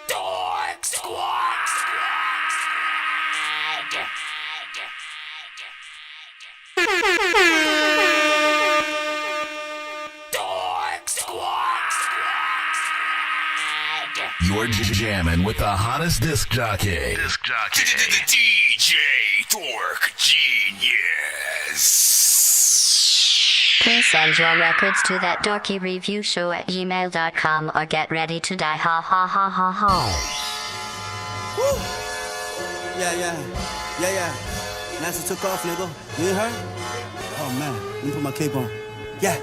Dork Squad. Dork Squad. You're jamming with the hottest disc jockey. DJ Dork Geniuz. Please send your records to that dorky review show at gmail.com or get ready to die. Ha ha ha ha ha. Woo! Yeah. NASA took off, nigga. You ain't heard? Oh man, let me put my cape on. Yeah.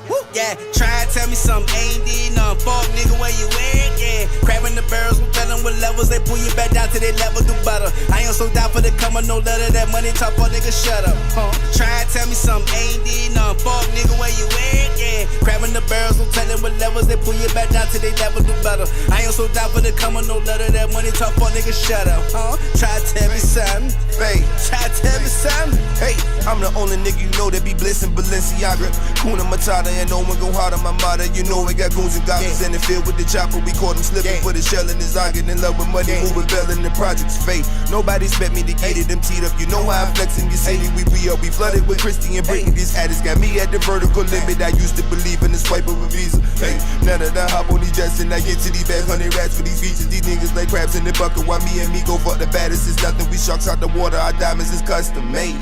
Woo! Yeah, try and tell me something, ain't did nothing. Fuck, nigga, where you at? Yeah, crabbing the barrels, we tellin' what levels. They pull you back down to their level, do better. I ain't so down for the coming, no letter. That money talk, fuck, nigga, shut up. Try and tell me something, ain't did nothing. Fuck, nigga, where you at? Yeah, crabbing the barrels, we tellin' what levels. They pull you back down to their level, do better. I ain't so down for the coming, no letter. That money talk, fuck, nigga, shut up. Try and tell me something, hey. Try and tell me something, hey. I'm the only nigga you know that be blissing Balenciaga. Kuna Matata and no one go hard on my mother. You know we got goons and goblins in the field with the chopper. We caught him slipping, put a shell in his eye, get in love with money, moving bell in the projects fade. Nobody expect me to get it, them teed up. You know how I'm flexing your city. We up, we flooded with Christy and Brittany. These addicts got me at the vertical limit. I used to believe in the swipe of a visa. Hey, now that I hop on these jets and I get to these bags, 100 rats for these features. These niggas like crabs in the bucket. While me and me go fuck the baddest, it's nothing. We sharks out the water, our diamonds is custom made.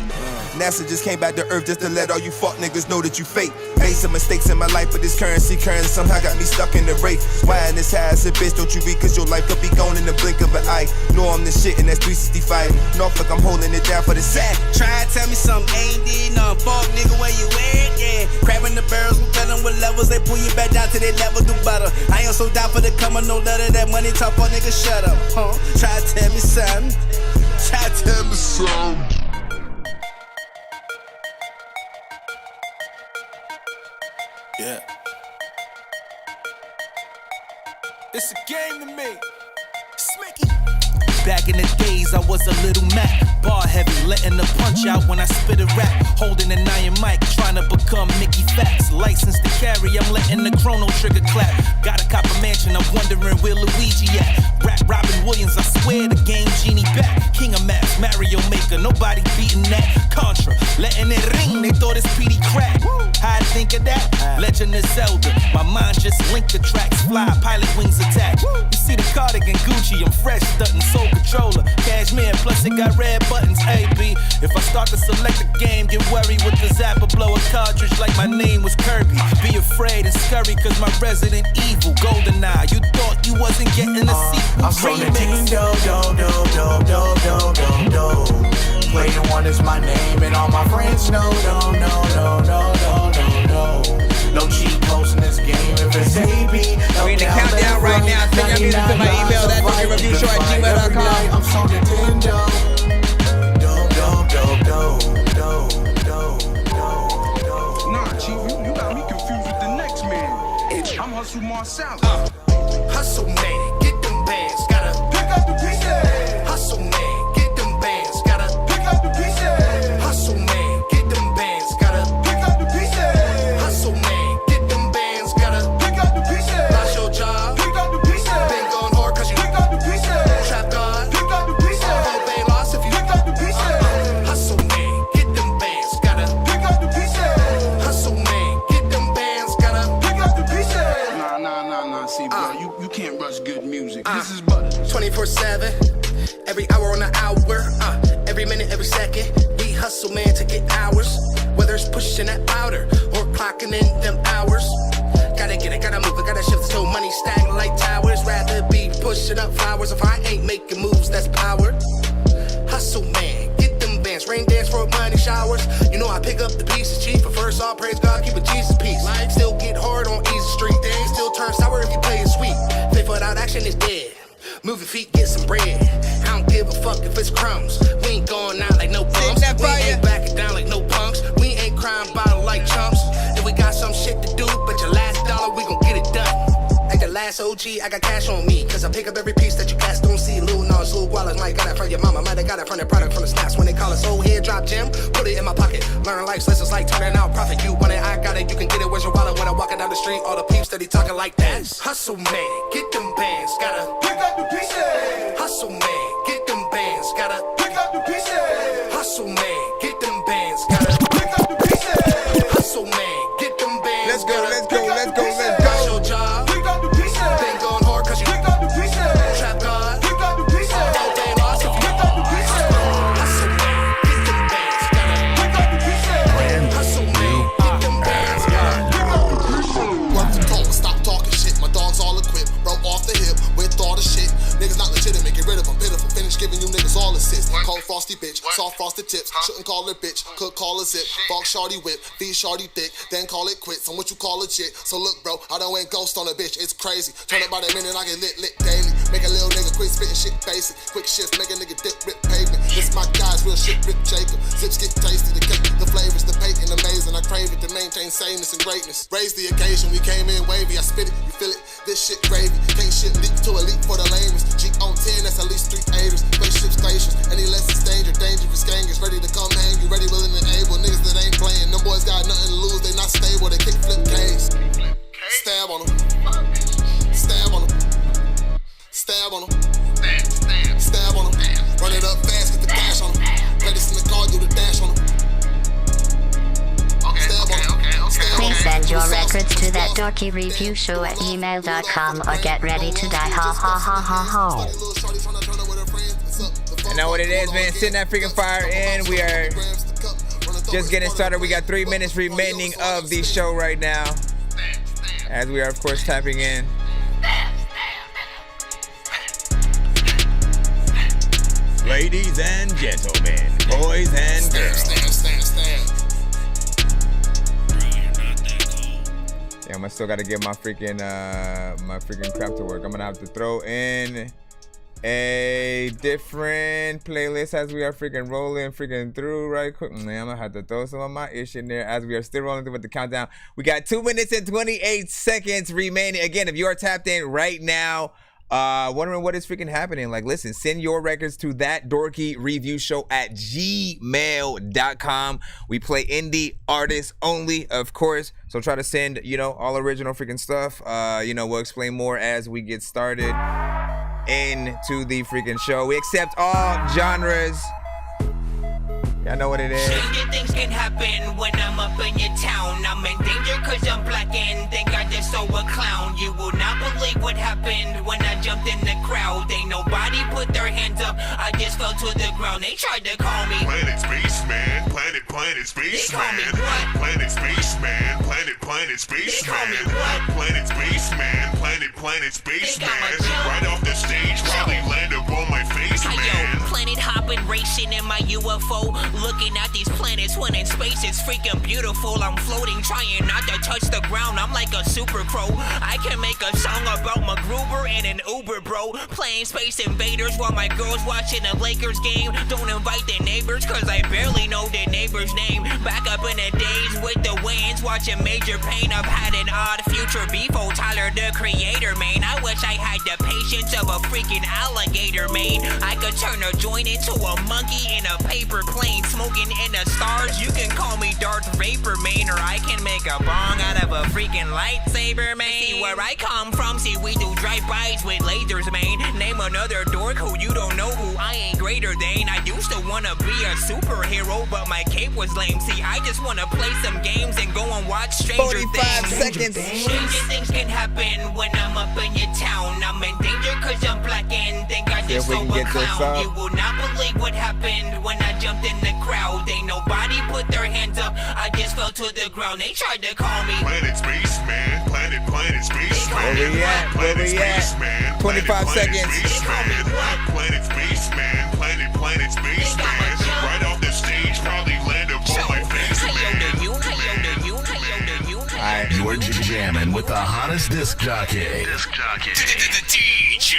NASA just came back to earth just to let all you fuck niggas know that you fake. Made some mistakes in my life, but this currency somehow got me stuck in the rate. Why in this high as a bitch, don't you read? Cause your life could be gone in the blink of an eye. Know I'm the shit and that's 365. Norfolk, I'm holding it down for the sack. Try and tell me something, ain't did nothing. Fuck, nigga, where you at? Yeah, crabbing the barrels, we tellin' what levels. They pull you back down to their level, do better. I ain't so down for the coming, no letter. That money talk, fuck, nigga, shut up. Try and tell me something. Try and tell me something. Yeah. It's a game to me. Smicky. Back in the days, I was a little Mac. Bar heavy, letting the punch out when I spit a rap. Holding an iron mic, trying to become Mickey Facts. Licensed to carry, I'm letting the chrono trigger clap. Got a copper mansion, I'm wondering where Luigi at. Rap Robin Williams, I swear the game genie back. King of Maps, Mario Maker, nobody beating that. Contra, letting it ring, they thought it's PD crack. How'd think of that? Legend of Zelda, my mind just linked the tracks. Fly, pilot wings attack. You see the cardigan Gucci, I'm fresh, stunting soul controller. Cashmere, plus it got red buttons, AB. If I start to select a game, get worried with the zapper, blow a cartridge like my name was Kirby. Be afraid and scurry, cause my Resident Evil, GoldenEye. You thought you wasn't getting a sequel. I'm from the team, do. Play the one is my name, and all my friends know, no. No cheat codes in this game, if it's AB. We're in the countdown right now. Send your music to my email, that dorkyreviewshow@gmail.com. I'm so Nintendo. Nah, Chief, you got me confused with the next man. I'm Hustle Marcel. Hustle man, get them bands, gotta pick up the pieces. Hustle man, get them bands, gotta pick up the pieces. Hustle man, get them bands, gotta pick up the pieces. Hustle man, get them bands, gotta pick up the pieces. Lost your job, pick up the pieces. Been going hard cause you pick up the pieces. Trap God, pick up the pieces. Hope they lost if you pick up the pieces. Hustle man, get them bands, gotta pick up the pieces. Hustle man, get them bands, gotta pick up the pieces. Nah, see, bro, you can't rush good music. This is butter. 24/7, every hour on the hour, every minute, every second. We hustle, man, to get hours. Whether it's pushing that powder or clocking in them hours. Gotta get it, gotta move it, gotta shift till money stack like towers. Rather be pushing up flowers if I ain't making moves, that's power. Hustle, man, get them bands, rain dance for money showers. You know I pick up the pieces, chief. But first, all praise God, keep a Jesus peace. Life still get hard on easy street. Things still turn sour if you play it sweet. Faith without action is dead. Move your feet, get some bread. I don't give a fuck if it's crumbs. We ain't going out like no bums. We ain't backing down like no punks. We ain't crying bottle like chumps. If we got some shit to do, but your last dollar, we gon' get it done. Like the last OG, I got cash on me. Cause I pick up every piece that you cats don't see. Lil Nas, Lil Wallace, might got it from your mama. Might have got it from the product from the snaps. When they call us old head drop gem, put it in my pocket. Learn life's lessons like turning out profit. You want it, I got it, you can get it. Where's your wallet when I'm walking down the street? All the peeps steady talking like that. Hustle man, get them bands, gotta pick up the pieces. Hustle man, get them bands, gotta pick up the pieces. Hustle man, get them bands, gotta pick up the pieces. Hustle man, get them bands. Let's go, let's go, let's go, let's go. That's your job. Pick up the pieces. Then going hard cause you pick up the pieces. Trap God. Pick up the pieces. All day lost if you pick up the pieces. Hustle man, get them bands, gotta pick up the pieces. Hustle man, get them bands, gotta pick up the pieces. Work the talk, stop talking shit. My dog's all equipped, broke off the hip with all the shit. Niggas not legitimate, get rid of them, pitiful. Finish giving you niggas all assists. Cold frosty bitch, soft frosted tips. Shouldn't call her bitch, could call her zip. Fuck shorty whip, feed shorty thick, then call it quits. I'm what you call a chick. So look, bro, I done went ghost on a bitch, it's crazy. Turn up by the minute, I get lit daily. Make a little nigga quit spitting shit basic. Quick shifts, make a nigga dip, rip pavement. This my guy's real shit, Rick Jacob. Zips get tasty, the cake, the flavors, the bacon, amazing. I crave it to maintain sameness and greatness. Raise the occasion, we came in wavy. I spit it, you feel it, this shit gravy. Can't shit leak to a leak for the lamest. G on 10, that's at least 3 8ers. Spaceship stations, any lessons danger, dangerous gangers. Ready to come hang, you ready, willing, and able. Niggas that ain't playing, them boys got nothing to lose, they not stable, they kick flip K's. Stab on them. Stab on them. Stab on them. Stab on them. Run it up fast, get the dash on them. Play this in the car, do the dash on them. Please send your records to that dorky review show at gmail.com or get ready to die. Ha ha ha ha ha. I know what it is, man. Send that freaking fire in. We are just getting started. We got 3 minutes remaining of the show right now, as we are, of course, tapping in. Ladies and gentlemen, boys and girls. Damn, I still gotta get my freaking crap to work. I'm gonna have to throw in a different playlist as we are freaking rolling through right quick. Man, I'm gonna have to throw some of my ish in there as we are still rolling through with the countdown. We got 2 minutes and 28 seconds remaining. Again, if you are tapped in right now, wondering what is freaking happening, like, listen, send your records to that dorky review show at gmail.com. We play indie artists only, of course, so try to send, all original freaking stuff. We'll explain more as we get started into the freaking show. We accept all genres. Y'all know what it is. Stranger things can happen when I'm up in your town. I'm in danger cause I'm black and think I just saw a clown. You will not believe what happened when I jumped in the crowd. Ain't nobody put their hands up, I just fell to the ground. They tried to call me Planet Spaceman, Planet Spaceman, Planet Spaceman, Planet Spaceman, Planet Spaceman, Planet Spaceman. Right off the stage, probably land up on my face, man. Planet hopping, racing in my UFO, looking at these planets when in space it's freaking beautiful. I'm floating, trying not to touch the ground. I'm like a super crow. I can make a song about MacGruber and an Uber bro, playing Space Invaders while my girl's watching a Lakers game. Don't invite their neighbors cause I barely know their neighbor's name. Back up in the days with the Wayans, watching Major Pain. I've had an odd future before Tyler the Creator, man. I wish I had the patience of a freaking alligator, man. I could turn a joint into a monkey in a paper plane, smoking in the stars. You can call me Darth Vapor, man, or I can make a bong out of a freaking lightsaber, man. See where I come from, see we do drive-bys with lasers, man. Name another dork who you don't know who I ain't greater than. I used to wanna be a superhero, but my cape was lame. See, I just wanna play some games and go and watch Stranger 45 Things. seconds. Stranger things can happen when I'm up in your town. I'm in danger cause I'm black and think I just saw a clown. You will not believe what happened when I jumped in the crowd. Ain't nobody put their hands up, I just fell to the ground. They tried to call me Planet Spaceman, Planet Spaceman. Where we at? Where we at? 25 seconds. Planet Spaceman, Planet Spaceman. Right off the stage, probably land up on my face, man. Alright. You're jamming with the hottest disc jockey. DJ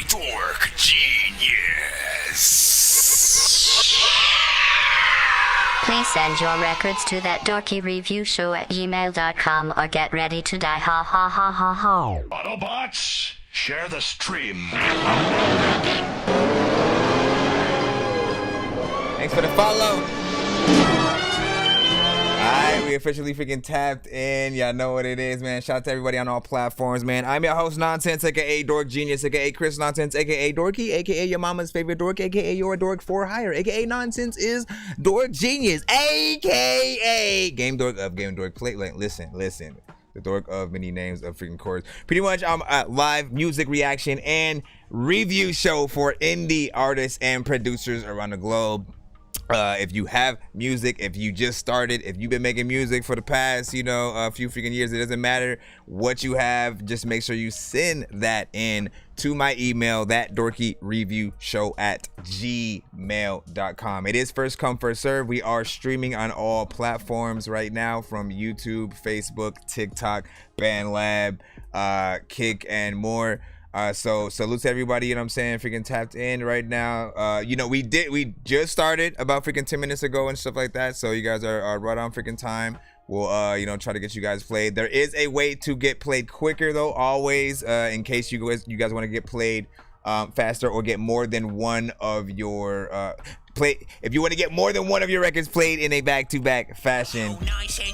Dork Genius. Please send your records to that dorky review show at gmail.com or get ready to die. Ha ha ha ha ha. Autobots, share the stream. Thanks for the follow. officially freaking tapped in. Y'all know what it is, man. Shout out to everybody on all platforms, man. I'm your host, Nonsenze, aka Dork Genius, aka Chris Nonsenze, aka Dorky, aka your mama's favorite dork, aka your dork for hire, aka Nonsense is Dork Genius, aka Game Dork of Game Dork Play. Like, listen. The dork of many names of freaking chords. Pretty much, I'm a live music reaction and review show for indie artists and producers around the globe. If you have music, if you just started, if you've been making music for the past, a few freaking years, it doesn't matter what you have. Just make sure you send that in to my email, thatdorkyreviewshow@gmail.com. It is first come, first serve. We are streaming on all platforms right now, from YouTube, Facebook, TikTok, BandLab, Kick, and more. So salute to everybody, you know what I'm saying, freaking tapped in right now. We just started about freaking 10 minutes ago and stuff like that. So you guys are right on freaking time. We'll, try to get you guys played. There is a way to get played quicker though, always, in case you guys want to get played faster or get more than one of your, if you want to get more than one of your records played in a back-to-back fashion,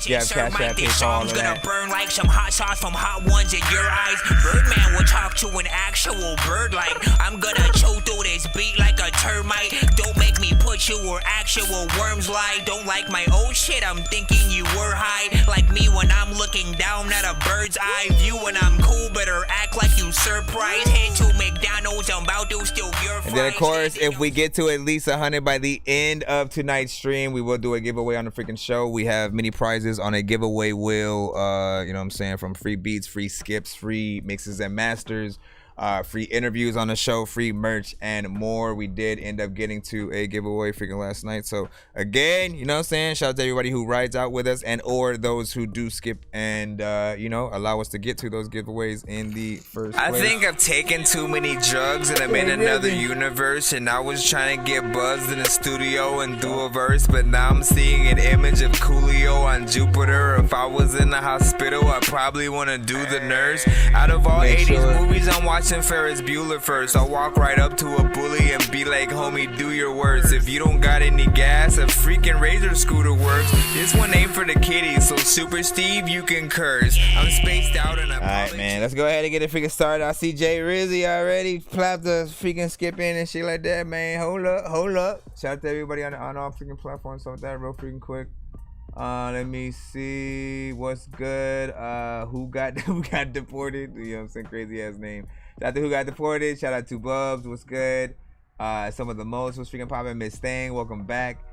you have Cash App, PayPal, all of gonna that. burn like some hot sauce from hot ones in your eyes. Birdman will talk to an actual bird like I'm gonna chew through this beat like a termite. Don't make me put you where actual worms lie. Don't like my old shit, I'm thinking you were high. Like me when I'm looking down at a bird's eye view. When I'm cool, better act like you surprised. Head to McDonald's, I'm about to steal your fries. And then of course, if we get to at least 100 by the end of tonight's stream, we will do a giveaway on the freaking show. We have many prizes on a giveaway wheel, you know what I'm saying, from free beats, free skips, free mixes and masters, free interviews on the show, free merch, and more. We did end up getting to a giveaway freaking last night. So again, you know what I'm saying, shout out to everybody who rides out with us and or those who do skip and allow us to get to those giveaways in the first place. I think I've taken too many drugs and I'm in another universe, and I was trying to get buzzed in the studio and do a verse, but now I'm seeing an image of Coolio on Jupiter. If I was in the hospital, I probably want to do the nurse. Out of all 80s movies, I'm watching Ferris Bueller first. I'll walk right up to a bully and be like, homie, do your worst. If you don't got any gas, a freaking Razor scooter works. This one ain't for the kiddies, so Super Steve, you can curse. I'm spaced out and I'm alright, man, let's go ahead and get it freaking started. I see Jay Rizzy already clapped the freaking skip in and shit like that, man. Hold up. Shout out to everybody on all freaking platforms. So with that, real freaking quick. Let me see what's good. Who got deported? You know what I'm saying? Crazy ass name. Shout out to who got deported. Shout out to Bubs. What's good? Some of the most was freaking popping. Miss Thang, welcome back.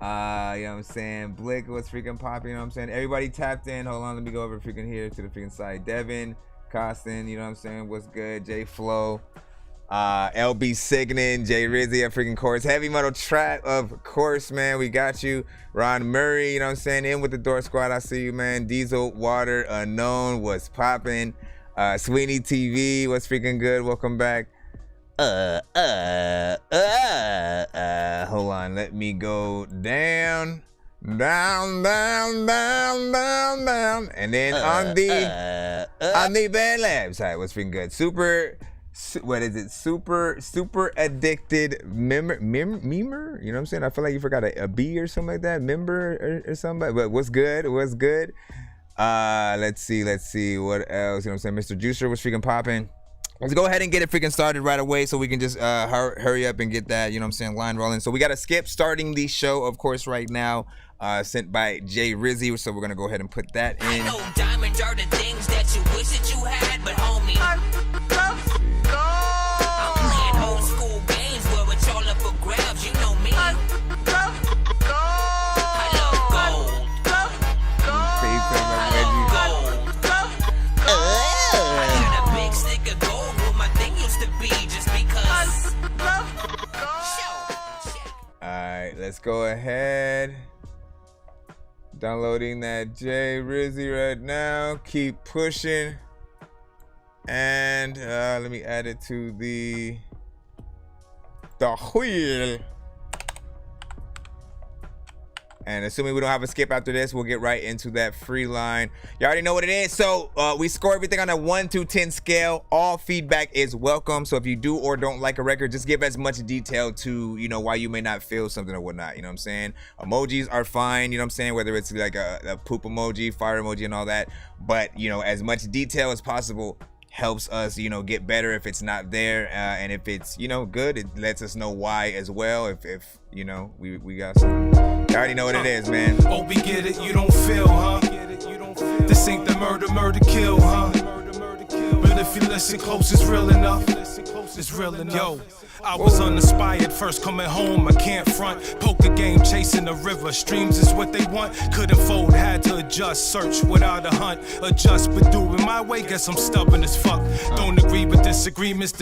You know what I'm saying? Blick was freaking popping. You know what I'm saying? Everybody tapped in. Hold on, let me go over freaking here to the freaking side. Devin, Costin, you know what I'm saying? What's good? J Flow. LB Signin, Jay Rizzy, a freaking course. Heavy Metal Trap, of course, man. We got you. Ron Murray, you know what I'm saying? In with the Dork Squad, I see you, man. Diesel Water Unknown was popping. Sweeney TV was freaking good. Welcome back. Hold on, let me go down. Down. And then on the BandLab side was freaking good. What is it? Super addicted member? You know what I'm saying? I feel like you forgot a B or something like that. Member or something. But what's good? Let's see. What else? You know what I'm saying? Mr. Juicer was freaking popping. Let's go ahead and get it freaking started right away so we can just hurry up and get that, you know what I'm saying, line rolling. So we got a skip starting the show, of course, right now, sent by Jay Rizzy. So we're going to go ahead and put that in. I know diamonds are the things that you wish that you had, but homie, I'm playing old school games where it's all up for grabs, you know me. I love gold. I got a big stick of gold where my thing used to be just because. Alright, let's go ahead. Downloading that Jay Rizzy right now. Keep pushing. And let me add it to the wheel. And assuming we don't have a skip after this, we'll get right into that free line. You already know what it is. So we score everything on a 1 to 10 scale. All feedback is welcome. So if you do or don't like a record, just give as much detail to, you know, why you may not feel something or whatnot. You know what I'm saying? Emojis are fine. You know what I'm saying? Whether it's like a poop emoji, fire emoji, and all that. But, you know, as much detail as possible helps us, you know, get better if it's not there. And if it's, you know, good, it lets us know why as well. If you know, we got some. I already know what it is, man. Oh, we get it, you don't feel, huh? This ain't the murder, kill, huh? But if you listen close, it's real enough. It's real enough. Yo, I was uninspired first coming home, I can't front. Poker game chasing the river, streams is what they want. Couldn't fold, had to adjust, search without a hunt. Adjust, but do it my way, guess I'm stubborn as fuck. Don't agree with disagreements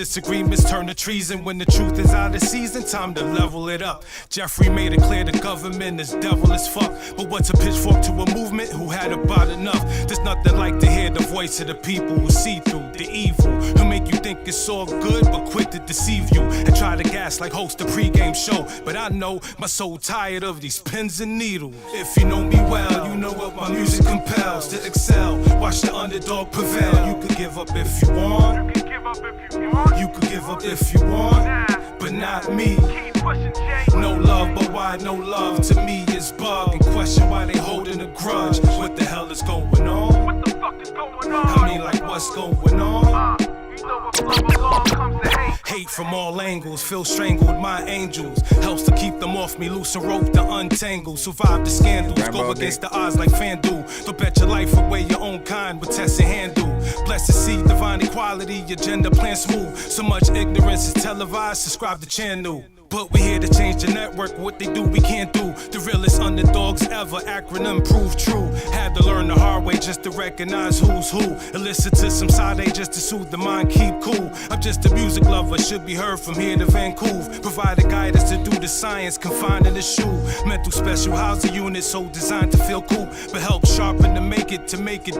turn to treason. When the truth is out of season, time to level it up. Jeffrey made it clear the government is devil as fuck. But what's a pitchfork to a movement who had about enough? There's nothing like to hear the voice of the people who see through the evil, who make you think it's all good, but quick to deceive you and try to gas like host a pregame show. But I know my soul tired of these pins and needles. If you know me well, you know what my music compels to excel. Watch the underdog prevail. You could give up if you want. You could give up if you want, but not me. No love, but why no love to me is bug. And question why they holding a grudge. What the hell is going on? What the fuck is going on? I mean, like, what's going on? Hate from all angles, feel strangled, my angels. Helps to keep them off me, loosen rope to untangle. Survive the scandals, go against the odds like FanDuel. Don't bet your life away, your own kind with test and handle. Blessed to see divine equality, your gender plan smooth. So much ignorance is televised, subscribe to channel. But we here to change the network, what they do we can't do. The realest underdogs ever, acronym prove true. Had to learn the hard way just to recognize who's who. And listen to some side A just to soothe the mind, keep cool. I'm just a music lover, should be heard from here to Vancouver. Provided guidance to do the science, confined in the shoe. Mental special housing unit, so designed to feel cool. But help sharpen to make it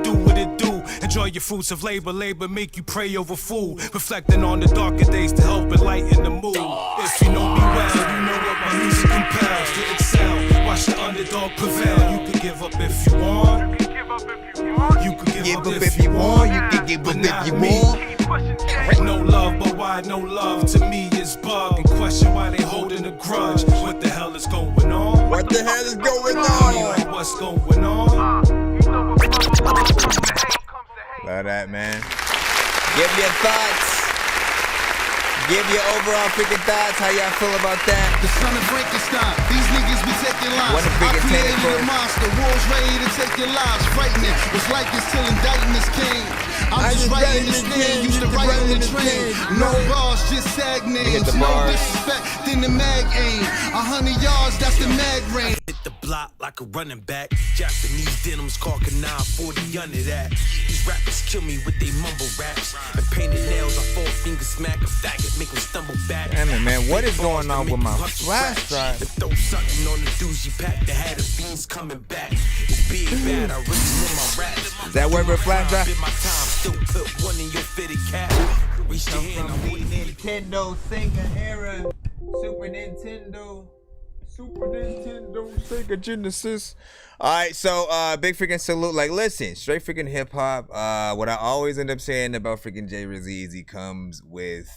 do what it do. Enjoy your fruits of labor make you pray over food. Reflecting on the darker days to help enlighten the mood. If you know me well, you know what my music compels to excel. Watch the underdog prevail. You can give up if you want. You can give up if you want. You can give up if you want. No love, but why no love to me is bug. And question why they holding a grudge. What the hell is going on? What the hell is going on? What's going on? Love that, man. Give your thoughts. Give your overall freaking thoughts. How y'all feel about that? The son of Frankenstein. These niggas be taking lives. What a big I created attention. a monster. Wolves ready to take your lives. Frightening. It's like it's till indictments came. I'm just writing this name. Used to write on the train. No bars, just sag names. the No bars. disrespect, then the mag aim. 100 yards, that's the mag range. Hit the block like a running back. Japanese denims, Carca 940 under that. These rappers kill me with they mumble raps. And painted nails, I 4 finger smack a faggot, make them stumble back. Damn it, man. What is going on with my flash drive? And throw something on the doozy pack that had the beans coming back. It's big bad, I really in my raps. Is that where we're flash drive? Bit my time, still put one in your fitted cap. Reach the hand, I'm waiting. Nintendo, Sega era, Super Nintendo, Sega Genesis. All right, so big freaking salute. Like, listen, straight freaking hip hop. What I always end up saying about freaking Jay Rizzy is he comes with,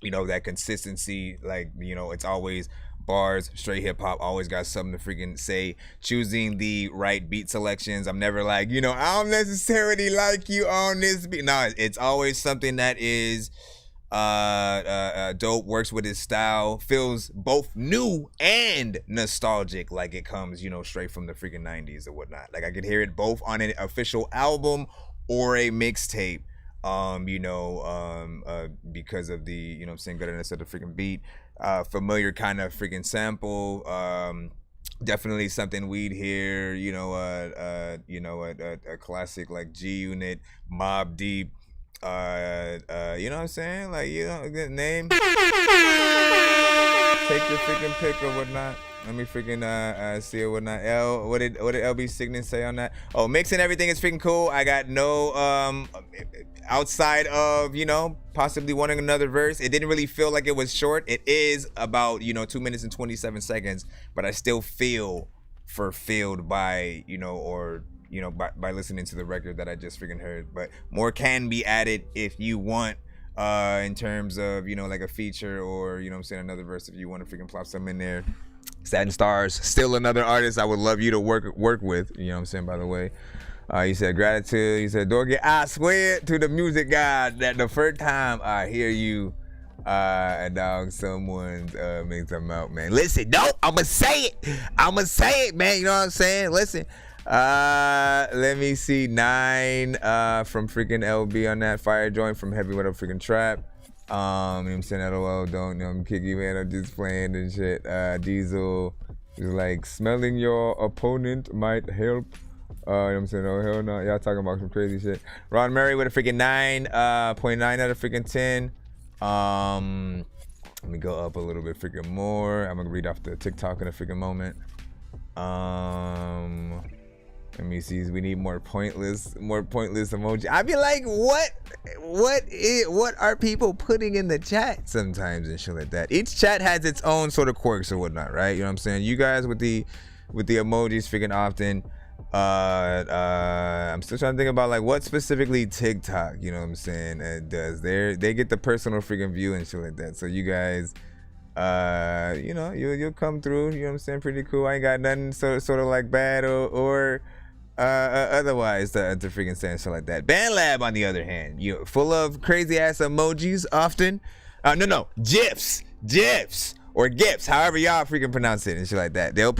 you know, that consistency. Like, you know, it's always bars, straight hip hop. Always got something to freaking say. Choosing the right beat selections. I'm never like, you know, I don't necessarily like you on this beat. No, it's always something that is dope, works with his style, feels both new and nostalgic, like it comes, you know, straight from the freaking 90s or whatnot. Like I could hear it both on an official album or a mixtape, you know, because of the, you know what I'm saying, goodness of the freaking beat, familiar kind of freaking sample, definitely something we'd hear, you know, a classic like G Unit, Mobb Deep, you know what I'm saying? Like, you know, good name. Take your freaking pick or whatnot. Let me freaking see what not. What did LB Signet say on that? Oh, mixing everything is freaking cool. I got no outside of, you know, possibly wanting another verse. It didn't really feel like it was short. It is about, you know, 2 minutes and 27 seconds, but I still feel fulfilled by, you know, or, you know, by listening to the record that I just freaking heard. But more can be added if you want, in terms of, you know, like a feature or, you know what I'm saying, another verse if you want to freaking plop something in there. Satin Stars, still another artist I would love you to work with, you know what I'm saying, by the way. He said gratitude. He said, Dorky, I swear to the music god that the first time I hear you, dog, someone's makes them out, man. Listen, no, I'ma say it, man. You know what I'm saying? Listen, let me see 9 from freaking LB on that fire joint from Heavy What Up Freaking Trap. You know what I'm saying? LOL, don't know, I'm kicky, man. I'm just playing and shit. Diesel is like, smelling your opponent might help. You know what I'm saying? Oh, hell no. Y'all talking about some crazy shit. Ron Murray with a freaking 9.9 out of freaking 10. Let me go up a little bit freaking more. I'm gonna read off the TikTok in a freaking moment. Let me see. We need more pointless emoji. I be like, what are people putting in the chat sometimes and shit like that? Each chat has its own sort of quirks or whatnot, right? You know what I'm saying? You guys with the emojis freaking often. I'm still trying to think about like what specifically TikTok, you know what I'm saying, does. They get the personal freaking view and shit like that. So you guys, you know, you'll come through, you know what I'm saying, pretty cool. I ain't got nothing sort of like bad or otherwise to freaking say and shit like that. BandLab, on the other hand, you full of crazy ass emojis often. No, GIFs. Or GIFs, however y'all freaking pronounce it and shit like that. They're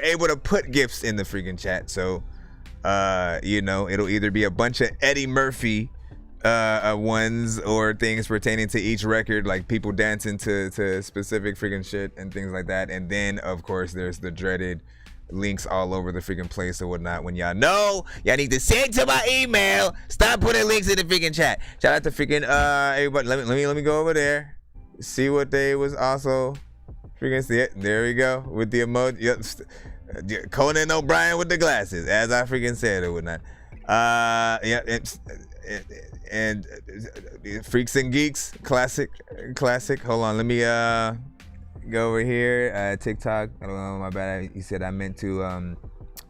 able to put GIFs in the freaking chat. So, you know, it'll either be a bunch of Eddie Murphy ones or things pertaining to each record, like people dancing to specific freaking shit and things like that. And then, of course, there's the dreaded links all over the freaking place or whatnot. When y'all know, y'all need to send to my email. Stop putting links in the freaking chat. Shout out to freaking everybody. Let me go over there. See what they was also freaking see it. There we go with the emoji. Yep. Conan O'Brien with the glasses, as I freaking said or whatnot. Yeah, and Freaks and Geeks, classic. Hold on, let me go over here. TikTok. I don't know, my bad. He said I meant to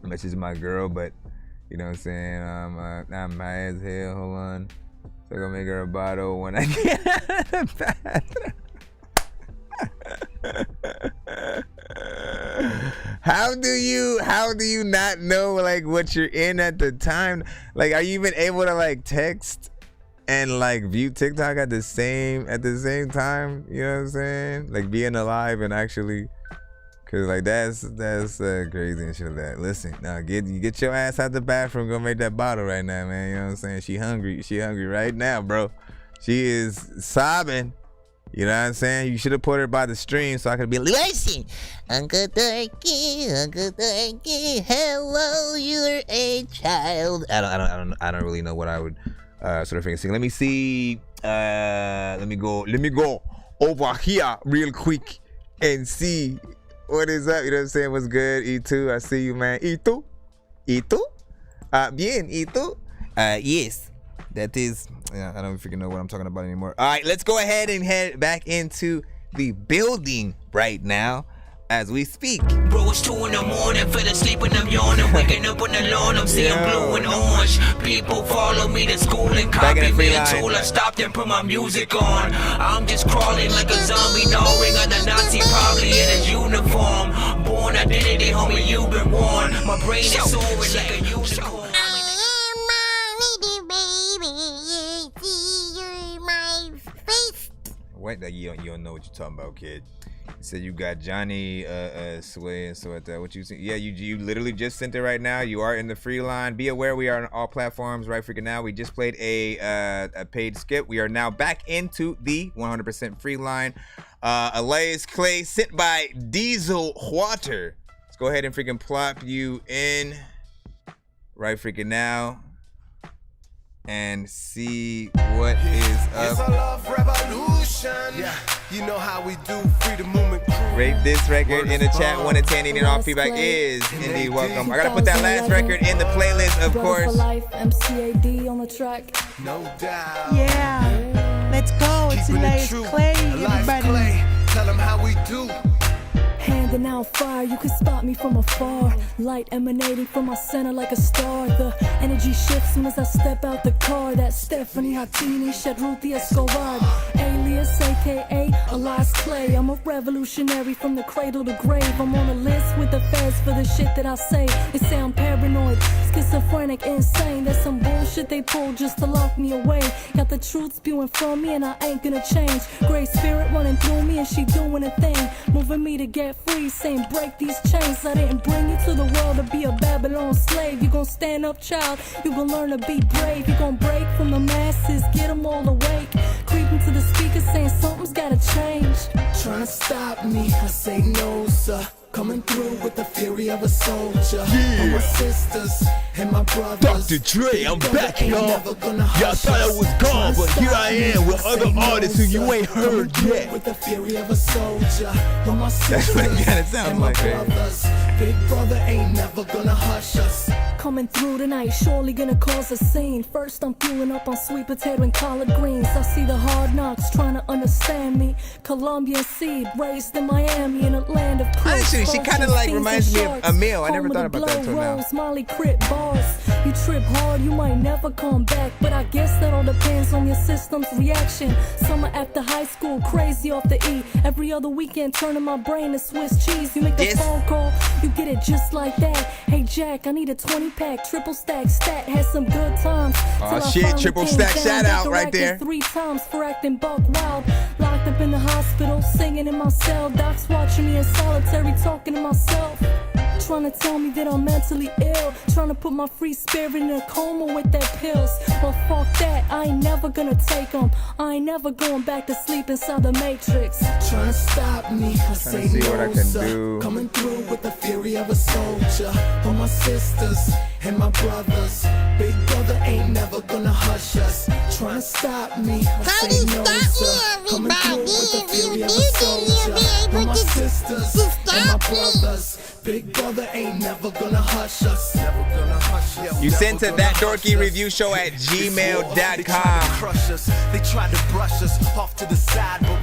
message my girl, but you know what I'm saying. I'm high as hell. Hold on. So I'm gonna make her a bottle when I get out of the bathroom. How do you not know like what you're in at the time? Like, are you even able to like text and like view TikTok at the same time? You know what I'm saying? Like being alive and actually, cause like that's crazy and shit like that. Listen, now get your ass out the bathroom, go make that bottle right now, man. You know what I'm saying? She hungry right now, bro. She is sobbing. You know what I'm saying? You should have put her by the stream so I could be like, listen, Uncle Dorky, hello, you're a child. I don't really know what I would sort of freaking sing. Let me see. Let me go over here real quick and see what is up. You know what I'm saying? What's good, E2? I see you, man. E2? Bien, E2? Yes. That is, yeah, I don't freaking know what I'm talking about anymore. All right, let's go ahead and head back into the building right now as we speak. Bro, it's 2 in the morning, fell asleep and I'm yawning, waking up on the lawn, I'm seeing blue and orange. People follow me to school and copy me until I stopped and put my music on. I'm just crawling like a zombie, gnawing on the Nazi, probably in a uniform. Born identity, homie, you've been warned. My brain is soaring like a unicorn. Wait, that you don't know what you're talking about, kid. You said you got Johnny Sway and so like that. What you see? Yeah, you literally just sent it right now. You are in the free line. Be aware we are on all platforms right freaking now. We just played a paid skip. We are now back into the 100% free line. Elias Clay sent by Diesel Water. Let's go ahead and freaking plop you in right freaking now and see what is up. It's a love revolution. Yeah. You know how we do, freedom movement crew. Rate this record in the chat. 1 to 10, needing all feedback is indeed welcome. I gotta put that last record in the playlist, of course. MCAD on the track. No doubt. Yeah. Let's go. It's Elias Clay. Everybody. Tell them how we do. Handing out fire, you can spot me from afar. Light emanating from my center like a star. The energy shifts soon as I step out the car. That Stephanie Hatini, Shadruti Escobar. Alias, aka Elias Clay. I'm a revolutionary from the cradle to grave. I'm on a list with the feds for the shit that I say. They say I'm paranoid, schizophrenic, insane. There's some bullshit they pull just to lock me away. Got the truth spewing from me and I ain't gonna change. Great spirit running through me and she doing a thing. Moving me to get free, saying break these chains. I didn't bring you to the world to be a Babylon slave. You gon' stand up, child, you gon' learn to be brave. You gon' break from the masses, get them all awake. Creeping to the speakers saying something's gotta change. Trying to stop me, I say no, sir. Coming through with the fury of a soldier. Yeah. My sisters and my brothers. Dr. Dre, I'm back, y'all. Y'all thought I was gone, but here I am with other artists who you ain't heard yet. With the fury of a soldier. My That's what it kinda sounds like, brothers. Big brother ain't never gonna hush us. Coming through tonight, surely gonna cause a scene. First I'm fueling up on sweet potato and collard greens. I see the hard knocks trying to understand me. Colombian seed, raised in Miami in a land of crooks. Actually, she kind of like reminds me of Emil. I never thought about that until now. Molly Crip bars. You trip hard, you might never come back. But I guess that all depends on your system's reaction. Summer after high school, crazy off the E. Every other weekend, turning my brain to Swiss cheese. You make the phone call, you get it just like that. Hey Jack, I need a 20-pack, triple stack stat. Had some good times. Oh shit, triple stack shout out right there. 3 times for acting buck wild. Locked up in the hospital, singing in my cell. Docs watching me in solitary, talking to myself. Trying to tell me that I'm mentally ill. Trying to put my free spirit in a coma with that pills. Well, fuck that, I ain't never gonna take them. I ain't never going back to sleep inside the Matrix. Trying to stop me, I say see no, what I can sir. do. Coming through with the fury of a soldier. For my sisters and my brothers. Big brother ain't never gonna hush us. Trying to stop me, I say no, sir. Coming through with the fury of a soldier. For my sisters and my brothers. Big brother ain't never gonna hush us. Never gonna hush us. You send to that Dorky review show at gmail.com. They tried to brush us off to the side, but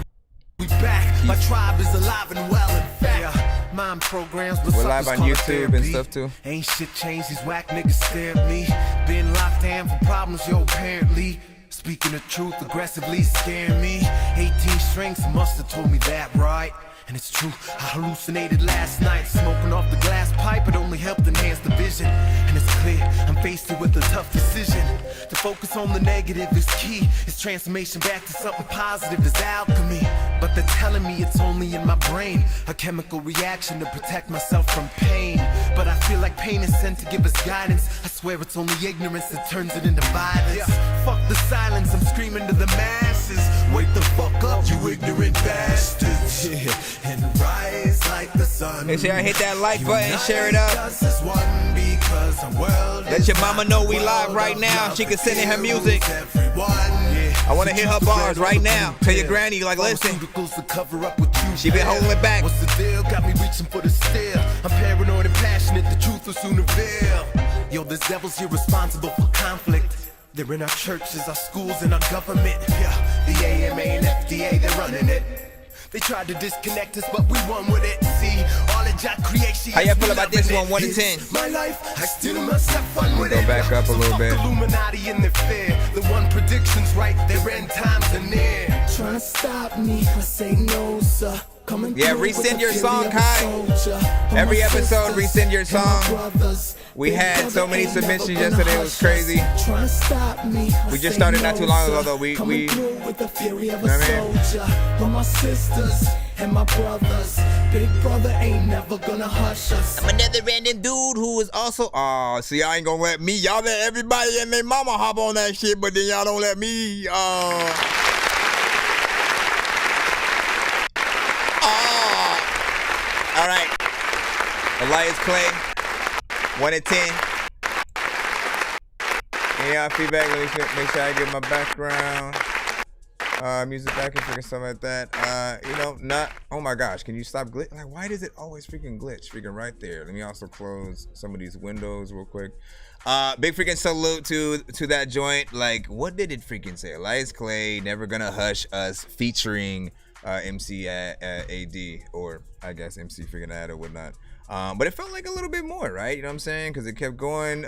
we back. My tribe is alive and well, in fact. Mind programs, but we're live on YouTube and stuff too. Ain't shit changed, these whack niggas stare at me. Been locked down for problems, yo, apparently. Speaking the truth, aggressively scaring me. 18 strings must have told me that, right? And it's true, I hallucinated last night. Smoking off the glass pipe, it only helped enhance the vision. And it's clear, I'm faced with a tough decision. To focus on the negative is key. It's transformation back to something positive is alchemy. But they're telling me it's only in my brain. A chemical reaction to protect myself from pain. But I feel like pain is sent to give us guidance. I swear it's only ignorance that turns it into violence. Yeah. Fuck the silence, I'm screaming to the masses. Wake the fuck up, you ignorant bastards. Yeah. And rise like the sun. Make sure y'all hit that like button, share it up. Let your mama know we live right now. She can send in her music. I want to hear her bars right now. Tell your granny, like, listen. She been holding it back. What's the deal? Got me reaching for the steel. I'm paranoid and passionate. The truth will soon reveal. Yo, there's devils here responsible for conflict. They're in our churches, our schools, and our government. Yeah, the AMA and FDA, they're running it. They tried to disconnect us, but we won with it. See, all of Jack creation. How y'all feel about this one, 1 to 10? My life, I still must have fun with go it. back up a little bit. Illuminati in their fear. The one predictions right, their end times are near. Trying to stop me, I say no, sir. Yeah, resend your song, Kai. Every episode, resend your song. We had so many submissions yesterday, it was crazy. We just started not too long ago, though. You know what I mean? My sisters and my brothers, big brother ain't never gonna hush us. I'm another random dude who is also. Oh, see, y'all ain't gonna let me. Y'all let everybody and their mama hop on that shit, but then y'all don't let me. All right. Elias Clay, 1 to 10. Any y'all feedback? Let me make sure I get my background. music back and freaking stuff like that. You know, not, oh my gosh, can you stop glitch? Like, why does it always freaking glitch? Freaking right there. Let me also close some of these windows real quick. Big freaking salute to that joint. Like, what did it freaking say? Elias Clay, Never Gonna Hush Us, featuring MC AD, or I guess MC freaking Ad or whatnot. But it felt like a little bit more, right? You know what I'm saying? Because it kept going,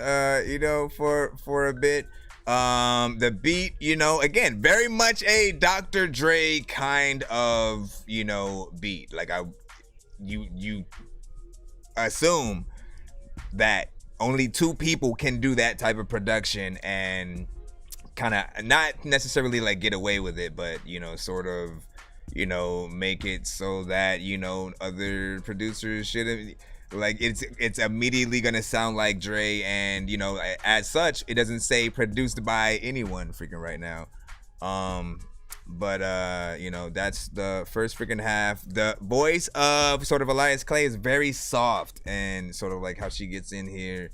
you know, for a bit. The beat, you know, again, very much a Dr. Dre kind of, you know, beat. Like you assume that only two people can do that type of production and kind of not necessarily like get away with it, but, you know, sort of, you know, make it so that, you know, other producers shouldn't. Like, it's immediately gonna sound like Dre, and, you know, as such, it doesn't say produced by anyone freaking right now. But you know, that's the first freaking half. The voice of sort of Elias Clay is very soft, and sort of like how she gets in here.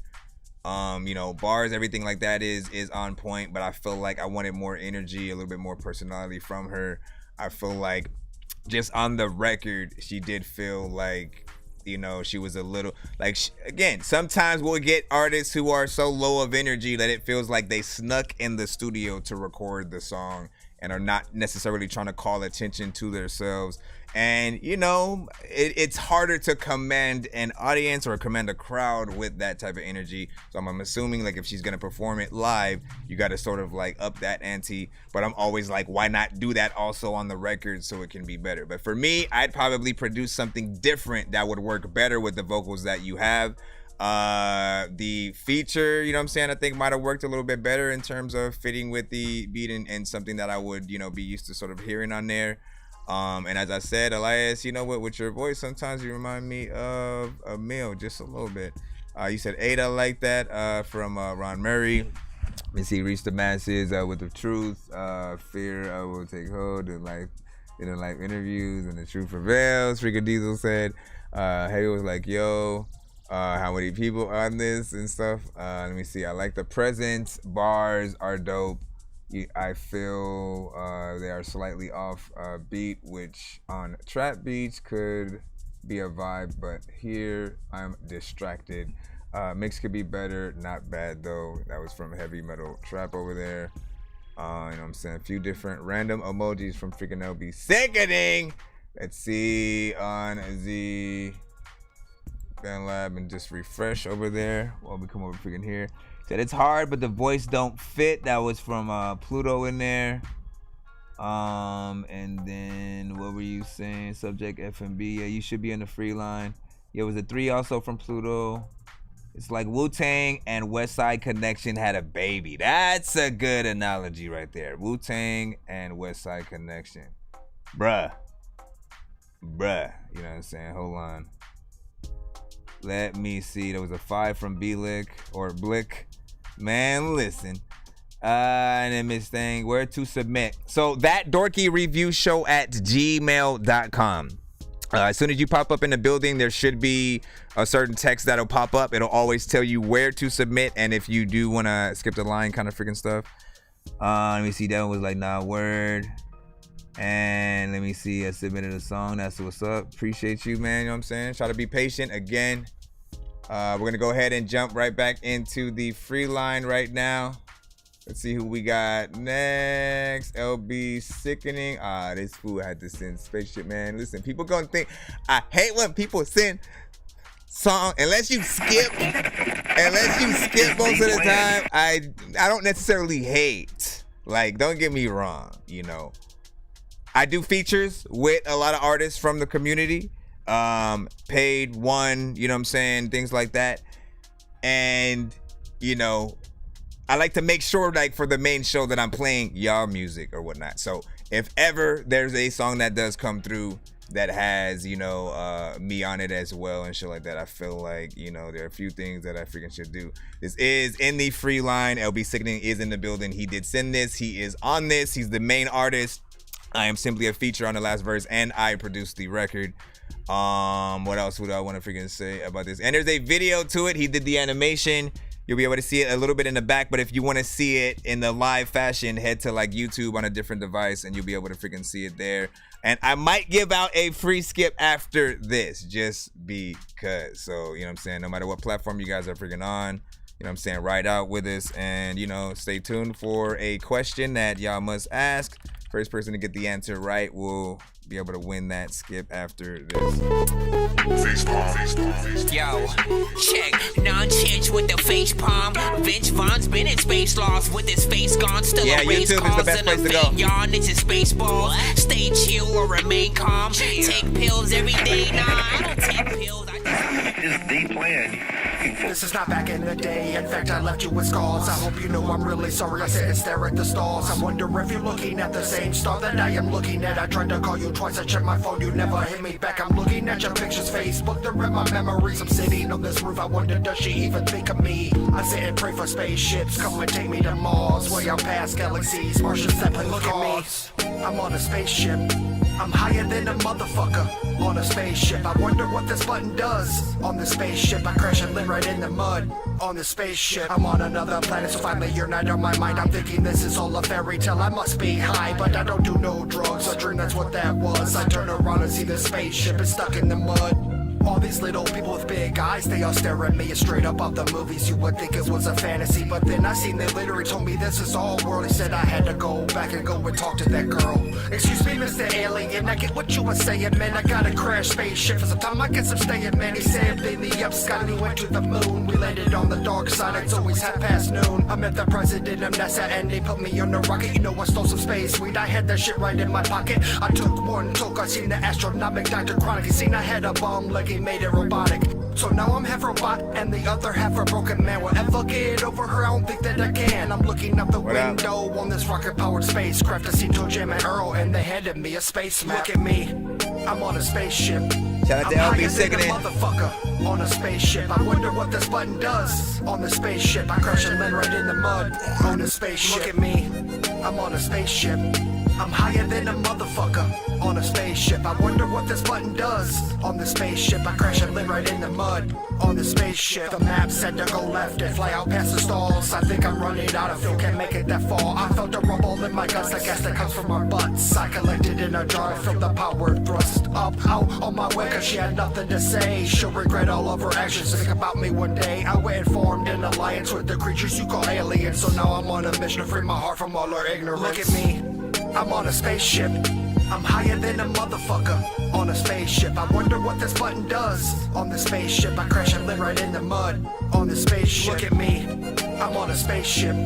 You know, bars, everything like that is on point, but I feel like I wanted more energy, a little bit more personality from her. I feel like just on the record, she did feel like, you know, she was a little like, again, sometimes we'll get artists who are so low of energy that it feels like they snuck in the studio to record the song and are not necessarily trying to call attention to themselves. And, you know, it's harder to command an audience or command a crowd with that type of energy. So I'm assuming, like, if she's gonna perform it live, you got to sort of like up that ante. But I'm always like, why not do that also on the record so it can be better? But for me, I'd probably produce something different that would work better with the vocals that you have. The feature, you know what I'm saying, I think might have worked a little bit better in terms of fitting with the beat and something that I would, you know, be used to sort of hearing on there. And as I said, Elias, you know what, with your voice, sometimes you remind me of a Mill just a little bit. You said Ada like that, from Ron Murray. Let me see, Reach the Masses with the Truth, Fear will take hold in life interviews, and the truth prevails. Freaking Diesel said, hey, was like, yo, how many people on this and stuff. Let me see, I like the presence, bars are dope. I feel they are slightly off beat, which on trap beats could be a vibe, but here I'm distracted. Mix could be better, not bad though. That was from Heavy Metal Trap over there. You know what I'm saying? A few different random emojis from freaking LB. Sickening! Let's see on the Fan Lab and just refresh over there while we come over freaking here. Said it's hard, but the voice don't fit. That was from Pluto in there. And then what were you saying? Subject FMB. Yeah, you should be in the free line. Yeah, it was a 3 also from Pluto. It's like Wu-Tang and West Side Connection had a baby. That's a good analogy right there. Wu-Tang and West Side Connection. Bruh. You know what I'm saying? Hold on. Let me see. There was a 5 from B-Lick or Blick. Man, listen. And then Miss Thing, where to submit? So that Dorky review show at gmail.com. As soon as you pop up in the building, there should be a certain text that'll pop up. It'll always tell you where to submit. And if you do want to skip the line kind of freaking stuff. Let me see. That one was like, nah, word. And let me see. I submitted a song. That's what's up. Appreciate you, man. You know what I'm saying? Try to be patient again. We're going to go ahead and jump right back into the free line right now. Let's see who we got next. LB Sickening. This fool had to send spaceship, man. Listen, people gonna think, I hate when people send song, unless you skip most of the time. I don't necessarily hate. Like, don't get me wrong, you know. I do features with a lot of artists from the community. Paid one, you know what I'm saying, things like that. And, you know, I like to make sure, like, for the main show that I'm playing y'all music or whatnot. So if ever there's a song that does come through that has, you know, me on it as well and shit like that, I feel like, you know, there are a few things that I freaking should do. This is in the free line. LB Sickening is in the building. He did send this. He is on this. He's the main artist. I am simply a feature on the last verse, and I produced the record. What else would I want to freaking say about this? And there's a video to it. He did the animation. You'll be able to see it a little bit in the back, but if you want to see it in the live fashion, head to like YouTube on a different device and you'll be able to freaking see it there. And I might give out a free skip after this, just because. So, you know what I'm saying? No matter what platform you guys are freaking on, you know what I'm saying? Ride out with us and, you know, stay tuned for a question that y'all must ask. First person to get the answer right will be able to win that skip after this. Yo, check. Nonsenze with the face palm. Vince Vaughn's been in space lost with his face gone. Still a race YouTube is the best place to go. Yawn, it's a space ball. Stay chill or remain calm. Take pills every day. Nah, I don't take pills. Is the plan. This is not back in the day. In fact, I left you with scars. I hope you know I'm really sorry. I sit and stare at the stars. I wonder if you're looking at the same star that I am looking at. I tried to call you twice. I checked my phone. You never hit me back. I'm looking at your pictures, Facebook. They're in my memories. I'm sitting on this roof. I wonder, does she even think of me? I sit and pray for spaceships. Come and take me to Mars. Way out past galaxies. Martians that play look at me. I'm on a spaceship. I'm higher than a motherfucker on a spaceship. I wonder what this button does on the spaceship. I crash and live right in the mud on the spaceship. I'm on another planet, so finally you're not on my mind. I'm thinking this is all a fairy tale. I must be high, but I don't do no drugs or drink. That's what that was. I turn around and see the spaceship is stuck in the mud. All these little people with big eyes, they all stare at me straight up off the movies. You would think it was a fantasy, but then I seen they literally told me this is all world. He said I had to go back and go and talk to that girl. Excuse me, Mr. Alien, I get what you were saying, man. I got a crash spaceship for some time. I guess I'm staying, man. He said in the up sky and he went to the moon. We landed on the dark side. It's always noon. I met the president of NASA and they put me on the rocket. You know I stole some space weed. I had that shit right in my pocket. I took one toke. I seen the astronomic Dr. Chronic. He seen I had a bomb leg. He made it robotic. So now I'm half robot and the other half a broken man. Will ever get over her? I don't think that I can. I'm looking out the window on this rocket-powered spacecraft. I see Toe Jam and Earl and they handed me a space map. Look at me, I'm on a spaceship. Shout out to LB Sickening. Motherfucker on a spaceship. I wonder what this button does on the spaceship. I crash and land right in the mud on the spaceship. Look at me, I'm on a spaceship. I'm higher than a motherfucker on a spaceship. I wonder what this button does on the spaceship. I crash and live right in the mud on the spaceship. The map said to go left and fly out past the stalls. I think I'm running out of fuel, can't make it that far. I felt a rumble in my guts, I guess that comes from our butts. I collected in a jar from the power thrust up out on my way, cause she had nothing to say. She'll regret all of her actions. Think about me one day. I went and formed an alliance with the creatures you call aliens. So now I'm on a mission to free my heart from all her ignorance. Look at me, I'm on a spaceship. I'm higher than a motherfucker on a spaceship. I wonder what this button does on the spaceship. I crash and live right in the mud on the spaceship. Look at me, I'm on a spaceship.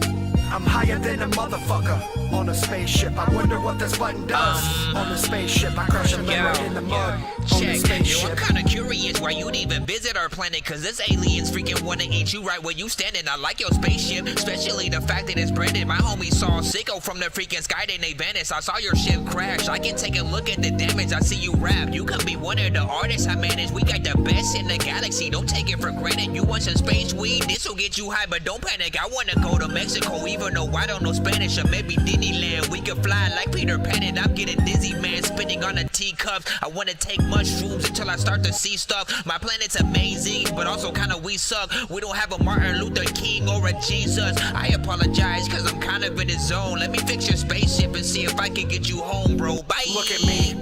I'm higher than a motherfucker on a spaceship. I wonder what this button does on the spaceship. I crash and live right in the mud on the spaceship. Yo, I'm kinda curious why you'd even visit our planet, cause this aliens freaking wanna eat you right where you standing. I like your spaceship, especially the fact that it's branded. My homie saw Sicko from the freaking sky, then they vanished. I saw your ship crash. I can take a look at the damage. I see you rap. You could be one of the artists I manage. We got the best in the galaxy. Don't take it for granted. You want some space weed? This'll get you high, but don't panic. I wanna go to Mexico, even though I don't know Spanish, or maybe Disneyland. We could fly like Peter Pan and I'm getting dizzy, man. Spinning on a teacup. I wanna take mushrooms until I start to see stuff. My planet's amazing, but also kinda we suck. We don't have a Martin Luther King or a Jesus. I apologize, cause I'm kind of in the zone. Let me fix your spaceship and see if I can get you home, bro. Bye. Look at me,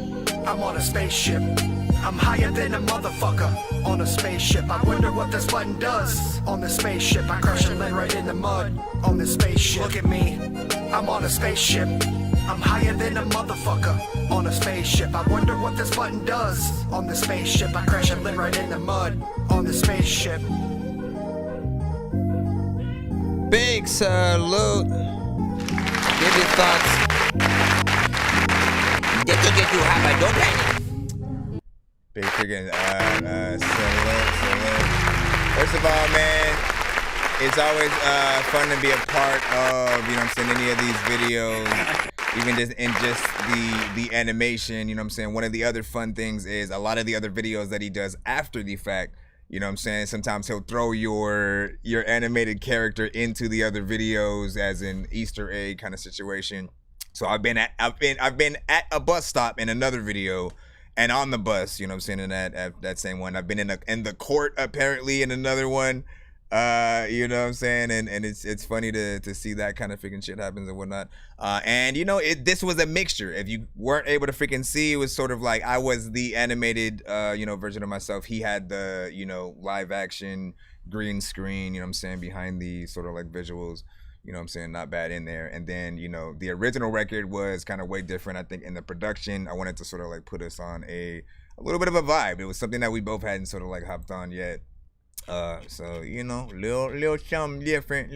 I'm on a spaceship. I'm higher than a motherfucker on a spaceship. I wonder what this button does on the spaceship. I crash and land right in the mud on the spaceship. Look at me, I'm on a spaceship. I'm higher than a motherfucker on a spaceship. I wonder what this button does on the spaceship. I crash and land right in the mud on the spaceship. Big salute. Give your thoughts. This will get you high, but don't panic. Big freaking salute. First of all, man, it's always fun to be a part of, you know what I'm saying, any of these videos, even just in just the animation, you know what I'm saying. One of the other fun things is a lot of the other videos that he does after the fact, you know what I'm saying, sometimes he'll throw your animated character into the other videos as an Easter egg kind of situation. So I've been at a bus stop in another video, and on the bus, you know what I'm saying, in that same one. I've been in the court apparently in another one. You know what I'm saying? And it's funny to see that kind of freaking shit happens and whatnot. And you know, this was a mixture. If you weren't able to freaking see, it was sort of like I was the animated you know, version of myself. He had the, you know, live action green screen, you know what I'm saying, behind the sort of like visuals, you know what I'm saying, not bad in there. And then, you know, the original record was kind of way different. I think in the production, I wanted to sort of like put us on a little bit of a vibe. It was something that we both hadn't sort of like hopped on yet. So, you know, little something different.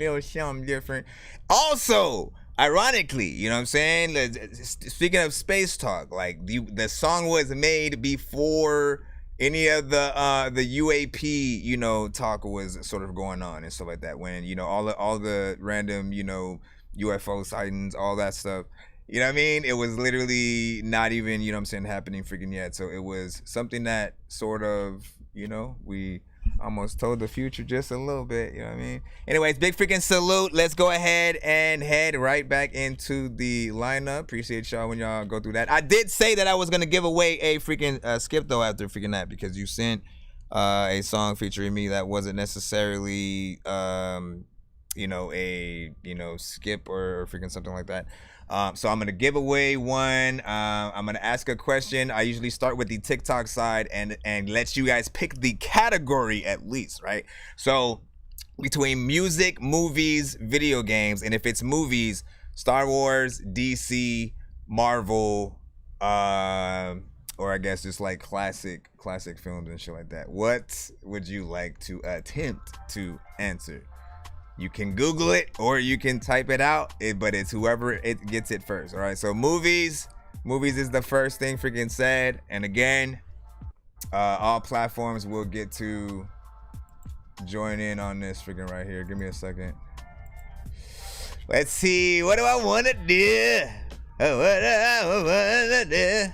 Also, ironically, you know what I'm saying, speaking of space talk, like the song was made before any of the UAP, you know, talk was sort of going on and stuff like that. When, you know, all the random, you know, UFO sightings, all that stuff. You know what I mean? It was literally not even, you know what I'm saying, happening freaking yet. So it was something that sort of, you know, we almost told the future just a little bit, you know what I mean? Anyways, big freaking salute. Let's go ahead and head right back into the lineup. Appreciate y'all when y'all go through that. I did say that I was going to give away a freaking skip, though, after freaking that, because you sent a song featuring me that wasn't necessarily, you know, a, you know, skip or freaking something like that. So I'm going to give away one. I'm going to ask a question. I usually start with the TikTok side and let you guys pick the category at least, right? So between music, movies, video games, and if it's movies, Star Wars, DC, Marvel, or I guess just like classic films and shit like that. What would you like to attempt to answer? You can Google it or you can type it out, but it's whoever it gets it first. All right, so movies is the first thing freaking said. And again, all platforms will get to join in on this freaking right here. Give me a second. Let's see, what do I want to do? What do I want to do?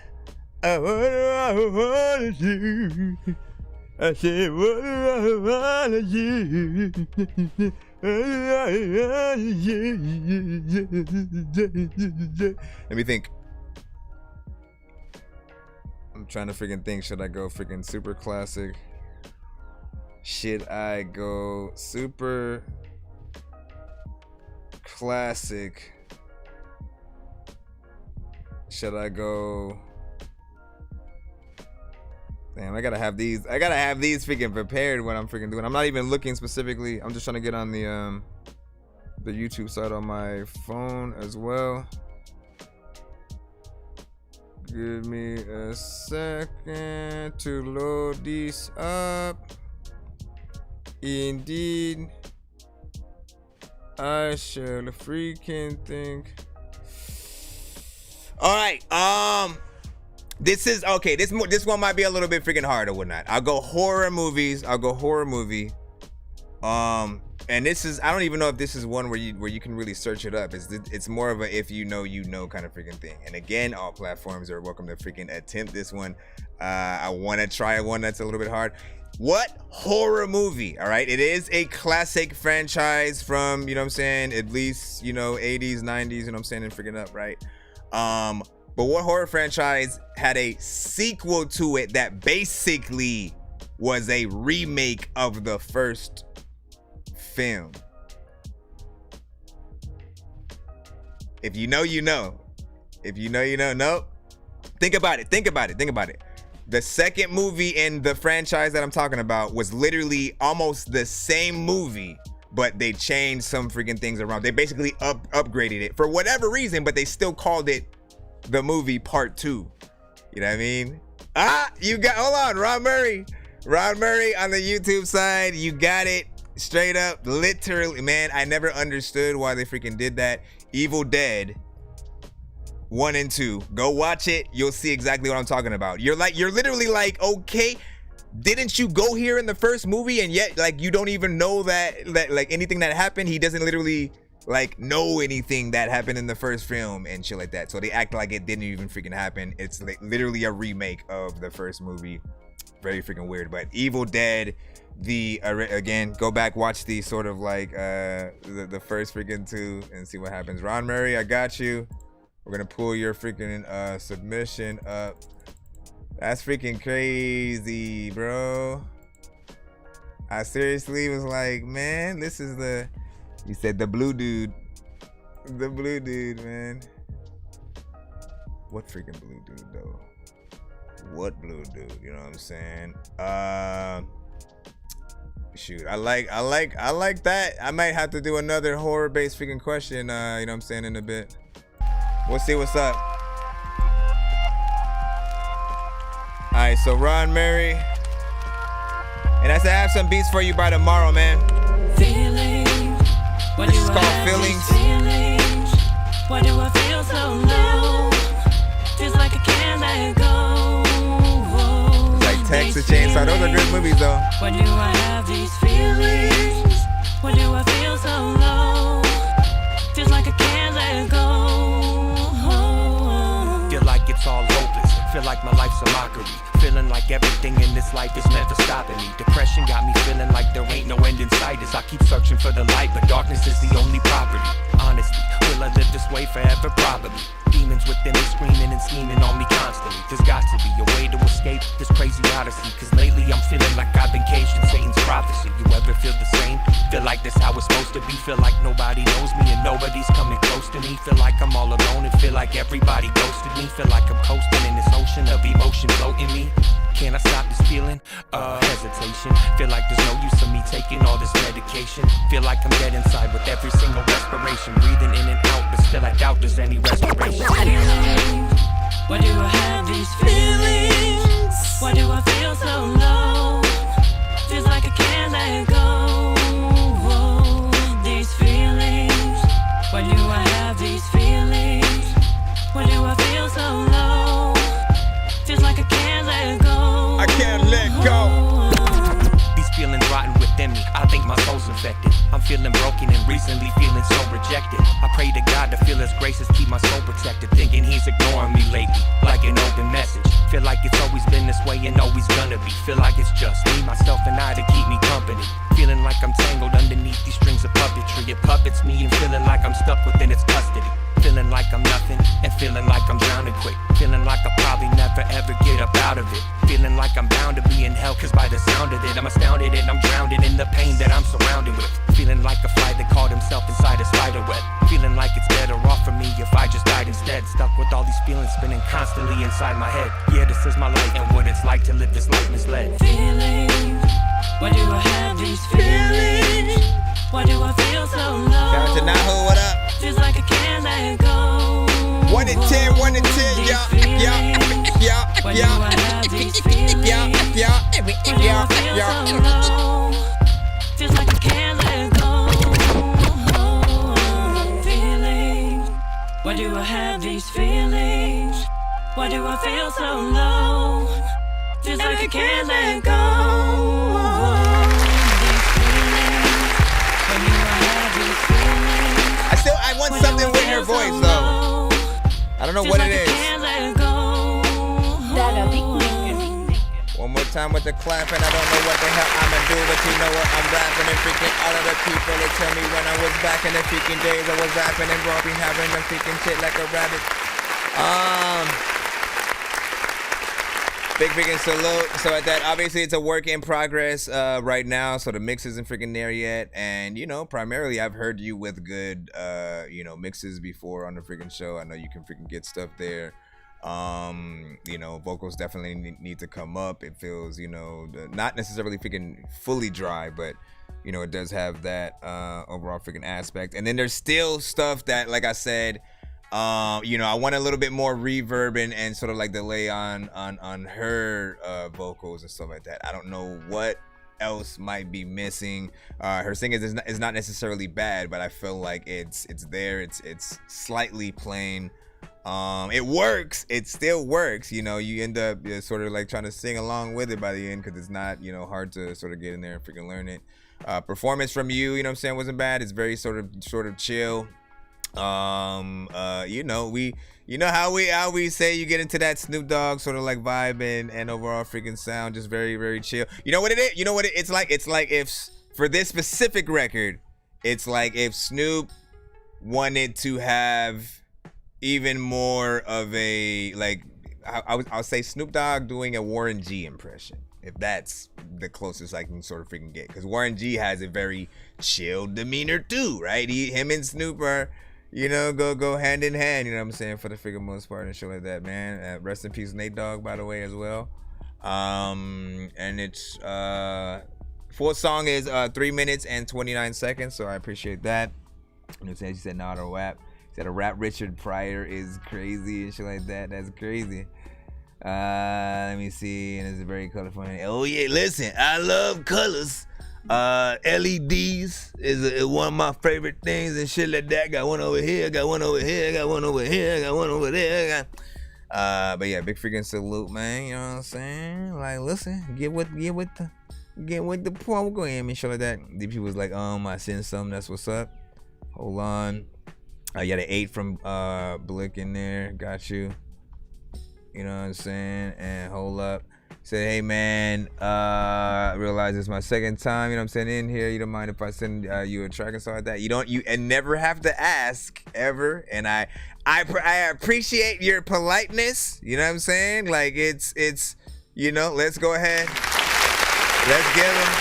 What do I want to do? I said, what do I want to do? Let me think. I'm trying to freaking think. Should I go freaking super classic? Should I go super classic? Should I go? Damn, I gotta have these freaking prepared when I'm freaking doing. I'm not even looking specifically. I'm just trying to get on the YouTube side on my phone as well. Give me a second to load these up. Indeed, I shall freaking think. All right, this is okay. This one might be a little bit freaking hard or whatnot. I'll go horror movies. And this is, I don't even know if this is one where you can really search it up. It's more of a if you know kind of freaking thing. And again, all platforms are welcome to freaking attempt this one. I want to try one that's a little bit hard. What horror movie? All right, it is a classic franchise from, you know what I'm saying, at least, you know, 80s, 90s, you know what I'm saying, and freaking up, right? But what horror franchise had a sequel to it that basically was a remake of the first film? If you know, you know. If you know, you know. Nope. Think about it. The second movie in the franchise that I'm talking about was literally almost the same movie, but they changed some freaking things around. They basically upgraded it for whatever reason, but they still called it the movie part 2. You know what I mean? You got, hold on, Ron Murray on the YouTube side, you got it straight up. Literally, man, I never understood why they freaking did that. Evil Dead 1 and 2, go watch it, you'll see exactly what I'm talking about. You're literally like, okay, didn't you go here in the first movie, and yet like you don't even know that like anything that happened. He doesn't literally like know anything that happened in the first film and shit like that. So they act like it didn't even freaking happen. It's like literally a remake of the first movie. Very freaking weird. But Evil Dead, again, go back, watch the sort of like the first freaking 2 and see what happens. Ron Murray, I got you. We're gonna pull your freaking submission up. That's freaking crazy, bro. I seriously was like, man, this is the. You said the blue dude. The blue dude, man. What freaking blue dude though? What blue dude? You know what I'm saying? Shoot, I like that. I might have to do another horror-based freaking question. You know what I'm saying, in a bit. We'll see what's up. All right, so Ron Mary, and I said I have some beats for you by tomorrow, man. Feelings. What This do is I called have Feelings. these feelings? Why do I feel so low? Feels like I can't let go. Like Texas Chainsaw. Those are good movies, though. Why do I have these feelings? Why do I feel so low? Feels like I can't let go. Feel like it's all hopeless. Feel like my life's a mockery. Feeling like everything in this life is never stopping me. Depression got me feeling like there ain't no end in sight as I keep searching for the light, but darkness is the only property. Honestly, will I live this way forever? Probably. Demons within me screaming and scheming on me constantly. There's got to be a way to escape this crazy odyssey, cause lately I'm feeling like I've been caged in Satan's prophecy. You ever feel the same? Feel like this how it's supposed to be? Feel like nobody knows me and nobody's coming close to me? Feel like I'm all alone and feel like everybody ghosted me? Feel like I'm coasting in this ocean of emotion floating me? Can I stop this feeling? Hesitation. Feel like there's no use of me taking all this medication. Feel like I'm dead inside with every single respiration. Breathing in and out, but still I doubt there's any restoration. Why do I have these feelings? Why do I feel so low? Feels like I can't let go. These feelings. Why do I have these feelings? Why do I feel so low? Feels like I can't let go. I can't let go. These feelings rotten within me. I think my soul's infected. I'm feeling broken and recently feeling so rejected. I pray to God to feel His graces, keep my soul protected. Thinking He's ignoring me lately, like an open message. Feel like it's always been this way and always gonna be. Feel like it's just me, myself, and I to keep me company. Feeling like I'm tangled underneath these strings of puppetry. It puppets me and feeling like I'm stuck within its custody. Feeling like I'm nothing and feeling like I'm drowning quick. Feeling like I'll probably never ever get up out of it. Feeling like I'm bound to be in hell, cause by the sound of it I'm astounded and I'm drowned in the pain that I'm surrounded with. Feeling like a fly that caught himself inside a spider web. Feeling like it's better off for me if I just died instead. Stuck with all these feelings spinning constantly inside my head. Yeah, this is my life and what it's like to live this life misled. Feelings. Why do I have these feelings? Why do I feel so low? Shout out to Nahu, what up? Feels like I can't let go. 1 in 10, 1 in 10, yeah. Why do I have these feelings? Why do I feel so low? Feels like I can't let go. Feelings. Why do I have these feelings? Why do I feel so low? Feels like I can't let go. I want something with her voice though. I don't know what it is. One more time with the clap, and I don't know what the hell I'ma do, but you know what, I'm rapping and freaking all of the people. They tell me when I was back in the freaking days, I was rapping and robbing, having the freaking shit like a rabbit. Big freaking salute. So at that, obviously it's a work in progress right now, so the mix isn't freaking there yet. And you know, primarily I've heard you with good you know, mixes before on the freaking show. I know you can freaking get stuff there. You know, vocals definitely need to come up. It feels, you know, not necessarily freaking fully dry, but you know, it does have that overall freaking aspect. And then there's still stuff that, like I said, you know, I want a little bit more reverb and sort of like delay on her vocals and stuff like that. I don't know what else might be missing. Her singing is not necessarily bad, but I feel like it's there. It's slightly plain. It works. It still works. You know, you end up sort of like trying to sing along with it by the end because it's not, you know, hard to sort of get in there and freaking learn it. Performance from you know what I'm saying, wasn't bad. It's very sort of chill. You know how we say you get into that Snoop Dogg sort of like vibe and overall freaking sound, just very, very chill. You know what it is? You know what it's like? It's like if for this specific record, it's like if Snoop wanted to have even more of a, like, I'll say Snoop Dogg doing a Warren G impression. if that's the closest I can sort of freaking get. Because Warren G has a very chill demeanor too, right? Him and Snoop are, you know, go hand in hand, you know what I'm saying, for the freaking most part and shit like that, man. Rest in peace, Nate Dogg, by the way, as well. And it's full song is 3 minutes and 29 seconds, so I appreciate that. And she said not a rap. She said a rap Richard Pryor is crazy and shit like that. That's crazy. Let me see, and it's very colorful. Oh yeah, listen, I love colors. LEDs is one of my favorite things and shit like that. Got one over here, got one over here, got one over here, got one over there. But yeah, big freaking salute, man. You know what I'm saying? Like, listen, get with the program and shit like that. DP was like, I sent something. That's what's up. Hold on. You got an 8 from Blick in there. Got you. You know what I'm saying? And hold up. Said, hey man, I realize it's my second time, you know what I'm saying, in here. You don't mind if I send you a track and stuff like that? You never have to ask ever. And I appreciate your politeness. You know what I'm saying? Like it's you know, let's go ahead. Let's get them.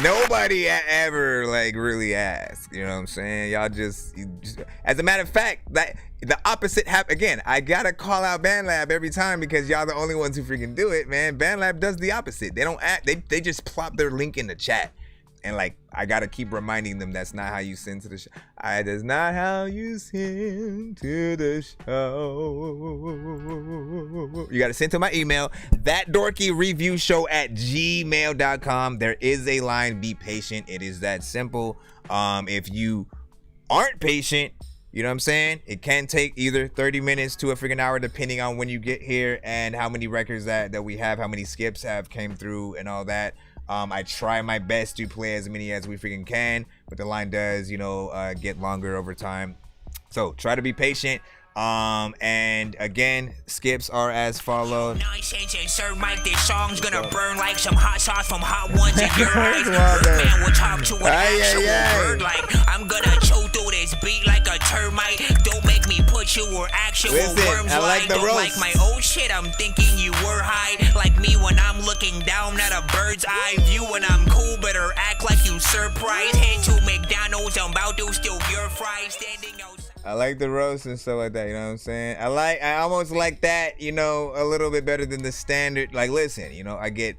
Nobody ever like really asked, you know what I'm saying? Y'all just as a matter of fact, that the opposite happened again. I gotta call out BandLab every time because y'all the only ones who freaking do it, man. BandLab does the opposite. They don't act. They just plop their link in the chat, and like I gotta keep reminding them that's not how you send to the show. That's not how you send to the show. You gotta send to my email, thatdorkyreviewshow@gmail.com. There is a line. Be patient. It is that simple. If you aren't patient, you know what I'm saying? It can take either 30 minutes to a freaking hour, depending on when you get here and how many records that we have, how many skips have came through and all that. I try my best to play as many as we freaking can, but the line does, you know, get longer over time. So try to be patient. And again, skips are as follows. Nonsense and Sir Mike, this song's gonna burn like some hot sauce from Hot Ones in your eyes. Man will talk to an actual bird like I'm gonna chew through this beat like a termite. Don't make me put you where actual worms I like the don't roast. like my old shit. I'm thinking you were high like me when I'm looking down at a bird's eye view. When I'm cool, better act like you surprised. Head to McDonald's, I'm about to steal your fries. Standing outside. I like the roast and stuff like that, you know what I'm saying? I almost like that, you know, a little bit better than the standard. Like, listen, you know, I get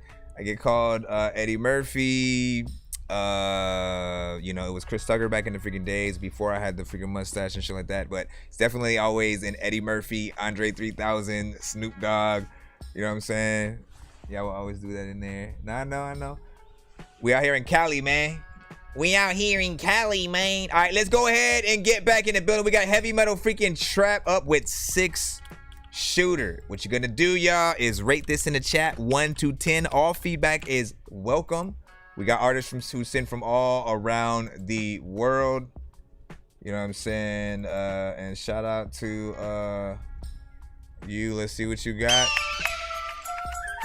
called Eddie Murphy. You know, it was Chris Tucker back in the freaking days before I had the freaking mustache and shit like that. But it's definitely always an Eddie Murphy, Andre 3000, Snoop Dogg. You know what I'm saying? Yeah, we'll always do that in there. No, I know. We out here in Cali, man. We out here in Cali, man. All right, let's go ahead and get back in the building. We got Heavy Metal freaking Trap up with 6 Shooter. What you're gonna do, y'all, is rate this in the chat 1 to 10. All feedback is welcome. We got artists who send from all around the world. You know what I'm saying? And shout out to you. Let's see what you got.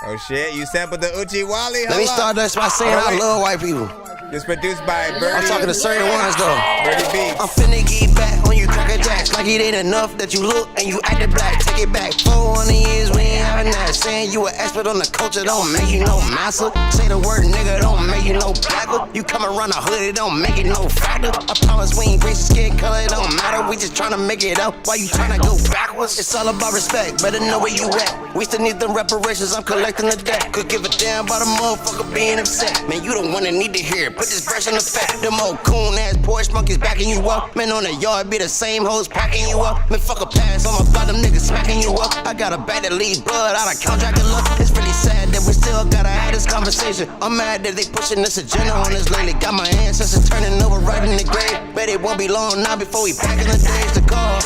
Oh shit, you sampled the Uchi Wally. Let me start this by saying I love white people. It's produced by Birdie. I'm talking to certain ones though. Birdie B. I'm finna get back on you cracker jacks. Like it ain't enough that you look and you acted black. Take it back 400 years, we ain't having that. Saying you an expert on the culture don't make you no master. Say the word nigga don't make you no blacker. You come around the hood, it don't make it no factor. I promise we ain't racist, skin color, it don't matter. We just tryna make it up while you tryna go backwards. It's all about respect, better know where you at. We still need them reparations, I'm collecting the debt. Could give a damn about a motherfucker being upset. Man, you the one that need to hear it. Put this verse in the fact. Them old coon ass Porsche monkeys backing you up. Man, on the yard be the same hoes packing you up. Man, fuck a pass on my block, them niggas smacking you up. I got a bag that leaves blood out of contract and look. It's really sad that we still gotta have this conversation. I'm mad that they pushing this agenda on us lately. Got my ancestors turning over right in the grave. Bet it won't be long now before we back in the days to call.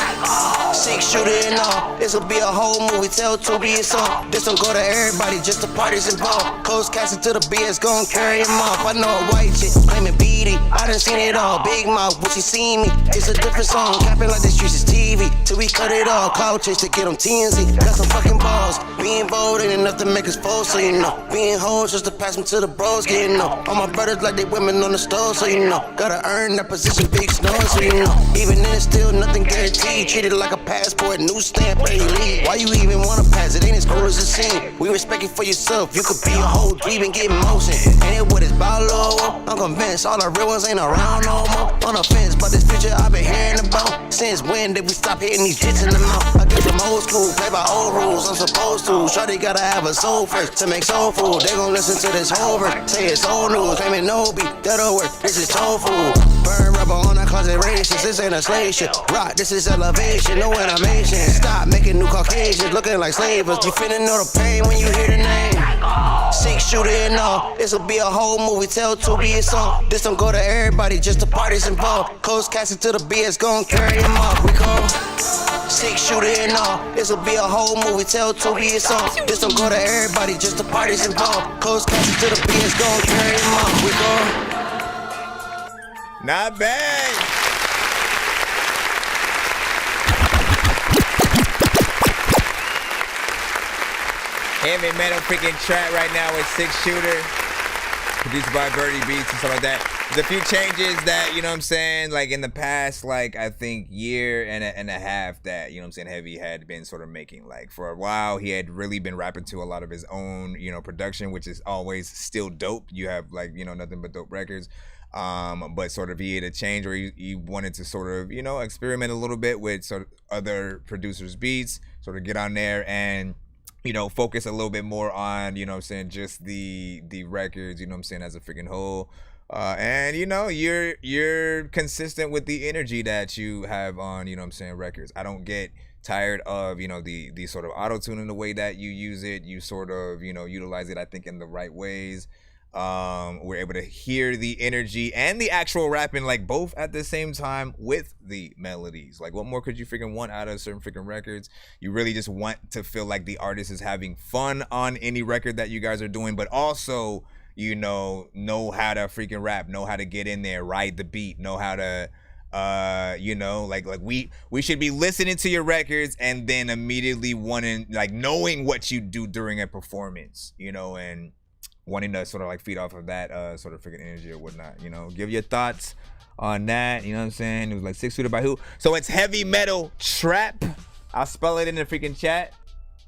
6 Shooter and all. This'll be a whole movie, tell Tubi it's on. This don't go to everybody, just the parties involved. Close cast until the BS gon' carry him off. I know a white chick claiming BD. I done seen it all. Big mouth, when she seen me, it's a different song. Capping like the streets is TV. Till we cut it all. Cloud chase to get them TNZ. Got some fucking balls. Being bold ain't enough to make us fold, so you know. Being hoes just to pass them to the bros, so you know. All my brothers like they women on the stove, so you know. Gotta earn that position, big snow, so you know. Even then, still nothing guaranteed. Treated like a passport, new stamp, ready to leave. Why you even wanna pass? It ain't as cool as it seems. We respect you for yourself. You could be a whole dream and get motion. Ain't it what it's about, low? I'm convinced all the real ones ain't around no more. On the fence, but this future I've been hearing about. Since when did we stop hitting these hits in the mouth? I guess I'm old school, play by old rules. I'm supposed to. Shorty gotta have a soul first to make soul food. They gon' listen to this whole verse. Say it's old news, claiming no beat. That'll work. This is tofu. Burn rubber on our closet races. This ain't a slave ship. Rock, this is elevation. No animation. Stop making new Caucasians looking like slavers. You finna know the pain when you hear the name. 6-shooter and all. This'll be a whole movie. Tell Tubi it's on. This don't go to everybody, just the parties involved. Close casting to the BS, gon' carry him off. We call 6-shooter and all. This'll be a whole movie. Tell Tubi it's on. This don't go to everybody, just the parties involved. Close casting to the BS, gon' carry him off. We call. Not bad. Heavy metal freaking track right now with 6-shooter. Produced by Birdie Beats and stuff like that. There's a few changes that, you know what I'm saying, like in the past, like I think year and a half that, you know what I'm saying, Heavy had been sort of making. Like for a while, he had really been rapping to a lot of his own, you know, production, which is always still dope. You have like, you know, nothing but dope records. But sort of he had a change where he wanted to sort of, you know, experiment a little bit with sort of other producers' beats, sort of get on there and, you know, focus a little bit more on, you know what I'm saying, just the records, you know what I'm saying, as a freaking whole. And, you know, you're consistent with the energy that you have on, you know what I'm saying, records. I don't get tired of, you know, the sort of auto-tuning, the way that you use it. You sort of, you know, utilize it, I think, in the right ways. We're able to hear the energy and the actual rapping like both at the same time with the melodies. Like what more could you freaking want out of certain freaking records? You really just want to feel like the artist is having fun on any record that you guys are doing, but also, you know how to freaking rap, know how to get in there, ride the beat, know how to you know, like we should be listening to your records and then immediately wanting, like, knowing what you do during a performance, you know, and wanting to sort of like feed off of that sort of freaking energy or whatnot, you know. Give your thoughts on that, you know what I'm saying? It was like 6-shooter by who? So it's heavy metal trap. I'll spell it in the freaking chat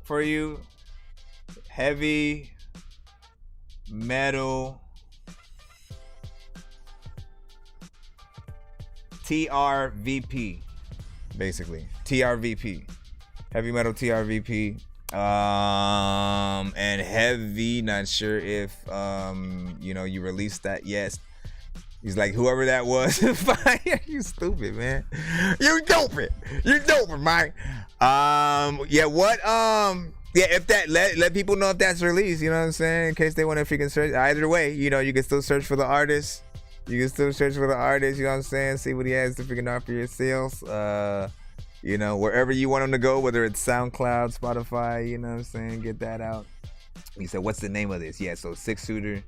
for you. Heavy metal TRVP, basically. TRVP. Heavy metal TRVP. And Heavy, not sure if you know, you released that yet. He's like, whoever that was, fire. You stupid, man. You doping, Mike. Yeah, what yeah, if that let people know if that's released, you know what I'm saying, in case they want to freaking search. Either way, you know, you can still search for the artist. You know what I'm saying? See what he has to freaking offer your sales. You know, wherever you want them to go, whether it's SoundCloud, Spotify, you know what I'm saying, get that out. He said, what's the name of this? Yeah, so 6-shooter.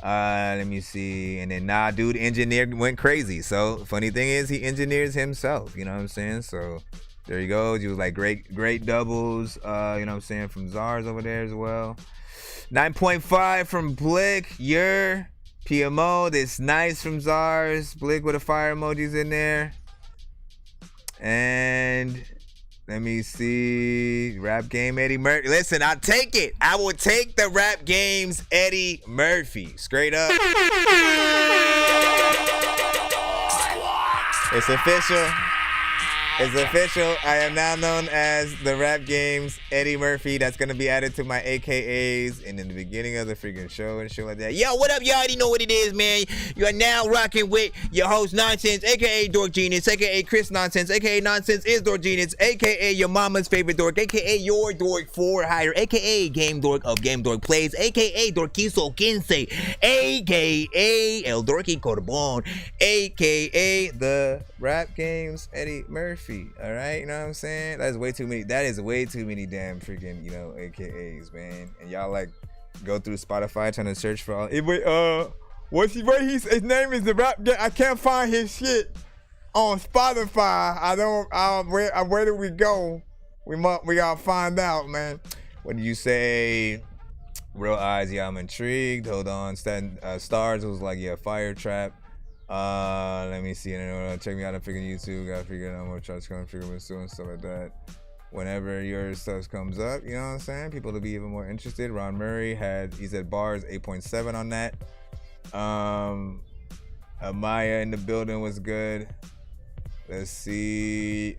Let me see. And then, dude, engineer went crazy. So, funny thing is, he engineers himself, you know what I'm saying? So, there he goes. He was like, great doubles, you know what I'm saying, from Czars over there as well. 9.5 from Blick, PMO, this nice from Czars. Blick with the fire emojis in there. And let me see. Rap Game Eddie Murphy. Listen, I'll take it. I will take the Rap Game's Eddie Murphy. Straight up. It's official. It's official. I am now known as the Rap Game's Eddie Murphy. That's going to be added to my AKAs and in the beginning of the freaking show and shit like that. Yo, what up? You already know what it is, man. You are now rocking with your host, Nonsenze, a.k.a. Dork Genius, a.k.a. Chris Nonsenze, a.k.a. Nonsenze is Dork Genius, a.k.a. your mama's favorite Dork, a.k.a. your Dork for hire, a.k.a. Game Dork of Game Dork Plays, a.k.a. Dorkiso 15, a.k.a. El Dorky Corbon, a.k.a. the Rap Game's Eddie Murphy. All right, you know what I'm saying? That's way too many. That is way too many damn freaking, you know, AKAs, man. And y'all like go through Spotify trying to search for all. His name is the Rap Game. I can't find his shit on Spotify. Where do we go? We gotta find out, man. What did you say? Real eyes, yeah, I'm intrigued. Hold on. Stars was like, yeah, fire trap. Let me see. Check me out on freaking YouTube. Gotta figure out more try to come figure out soon, stuff like that. Whenever your stuff comes up, you know what I'm saying? People to be even more interested. Ron Murray he said bars 8.7 on that. Amaya in the building was good. Let's see.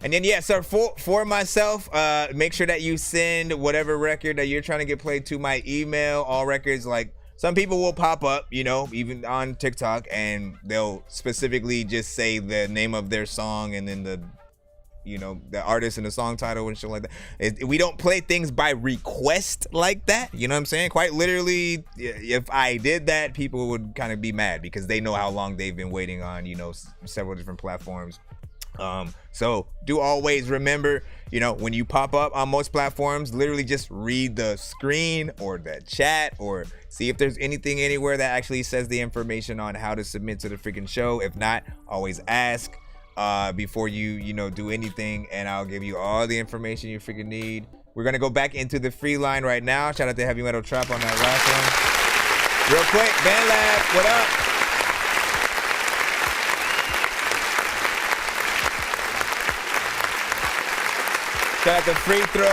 And then, yeah, so for myself, make sure that you send whatever record that you're trying to get played to my email. All records, like, some people will pop up, you know, even on TikTok, and they'll specifically just say the name of their song and then the artist and the song title and shit like that. We don't play things by request like that. You know what I'm saying? Quite literally, if I did that, people would kind of be mad because they know how long they've been waiting on, you know, several different platforms. So do always remember, you know, when you pop up on most platforms, literally just read the screen or the chat or see if there's anything anywhere that actually says the information on how to submit to the freaking show. If not, always ask before you do anything, and I'll give you all the information you freaking need. We're gonna go back into the free line right now. Shout out to Heavy Metal Trap on that last one. Real quick, Van Lab, what up? Shout out to Free Throw.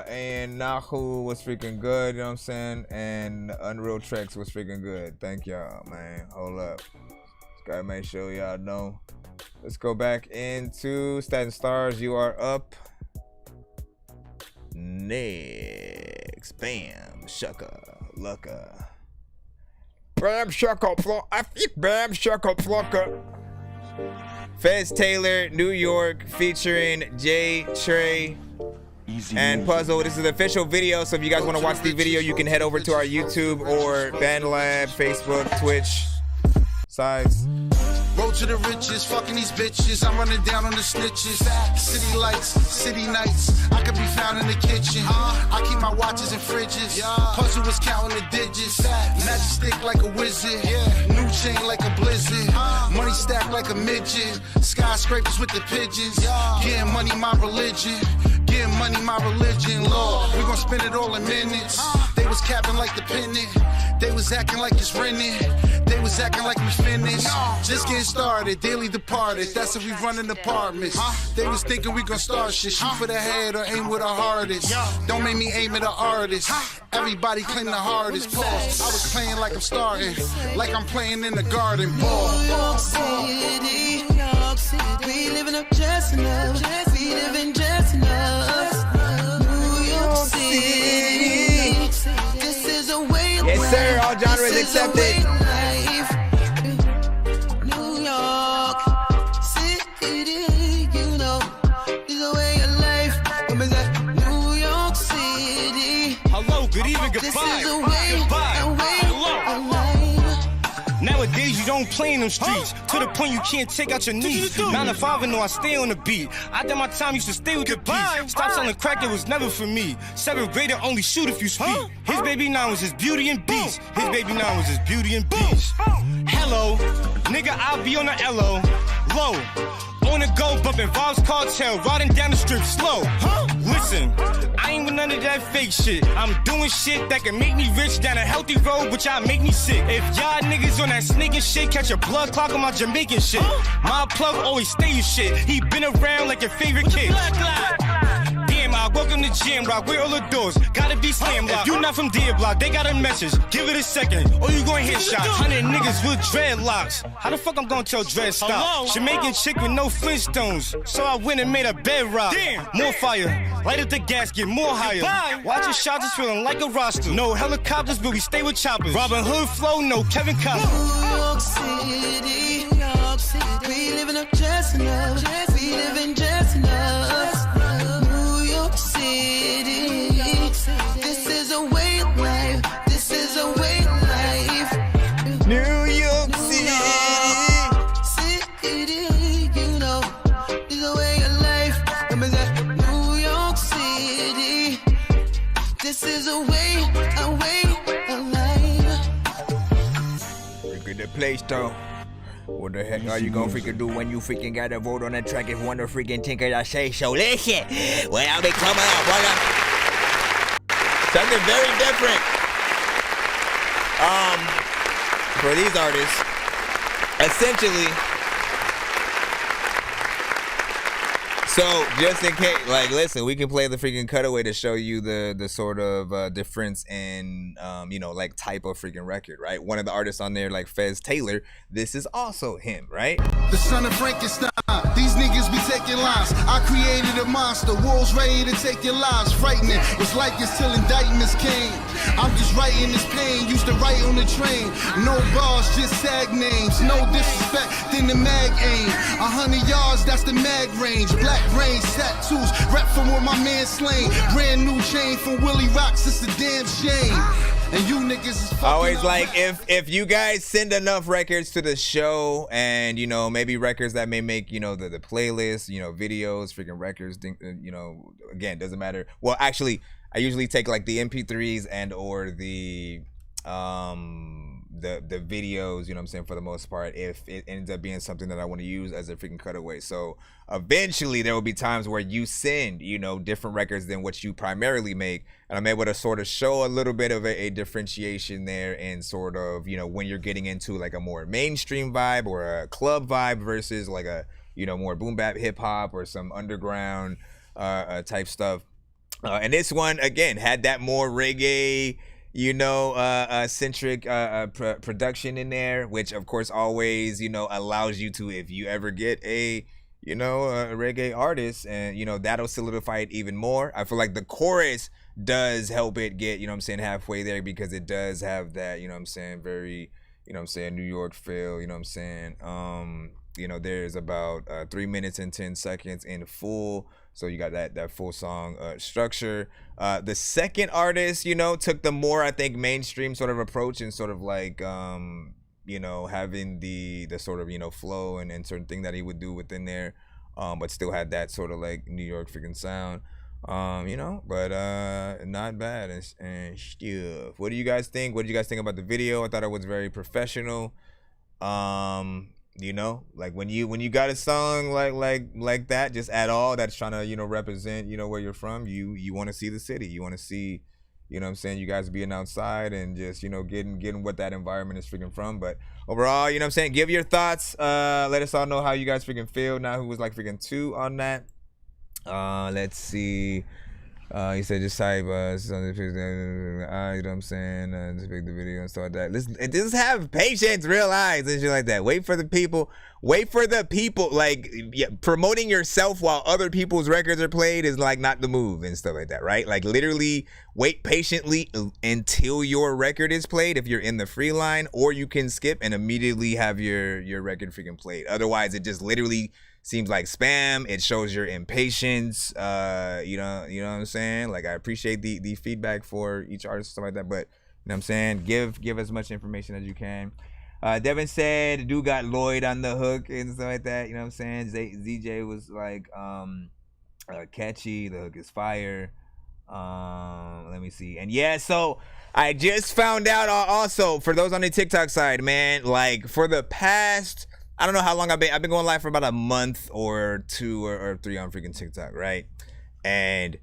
And Nahu was freaking good, you know what I'm saying? And Unreal Treks was freaking good. Thank y'all, man. Hold up. Just gotta make sure y'all know. Let's go back into Statin Stars. You are up next. Bam, shaka, lucka. Bam, shaka, flocka. Bam, shaka, flocka. Fez Taylor, New York, featuring Jay Trey and Puzzle. This is the official video, so if you guys want to watch the video, you can head over to our YouTube or BandLab, Facebook, Twitch sites. Road to the riches, fucking these bitches. I'm running down on the snitches. City lights, city nights. I could be found in the kitchen. I keep my watches in fridges. Puzzle was counting the digits. Magic stick like a wizard. New chain like a blizzard. Money stacked like a midget. Skyscrapers with the pigeons. Getting money, my religion. Getting money, my religion. Lord, we gon' spend it all in minutes. They was capping like the pennant. They was acting like it's rented. They was acting like we finished. Just getting started, daily departed. That's if we running apartments. They was thinking we gon' start shit. Shoot for the head or aim with the hardest. Don't make me aim at the artist. Everybody claim the hardest. Pause. I was playing like I'm starting. Like I'm playing in the garden. Ball. New York City. We living up just enough. We living just enough. New York City. This is a way of life. Yes, sir. All genres accepted. New York City, you know, is a way of life. New York City. Hello, good evening, goodbye. This is a way, Goodbye. a way Hello. of life. Nowadays you don't play in them streets to the point you can't take out your knees. 9 to 5 and no, I stay on the beat. I did my time, used to stay with the beats. Stop selling crack, it was never for me. 7th grader, only shoot if you speak. His baby now was his beauty and beast. His baby now was his beauty and beast. Hello, nigga, I'll be on the LO. Low, on the go, bumping Vibes Cartel, riding down the strip slow. Listen, I ain't with none of that fake shit. I'm doing shit that can make me rich down a healthy road, which I make me sick. If y'all niggas on that sneaking shit, catch a blood clock on my Jamaican shit. My plug always stay with shit. He been around like your favorite kid. Damn, I walk in the gym, rock with all the doors. Gotta be slam locked. If you not from Deer Block, they got a message. Give it a second, or you gon' hit shots. 100 niggas with dreadlocks. How the fuck I'm gonna tell Dread stop? Jamaican chick with no Flintstones. So I went and made a bedrock. Damn. More fire, light up the gas, get more higher. Watch your shots, it's feeling like a roster. No helicopters, but we stay with choppers. Robin Hood flow, no Kevin Costner. New York City, we living up just enough. We living just enough. New York City, this is a way of life. This is a way of life. New York City, you know, is a way of life. New York City, this is a way of life. look at the place though. What the heck are you gonna freaking do when you freaking gotta vote on a track if one of freaking tinkers I say so? Listen, when I be coming up, something very different. For these artists, essentially. So just in case, like, listen, we can play the freaking cutaway to show you the sort of difference in, you know, like type of freaking record, right? One of the artists on there, like Fez Taylor, this is also him, right? The son of Frankenstein, these niggas be taking lives. I created a monster, wolves ready to take your lives. Frightening, it's like it's till indictments came. I'm just writing this pain, used to write on the train. No bars, just tag names. No disrespect, then the mag aim. 100 yards, that's the mag range. Black brains, tattoos, rep from where my man slain. Brand new chain from Willie Rocks, it's a damn shame. And you niggas is fucking always up. like, if you guys send enough records to the show, and you know, maybe records that may make, you know, the playlist, you know, videos, freaking records, you know, again, doesn't matter. Well, actually, I usually take like the MP3s and or the videos, you know what I'm saying, for the most part, if it ends up being something that I want to use as a freaking cutaway. So eventually there will be times where you send, you know, different records than what you primarily make, and I'm able to sort of show a little bit of a differentiation there, and sort of, you know, when you're getting into like a more mainstream vibe or a club vibe versus like a, you know, more boom bap hip hop or some underground type stuff. And this one again had that more reggae, you know, centric production in there, which of course always, you know, allows you to, if you ever get a, you know, a reggae artist, and you know, that'll solidify it even more. I feel like the chorus does help it get, you know what I'm saying, halfway there, because it does have that, you know what I'm saying, very, you know what I'm saying, New York feel, you know what I'm saying. You know, there's about 3 minutes and 10 seconds in full. So you got that full song structure. The second artist, you know, took the more, I think, mainstream sort of approach, and sort of like, you know, having the sort of, you know, flow and certain thing that he would do within there, but still had that sort of like New York freaking sound, you know, but not bad and stuff. What do you guys think? What did you guys think about the video? I thought it was very professional. You know, like when you got a song like that, just at all, that's trying to, you know, represent, you know, where you're from, you want to see the city, you want to see, you know what I'm saying, you guys being outside and just, you know, getting what that environment is freaking from. But overall, you know what I'm saying, give your thoughts, let us all know how you guys freaking feel. Now, who was like freaking 2 on that? Let's see. He said just type you know what I'm saying, just pick the video and stuff like that. Listen, just have patience, real eyes and shit like that. Wait for the people, like, yeah, promoting yourself while other people's records are played is like not the move and stuff like that, right? Like literally wait patiently until your record is played if you're in the free line, or you can skip and immediately have your record freaking played. Otherwise it just literally seems like spam. It shows your impatience. You know what I'm saying? Like, I appreciate the feedback for each artist and stuff like that, but you know what I'm saying, give as much information as you can. Devin said the dude got Lloyd on the hook and stuff like that. You know what I'm saying? ZJ was like catchy. The hook is fire. Let me see. And yeah, so I just found out also, for those on the TikTok side, man, like for the past, I don't know how long I've been going live for about a month or 2 or 3 on freaking TikTok, right? And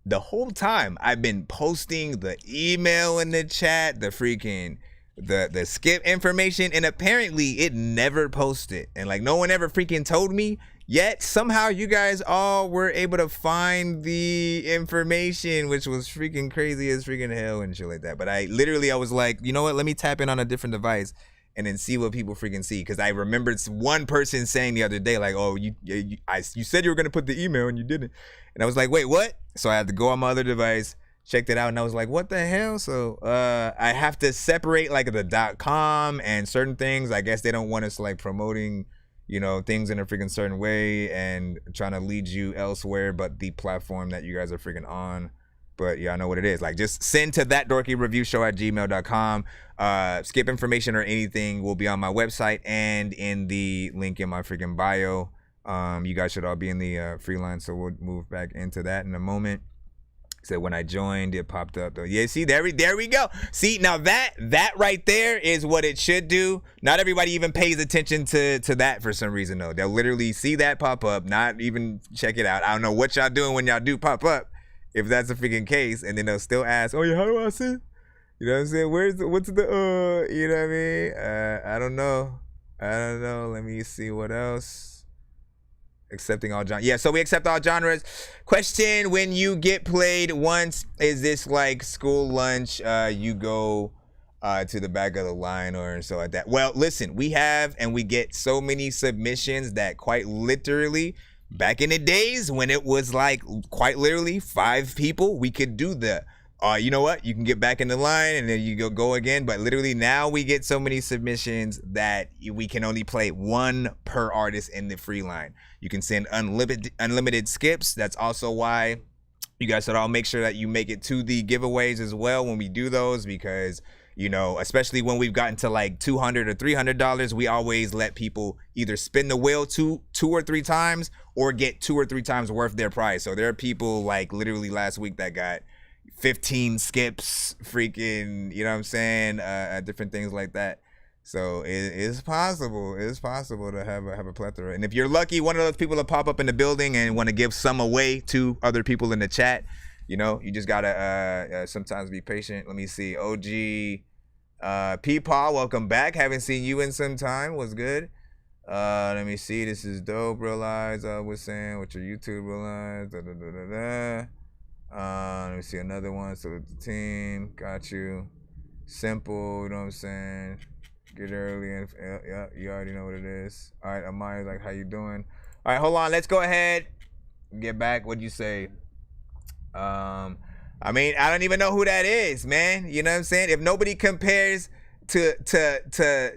the whole time I've been posting the email in the chat, the freaking the skip information, and apparently it never posted, and like no one ever freaking told me. Yet somehow you guys all were able to find the information, which was freaking crazy as freaking hell and shit like that. But I was like, you know what? Let me tap in on a different device and then see what people freaking see. Because I remembered one person saying the other day, like, oh, you said you were going to put the email and you didn't. And I was like, wait, what? So I had to go on my other device, checked it out, and I was like, what the hell? So I have to separate like the .com and certain things. I guess they don't want us like promoting, you know, things in a freaking certain way and trying to lead you elsewhere but the platform that you guys are freaking on. But yeah, I know what it is. Like, just send to thatdorkyreviewshow@gmail.com. Skip information or anything will be on my website and in the link in my freaking bio. You guys should all be in the free line, so we'll move back into that in a moment. Said when I joined, it popped up though. Yeah, see, there we go. See, now that right there is what it should do. Not everybody even pays attention to that for some reason though. They'll literally see that pop up, not even check it out. I don't know what y'all doing when y'all do pop up, if that's a freaking case, and then they'll still ask, oh yeah, how do I send? You know what I'm saying? What's the you know what I mean? I don't know. Let me see what else. Accepting all genres. Yeah, so we accept all genres. Question, when you get played once, is this like school lunch? You go to the back of the line or so like that. Well, listen, we have and we get so many submissions that quite literally, back in the days when it was like quite literally 5 people, we could do the you know what? You can get back in the line and then you go again. But literally now we get so many submissions that we can only play 1 per artist in the free line. You can send unlimited skips. That's also why you guys should all make sure that you make it to the giveaways as well when we do those, because, you know, especially when we've gotten to like $200 or $300, we always let people either spin the wheel 2 or 3 times or get 2 or 3 times worth their prize. So there are people like literally last week that got 15 skips, freaking, you know what I'm saying, different things like that. So it is possible. It is possible to have a plethora. And if you're lucky, one of those people will pop up in the building and want to give some away to other people in the chat. You know, you just gotta sometimes be patient. Let me see. OG P-Paw, welcome back. Haven't seen you in some time. What's good? Let me see. This is dope. Realize I was saying with your YouTube realize. Let me see another one. So the team got you. Simple, you know what I'm saying? Get early and yeah, you already know what it is. All right, Amaya's like, how you doing? All right, hold on. Let's go ahead. Get back. What'd you say? I mean, I don't even know who that is, man. You know what I'm saying? If nobody compares to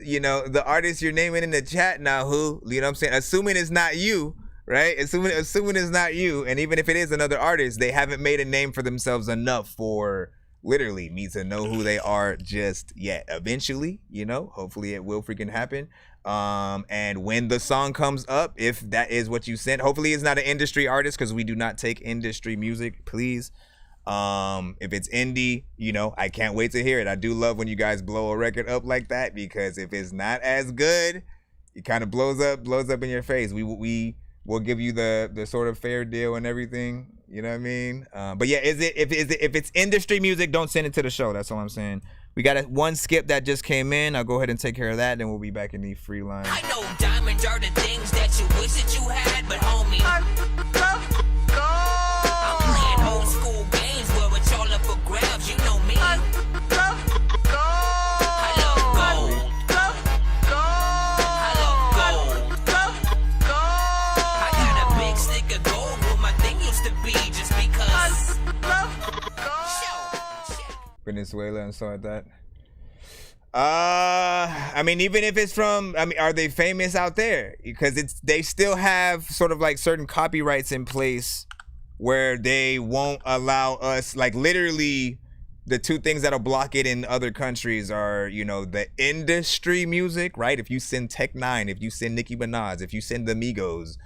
you know, the artist you're naming in the chat now, who, you know what I'm saying? Assuming it's not you, right? Assuming it's not you, and even if it is another artist, they haven't made a name for themselves enough for literally me to know who they are just yet. Eventually, you know, hopefully it will freaking happen. And when the song comes up, if that is what you sent, hopefully it's not an industry artist, because we do not take industry music, please. If it's indie, you know, I can't wait to hear it. I do love when you guys blow a record up like that, because if it's not as good, it kind of blows up in your face. We'll give you the sort of fair deal and everything. You know what I mean? But yeah, if it's industry music, don't send it to the show. That's all I'm saying. We got one skip that just came in. I'll go ahead and take care of that. Then we'll be back in the free line. I know diamonds are the things that you wish that you had, but homie, I'm playing old school games where it's all up for grabs. You know me. I love gold. I got a big stick of gold where my thing used to be, just because. Venezuela and stuff like that. I mean, even if it's from, I mean, are they famous out there? Because they still have sort of like certain copyrights in place where they won't allow us, like literally the 2 things that'll block it in other countries are, you know, the industry music, right? If you send Tech 9, if you send Nicki Minaj, if you send the Migos,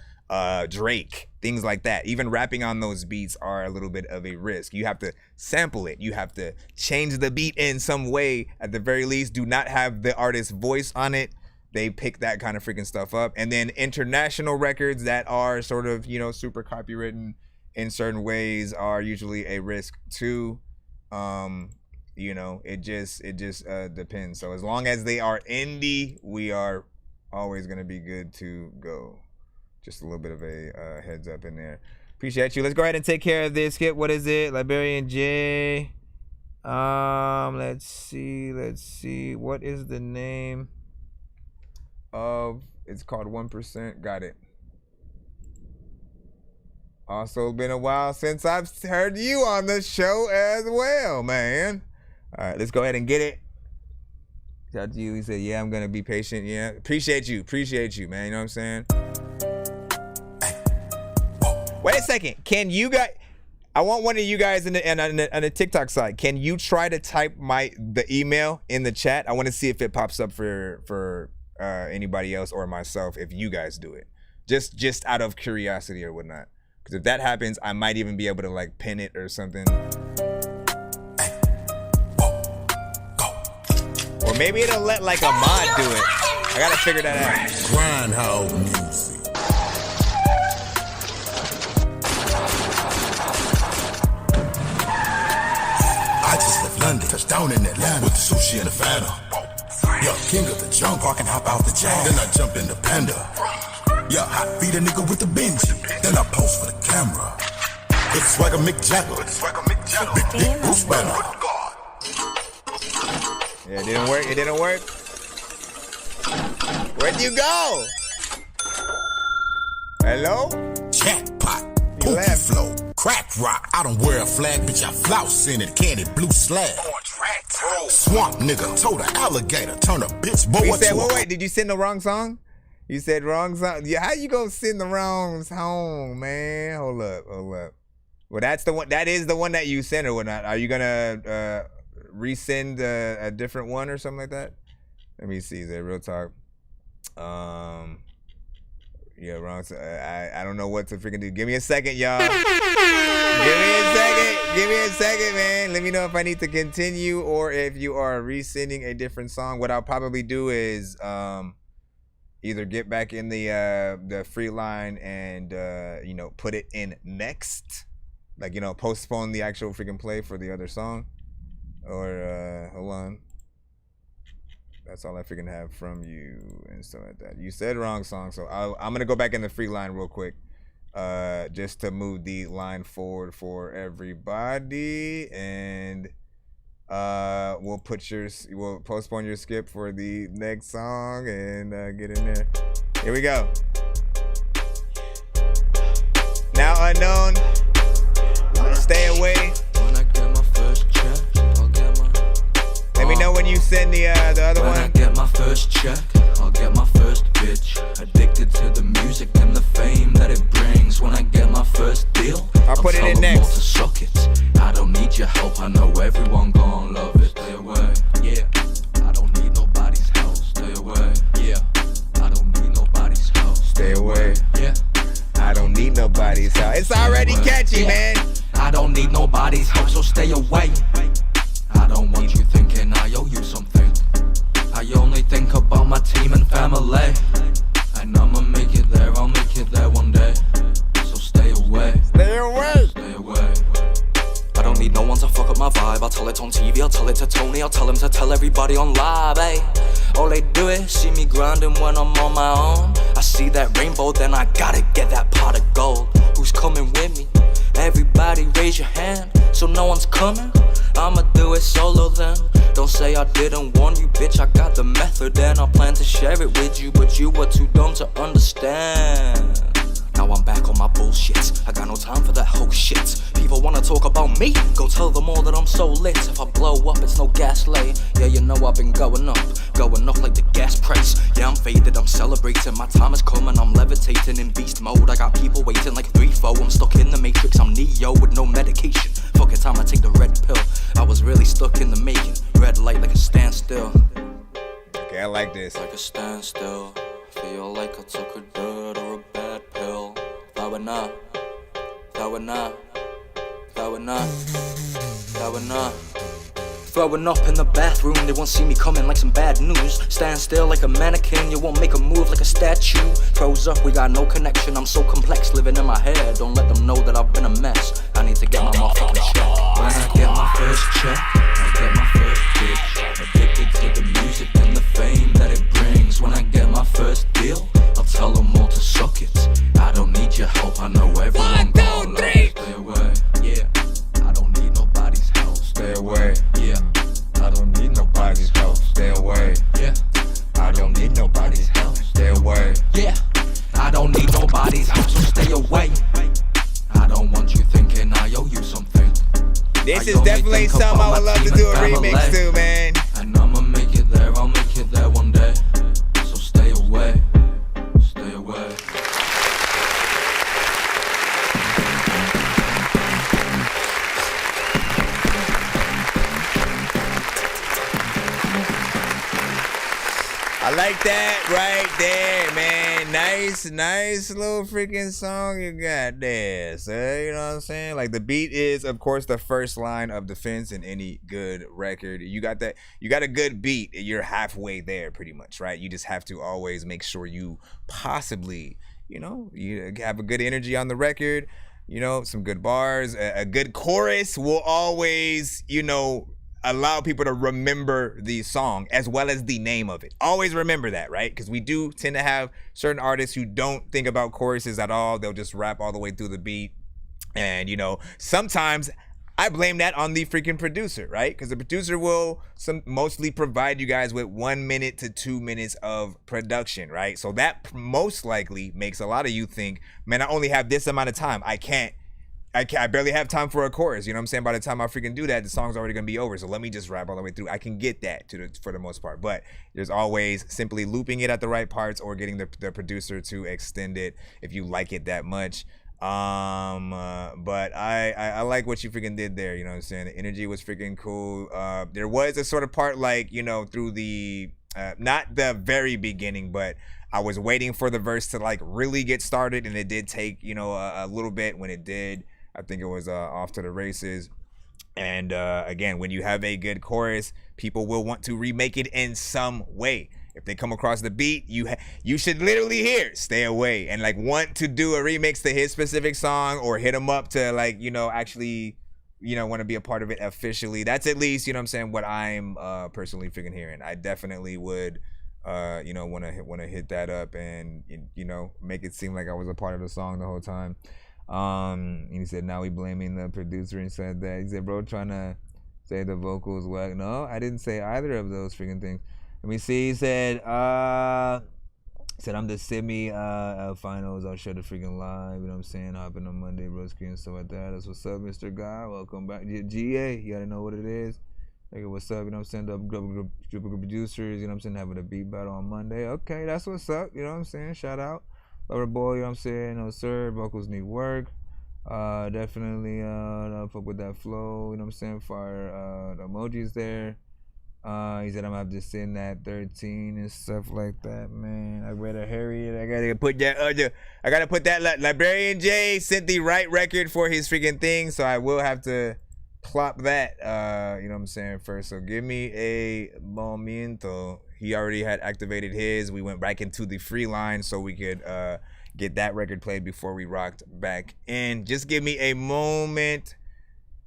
Drake, things like that. Even rapping on those beats are a little bit of a risk. You have to sample it. You have to change the beat in some way. At the very least, do not have the artist's voice on it. They pick that kind of freaking stuff up. And then international records that are sort of, you know, super copywritten in certain ways are usually a risk too. You know, it just depends. So as long as they are indie, we are always going to be good to go. Just a little bit of a heads up in there. Appreciate you. Let's go ahead and take care of this. Skip, what is it? Liberian J. Let's see. What is the name of? It's called 1%. Got it. Also been a while since I've heard you on the show as well, man. All right, let's go ahead and get it. Shout out to you. He said, yeah, I'm going to be patient. Yeah. Appreciate you, man. You know what I'm saying? Wait a second. Can you guys? I want one of you guys on the TikTok side. Can you try to type the email in the chat? I want to see if it pops up for anybody else or myself if you guys do it. Just out of curiosity or whatnot. Because if that happens, I might even be able to like pin it or something. Or maybe it'll let like a mod do it. I gotta figure that out. Grindhouse music. I just left London, touched down in Atlanta with the sushi and the Fanta. Yo, king of the jungle, I can hop out the jag. Then I jump in the Panda. Yeah, I feed a nigga with the Benji. Then I pose for the camera. It's swagger Mick Jagger. Big dick Bruce Banner. Yeah, it didn't work. It didn't work. Where'd you go? Hello? Jackpot. Pookie flow. Crack rock. I don't wear a flag, bitch. I flouse in it. Candy blue slag. Swamp nigga. Told an alligator. Turn a bitch boy You said, to wait, did you send the wrong song? You said wrong song? Yeah, how you gonna send the wrong song, man? Hold up. Well, that's the one. That is the one that you sent or whatnot. Are you gonna resend a different one or something like that? Let me see. Is that real talk? Yeah, wrong. I don't know what to freaking do. Give me a second, y'all. Give me a second, man. Let me know if I need to continue or if you are resending a different song. What I'll probably do is either get back in the free line and you know, put it in next, like, you know, postpone the actual freaking play for the other song, or hold on. That's all I freaking have from you and stuff like that. You said wrong song, so I'm gonna go back in the free line real quick, just to move the line forward for everybody, and we'll postpone your skip for the next song and get in there. Here we go. Now unknown. Stay away. Let me know when you send the other one. When I get my first check, I'll get my first bitch. Addicted to the music and the fame that it brings. When I get my first deal, I'll put it in next. To suck it. I don't need your help, I know everyone gon' love it. Stay away, yeah. I don't need nobody's help. Stay away, yeah. I don't need nobody's help. Stay away, yeah. I don't need nobody's help. It's already catchy, man. I don't need nobody's help, so stay away. I don't want you thinking I owe you something. I only think about my team and family. And I'ma make it there, I'll make it there one day. So stay away. Stay away. Stay away. I don't need no one to fuck up my vibe. I'll tell it on TV, I'll tell it to Tony, I'll tell him to tell everybody on live, eh? All they do is see me grinding when I'm on my own. I see that rainbow, then I gotta get that pot of gold. Who's coming with me? Everybody raise your hand, so no one's coming. I'ma do it solo then. Don't say I didn't warn you, bitch. I got the method and I plan to share it with you, but you were too dumb to understand. Now I'm back on my bullshit. I got no time for that whole shit. People wanna talk about me, go tell them all that I'm so lit. If I blow up, it's no gaslight. Yeah, you know I've been going up like the gas price. Yeah, I'm faded, I'm celebrating. My time is coming, I'm levitating in beast mode. I got people waiting like 3-4. I'm stuck in the matrix, I'm Neo with no medication. Fuck it, time I take the red pill. I was really stuck in the making. Red light like a standstill. Okay, I like this. Like a standstill. Feel like I took a dirt or a bad pill. That would not. Throwing up in the bathroom, they won't see me coming like some bad news. Stand still like a mannequin, you won't make a move like a statue. Throws up, we got no connection, I'm so complex living in my head. Don't let them know that I've been a mess. I need to get my motherfucking check. When I get my first check, I get my first bitch. Addicted to the music and the fame that it brings. When I get my first deal, I'll tell them all to suck it. I don't need your help, I know everyone gon' love it. Stay away, yeah. I don't need nobody's help. Stay away, yeah. I don't need nobody's help. Stay away, yeah. I don't need nobody's help. Stay away, yeah. I don't need nobody's help, so stay away. I don't want you thinking I owe you something. This is definitely something I would love to do a remix to, man. And I'ma make it there, I'll make it there one day. So stay away, stay away. I I like that right there, man. Nice little freaking song you got there, sir. You know what I'm saying? Like, the beat is, of course, the first line of defense in any good record. You got that. You got a good beat. You're halfway there, pretty much, right? You just have to always make sure you possibly, you have a good energy on the record. Some good bars. A good chorus will always, allow people to remember the song as well as the name of it. Always remember that, right? Because we do tend to have certain artists who don't think about choruses at all. They'll just rap all the way through the beat. And, sometimes I blame that on the freaking producer, right? Because the producer will mostly provide you guys with 1 minute to 2 minutes of production, right? So that most likely makes a lot of you think, man, I only have this amount of time. I barely have time for a chorus. You know what I'm saying? By the time I freaking do that, the song's already going to be over. So let me just rap all the way through. I can get that for the most part. But there's always simply looping it at the right parts or getting the producer to extend it if you like it that much. But I like what you freaking did there. You know what I'm saying? The energy was freaking cool. There was a sort of part like, through the, not the very beginning, but I was waiting for the verse to like really get started. And it did take, a little bit. When it did, I think it was off to the races. And again, when you have a good chorus, people will want to remake it in some way. If they come across the beat, you should literally hear "Stay Away" and like want to do a remix to his specific song or hit him up to like, actually, want to be a part of it officially. That's at least, what I'm saying, what I'm personally freaking hearing. I definitely would want to hit that up and, make it seem like I was a part of the song the whole time. And he said, now we blaming the producer and said that. He said, bro, trying to say the vocals whack. No, I didn't say either of those freaking things. Let me see. He said, I'm the semi finals. I'll show the freaking live. You know what I'm saying? Hopping on Monday, broski and stuff like that. That's what's up, Mr. Guy. Welcome back. GA, you gotta know what it is. Like, what's up? You know what I'm saying? The group of producers, you know what I'm saying? Having a beat battle on Monday. Okay, that's what's up. You know what I'm saying? Shout out. Lover boy, you know what I'm saying? No, sir. Vocals need work. Definitely fuck with that flow. You know what I'm saying? Fire the emojis there. He said I'm gonna have to send that 13 and stuff like that, man. I better hurry it. I gotta put that Librarian J sent the right record for his freaking thing, so I will have to plop that. You know what I'm saying, first. So give me a momento. He already had activated his. We went back into the free line so we could get that record played before we rocked back in. Just give me a moment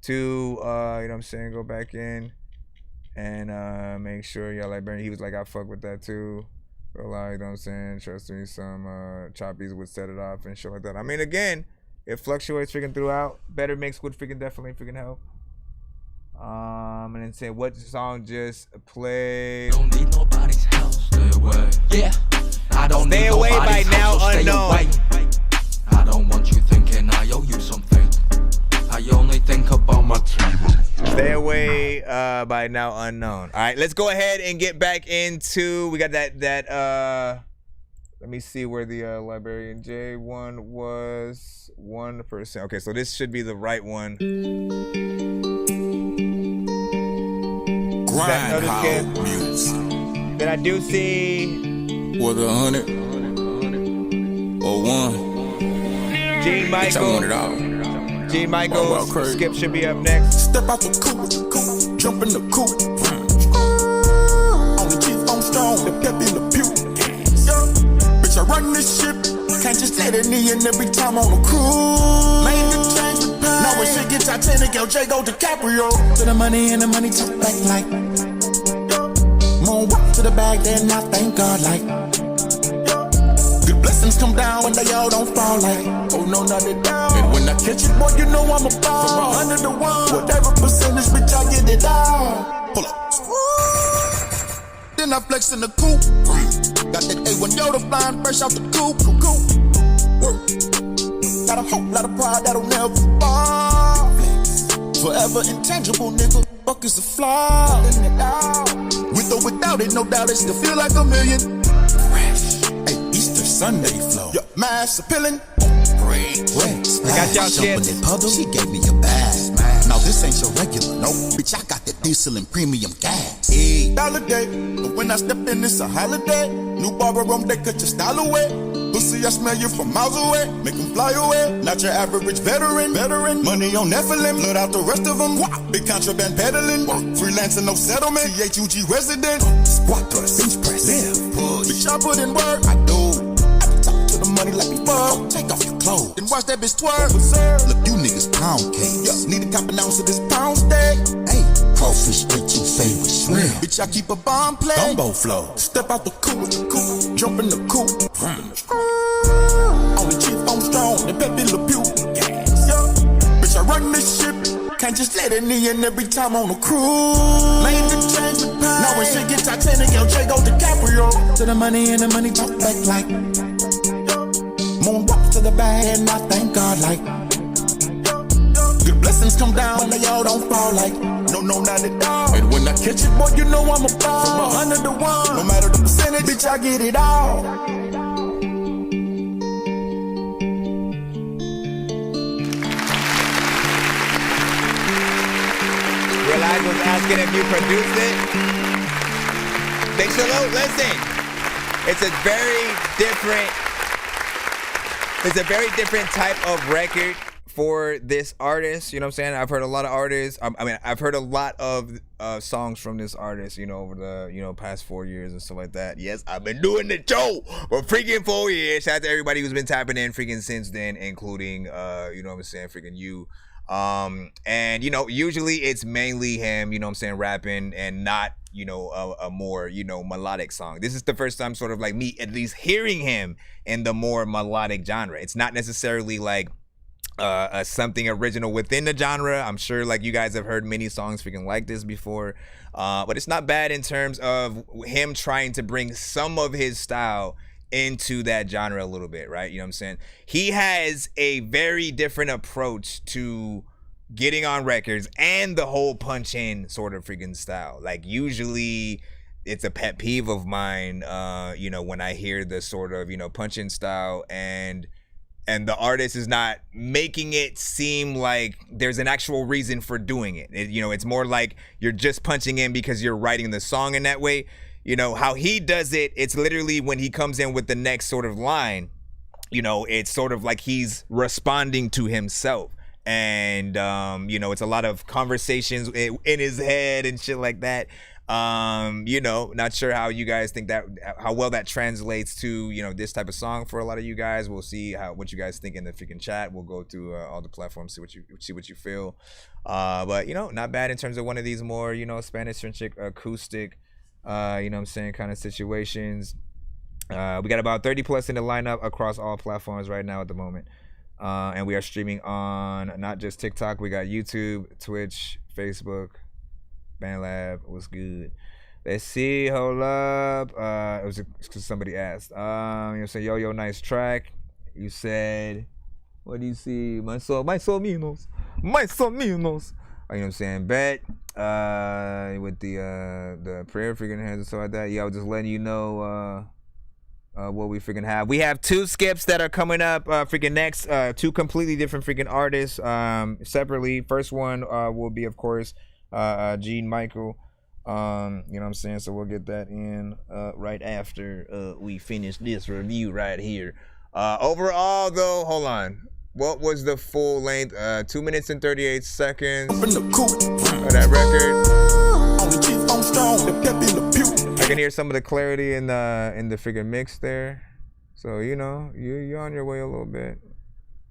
to you know what I'm saying, go back in and make sure y'all like Bernie. He was like, I fuck with that too. Real loud, you know what I'm saying? Trust me, some choppies would set it off and shit like that. I mean, again, it fluctuates freaking throughout. Better mix would freaking definitely freaking help. And then say what song just played. Don't need nobody's help. Stay away. Yeah. I don't stay need away by now unknown. I don't want you thinking I owe you something. I only think about my team. Stay away by now unknown. All right, let's go ahead and get back into. We got that. Let me see where the Librarian J one was. 1%. Okay, so this should be the right one. Grind music. Then I do see whether 100 or 1. Gene Michael. Gene Michael. Skip should be up next. Step out the coupe, jump in the coupe. On the Jeep, on strong, the pep in the pew. Bitch, I run this ship. Can't just let it in every time on the cruise. Made the change with pain. Now when shit gets Titanic, LJ go DiCaprio. To the money and the money talk back like. More walk to the bag, then I thank God like. Good blessings come down when they all don't fall like. Oh no, not it down. And when I catch it, boy, you know I'm a ball. From 100 to 1, whatever percentage, bitch, I get it all. Pull up. Then I flex in the coupe. Got that A1 Yoda flying fresh out the coupe. Work. Got a whole lot of pride that'll never fall. Forever intangible, nigga. Fuck is a flaw. With or without it, no doubt it still feel like a million. Fresh. Hey, Easter Sunday flow. Yeah, mass appealing. Great. I got y'all kids. Puddle, she gave me a bag. Mouth This ain't your regular, no. Bitch, I got that diesel and premium gas. Hey. Holiday, but when I step in, it's a holiday. New barber room, they cut your style away. Pussy, I smell you from miles away. Make them fly away. Not your average veteran. Money on Nephilim. Blood out the rest of them. Big contraband peddling. Freelancing, no settlement. CHUG resident. Squat thrust, bench press. Live, push. Bitch, I put in work. I do. To the money like me fuck. Take off your clothes. Then watch that bitch twerk. Look, you niggas pound cakes. Yeah. Need a cop an ounce of this pound steak. Hey, crawfish straight to favorite shrimp. Bitch, I keep a bomb play. Gumbo flow. Step out the coupe. Jump in the coupe. Only chief on strong. The Pepe Le Pew. Yeah. Bitch, I run this ship. Can't just let it in every time on a cruise. Made the change with pay. Now when shit get Titanic, LJ go DiCaprio. To the money and the money talk back like. Moonwalk to the bag and I thank God like. Good blessings come down, but they all don't fall like. No, not at all. And when I catch it, boy, you know I'm a ball. From 100 to 1, no matter the percentage, bitch, I get it all. Realize was asking if you produced it. Big salute, listen. It's a very different type of record for this artist. You know what I'm saying? I've heard a lot of artists. I've heard a lot of songs from this artist, you know, over the, past 4 years and stuff like that. Yes, I've been doing the show for freaking 4 years. Shout out to everybody who's been tapping in freaking since then, including, you know what I'm saying, freaking you. And, usually it's mainly him, you know what I'm saying, rapping and not, a more, melodic song. This is the first time sort of like me at least hearing him in the more melodic genre. It's not necessarily like something original within the genre. I'm sure like you guys have heard many songs freaking like this before, but it's not bad in terms of him trying to bring some of his style into that genre a little bit, right? You know what I'm saying? He has a very different approach to getting on records and the whole punch in sort of freaking style. Like usually it's a pet peeve of mine, when I hear the sort of, punch in style and the artist is not making it seem like there's an actual reason for doing it. It's more like you're just punching in because you're writing the song in that way. How he does it, it's literally when he comes in with the next sort of line, it's sort of like he's responding to himself. And, it's a lot of conversations in his head and shit like that. Not sure how you guys think how well that translates to, this type of song for a lot of you guys. We'll see what you guys think in the freaking chat. We'll go through all the platforms, see what you feel. But, not bad in terms of one of these more, Spanish-centric acoustic, kind of situations. We got about 30 plus in the lineup across all platforms right now at the moment. And we are streaming on not just TikTok. We got YouTube, Twitch, Facebook, BandLab. What's good? Let's see. Hold up. It was because somebody asked. You say, yo, nice track. You said, what do you see? My soul minos. You know what I'm saying? Bet. With the prayer freaking hands and stuff like that. Yeah, I was just letting you know what we freaking have. We have 2 skips that are coming up freaking next. 2 completely different freaking artists separately. First one will be, of course, Gene Michael. You know what I'm saying? So we'll get that in right after we finish this review right here. Overall, though, hold on. What was the full length? 2 minutes and 38 seconds of that record. I can hear some of the clarity in the freaking mix there. So, you're on your way a little bit.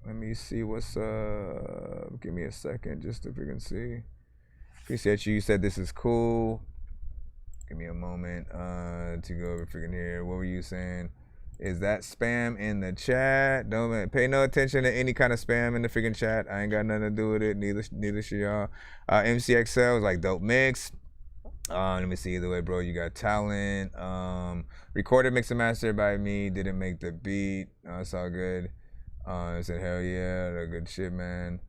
Let me see what's up. Give me a second just to freaking see. Appreciate you. You said this is cool. Give me a moment to go over freaking here. What were you saying? Is that spam in the chat? Don't pay no attention to any kind of spam in the freaking chat. I ain't got nothing to do with it. Neither should y'all. MCXL was like dope mix. Let me see. Either way, bro, you got talent. Recorded, mix and mastered by me. Didn't make the beat. It's all good. I said hell yeah, good shit, man.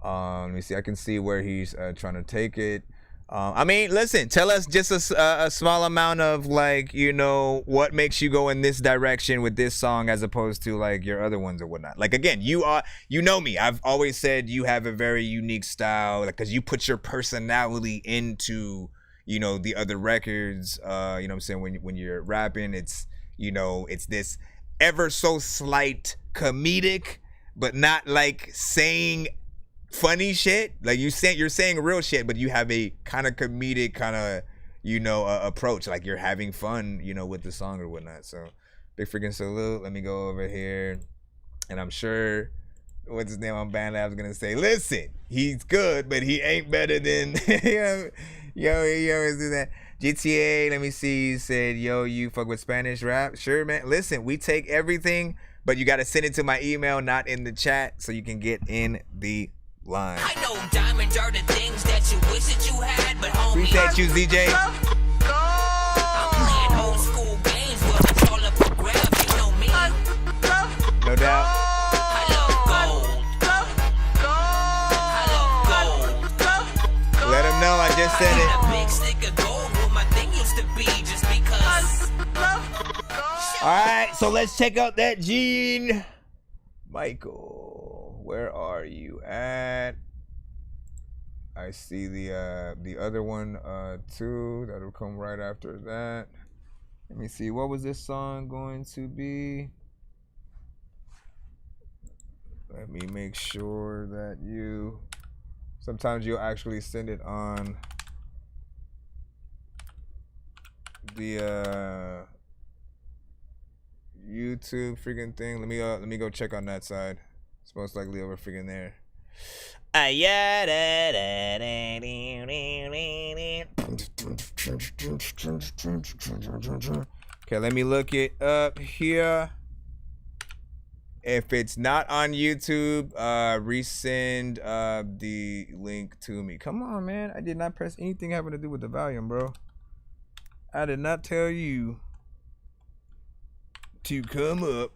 Let me see. I can see where he's trying to take it. I mean, listen, tell us just a small amount of like, you know, what makes you go in this direction with this song as opposed to like your other ones or whatnot. Like, again, you know me. I've always said you have a very unique style, like, because you put your personality into, you know, the other records. You know what I'm saying? When you're rapping, it's, you know, it's this ever so slight comedic, but not like saying funny shit. Like you're saying real shit, but you have a kind of comedic kind of, you know, approach. Like you're having fun, you know, with the song or whatnot. So big freaking salute. Let me go over here, and I'm sure what's his name on BandLab's gonna say, listen, he's good, but he ain't better than yo, he always do that. GTA, let me see. He said, yo, you fuck with Spanish rap? Sure, man. Listen, we take everything, but you gotta send it to my email, not in the chat, so you can get in the line. I know diamonds are the things that you wish that you had, but homie, appreciate you, ZJ. I'm playing old school games, but it's all up for grabs, you know me. No doubt. I love gold. Let him know I just said it. A big stick of gold where my thing used to be, just because. Alright, so let's check out that Gene. Michael, where are you at? I see the other one too. That'll come right after that. Let me see. What was this song going to be? Let me make sure that you. Sometimes you'll actually send it on the YouTube freaking thing. Let me go check on that side. It's most likely over freaking there. Okay, let me look it up here. If it's not on YouTube, resend the link to me. Come on, man. I did not press anything having to do with the volume, bro. I did not tell you to come up.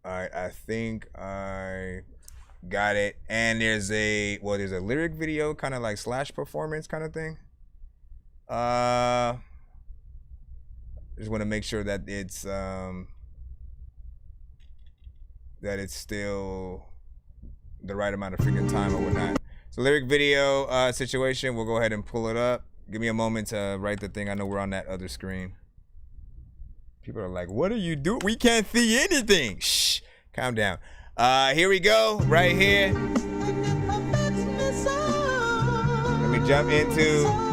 Alright, I think I got it. And there's a lyric video, kind of like slash performance kind of thing. Just want to make sure that it's still the right amount of freaking time or whatnot. So lyric video situation, we'll go ahead and pull it up. Give me a moment to write the thing. I know we're on that other screen. People are like, what are you doing? We can't see anything. Shh, calm down. Here we go, right here. Let me jump into.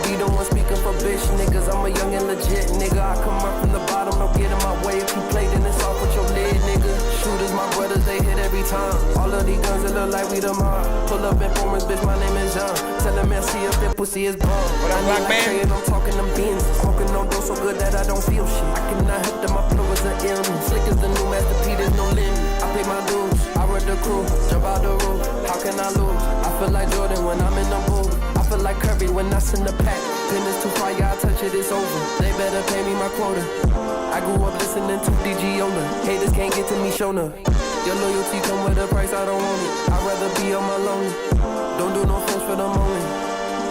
Be the one speaking for bitch niggas. I'm a young and legit nigga. I come up from the bottom, don't get in my way. If you play, then it's off with your lid, nigga. Shooters, my brothers, they hit every time. All of these guns, it look like we the mob. Pull up informers, bitch, my name is John. Tell them see if that pussy is bomb. But I'm like, man, I'm talking them beans. Smoking on dough so good that I don't feel shit. I cannot help that my flow is an illness. Slick as the new Master P, there's no limit. I pay my dues, I run the crew, jump out the roof. How can I lose? I feel like Jordan when I'm in the booth. I feel like Curry when I send the pack. Pin is too far, y'all touch it, it's over. They better pay me my quota. I grew up listening to DG Yola. Haters can't get to me, Shona. Your loyalty come with a price, I don't want it. I'd rather be on my lonely. Don't do no friends for the moment.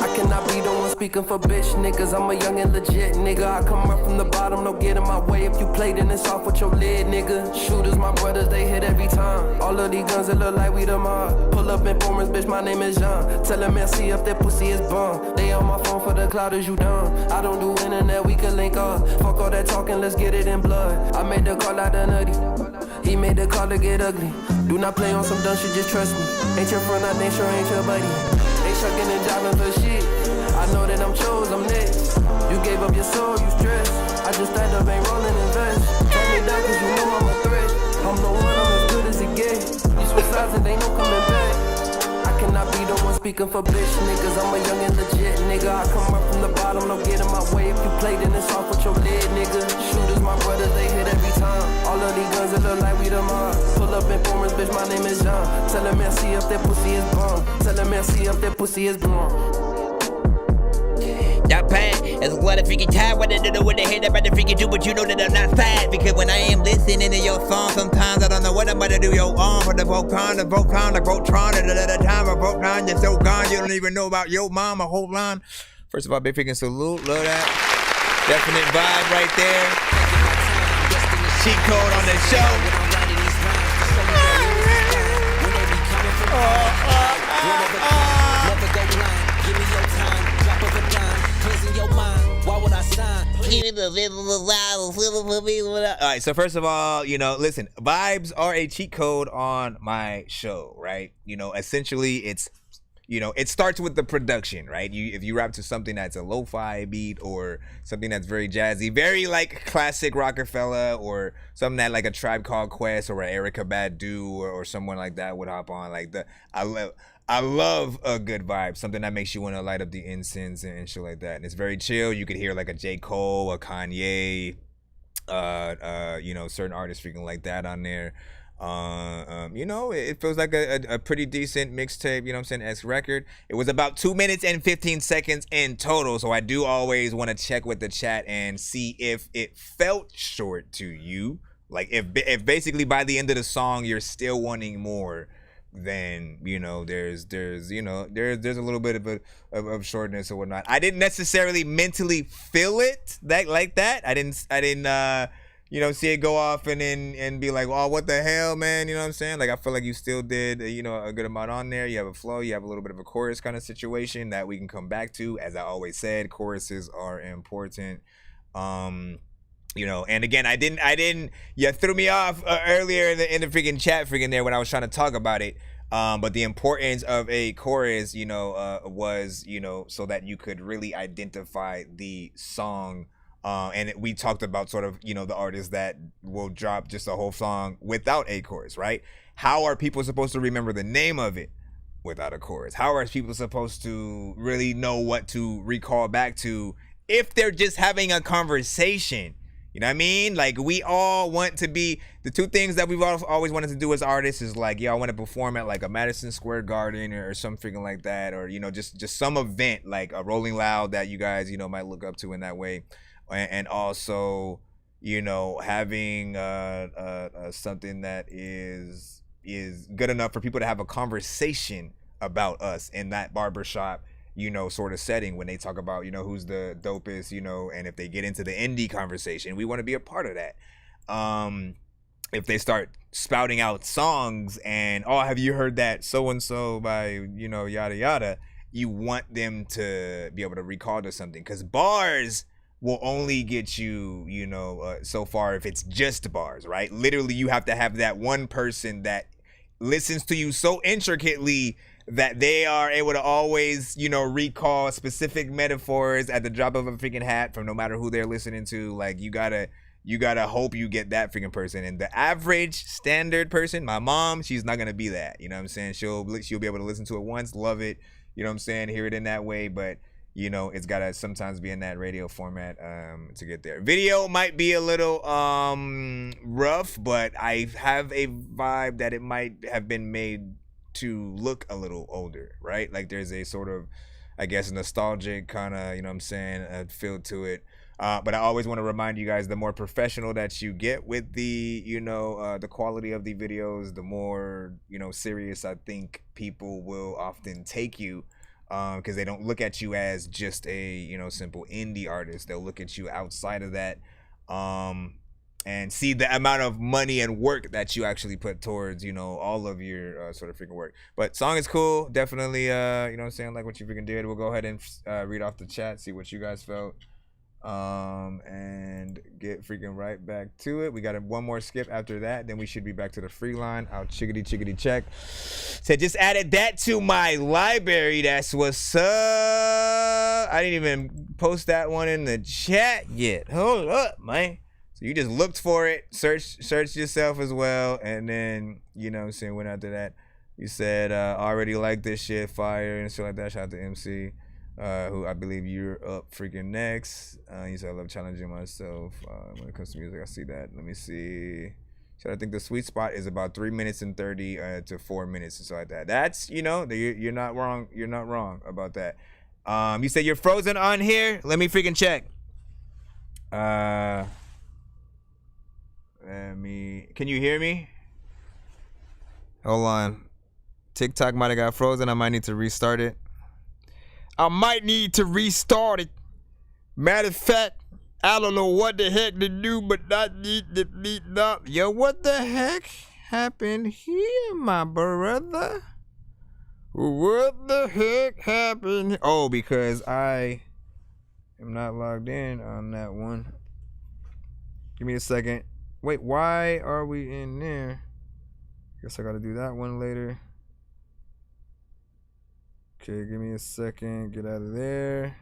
I cannot be the one speaking for bitch niggas. I'm a young and legit nigga. I come up from the bottom, don't get in my way. If you play, then it's off with your lid, nigga. Shooters, my brothers, they hit every time. All of these guns, it look like we the mob. Pull up informers, bitch, my name is Jean. Tell them see if that pussy is bomb. They on my phone for the cloud, is you dumb? I don't do internet, we can link up. Fuck all that talking, let's get it in blood. I made the call out the nutty. He made the call to get ugly. Do not play on some dumb shit, just trust me. Ain't your friend, I ain't sure ain't your buddy. Ain't shucking and jiving for shit. I know that I'm chose, I'm next. You gave up your soul, you stressed. I just stand up, ain't rolling in vest. Turn me down cause you know I'm a threat. I'm the one, I'm as good as it get. You switch sides and ain't no coming back. I cannot be the one speaking for bitch niggas. I'm a young and legit nigga. I come up from the bottom, don't get in my way. If you play, then it's off with your lid, nigga. Shooters, my brothers, they hit every time. All of these guns, it look like we the mob. Pull up informers, bitch, my name is Jean. Tell them see if that pussy is bomb. Tell them see if that pussy is bomb. That pain There's a lot of freaking time when they don't know what the hell I'm about to freaking do, but you know that I'm not sad. Because when I am listening to your song, sometimes I don't know what I'm about to do. Your arm for the Voltron, the Voltron, at the time of Voltron, you're so gone, you don't even know about your mom, a whole line. First of all, big freaking salute, love that. Definite vibe right there. Cheat code on the show. Alright, so first of all, you know, listen, vibes are a cheat code on my show, right? You know, essentially it's, you know, it starts with the production, right? If you rap to something that's a lo-fi beat or something that's very jazzy, very like classic Rockefeller, or something that like a Tribe Called Quest or an Erykah Badu or someone like that would hop on. Like I love a good vibe, something that makes you want to light up the incense and shit like that. And it's very chill. You could hear like a J. Cole, a Kanye, you know, certain artists freaking like that on there. You know, it feels like a pretty decent mixtape, you know what I'm saying, esque record. It was about 2 minutes and 15 seconds in total, so I do always want to check with the chat and see if it felt short to you. Like if basically by the end of the song you're still wanting more, then you know there's you know there's a little bit of shortness or whatnot. I didn't necessarily mentally feel it like that. I didn't you know, see it go off and be like, oh, what the hell, man? You know what I'm saying? Like, I feel like you still did, you know, a good amount on there. You have a flow, you have a little bit of a chorus kind of situation that we can come back to. As I always said, choruses are important. You know, and again, I didn't, you threw me off earlier in the freaking chat freaking there when I was trying to talk about it. But the importance of a chorus, you know, was, you know, so that you could really identify the song. And we talked about sort of, you know, the artists that will drop just a whole song without a chorus, right? How are people supposed to remember the name of it without a chorus? How are people supposed to really know what to recall back to if they're just having a conversation? You know what I mean? Like, we all want to be, the two things that we've always wanted to do as artists is like, yeah, I want to perform at like a Madison Square Garden or some freaking like that, or, you know, just some event like a Rolling Loud that you guys, you know, might look up to in that way. And also, you know, having something that is good enough for people to have a conversation about us in that barbershop, you know, sort of setting when they talk about, you know, who's the dopest, you know, and if they get into the indie conversation, we want to be a part of that. If they start spouting out songs and, oh, have you heard that so-and-so by, you know, yada, yada, you want them to be able to recall to something, because bars will only get you, you know, so far if it's just bars, right? Literally, you have to have that one person that listens to you so intricately that they are able to always, you know, recall specific metaphors at the drop of a freaking hat from no matter who they're listening to. Like, you gotta hope you get that freaking person. And the average standard person, my mom, she's not gonna be that. You know what I'm saying? She'll be able to listen to it once, love it, you know what I'm saying, hear it in that way, but you know, it's gotta sometimes be in that radio format to get there. Video might be a little rough, but I have a vibe that it might have been made to look a little older, right? Like, there's a sort of, I guess, nostalgic kind of, you know what I'm saying, feel to it. But I always want to remind you guys, the more professional that you get with the, you know, the quality of the videos, the more, you know, serious I think people will often take you, because they don't look at you as just a, you know, simple indie artist. They'll look at you outside of that, and see the amount of money and work that you actually put towards, you know, all of your sort of freaking work. But song is cool, definitely, you know what I'm saying, like what you freaking did. We'll go ahead and read off the chat, see what you guys felt, and get freaking right back to it. We got one more skip after that, then we should be back to the free line. I'll chickity check. So just added that to my library. That's what's up. I didn't even post that one in the chat yet. Hold up, man. So you just looked for it, searched yourself as well, and then, you know what I'm saying, went after that. You said, already like this shit, fire, and shit like that. Shout out to MC, who I believe you're up freaking next. You said, I love challenging myself when it comes to music. I see that. Let me see. So I think the sweet spot is about 3 minutes and 30 to 4 minutes and so like that. That's, you know, you're not wrong. You're not wrong about that. You said you're frozen on here? Let me freaking check. Can you hear me? Hold on. TikTok might have got frozen. I might need to restart it. Matter of fact, I don't know what the heck to do, but not need to beat up. Yo, what the heck happened here, my brother? What the heck happened? Oh, because I am not logged in on that one. Give me a second. Wait, why are we in there? Guess I gotta do that one later. Okay, give me a second. Get out of there.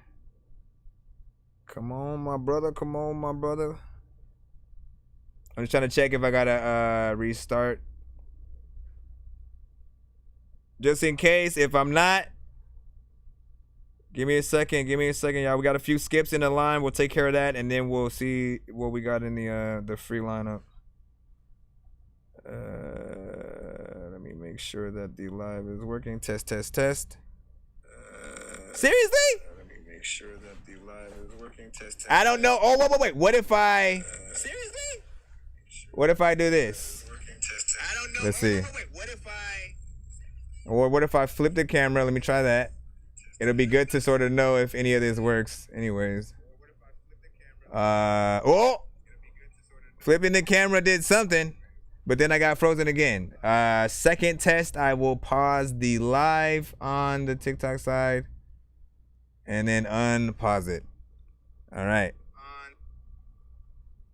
Come on, my brother. Come on, my brother. I'm just trying to check if I gotta restart. Just in case, if I'm not. Give me a second, y'all. We got a few skips in the line. We'll take care of that, and then we'll see what we got in the free lineup. Let me make sure that the live is working. Test. Seriously? Let me make sure that the live is working. Test. I don't know. Oh, wait. What if I? Seriously? What if I do this? I don't know. Let's see. Wait. What if I? Or what if I flip the camera? Let me try that. It'll be good to sort of know if any of this works. Anyways. Flipping the camera did something, but then I got frozen again. Second test, I will pause the live on the TikTok side and then unpause it. All right.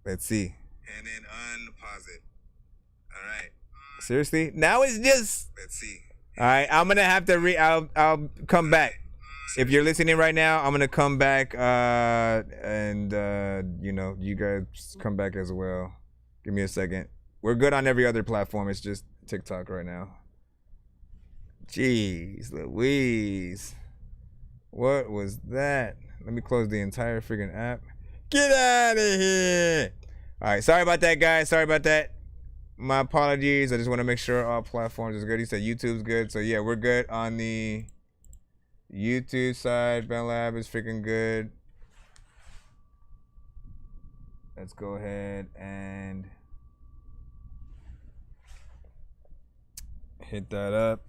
Let's see. And then unpause it. All right. Seriously? Now it's just. Let's see. All right, I'm gonna have to I'll come back. If you're listening right now, I'm gonna come back and you know, you guys come back as well. Give me a second. We're good on every other platform. It's just TikTok right now. Jeez Louise. What was that? Let me close the entire freaking app. Get out of here. All right, sorry about that, guys. Sorry about that. My apologies. I just want to make sure all platforms is good. He said YouTube's good. So yeah, we're good on the YouTube side. Ben Lab is freaking good. Let's go ahead and hit that up.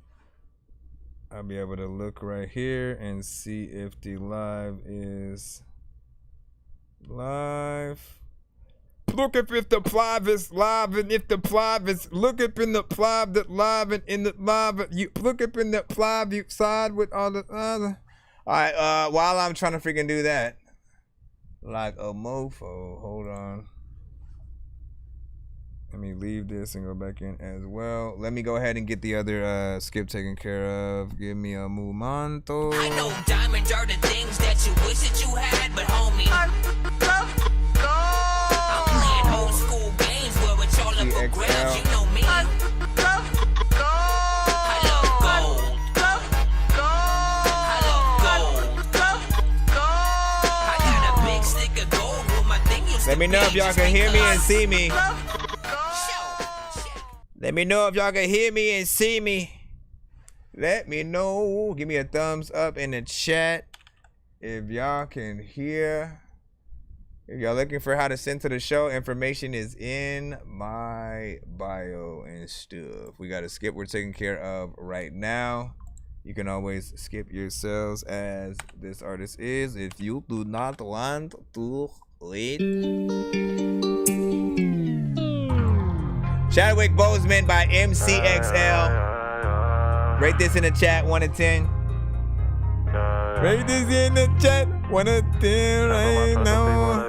I'll be able to look right here and see if the live is live. Look up if the live is live, and if the live is look up in the live that live and in the live you look up in the live you side with all the other. All right, while I'm trying to freaking do that, like a mofo. Hold on. Let me leave this and go back in as well. Let me go ahead and get the other skip taken care of. Give me a momento. I know diamonds are the things that you wish that you had, but homie, I'm playing old school games where it's all up for grabs. You know me. I love gold. I got a big stick of gold with my thing. Let me know if y'all can hear me and see me. Let me know if y'all can hear me and see me. Let me know. Give me a thumbs up in the chat if y'all can hear. If y'all looking for how to send to the show, information is in my bio and stuff. We got a skip we're taking care of right now. You can always skip yourselves as this artist is if you do not want to wait. Chadwick Boseman by MCXL. Rate this in the chat, 1 to 10. Rate this in the chat, 1 to 10 right now.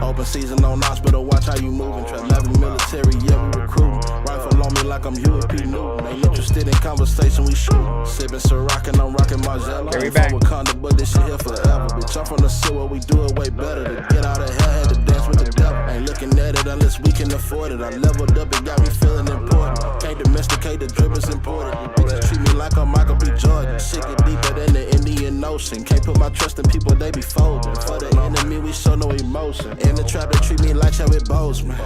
Open season on hospital, watch how you moving. Trap level military, yeah, we recruit. Rifle on me like I'm Huey P. Newton. Ain't interested in conversation, we shoot. Sipping Ciroc and I'm rocking Margiela. Carry back. Wakanda, but this shit here forever. Bitch, I'm from the sewer, we do it way better. To get out of hell, had to dance with the devil. Ain't looking at it unless we can afford it. I leveled up, it got me feeling important. Can't domesticate, the drip is imported. You bitches treat me like I'm Michael B. Jordan. Shit get deeper than the Indian Ocean. Can't put my trust in people, they be folding. For the enemy, we show no emotion. In the trap, they treat me like Chadwick Boseman.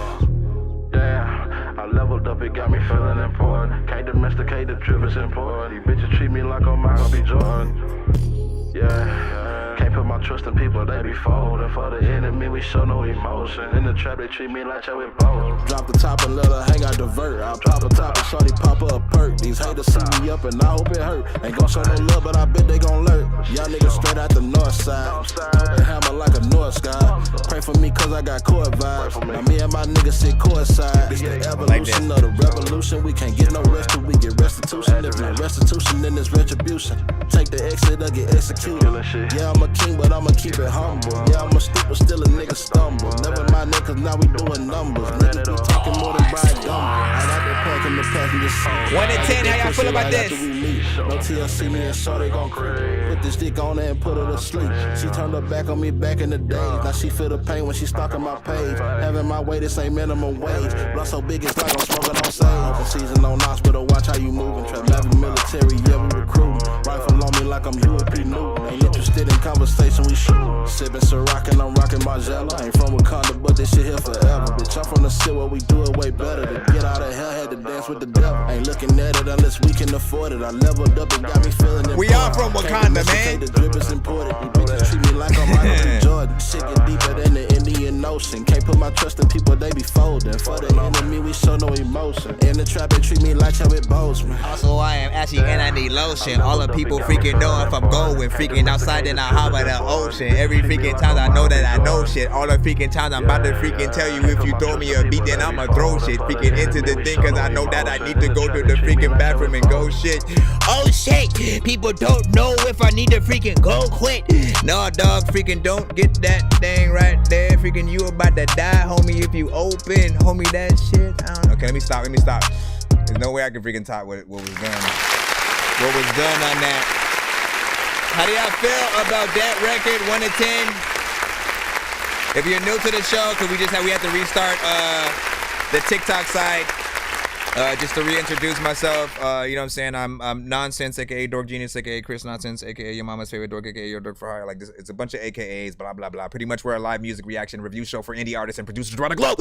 Yeah, I leveled leveled up, it got me feeling important. Can't domesticate the drip, it's important. These bitches treat me like I'm Michael B. Jordan. Yeah. Can't put my trust in people, they be folding. For the enemy, we show no emotion. In the trap, they treat me like Joe with both. Drop the top and let her hang out divert. I'll pop a top and shorty pop her a perk. These haters see me up and I hope it hurt. Ain't gon' show no love, but I bet they gon' lurk. Y'all niggas straight out the north side. They hammer like a north sky. Pray for me cause I got court vibes. Now me and my niggas sit courtside. It's the evolution of the revolution. We can't get no rest till we get restitution. If not restitution, then it's retribution. Take the exit or get executed. Yeah, I'm a king, but I'ma keep it humble. Yeah, I'm a stupid, still a nigga stumble. Never mind that, cause now we doing numbers. Niggas be talking more than Brian Gumble. I got that pack in the passenger seat. 1 to 10, how y'all feel about this? No TLC, me and Shorty gon' crazy. Put this dick on her and put her to sleep. She turned her back on me back in the days. Now she feel the pain when she stalking my page. Having my way, this ain't minimum wage. Blood so big it's like I'm smoking on sage. The season on hospital, watch how you moving. Trap Navy military, yeah, we recruiting. Rifle on me like I'm Huey P. Newton. Ain't interested in conversation, we shoot. Sippin' Ciroc and I'm rockin' Margiela. Ain't from Wakanda, but this shit here forever. Bitch, I'm from the city where we do it way better. To get out of hell, had to dance with the devil. Ain't looking at it unless we can afford it. I leveled up and got me feeling it. We all from Wakanda, man. The drip is imported. These bitches treat me like I'm Michael B. Jordan. Shit get deeper than the Indian Ocean. Can't put my trust in people, they be folding. For the enemy, we show no emotion. In the trap, they treat me like Chadwick Boseman. Also, I am ashy and I need lotion. All the people freaking know if I'm going. Freaking outside, then I hop out the ocean. Every freaking time I know that I know shit. All the freaking times I'm about to freaking tell you if you throw me a beat, then I'ma throw shit. Freaking into the thing, cause I know that I need to go to the freaking bathroom and go shit. Oh shit, people don't know if I need to freaking go quit. No, dog, freaking don't get that thing right there. Freaking you about to die, homie, if you open. Homie, that shit. I don't know. Okay, let me stop. There's no way I can freaking top what was done. What was done on that. How do y'all feel about that record, 1 to 10? If you're new to the show, cause we had to restart the TikTok side. Just to reintroduce myself, you know what I'm saying? I'm Nonsenze, aka Dork Geniuz, aka Chris Nonsenze, aka your mama's favorite dork, aka your dork for hire. Like this, it's a bunch of AKAs, blah blah blah. Pretty much we're a live music reaction review show for indie artists and producers around the globe.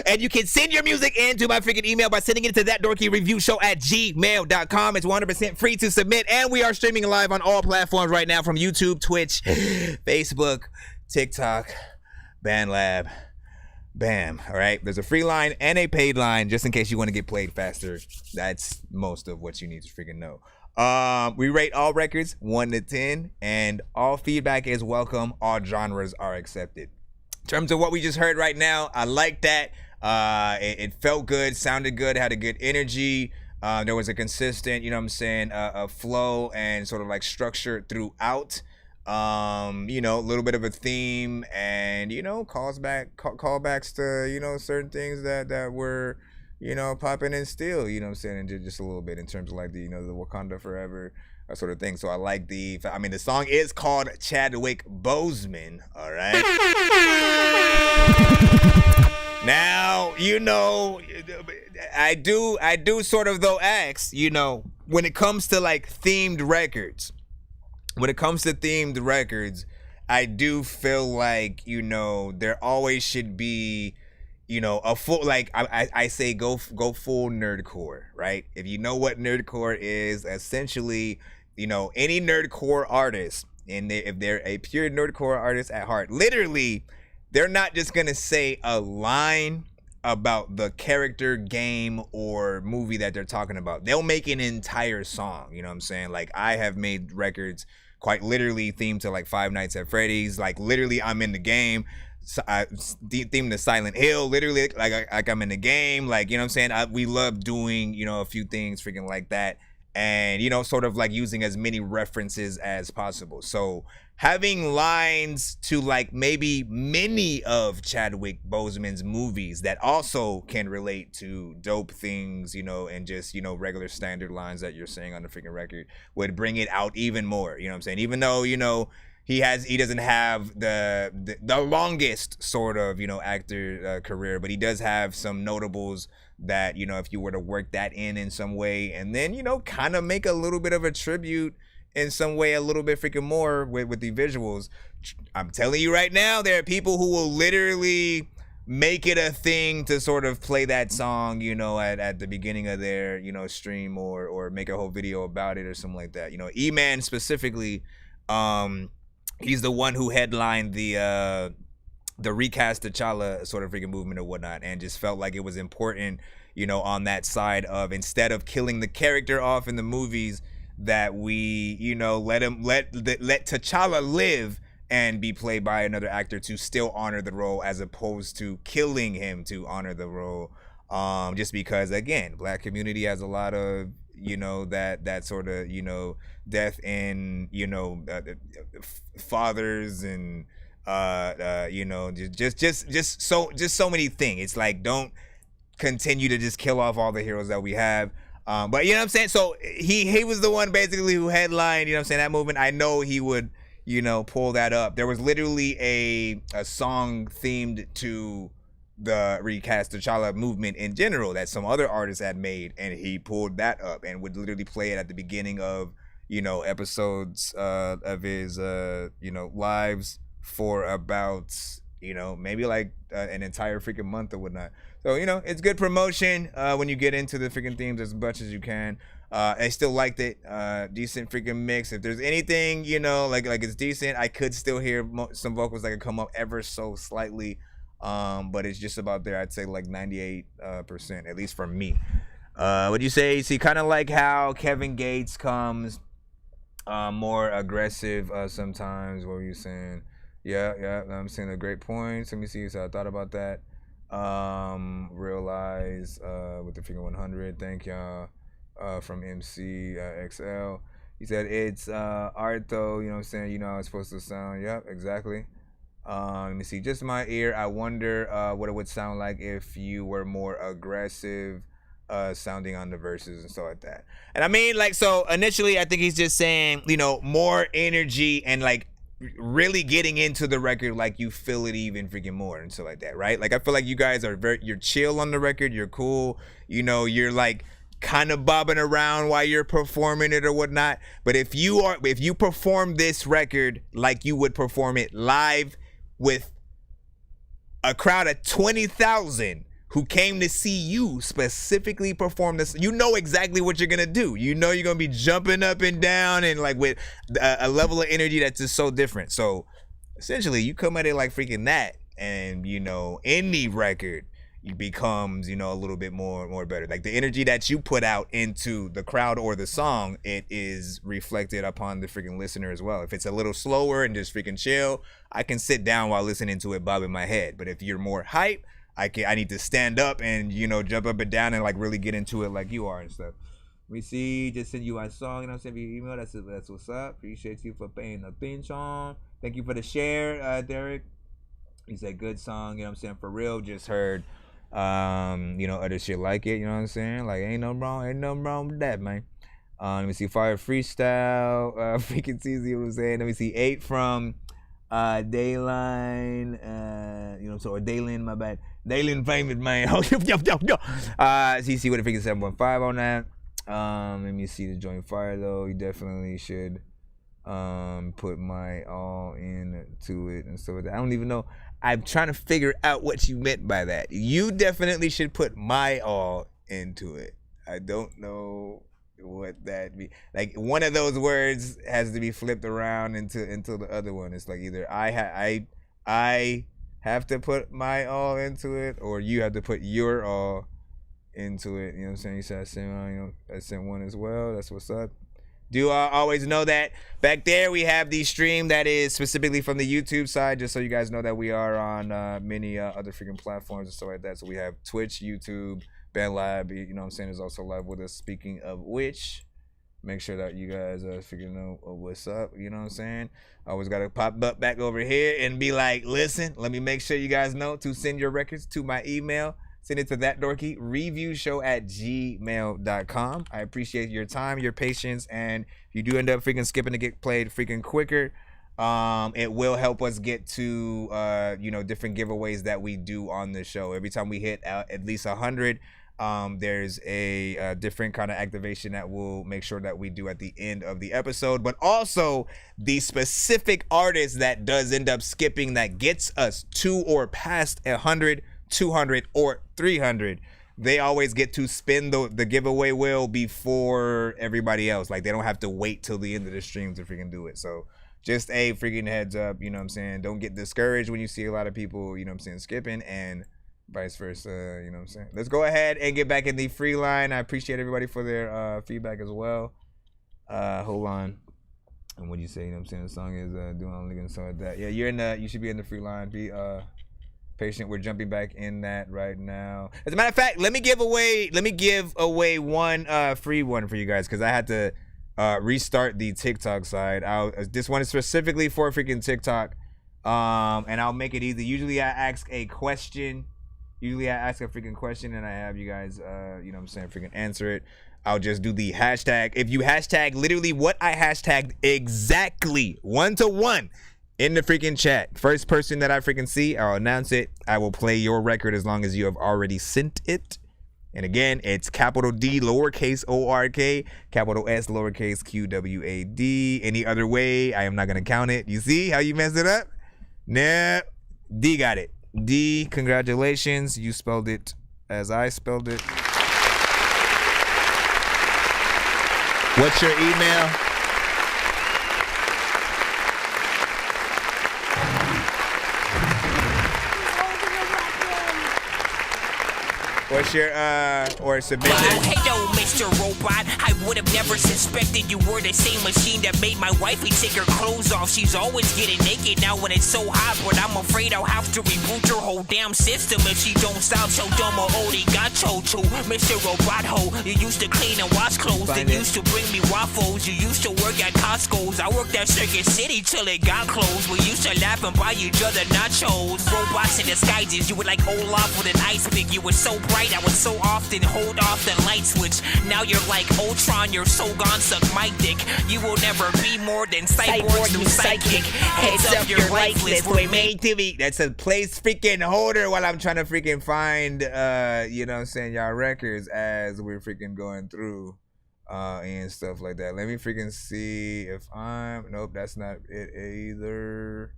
And you can send your music into my freaking email by sending it to thatdorkyreviewshow@gmail.com. It's 100% free to submit, and we are streaming live on all platforms right now, from YouTube, Twitch, Facebook, TikTok, BandLab. Bam. All right. There's a free line and a paid line just in case you want to get played faster. That's most of what you need to freaking know. We rate all records 1 to 10, and all feedback is welcome. All genres are accepted. In terms of what we just heard right now, I like that. It felt good, sounded good, had a good energy. There was a consistent, you know what I'm saying, a flow and sort of like structure throughout. You know, a little bit of a theme, and you know, callbacks to, you know, certain things that were, you know, popping in still, you know what I'm saying, and just a little bit in terms of like the, you know, the Wakanda Forever sort of thing. So I like the song is called Chadwick Boseman, all right. Now, you know, I do sort of though ask, you know, when it comes to like themed records. When it comes to themed records, I do feel like, you know, there always should be, you know, a full, like I say go full nerdcore, right? If you know what nerdcore is, essentially, you know, any nerdcore artist, and if they're a pure nerdcore artist at heart, literally, they're not just gonna say a line about the character, game, or movie that they're talking about. They'll make an entire song, you know what I'm saying? Like, I have made records quite literally themed to like Five Nights at Freddy's, like literally I'm in the game. Themed to Silent Hill, literally like I'm in the game, like, you know what I'm saying? We love doing, you know, a few things freaking like that, and, you know, sort of like using as many references as possible. So having lines to like maybe many of Chadwick Boseman's movies that also can relate to dope things, you know, and just, you know, regular standard lines that you're saying on the freaking record would bring it out even more, you know what I'm saying? Even though, you know, he doesn't have the longest sort of, you know, actor career, but he does have some notables that, you know, if you were to work that in some way, and then, you know, kind of make a little bit of a tribute in some way, a little bit freaking more with the visuals. I'm telling you right now, there are people who will literally make it a thing to sort of play that song, at the beginning of their, stream or make a whole video about it or something like that. E-Man specifically, he's the one who headlined the recast T'Challa sort of freaking movement or whatnot, and just felt like it was important, on that side of, instead of killing the character off in the movies, that we, let T'Challa live and be played by another actor to still honor the role, as opposed to killing him to honor the role. Just because, again, Black community has a lot of, that sort of, death in, fathers and, just so many things. It's like, don't continue to just kill off all the heroes that we have. But you know what I'm saying? So he was the one basically who headlined, that movement. I know he would, pull that up. There was literally a song themed to the recast T'Challa movement in general that some other artists had made, and he pulled that up and would literally play it at the beginning of, episodes of his, lives for about, maybe like an entire freaking month or whatnot. So, it's good promotion when you get into the freaking themes as much as you can. I still liked it. Decent freaking mix. If there's anything, like it's decent, I could still hear some vocals that could come up ever so slightly. But it's just about there. I'd say like 98%, at least for me. What'd you say? See, kind of like how Kevin Gates comes more aggressive sometimes. What were you saying? Yeah, I'm saying a great point. Let me see. So I thought about that. Realize with the freaking 100. Thank y'all. From MC XL. He said it's art though, how it's supposed to sound. Yep, exactly. Let me see. Just my ear. I wonder what it would sound like if you were more aggressive sounding on the verses and stuff like that. And I mean, like, so initially I think he's just saying, more energy and like really getting into the record, like you feel it even freaking more and stuff like that, right? Like I feel like you guys are you're chill on the record, you're cool, you're like kind of bobbing around while you're performing it or whatnot. But if you perform this record like you would perform it live with a crowd of 20,000 who came to see you specifically perform this, exactly what you're gonna do. You're gonna be jumping up and down and like with a level of energy that's just so different. So essentially you come at it like freaking that, and any record becomes, a little bit more better. Like the energy that you put out into the crowd or the song, it is reflected upon the freaking listener as well. If it's a little slower and just freaking chill, I can sit down while listening to it bobbing my head. But if you're more hype, I need to stand up and, jump up and down and like really get into it like you are and stuff. We see, just send you my song, send me your email. That's what's up. Appreciate you for paying attention. Thank you for the share, Derek. He said good song, for real. Just heard other shit like it, like ain't no wrong with that, man. Let me see, Fire Freestyle, freaking CZ was saying. Let me see, 8 from Dayline, or Daylin, my bad. Daylin famous, man. CC with a freaking 7.5 on that. Let me see the joint fire though. You definitely should put my all into it and stuff like that. I don't even know. I'm trying to figure out what you meant by that. You definitely should put my all into it. I don't know what that means. Like one of those words has to be flipped around into the other one. It's like either I have to put my all into it, or you have to put your all into it. You know what I'm saying? You said I sent one as well. That's what's up. Do always know that back there we have the stream that is specifically from the YouTube side, just so you guys know that we are on many other freaking platforms and stuff like that. So we have Twitch, YouTube, BandLab, is also live with us. Speaking of which, make sure that you guys figuring out what's up, I always got to pop up back over here and be like, listen, let me make sure you guys know to send your records to my email. Send it to thatdorkyreviewshow@gmail.com. I appreciate your time, your patience, and if you do end up freaking skipping to get played freaking quicker, it will help us get to different giveaways that we do on the show. Every time we hit at least 100, there's a different kind of activation that we'll make sure that we do at the end of the episode. But also the specific artist that does end up skipping that gets us to or past 100 200, or 300, they always get to spin the giveaway wheel before everybody else. Like, they don't have to wait till the end of the stream to freaking do it. So just a freaking heads up, you know what I'm saying? Don't get discouraged when you see a lot of people, you know what I'm saying, skipping, and vice versa, you know what I'm saying? Let's go ahead and get back in the free line. I appreciate everybody for their feedback as well. Hold on. And what do you say? You know what I'm saying? The song is doing only and so like that. Yeah, you should be in the free line. Be patient. We're jumping back in that right now. As a matter of fact, let me give away one free one for you guys, because I had to restart the TikTok side. This one is specifically for freaking TikTok. And I'll make it easy. Usually I ask a question. Usually I ask a freaking question and I have you guys you know what I'm saying, freaking answer it. I'll just do the hashtag. If you hashtag literally what I hashtagged exactly 1-to-1 in the freaking chat, first person that I freaking see, I'll announce it. I will play your record as long as you have already sent it. And again, it's capital D, lowercase O-R-K, capital S, lowercase Q-W-A-D. Any other way, I am not going to count it. You see how you messed it up? Nah, D got it. D, congratulations. You spelled it as I spelled it. What's your email? What's your or submission? Hello, Mr. Robot. I would have never suspected you were the same machine that made my wifey take her clothes off. She's always getting naked now when it's so hot, but I'm afraid I'll have to reboot your whole damn system if she don't stop. So dumb or arigato to Mr. Robot Ho. You used to clean and wash clothes, then used to bring me waffles. You used to work at Costco's. I worked at Circuit City till it got closed. We used to laugh and buy each other nachos. Robots in disguises. You were like Olaf with an ice pick. You were so bright. I would so often hold off the light switch. Now you're like Ultron, you're so gone, suck my dick. You will never be more than Cyborg's new sidekick. Heads up, you're lifeless, we're made to be. That's a place freaking holder while I'm trying to freaking find, you know what I'm saying, y'all records as we're freaking going through and stuff like that. Let me freaking see if nope, that's not it either.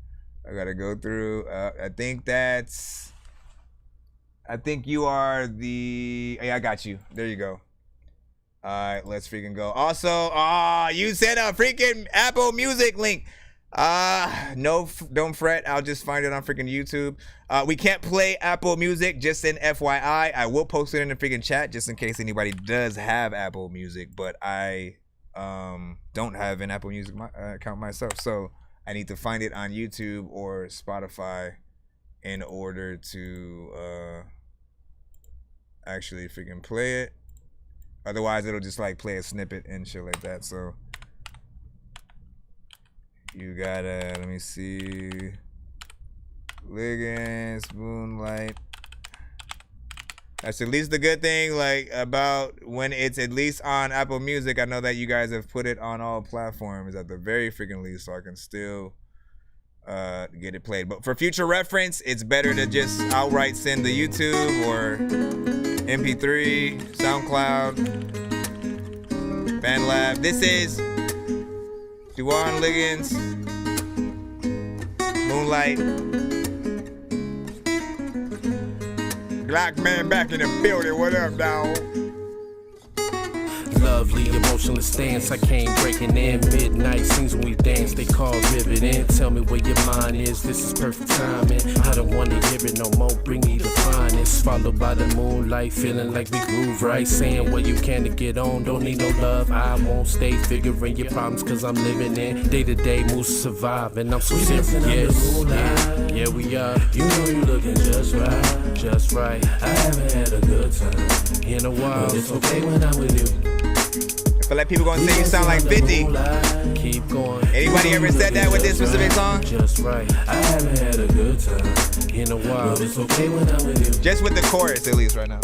I gotta go through. I think you are the... Yeah, I got you. There you go. All right, let's freaking go. Also, you sent a freaking Apple Music link. No, don't fret. I'll just find it on freaking YouTube. We can't play Apple Music, just in FYI. I will post it in the freaking chat just in case anybody does have Apple Music, but I don't have an Apple Music account myself, so I need to find it on YouTube or Spotify in order to actually freaking play it. Otherwise it'll just like play a snippet and shit like that. So you gotta, let me see, Liggins, Moonlight. That's at least the good thing like about when it's at least on Apple Music. I know that you guys have put it on all platforms at the very freaking least, so I can still get it played. But for future reference, it's better to just outright send the YouTube or MP3, SoundCloud, BandLab. This is Duan Liggins, Moonlight. Black man back in the building. What up, dawg? Lovely, emotionless stance, I came breaking in. Midnight scenes when we dance, they call riveting. Tell me where your mind is, this is perfect timing. I don't wanna hear it no more, bring me the finest. Followed by the moonlight, feeling like we groove right. Saying what you can to get on, don't need no love. I won't stay figuring your problems cause I'm living in day-to-day moves to survive. And I'm so serious, yeah, we are. You know you looking just right, just right. I haven't had a good time in a while, but it's okay when I'm with you. I feel like people gonna say you sound like 50. Keep going. Anybody ever said that with this specific song? Just right. I haven't had a good time in a while. But it's okay when I'm with you. Just with the chorus at least right now.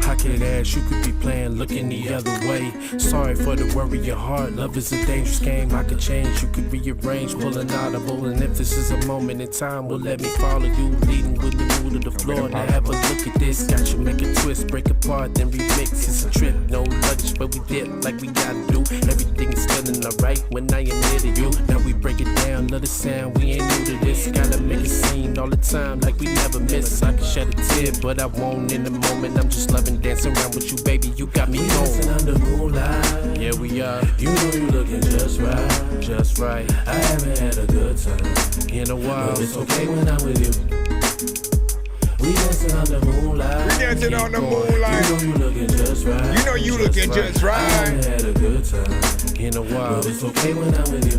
I could ask, you could be playing, looking the other way. Sorry for the worry your heart. Love is a dangerous game. I could change, you could rearrange, pulling audible. And if this is a moment in time, well let me follow you, leading with the mood of the floor. Now have a look at this. Got you make a twist, break apart, then remix. It's a trip, no luggage, but we dip like we gotta do. Everything is feeling alright when I am near to you. Now we break it down, let it sound. We ain't new to this. Gotta make it seem all the time like we never miss. I can shed a tear, but I won't in the moment. I'm just loving dancing around with you, baby. You got me going. Under moonlight. Yeah, we are. You know you looking just right. Just right. I haven't had a good time in a while. But it's okay when I'm with you. We dancing on the moonlight. We dancing on the moonlight. You know you looking just right. You know you looking just right. I haven't had a good time in a while. But it's okay when I'm with you.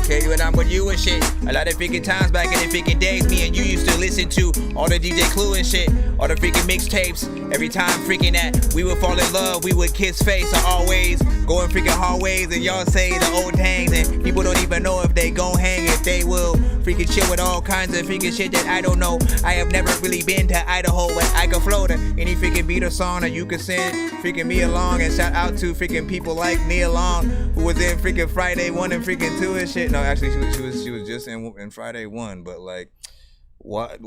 Okay, when I'm with you and shit. A lot of freaking times back in the freaking days, me and you used to listen to all the DJ Clue and shit, all the freaking mixtapes. Every time freaking that we would fall in love, we would kiss face. I always go in freaking hallways and y'all say the old hangs, and people don't even know if they gon' hang, if they will freaking chill with all kinds of freaking shit that I don't know. I have never really been to Idaho, but I can flow to any freaking beat or song, or you can send freaking me along. And shout out to freaking people like Nia Long, who was in freaking Friday 1 and freaking 2 and shit. No, actually she was just in Friday 1, but like, what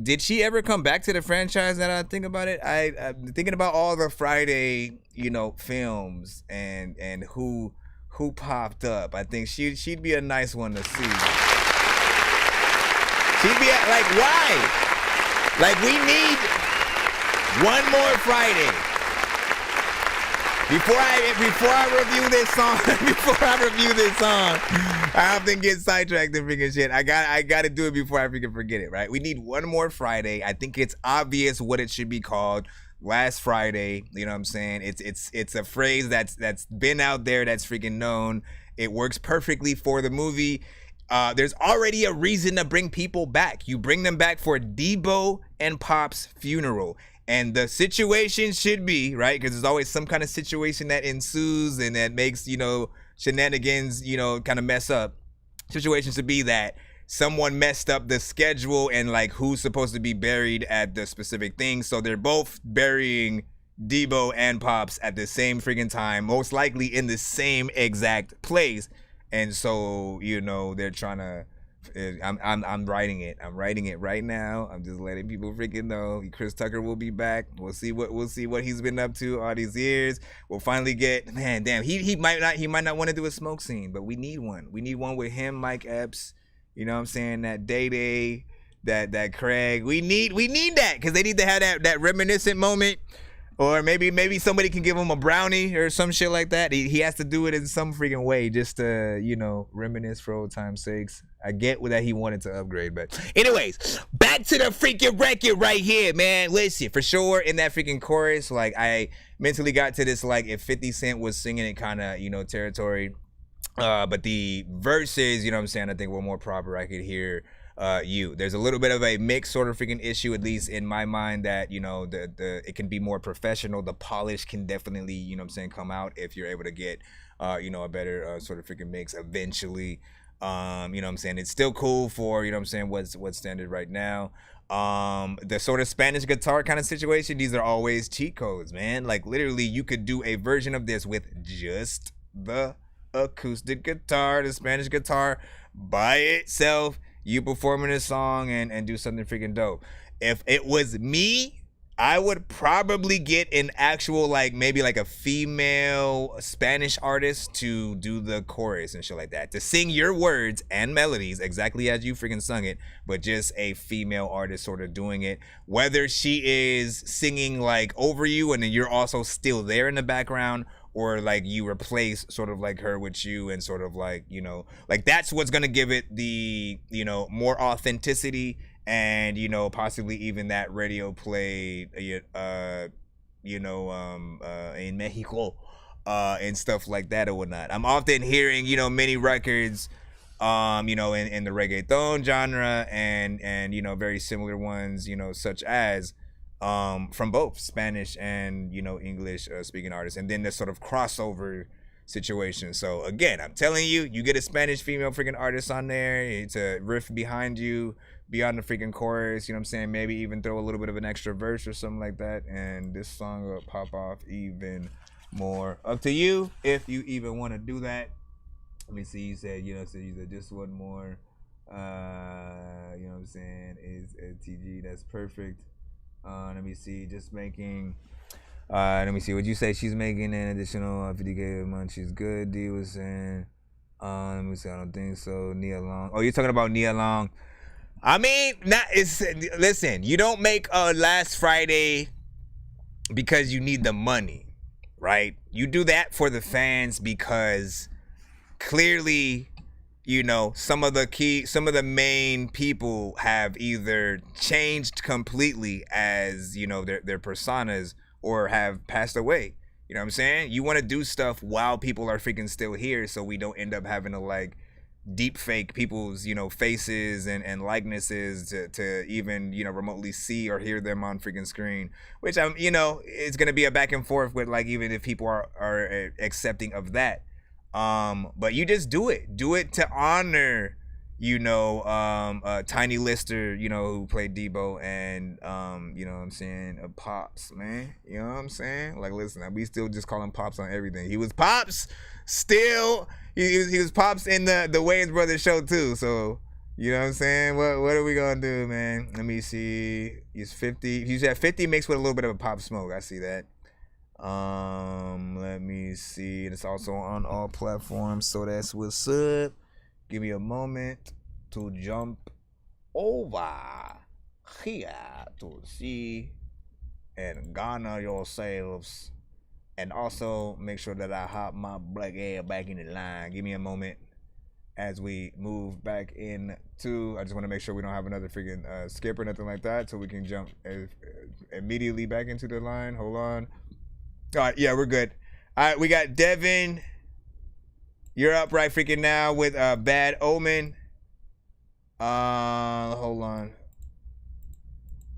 did she ever come back to the franchise? That I think about it, I'm thinking about all the Friday, you know, films and who popped up. I think she'd be a nice one to see. She'd be like, why? Like, we need one more Friday. Before I review this song, I often get sidetracked and freaking shit. I gotta do it before I freaking forget it, right? We need one more Friday. I think it's obvious what it should be called. Last Friday, you know what I'm saying? It's a phrase that's been out there, that's freaking known. It works perfectly for the movie. There's already a reason to bring people back. You bring them back for Debo and Pop's funeral. And the situation should be, right, because there's always some kind of situation that ensues and that makes, you know, shenanigans, you know, kind of mess up. Situation should be that someone messed up the schedule and like who's supposed to be buried at the specific thing. So they're both burying Debo and Pops at the same freaking time, most likely in the same exact place. And so, you know, they're trying to, I'm writing it. I'm writing it right now. I'm just letting people freaking know. Chris Tucker will be back. We'll see what he's been up to all these years. We'll finally get, man, damn. He might not want to do a smoke scene, but we need one. We need one with him, Mike Epps. You know what I'm saying? That Day, that Craig. We need that because they need to have that reminiscent moment. Or maybe somebody can give him a brownie or some shit like that. He has to do it in some freaking way just to, you know, reminisce for old time's sakes. I get that he wanted to upgrade, but anyways, back to the freaking record right here, man. Listen, for sure in that freaking chorus, like I mentally got to this, like if 50 Cent was singing it kind of, you know, territory. But the verses, you know what I'm saying, I think were more proper. I could hear there's a little bit of a mixed sort of freaking issue, at least in my mind, that, you know, it can be more professional. The polish can definitely, you know what I'm saying, come out if you're able to get you know, a better sort of freaking mix eventually. You know what I'm saying, it's still cool for, you know what I'm saying, what's standard right now. The sort of Spanish guitar kind of situation, these are always cheat codes, man. Like literally you could do a version of this with just the acoustic guitar, the Spanish guitar by itself. You performing a song and do something freaking dope. If it was me, I would probably get an actual, like, maybe like a female Spanish artist to do the chorus and shit like that. To sing your words and melodies exactly as you freaking sung it, but just a female artist sort of doing it. Whether she is singing like over you and then you're also still there in the background, or like you replace sort of like her with you and sort of like, you know, like that's what's gonna give it the, you know, more authenticity and, you know, possibly even that radio play, you know, in Mexico and stuff like that or whatnot. I'm often hearing, you know, many records, you know, in the reggaeton genre and, you know, very similar ones, you know, such as, from both Spanish and, you know, English speaking artists, and then this sort of crossover situation. So again, I'm telling you, you get a Spanish female freaking artist on there, it's a riff behind you, beyond the freaking chorus, you know what I'm saying, maybe even throw a little bit of an extra verse or something like that, and this song will pop off even more. Up to you if you even want to do that. Let me see, you said just one more, you know what I'm saying, is TG, that's perfect. Let me see, just making, let me see, would you say she's making an additional 50K a month? She's good. D was saying, Let me see. I don't think so. Nia Long. Oh, you're talking about Nia Long. I mean, listen. You don't make a Last Friday because you need the money, right? You do that for the fans because clearly, you know, some of the main people have either changed completely as, you know, their personas or have passed away. You know what I'm saying? You want to do stuff while people are freaking still here so we don't end up having to like deep fake people's, you know, faces and likenesses to even, you know, remotely see or hear them on freaking screen, which you know, it's going to be a back and forth with like, even if people are accepting of that. But you just do it to honor, you know, Tiny Lister, you know, who played Debo, and you know what I'm saying, Pops, man, you know what I'm saying? Like, listen, we still just call him Pops on everything. He was Pops still. He was Pops in the Wayans Brothers show too. So, you know what I'm saying? What are we gonna do, man? Let me see. He's 50. He's at 50 mixed with a little bit of a Pop Smoke. I see that. Let me see. It's also on all platforms, so that's what's up. Give me a moment to jump over here to see and garner yourselves, and also make sure that I hop my black air back in the line. Give me a moment as we move back into. I just want to make sure we don't have another freaking skip or nothing like that, so we can jump immediately back into the line. Hold on. All right, yeah, we're good. All right, we got Devin. You're up right freaking now with Bad Omen. Hold on.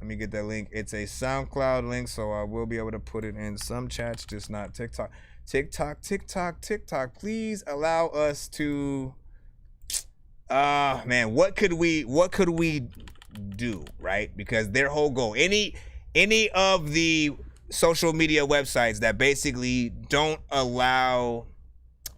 Let me get that link. It's a SoundCloud link, so I will be able to put it in some chats, just not TikTok. TikTok. Please allow us to. Man, what could we do, right? Because their whole goal, any of the social media websites that basically don't allow,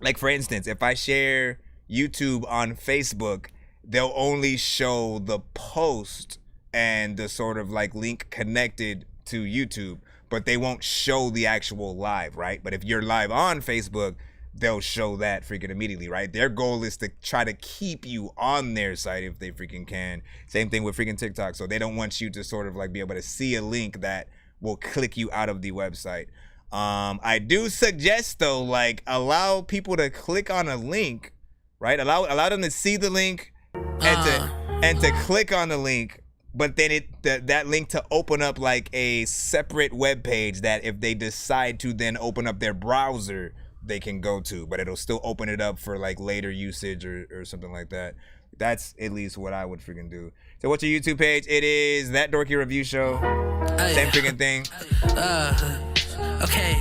like for instance, if I share YouTube on Facebook, they'll only show the post and the sort of like link connected to YouTube, but they won't show the actual live, right? But if you're live on Facebook, they'll show that freaking immediately, right? Their goal is to try to keep you on their site if they freaking can. Same thing with freaking TikTok. So they don't want you to sort of like be able to see a link that will click you out of the website. I do suggest though, like allow people to click on a link, right? Allow them to see the link and to click on the link, but then that link to open up like a separate web page that if they decide to then open up their browser, they can go to, but it'll still open it up for like later usage or something like that. That's at least what I would freaking do. So what's your YouTube page? It is That Dorky Review Show. Same freaking thing. Okay.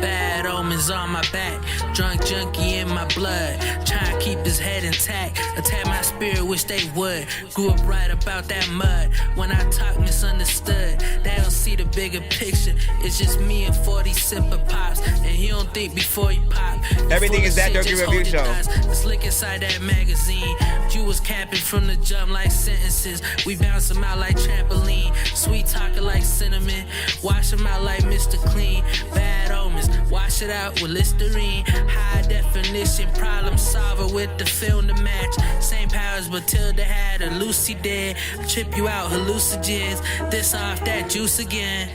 Bad omens on my back, drunk junkie in my blood. Trying to keep his head intact, attack my spirit, wish they would. Grew up right about that mud. When I talk misunderstood, they don't see the bigger picture. It's just me and 40 sipping pops, and he don't think before he pop. Everything is That Dorky Review Show. Let's look inside that magazine. You was capping from the jump like sentences. We bounce them out like trampoline. Sweet talker like cinnamon. Wash them out like Mr. Clean. Bad omens, wash it out with Listerine. High definition problem solver with the film to match. Same powers Matilda had or Lucy did. Trip you out hallucinogens. This off that juice again.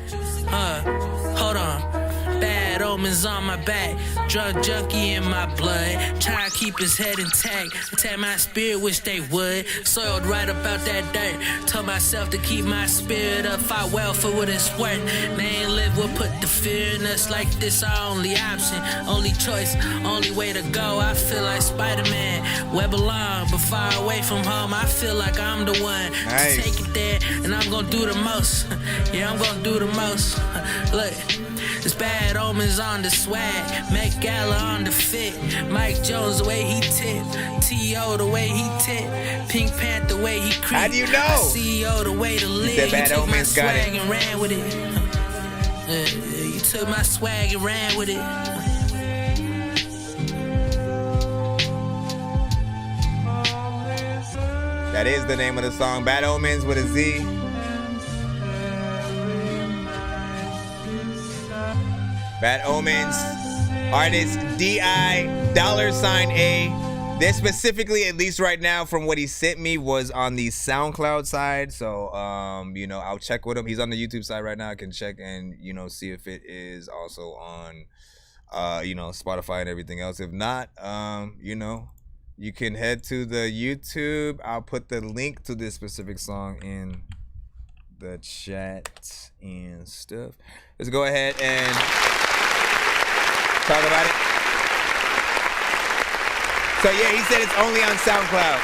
Hold on. Bad omens on my back, drug junkie in my blood. Try to keep his head intact, attack my spirit, wish they would. Soiled right about that dirt. Told myself to keep my spirit up, fight well for what it's worth. They ain't live, will put the fear in us like this our only option, only choice, only way to go. I feel like Spider-Man, where belong, but far away from home. I feel like I'm the one to take it there, and I'm gonna do the most. Yeah, I'm gonna do the most. Look. It's Bad Omens on the swag, Met Gala on the fit, Mike Jones the way he tip, T.O. the way he tip, Pink Panther the way he creep. How do you know? CEO the way to live. Bad You took my Omens got swag it. and ran with it. You took my swag and ran with it. That is the name of the song, Bad Omens with a Z. Bad Omens Artist DI$A. This specifically, at least right now, from what he sent me, was on the SoundCloud side. So, you know, I'll check with him. He's on the YouTube side right now. I can check and, you know, see if it is also on, you know, Spotify and everything else. If not, you know, you can head to the YouTube. I'll put the link to this specific song in the chat and stuff. Let's go ahead and talk about it. So yeah, he said it's only on SoundCloud.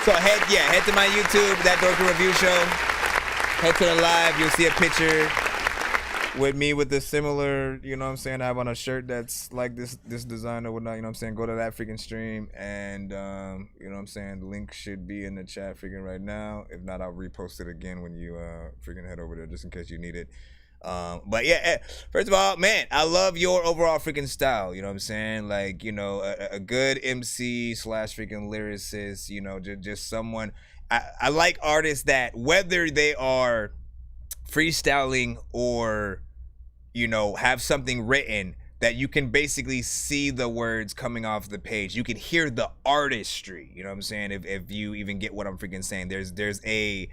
So head to my YouTube, that Dorky Review Show. Head to the live, you'll see a picture with me with the similar, you know what I'm saying, I have on a shirt that's like this design or whatnot, you know what I'm saying. Go to that freaking stream and you know what I'm saying, the link should be in the chat freaking right now. If not, I'll repost it again when you freaking head over there just in case you need it. But yeah, first of all, man, I love your overall freaking style, you know what I'm saying? Like, you know, a good MC / freaking lyricist, you know, just someone, I like artists that whether they are freestyling or, you know, have something written that you can basically see the words coming off the page. You can hear the artistry, you know what I'm saying? If you even get what I'm freaking saying, there's a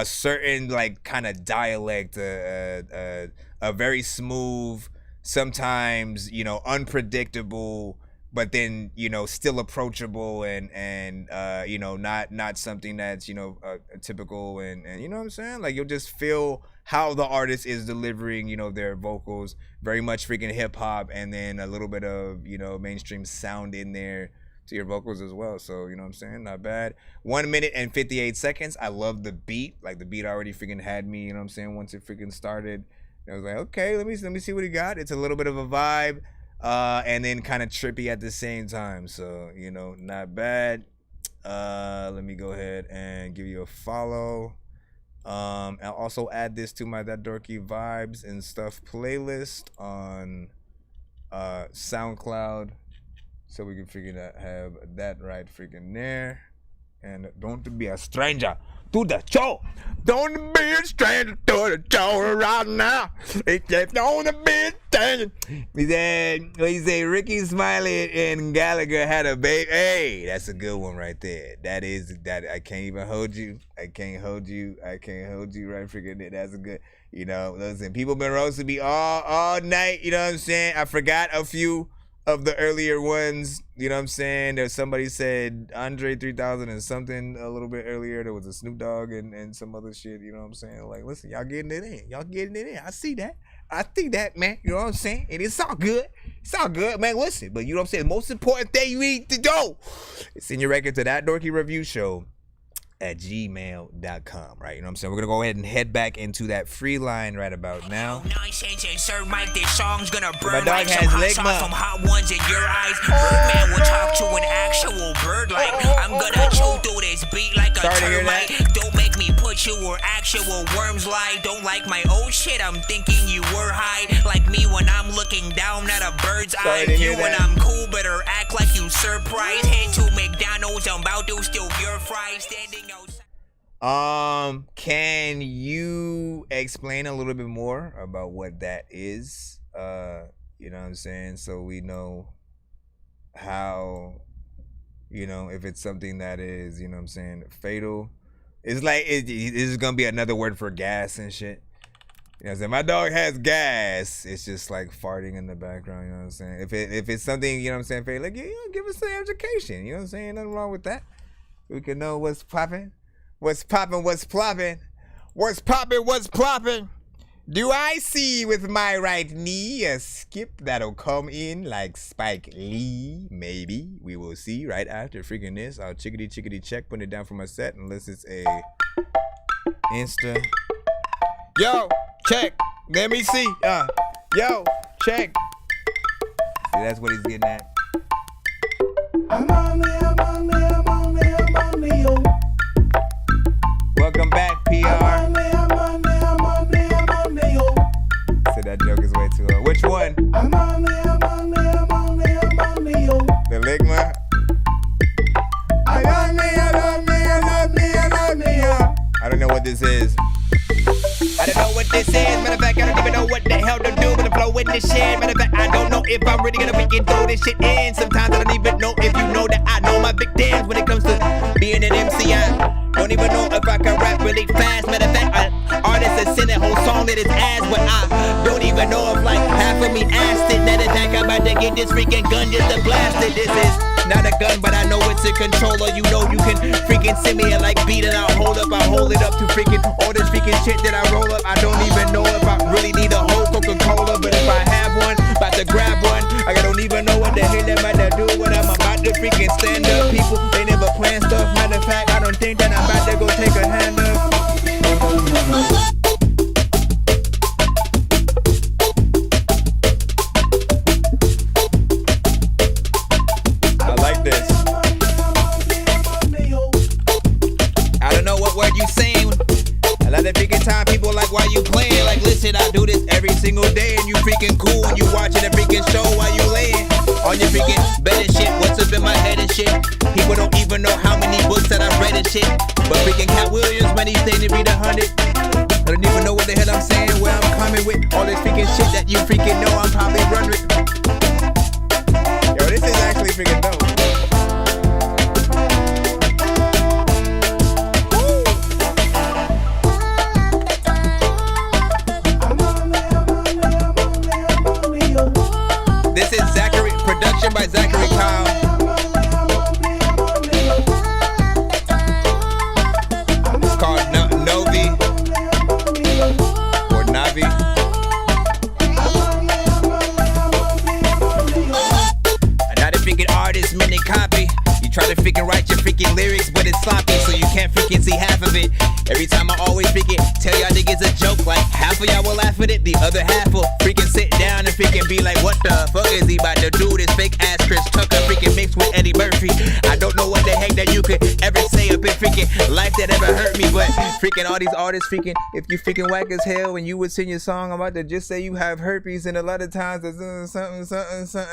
certain like kind of dialect, a very smooth, sometimes, you know, unpredictable, but then, you know, still approachable and you know, not something that's, you know, typical and you know what I'm saying? Like, you'll just feel how the artist is delivering, you know, their vocals. Very much freaking hip hop, and then a little bit of, you know, mainstream sound in there to your vocals as well. So, you know what I'm saying? Not bad. 1 minute and 58 seconds. I love the beat. Like, the beat already freaking had me, you know what I'm saying, once it freaking started. I was like, okay, let me see what he got. It's a little bit of a vibe, and then kind of trippy at the same time. So, you know, not bad. Let me go ahead and give you a follow. I'll also add this to my That Dorky Vibes and Stuff playlist on SoundCloud, so we can have that right freaking there. And don't be a stranger to the show. Don't be a stranger to the show right now. Don't be a stranger. He said Ricky Smiley and Gallagher had a baby. Hey, that's a good one right there. That I can't even hold you. I can't hold you right freaking there. That's a good, you know, listen, people been roasting me all night, you know what I'm saying? I forgot a few of the earlier ones, you know what I'm saying? There's somebody said Andre 3000 and something a little bit earlier. There was a Snoop Dogg and some other shit, you know what I'm saying? Like, listen, y'all getting it in. I see that, man. You know what I'm saying? And it's all good. It's all good, man. Listen, but you know what I'm saying? The most important thing you need to do is send your record to That Dorky Review Show at gmail.com, right? You know what I'm saying? We're gonna go ahead and head back into that free line right about now. Nonsense and Sir Mike, this song's gonna burn My like dog some hot has sauce ligma. from hot ones in your eyes. Birdman will talk to an actual bird like I'm gonna chew through this beat like a Sorry to hear termite. Don't make me put you where actual worms lie. Don't like my old shit, I'm thinking you were high. Like me when I'm looking down at a bird's eye view. When I'm cool, better act like you surprised. Head to McDonald's, I'm about to steal your fries. Standing outside. Can you explain a little bit more about what that is? You know what I'm saying? So we know how, you know, if it's something that is, you know what I'm saying, fatal. It's like, this is gonna be another word for gas and shit. You know what I'm saying? My dog has gas. It's just like farting in the background, you know what I'm saying? If it's something, you know what I'm saying, fatal, like, you know, give us some education, you know what I'm saying? Nothing wrong with that. We can know what's popping. What's poppin', what's ploppin'? What's poppin', what's ploppin'? Do I see with my right knee a skip that'll come in like Spike Lee? Maybe. We will see right after freaking this. I'll chickity check, put it down for my set unless it's a Insta. Yo, check. Let me see. Yo, check. See, that's what he's getting at. I'm on me, yo. Welcome back, PR. I'm on me, yo. Said that joke is way too low. Which one? I'm on me, yo. The Ligma? I love me, yo. I don't know what this is. I don't know what this is. Matter of fact, I don't even know what the hell to do. But the flow in this shit. Matter of fact, I don't know if I'm really gonna freaking throw this shit in. Sometimes I don't even know if you know that I know my big dance when it comes to being an MC. I don't even know if I can rap really fast. Matter of fact, an artist has sent a whole song that is ass, but I don't even know if like half of me asked it. Matter of fact, I'm about to get this freaking gun just to blast it. This is not a gun, but I know it's a controller. You know you can freaking send me and like beat it out, hold up, I hold it up to freaking all this freaking shit that I roll up. I don't even know if I really need a whole Coca-Cola, but if I have one, about to grab one. I don't even know what the hell I'm about to do when I'm about to freaking stand up. People, they never plan stuff. Matter of fact, I don't think that I'm about to go take a hand up. I like this. I don't know what word you saying. A lot of freaking time people like, why you playing? Like, listen, I do this every single day and you freaking cool when you watching a freaking show while you laying on your freaking bed and shit. What's up in my head and shit? People don't even know how many books that I've read and shit. But freaking Cat Williams, man, he's saying to read 100. I don't even know what the hell I'm saying, where I'm coming with all this freaking shit that you freaking know I'm probably run with. Yo, this is actually freaking dope. This is Zachary, production by Zachary Kyle. It's called Novi or Navi. Another freaking artist, minute copy. You try to freaking write your freaking lyrics, but it's sloppy, so you can't freaking see half of it. Every time I always freaking tell y'all niggas a joke, like half of y'all will laugh at it, the other half will freaking sit down and freaking be like, what the fuck is he about to do? This fake ass Chris Tucker freaking mixed with Eddie Murphy. I don't know what the heck that you could ever say up in freaking life that ever hurt me, but freaking all these artists freaking, if you freaking whack as hell when you would sing your song, I'm about to just say you have herpes, and a lot of times there's something. Listen,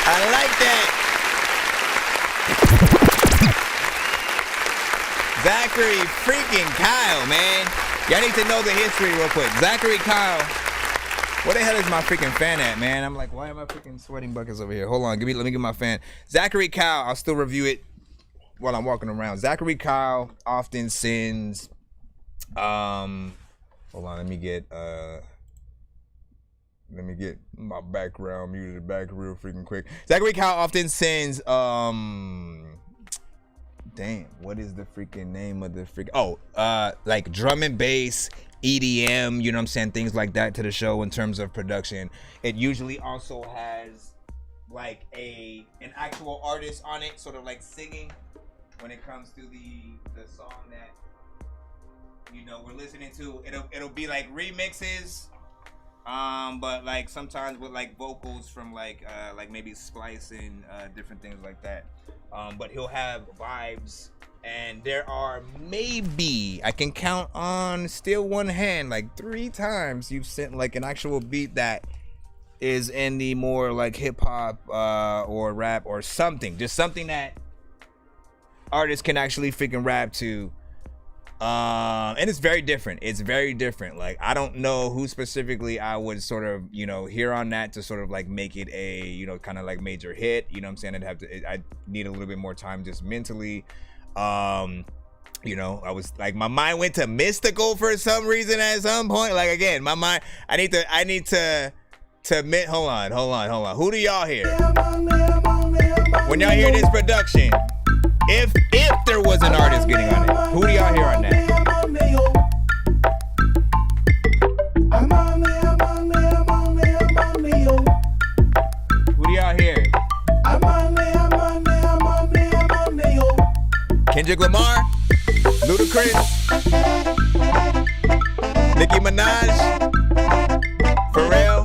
I like that. Zachary freaking Kyle, man. Y'all need to know the history real quick. Zachary Kyle. Where the hell is my freaking fan at, man? I'm like, why am I freaking sweating buckets over here? Hold on, let me get my fan. Zachary Kyle, I'll still review it while I'm walking around. Zachary Kyle often sins. Hold on, let me get my background muted back real freaking quick. Zachary Kyle often sins damn, what is the freaking name of the freaking like drum and bass, EDM, you know what I'm saying, things like that to the show in terms of production. It usually also has like an actual artist on it, sort of like singing when it comes to the song that you know we're listening to. It'll be like remixes, but like sometimes with like vocals from like maybe splicing different things like that. But he'll have vibes, and there are maybe, I can count on still one hand, like 3 times you've sent like an actual beat that is in the more like hip hop or rap or something, just something that artists can actually freaking rap to. And it's very different. Like, I don't know who specifically I would sort of, you know, hear on that to sort of like make it a, you know, kind of like major hit. You know what I'm saying? I need a little bit more time just mentally. You know, I was like, my mind went to mystical for some reason at some point. Like, again, my mind, I need to admit, hold on. Who do y'all hear? When y'all hear this production, if there was an artist getting on it, who do y'all hear on that? Who do y'all hear? Kendrick Lamar, Ludacris, Nicki Minaj, Pharrell.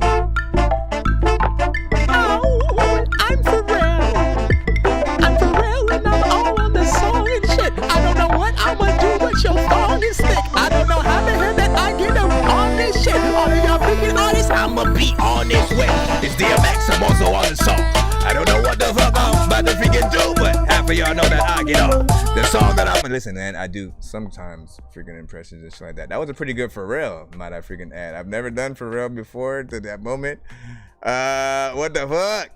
I'm Pharrell and I'm all on the song and shit. I don't know what I'ma do, but your song is thick. I don't know how the hell that I get on this shit. All of y'all freaking artists, I'ma be on this way. It's DMX, I'm also on the song. I don't know what the fuck I'm about to freaking do, but have for y'all know that I get off. The song that I'm listen, man. I do sometimes freaking impressions and shit like that. That was a pretty good Pharrell, might I freaking add. I've never done Pharrell before to that moment. What the fuck?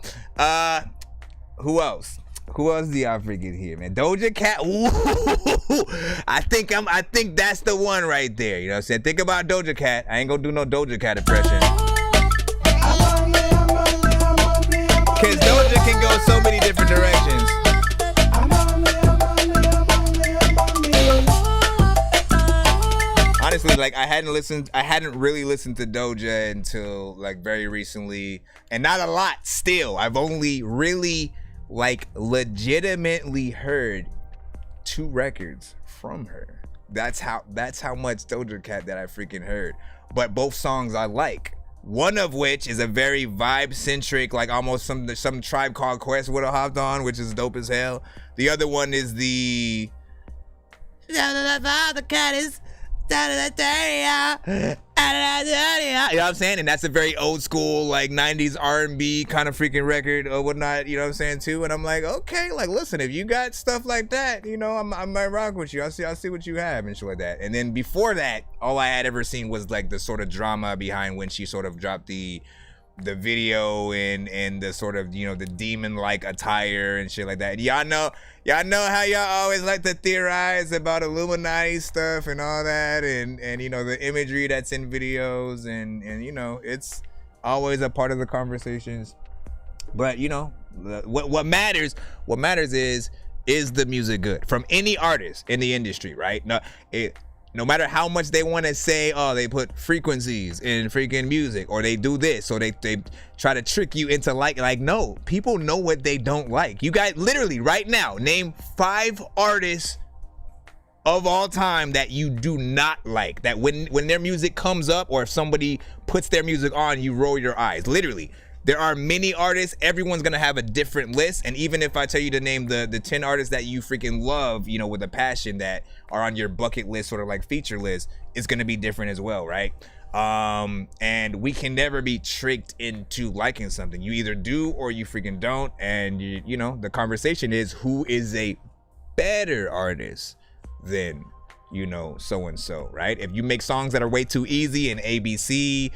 Who else? Who else do y'all freaking hear, man? Doja Cat. Ooh, I think that's the one right there. You know what I'm saying? Think about Doja Cat. I ain't gonna do no Doja Cat impression. Cause Doja can go so many different directions. Honestly, like I hadn't really listened to Doja until like very recently, and not a lot still. I've only really like legitimately heard 2 records from her. That's how much Doja Cat that I freaking heard. But both songs I like. One of which is a very vibe-centric, like almost some Tribe Called Quest would have hopped on, which is dope as hell. The other one is the cat is you know what I'm saying? And that's a very old school, like 90s R&B kind of freaking record or whatnot, you know what I'm saying too? And I'm like, okay, like listen, if you got stuff like that, you know, I might rock with you. I'll see what you have and shit like that. And then before that, all I had ever seen was like the sort of drama behind when she sort of dropped the video and the sort of, you know, the demon-like attire and shit like that. And y'all know how y'all always like to theorize about Illuminati stuff and all that, and you know, the imagery that's in videos, and you know, it's always a part of the conversations. But you know, what matters is the music good from any artist in the industry, right? No matter how much they want to say, oh, they put frequencies in freaking music, or they do this, or they try to trick you into like no, people know what they don't like. You guys literally right now name 5 artists of all time that you do not like, that when their music comes up or if somebody puts their music on, you roll your eyes. Literally. There are many artists. Everyone's gonna have a different list, and even if I tell you to name the 10 artists that you freaking love, you know, with a passion, that are on your bucket list, sort of like feature list, it's gonna be different as well, right? And we can never be tricked into liking something. You either do or you freaking don't, and you know, the conversation is who is a better artist than, you know, so and so, right? If you make songs that are way too easy and ABC,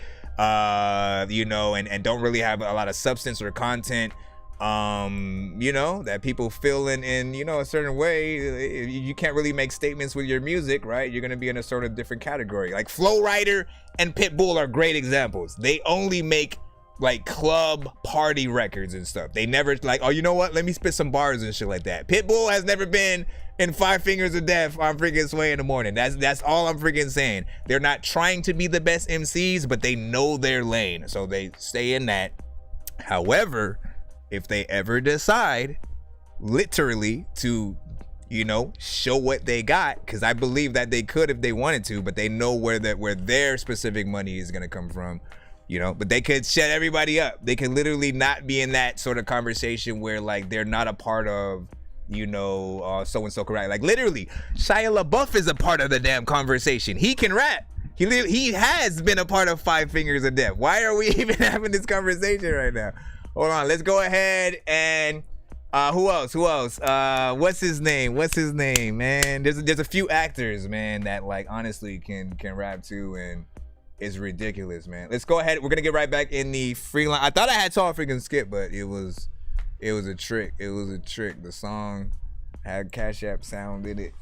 you know, and don't really have a lot of substance or content, you know, that people feel in you know, a certain way, you can't really make statements with your music, right? You're gonna be in a sort of different category. Like Flo Rida and Pitbull are great examples. They only make like club party records and stuff. They never like, oh, you know what, let me spit some bars and shit like that. Pitbull has never been in 5 Fingers of Death on freaking Sway in the Morning. That's all I'm freaking saying. They're not trying to be the best MCs, but they know their lane, so they stay in that. However, if they ever decide literally to, you know, show what they got, because I believe that they could if they wanted to, but they know where their specific money is gonna come from, you know. But they could shut everybody up. They could literally not be in that sort of conversation where like they're not a part of, you know, so and so correct. Like literally, Shia LaBeouf is a part of the damn conversation. He can rap. He has been a part of 5 Fingers of Death. Why are we even having this conversation right now? Hold on, let's go ahead and who else? What's his name, man? There's a few actors, man, that like honestly can rap too, and it's ridiculous, man. Let's go ahead. We're gonna get right back in the freelance. I thought I had saw a freaking skip, but it was a trick. The song had Cash App sound in it,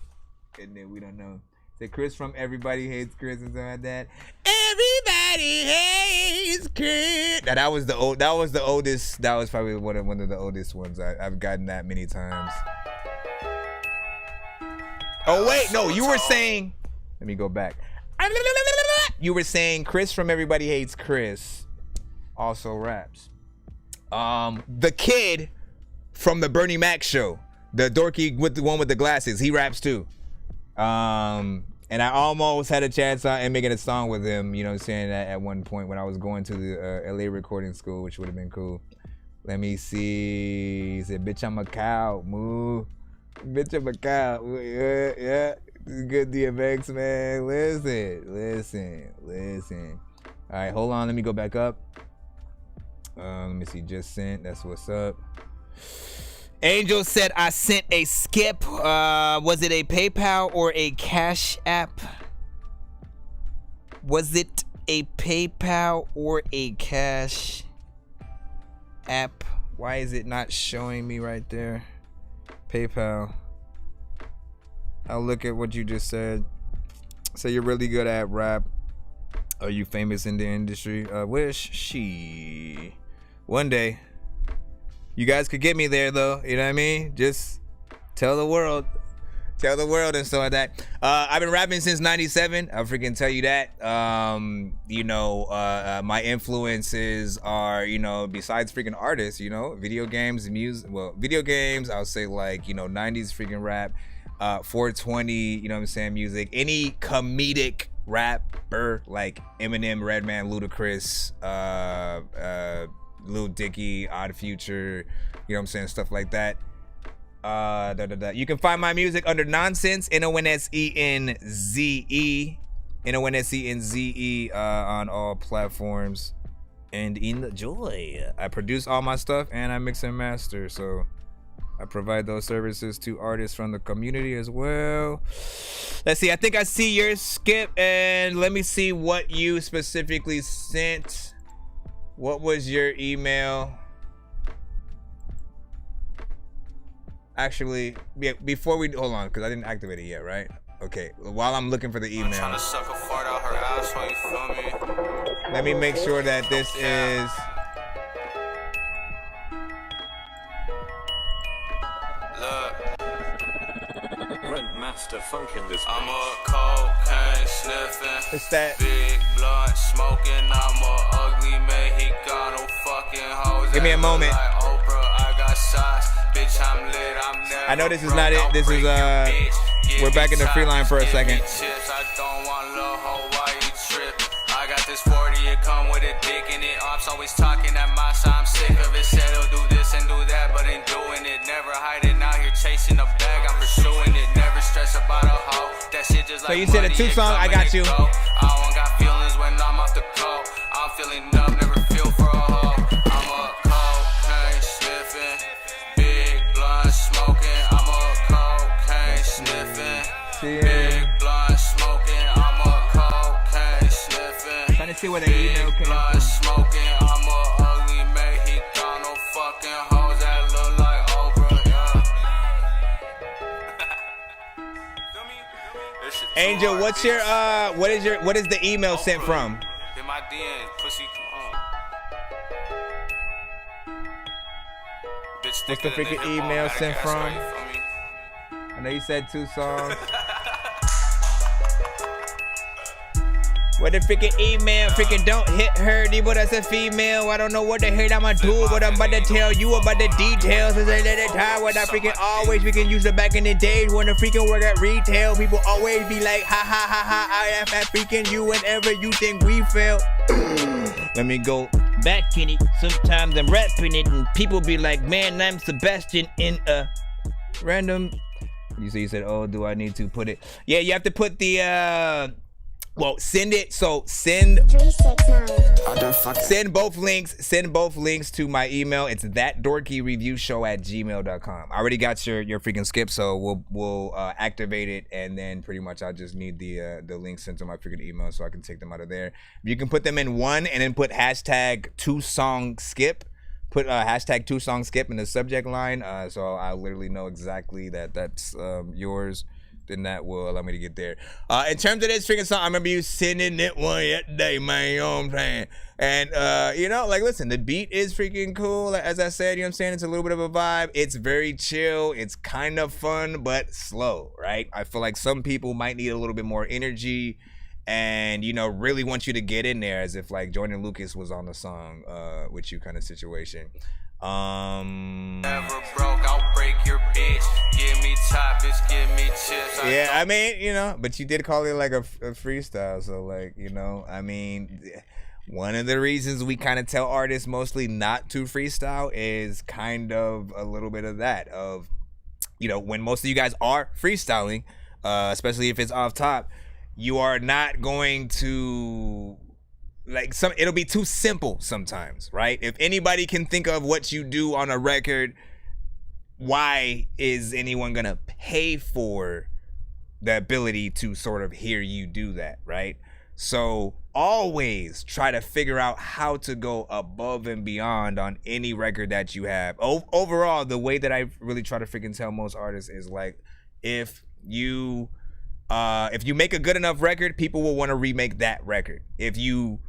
and then we don't know. Say Chris from Everybody Hates Chris and something like that. Everybody hates Chris. Now, that was the oldest. That was probably one of the oldest ones. I've gotten that many times. Oh wait, no, you were saying. Let me go back. You were saying Chris from Everybody Hates Chris also raps. The kid from the Bernie Mac show, the dorky with the one with the glasses, he raps too. And I almost had a chance at making a song with him, you know what I'm saying, at one point when I was going to the LA recording school, which would have been cool. Let me see. He said, bitch, I'm a cow. Moo. Bitch, I'm a cow. Yeah. Good DMX, man. Listen. All right, hold on. Let me go back up. Let me see. Just sent. That's what's up. Angel said I sent a skip. Was it a PayPal or a Cash App? Was it a PayPal or a Cash App? Why is it not showing me right there? PayPal. I'll look at what you just said. So you're really good at rap. Are you famous in the industry? Wish one day you guys could get me there though. You know what I mean? Just tell the world and stuff like that. I've been rapping since 97. I'll freaking tell you that. My influences are, besides freaking artists, video games, music. Well, video games, I'll say like, 90s freaking rap, 420, music, any comedic rapper like Eminem, Redman, Ludacris, Lil Dicky, Odd Future, stuff like that. You can find my music under Nonsenze, Nonsenze, Nonsenze, on all platforms. And enjoy. I produce all my stuff and I mix and master, so I provide those services to artists from the community as well. Let's see. I think I see your skip, and let me see what you specifically sent. What was your email? Actually, yeah, before we hold on, because I didn't activate it yet, right? Okay. While I'm looking for the email, Trying to suck a fart out her asshole, you feel me? let me make sure that this is. Master funk in this. I'm a cocaine sniffing. It's that big blunt smoking. I'm a ugly Mexicano fucking hoes. Give me a moment. Like Oprah, I got sauce. Bitch, I'm lit. I'm never I know this is not it. This is we're back in the free line for a second. I don't want little hoe, why you trip? I got this 40, it come with a dick in it. Ops always talking at my side, I'm sick of it. Said he'll do this and do that, but ain't doing it. Never hiding out here chasing a bag, I'm pursuing it. Never stress about a hoe. That shit just So like you said a money, 2 song, I got you. I don't got feelings when I'm off the coke. I'm feeling up, never feel for a hoe. I'm a cocaine sniffing, big blunt smoking. I'm a cocaine sniffing, big blunt smoking. I'm a cocaine sniffing. Trying to see where the email came from. Smoking. I'm a ugly Mexicano fucking hoes that look like Oprah. Yeah. Angel, what's your what is the email sent from? In my DMs, pussy, come on. What's the freaking email sent from? I know you said 2 songs. What the freaking email? Freaking don't hit her, but that's a female. I don't know what the hell I'ma do, but I'm about to tell you about the details. Cause at the time when I freaking always freaking used it back in the days when I freaking work at retail. People always be like, ha ha ha ha, I am at freaking you whenever you think we fail. Let me go back in it. Sometimes I'm rapping it and people be like, man, I'm Sebastian in a random. You said, oh, do I need to put it? Yeah, you have to put the well, send it. So send both links. Send both links to my email. It's thatdorkyreviewshow@gmail.com. I already got your freaking skip, so we'll activate it, and then pretty much I just need the links sent to my freaking email so I can take them out of there. You can put them in one, and then put hashtag 2-song skip. Put hashtag 2-song skip in the subject line, so I literally know exactly that's yours. Then that will allow me to get there. In terms of this freaking song, I remember you sending it one yesterday, man. You know what I'm saying? And listen, the beat is freaking cool. As I said, you know what I'm saying? It's a little bit of a vibe. It's very chill. It's kind of fun, but slow, right? I feel like some people might need a little bit more energy and, really want you to get in there, as if like Jordan Lucas was on the song with you kind of situation. Never broke, I'll break your bitch. Give me topics, give me chips. Yeah, I mean, but you did call it like a freestyle, so like, one of the reasons we kind of tell artists mostly not to freestyle is kind of a little bit of that of, when most of you guys are freestyling, especially if it's off top, you are not going to it'll be too simple sometimes, right? If anybody can think of what you do on a record, why is anyone gonna pay for the ability to sort of hear you do that, right? So always try to figure out how to go above and beyond on any record that you have. Overall, the way that I really try to freaking tell most artists is like, if you make a good enough record, people will want to remake that record. If you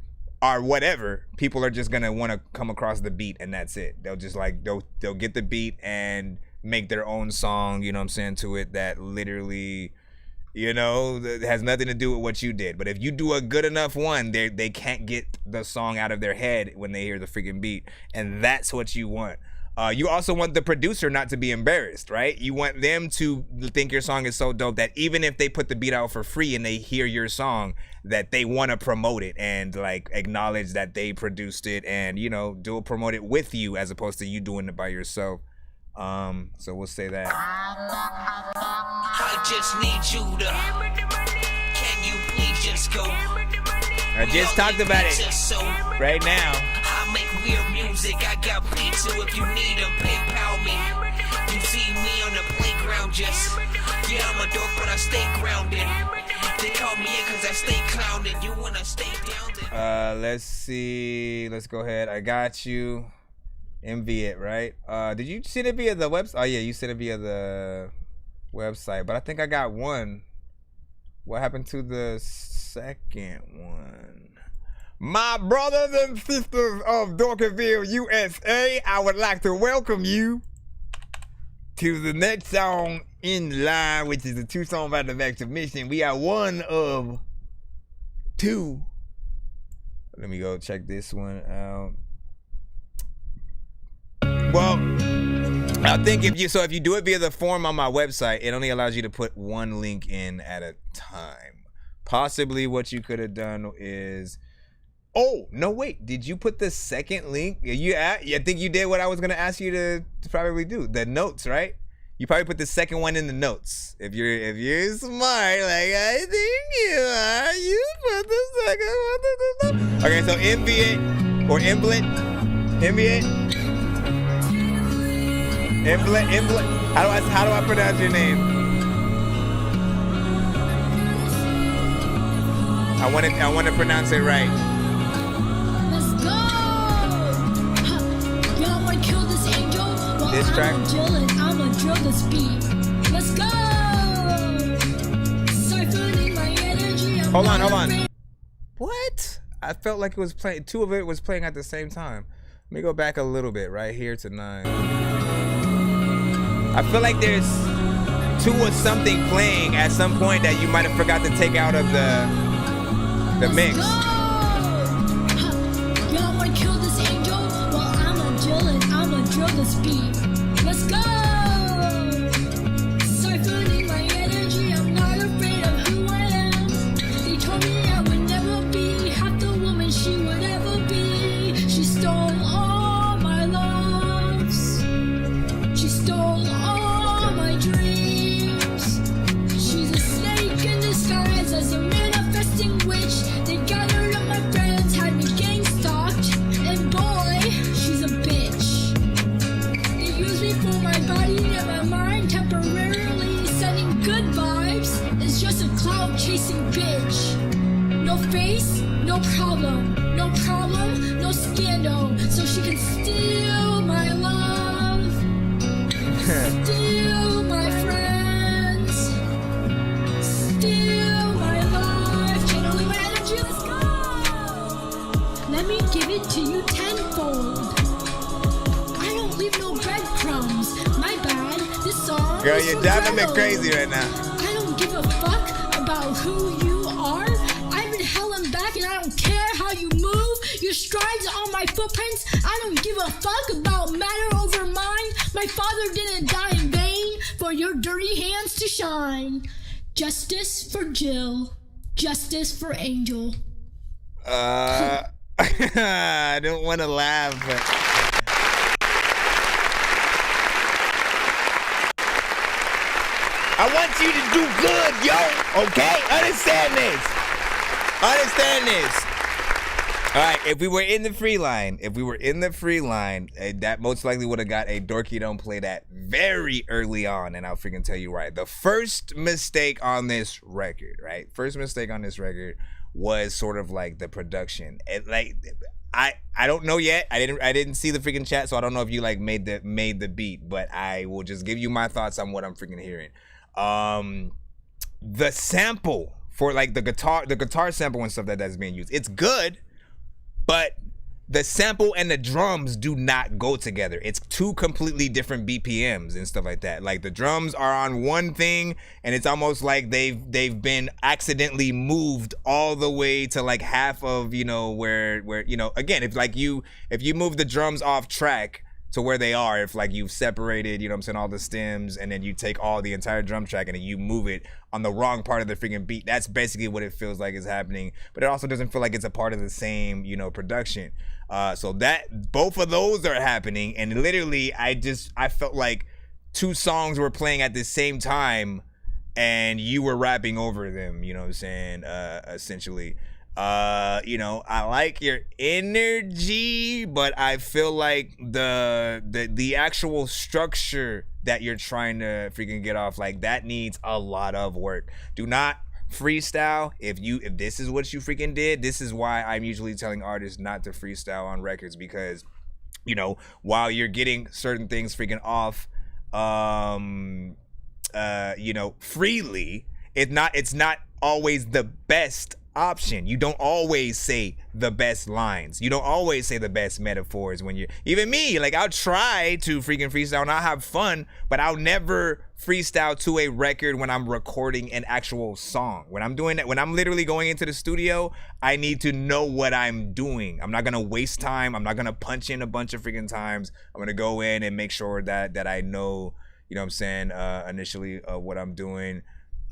are whatever, people are just gonna want to come across the beat and that's it. They'll just like they'll get the beat and make their own song, you know what I'm saying, to it that literally, you know, that has nothing to do with what you did. But if you do a good enough one, they can't get the song out of their head when they hear the freaking beat. And that's what you want. You also want the producer not to be embarrassed, right? You want them to think your song is so dope that even if they put the beat out for free and they hear your song, that they want to promote it and like acknowledge that they produced it and, you know, promote it with you as opposed to you doing it by yourself. So we'll say that. I just need you to. Can you please just go? I just talked about it right now. I make weird music. I got beats, so if you need them, PayPal me. You see me on the playground, just yeah, I'm a dork, but I stay grounded. They call me in cause I stay clowning. You wanna stay down? Let's see. Let's go ahead. I got you. Envy it, right? Did you send it via the website? Oh yeah, you sent it via the website, but I think I got one. What happened to the second one? My brothers and sisters of Dorkyville, USA, I would like to welcome you to the next song in line, which is the 2 song by the next submission. We are one of 2. Let me go check this one out. Well, I think if you do it via the form on my website, it only allows you to put 1 link in at a time. Possibly what you could have done is, oh no, wait, did you put the second link? I think you did what I was gonna ask you to probably do, the notes, right? You probably put the second one in the notes. If you're smart, like I think you are, you put the second one in the notes. Okay, so envy it or emblet, envy it. Emblet. How do I pronounce your name? I want to pronounce it right. Let's go. Y'all wanna kill this angel? Well, This track? I'ma drill this beat. Let's go. Siphoning my energy. Hold on. What? I felt like it was playing. 2 of it was playing at the same time. Let me go back a little bit right here to 9. I feel like there's 2 or something playing at some point that you might have forgot to take out of the mix. Y'all wanna kill this angel? Well, I'ma drill this beat. Let's go. Siphoning my energy. I'm not afraid of who I am. They told me I would never be half the woman she would ever be. She stole all my loves. She stole all my dreams. She's a snake in disguise as a manifesting witch. They gathered up my friends, had me gang stalked, and boy, she's a bitch. They use me for my body and my mind, temporarily sending good vibes. It's just a cloud chasing bitch. No face, no problem, no scandal. So she can steal my love, steal my friends, steal my life. Channeling my energy, let's go. Let me give it to you tenfold. I don't leave no breadcrumbs. My bad. This song. Girl, is you're for driving me rebels. crazy right now. I don't give a fuck about who you are. I'm in hell and back, and I don't care how you move. Your strides on my footprints. I don't give a fuck about matter over mind. My father didn't die in vain for your dirty hands to shine. Justice for Jill. Justice for Angel. I don't want to laugh, but I want you to do good, yo. Okay, understand this. All right, if we were in the free line, that most likely would have got a Dorky Don't Play That very early on, and I'll freaking tell you why. The first mistake on this record, right? First mistake on this record was sort of like the production. I don't know yet. I didn't see the freaking chat, so I don't know if you like made the beat, but I will just give you my thoughts on what I'm freaking hearing. The sample for like the guitar sample and stuff that's being used, it's good. But the sample and the drums do not go together. It's two completely different BPMs and stuff like that. Like the drums are on one thing, and it's almost like they've been accidentally moved all the way to like half of, you know, where you know, again, if you move the drums off track to where they are, if like you've separated, you know what I'm saying, all the stems, and then you take all the entire drum track and then you move it on the wrong part of the freaking beat, that's basically what it feels like is happening. But it also doesn't feel like it's a part of the same, you know, production. So that both of those are happening, and literally I felt like two songs were playing at the same time and you were rapping over them, you know what I'm saying, essentially. You know, I like your energy, but I feel like the actual structure that you're trying to freaking get off, like that needs a lot of work. Do not freestyle. If this is what you freaking did, this is why I'm usually telling artists not to freestyle on records, because, you know, while you're getting certain things freaking off, you know, freely, it's not always the best option. You don't always say the best lines. You don't always say the best metaphors when you're, even me, like I'll try to freaking freestyle and I'll have fun, but I'll never freestyle to a record when I'm recording an actual song. When I'm doing that, when I'm literally going into the studio, I need to know what I'm doing. I'm not gonna waste time. I'm not gonna punch in a bunch of freaking times. I'm gonna go in and make sure that I know, you know what I'm saying, initially what I'm doing.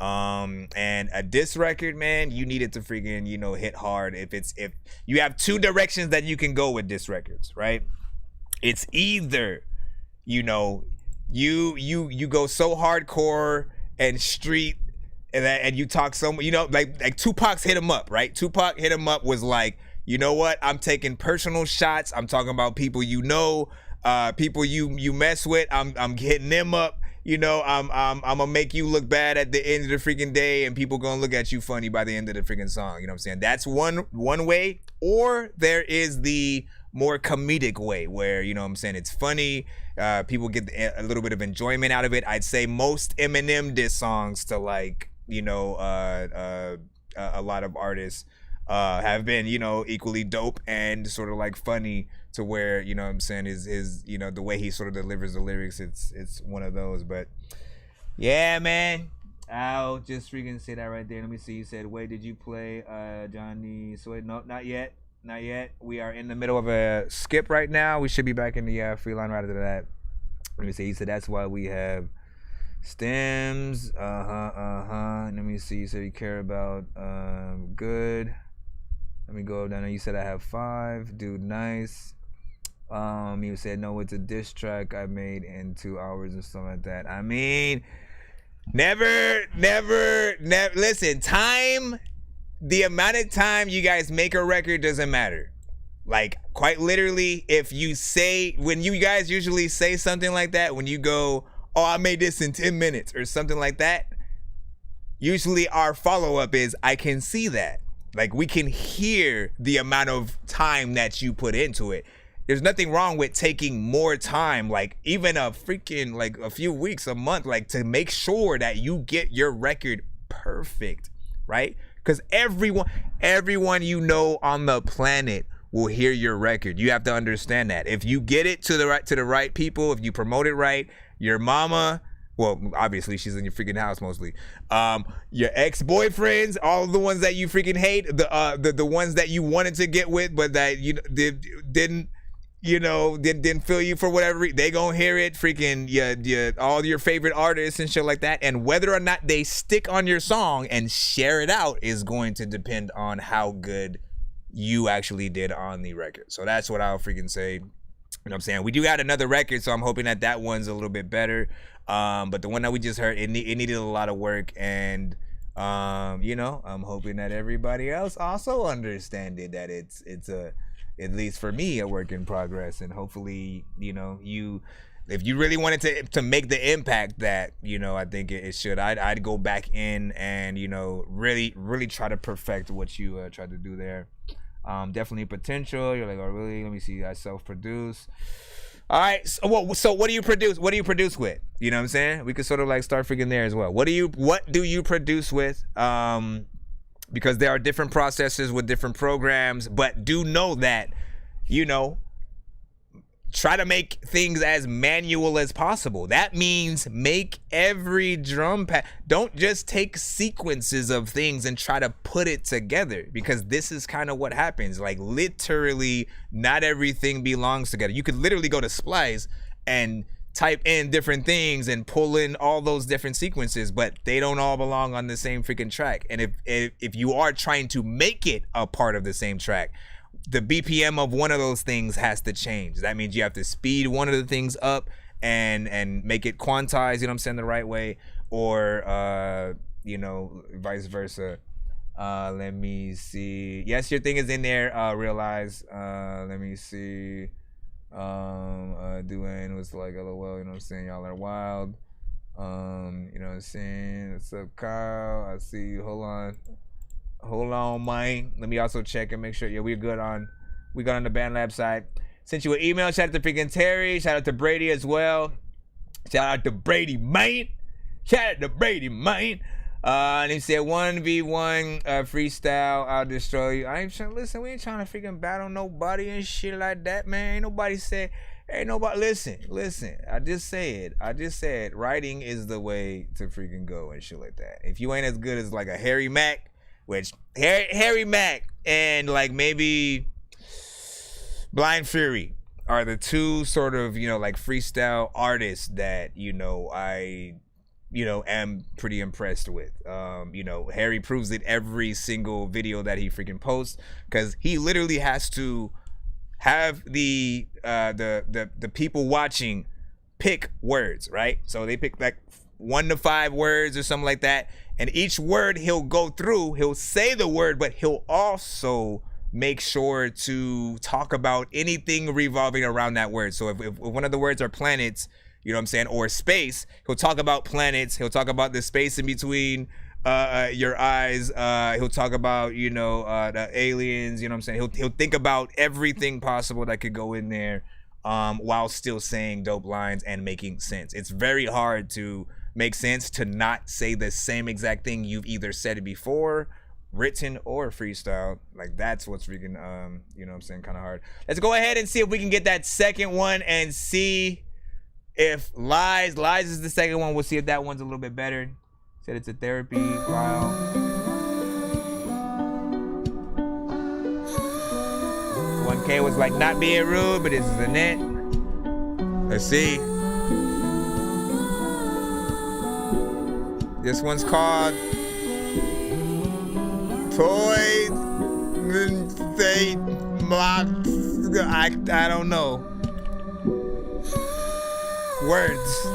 And a diss record, man, you need it to freaking, you know, hit hard. If you have two directions that you can go with diss records, right? It's either, you know, you go so hardcore and street and you talk so, you know, like Tupac's Hit 'Em Up, right? Tupac Hit 'Em Up was like, you know what? I'm taking personal shots. I'm talking about people, you know, people you mess with. I'm hitting them up. You know, I'm gonna make you look bad at the end of the freaking day, and people gonna look at you funny by the end of the freaking song. You know what I'm saying? That's one way. Or there is the more comedic way where, you know what I'm saying, it's funny. People get a little bit of enjoyment out of it. I'd say most Eminem diss songs to, like, you know, a lot of artists have been, you know, equally dope and sort of like funny, to where, you know what I'm saying, is you know, the way he sort of delivers the lyrics, it's one of those. But yeah, man, I'll just freaking say that right there. Let me see. You said, wait, did you play Johnny Sweat? No, not yet. We are in the middle of a skip right now. We should be back in the free line right after that. Let me see. He said that's why we have stems. Let me see. You said you care about good. Let me go down there. You said I have 5. Dude, nice. You said no, it's a diss track I made in 2 hours or something like that. I mean, never. Listen, time, the amount of time you guys make a record doesn't matter. Like, quite literally, if you say, when you guys usually say something like that, when you go, oh, I made this in 10 minutes or something like that, usually our follow-up is, I can see that. Like, we can hear the amount of time that you put into it. There's nothing wrong with taking more time, like even a freaking, like a few weeks, a month, like to make sure that you get your record perfect, right? Because everyone you know on the planet will hear your record. You have to understand that. If you get it to the right people, if you promote it right, your mama, well, obviously she's in your freaking house mostly. Your ex-boyfriends, all the ones that you freaking hate, the ones that you wanted to get with, but that you didn't feel you for whatever reason, they gonna hear it. Freaking all your favorite artists and shit like that. And whether or not they stick on your song and share it out is going to depend on how good you actually did on the record. So that's what I'll freaking say. You know what I'm saying? We do got another record, so I'm hoping that one's a little bit better. But the one that we just heard, it needed a lot of work, and You know, I'm hoping that everybody else also understands that it's a, at least for me, a work in progress, and hopefully, you know, if you really wanted to make the impact that, you know, I think it should, I'd go back in and, you know, really try to perfect what you tried to do there. Definitely potential. You're like, oh really? Let me see. I self-produce. All right. So what do you produce? What do you produce with? You know what I'm saying? We could sort of like start freaking there as well. What do you produce with? Because there are different processes with different programs, but do know that, you know, try to make things as manual as possible. That means make every drum pad. Don't just take sequences of things and try to put it together, because this is kind of what happens. Like literally, not everything belongs together. You could literally go to Splice and type in different things and pull in all those different sequences, but they don't all belong on the same freaking track. And if you are trying to make it a part of the same track, the BPM of one of those things has to change. That means you have to speed one of the things up and make it quantize, you know what I'm saying, the right way, or you know, vice versa. Let me see. Yes, your thing is in there. Realize. Let me see. Doing was like LOL, you know what I'm saying, y'all are wild. You know what I'm saying? What's up, Kyle? I see you. Hold on, man. Let me also check and make sure. Yeah, we got on the BandLab side. Sent you an email. Shout out to freaking Terry. Shout out to Brady as well. Shout out to Brady, man. And he said 1v1 freestyle. I'll destroy you. I ain't trying. Listen, we ain't trying to freaking battle nobody and shit like that, man. Ain't nobody said. Ain't nobody. Listen. I just said writing is the way to freaking go and shit like that. If you ain't as good as like a Harry Mack. Which Harry Mack and like maybe Blind Fury are the two sort of, you know, like freestyle artists that, you know, I, you know, am pretty impressed with. You know, Harry proves it every single video that he freaking posts, because he literally has to have the people watching pick words, right? So they pick like 1 to 5 words or something like that. And each word he'll go through, he'll say the word, but he'll also make sure to talk about anything revolving around that word. So if one of the words are planets, you know what I'm saying, or space, he'll talk about planets. He'll talk about the space in between your eyes. He'll talk about, you know, the aliens, you know what I'm saying. He'll think about everything possible that could go in there while still saying dope lines and making sense. It's very hard to make sense to not say the same exact thing you've either said before, written, or freestyle. Like that's what's freaking you know what I'm saying, kind of hard. Let's go ahead and see if we can get that second one and see if Lies is the second one. We'll see if that one's a little bit better. Said it's a therapy file. 1K was like not being rude, but this is a net. Let's see. This one's called Toy I don't know. Words.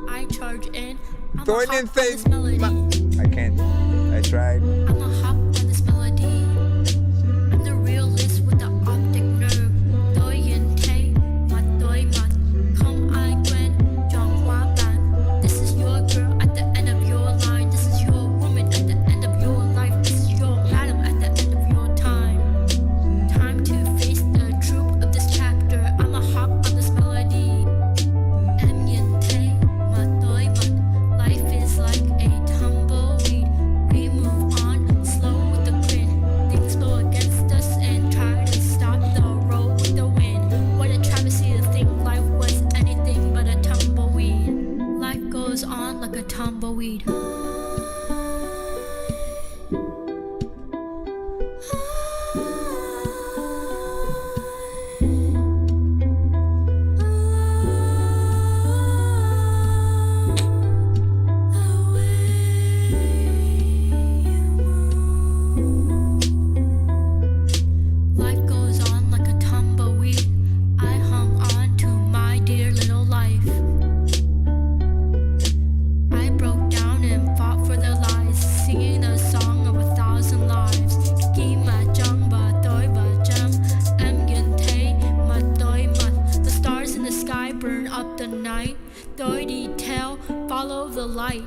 I charge in. Toy and face. I can't. I tried. I'm a hop on this melody. I'm the realist with the optic nerve. Toy and Tay, my toy man. Come I Gwen, John Waban. This is your girl at the end of your line. This is your woman at the end of your life. This is your madam at the end of your time. Time to face the truth of this chapter. I'm a hop on this melody. And Tay, my toy man. Life is like a tumbleweed. We move on.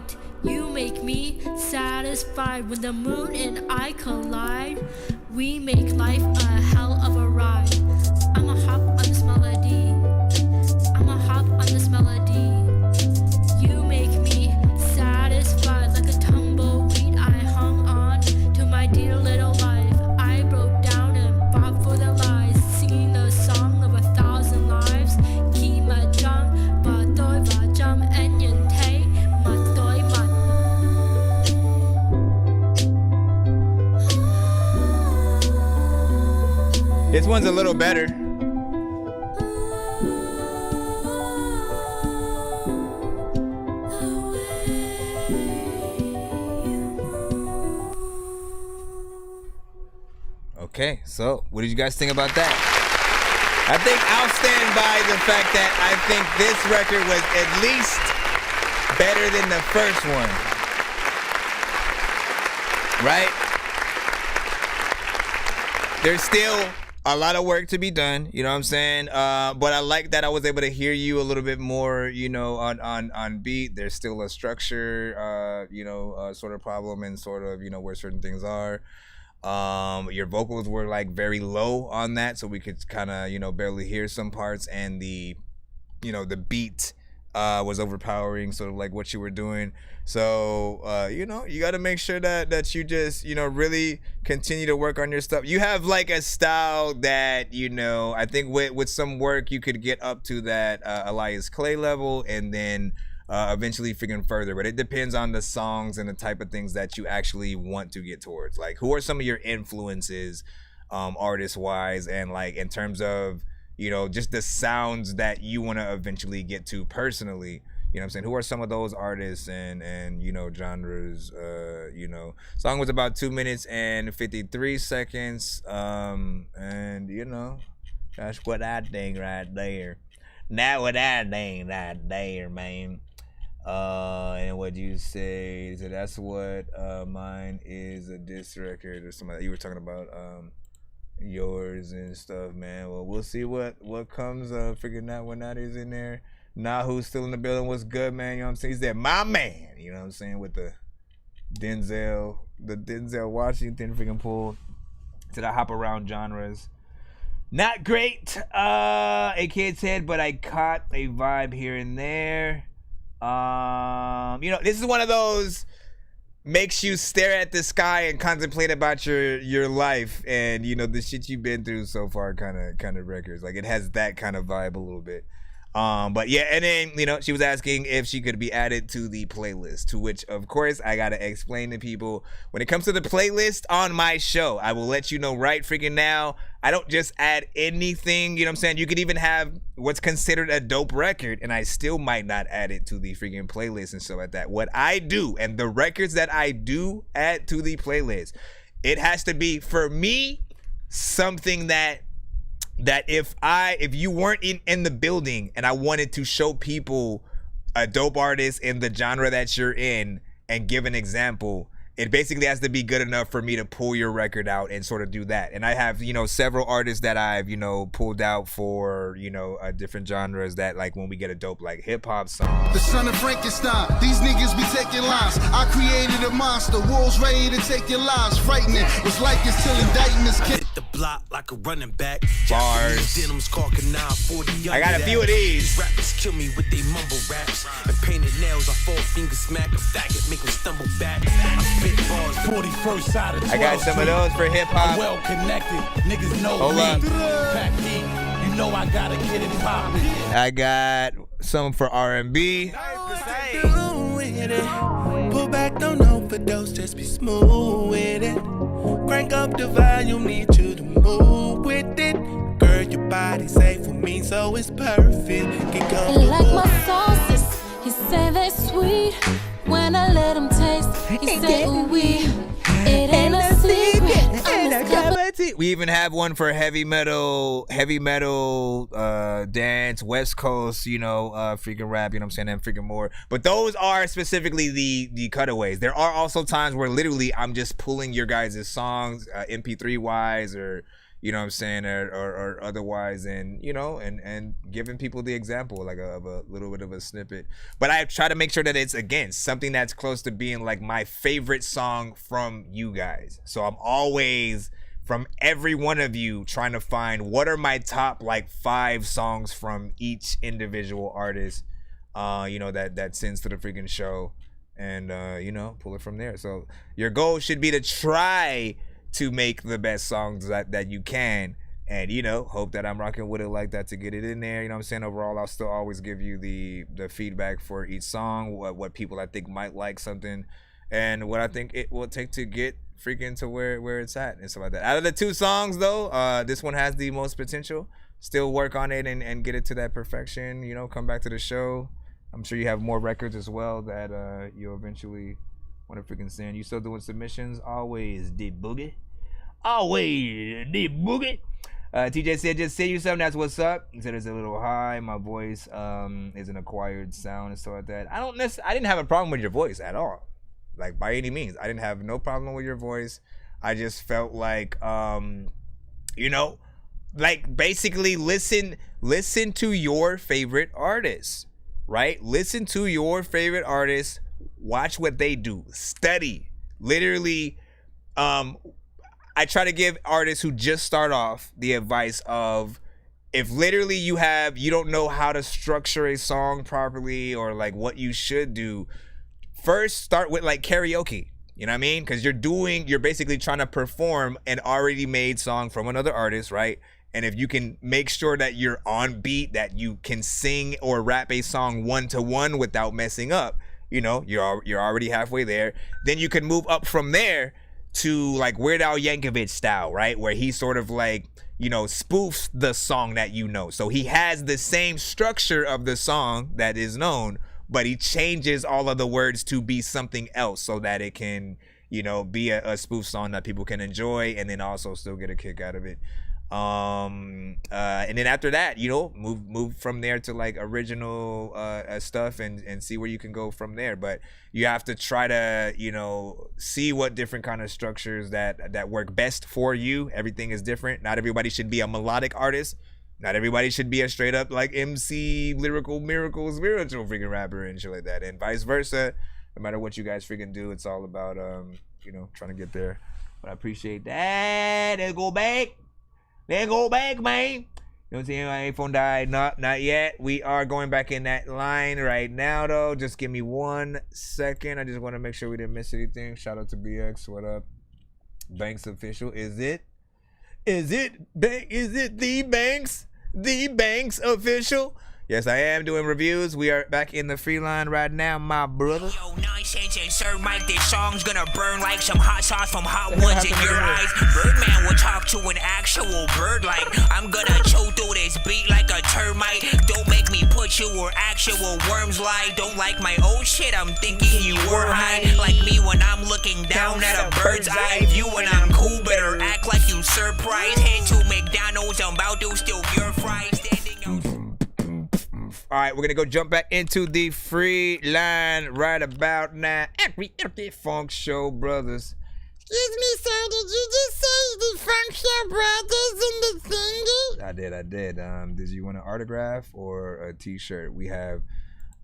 night. You make me satisfied when the moon and I collide. We make life a hell of a ride. I'ma hop on this melody. I'ma hop on this melody. You make me satisfied like a tumbleweed. I hung on to my dear little life. I broke down and fought for the lies, singing the song of 1,000 lives. Khi mà trong và tôi và trong anh nhìn thấy mặt tôi mặt. This one's a little better. Okay, so what did you guys think about that? I think I'll stand by the fact that I think this record was at least better than the first one. Right? There's still a lot of work to be done, you know what I'm saying? But I like that I was able to hear you a little bit more, you know, on beat. There's still a structure, sort of problem and sort of, you know, where certain things are. Your vocals were like very low on that, so we could kind of, you know, barely hear some parts, and the beat was overpowering, sort of like what you were doing. So you know, you got to make sure that you just, you know, really continue to work on your stuff. You have like a style that, you know, I think with some work you could get up to that Elias Clay level, and then eventually figuring further. But it depends on the songs and the type of things that you actually want to get towards. Like, who are some of your influences, artist wise, and like in terms of, you know, just the sounds that you want to eventually get to personally. You know what I'm saying? Who are some of those artists and you know, genres? You know, song was about 2 minutes and 53 seconds. And you know, that's what I think right there. Now what I think right there, man. And what you say? So that's what mine is, a diss record or something. You were talking about yours and stuff, man. Well, we'll see what comes. Figuring out when that is in there. Nah, who's still in the building? What's good, man? You know what I'm saying? He's there, my man. You know what I'm saying? With the Denzel Washington freaking pull to the hop around genres. Not great, aka Ted, but I caught a vibe here and there. You know, this is one of those makes you stare at the sky and contemplate about your life and, you know, the shit you've been through so far kind of records. Like, it has that kind of vibe a little bit. But yeah, and then, you know, she was asking if she could be added to the playlist, to which, of course, I gotta explain to people, when it comes to the playlist on my show, I will let you know right freaking now, I don't just add anything, you know what I'm saying? You could even have what's considered a dope record, and I still might not add it to the freaking playlist and stuff like that. What I do, and the records that I do add to the playlist, it has to be, for me, something that if you weren't in the building and I wanted to show people a dope artist in the genre that you're in and give an example, it basically has to be good enough for me to pull your record out and sort of do that. And I have, you know, several artists that I've, you know, pulled out for, you know, different genres that, like, when we get a dope, like, hip-hop song. The son of Frankenstein, these niggas be taking lives. I created a monster, wolves ready to take your lives. Frightening, was like it's till indictments hit the block like a running back. Bars. I got a few of these. Rappers kill me with they mumble raps. And painted nails, I 4-finger smack a faggot, make them stumble back. I spit bars, 41st side of 12. I got some of those for hip-hop. Well connected, niggas know Hold me. up. Pack heat, you know I gotta get it poppin'. I got some for R&B. Pull back, don't overdose, just be smooth with it. Crank up the volume, need you to move with it. Girl, your body safe for me, so it's perfect. Get He like my sauces, he say they sweet. When I let him taste, he say ooh wee. It ain't a secret, I'm a We even have one for heavy metal, dance, West Coast, you know, freaking rap, you know what I'm saying, and freaking more. But those are specifically the cutaways. There are also times where literally I'm just pulling your guys' songs, MP3 wise, or, you know what I'm saying, or otherwise, and you know, and giving people the example like of a little bit of a snippet. But I try to make sure that it's, again, something that's close to being like my favorite song from you guys. So I'm always, from every one of you, trying to find what are my top like 5 songs from each individual artist, you know, that sends to the freaking show, and you know, pull it from there. So your goal should be to try to make the best songs that you can, and you know, hope that I'm rocking with it like that to get it in there. You know what I'm saying? Overall, I'll still always give you the feedback for each song, what people I think might like something, and what I think it will take to get freaking to where it's at and stuff like that. Out of the 2 songs though, this one has the most potential. Still work on it and get it to that perfection. You know, come back to the show. I'm sure you have more records as well that you'll eventually want to freaking send. You still doing submissions? Always the boogie. Always the boogie. TJ said, just say you something, that's what's up. He said it's a little high. My voice is an acquired sound and stuff like that. I didn't have a problem with your voice at all. Like, by any means. I didn't have no problem with your voice. I just felt like, you know, like basically listen to your favorite artists, right? Listen to your favorite artists. Watch what they do. Study. Literally, I try to give artists who just start off the advice of, if literally you don't know how to structure a song properly or like what you should do, first start with like karaoke. You know what I mean? Because you're basically trying to perform an already made song from another artist, right? And if you can make sure that you're on beat, that you can sing or rap a song 1-to-1 without messing up, you know, you're already halfway there. Then you can move up from there to like Weird Al Yankovic style, right? Where he sort of like, you know, spoofs the song that you know. So he has the same structure of the song that is known, but he changes all of the words to be something else so that it can, you know, be a spoof song that people can enjoy and then also still get a kick out of it. And then after that, you know, move from there to like original stuff and see where you can go from there. But you have to try to, you know, see what different kind of structures that work best for you. Everything is different. Not everybody should be a melodic artist. Not everybody should be a straight up like MC, lyrical, miracle, spiritual freaking rapper and shit like that. And vice versa. No matter what you guys freaking do, it's all about you know, trying to get there. But I appreciate that. Let's go back. Let's go back, man. You know what I'm saying? My phone died. Not yet. We are going back in that line right now, though. Just give me 1 second. I just want to make sure we didn't miss anything. Shout out to BX. What up? Banks official. Is it the Banks? The Banks official? Yes, I am doing reviews. We are back in the free line right now, my brother. Yo, Nonsenze and Sir Mike, this song's gonna burn like some hot sauce from hot ones in your eyes. Birdman will talk to an actual bird like I'm gonna chew through this beat like a termite. Don't make me put you where actual worms lie. Don't like my old shit, I'm thinking you were high. Like me when I'm looking down at a bird's eye view and I'm cool, better act like you surprised. Head to McDonald's, I'm about to steal your fries. All right, we're gonna go jump back into the free line right about now. Every Funk Show Brothers. Excuse me, sir, did you just say the Funk Show Brothers in the thingy? I did. Did you want an autograph or a t-shirt? We have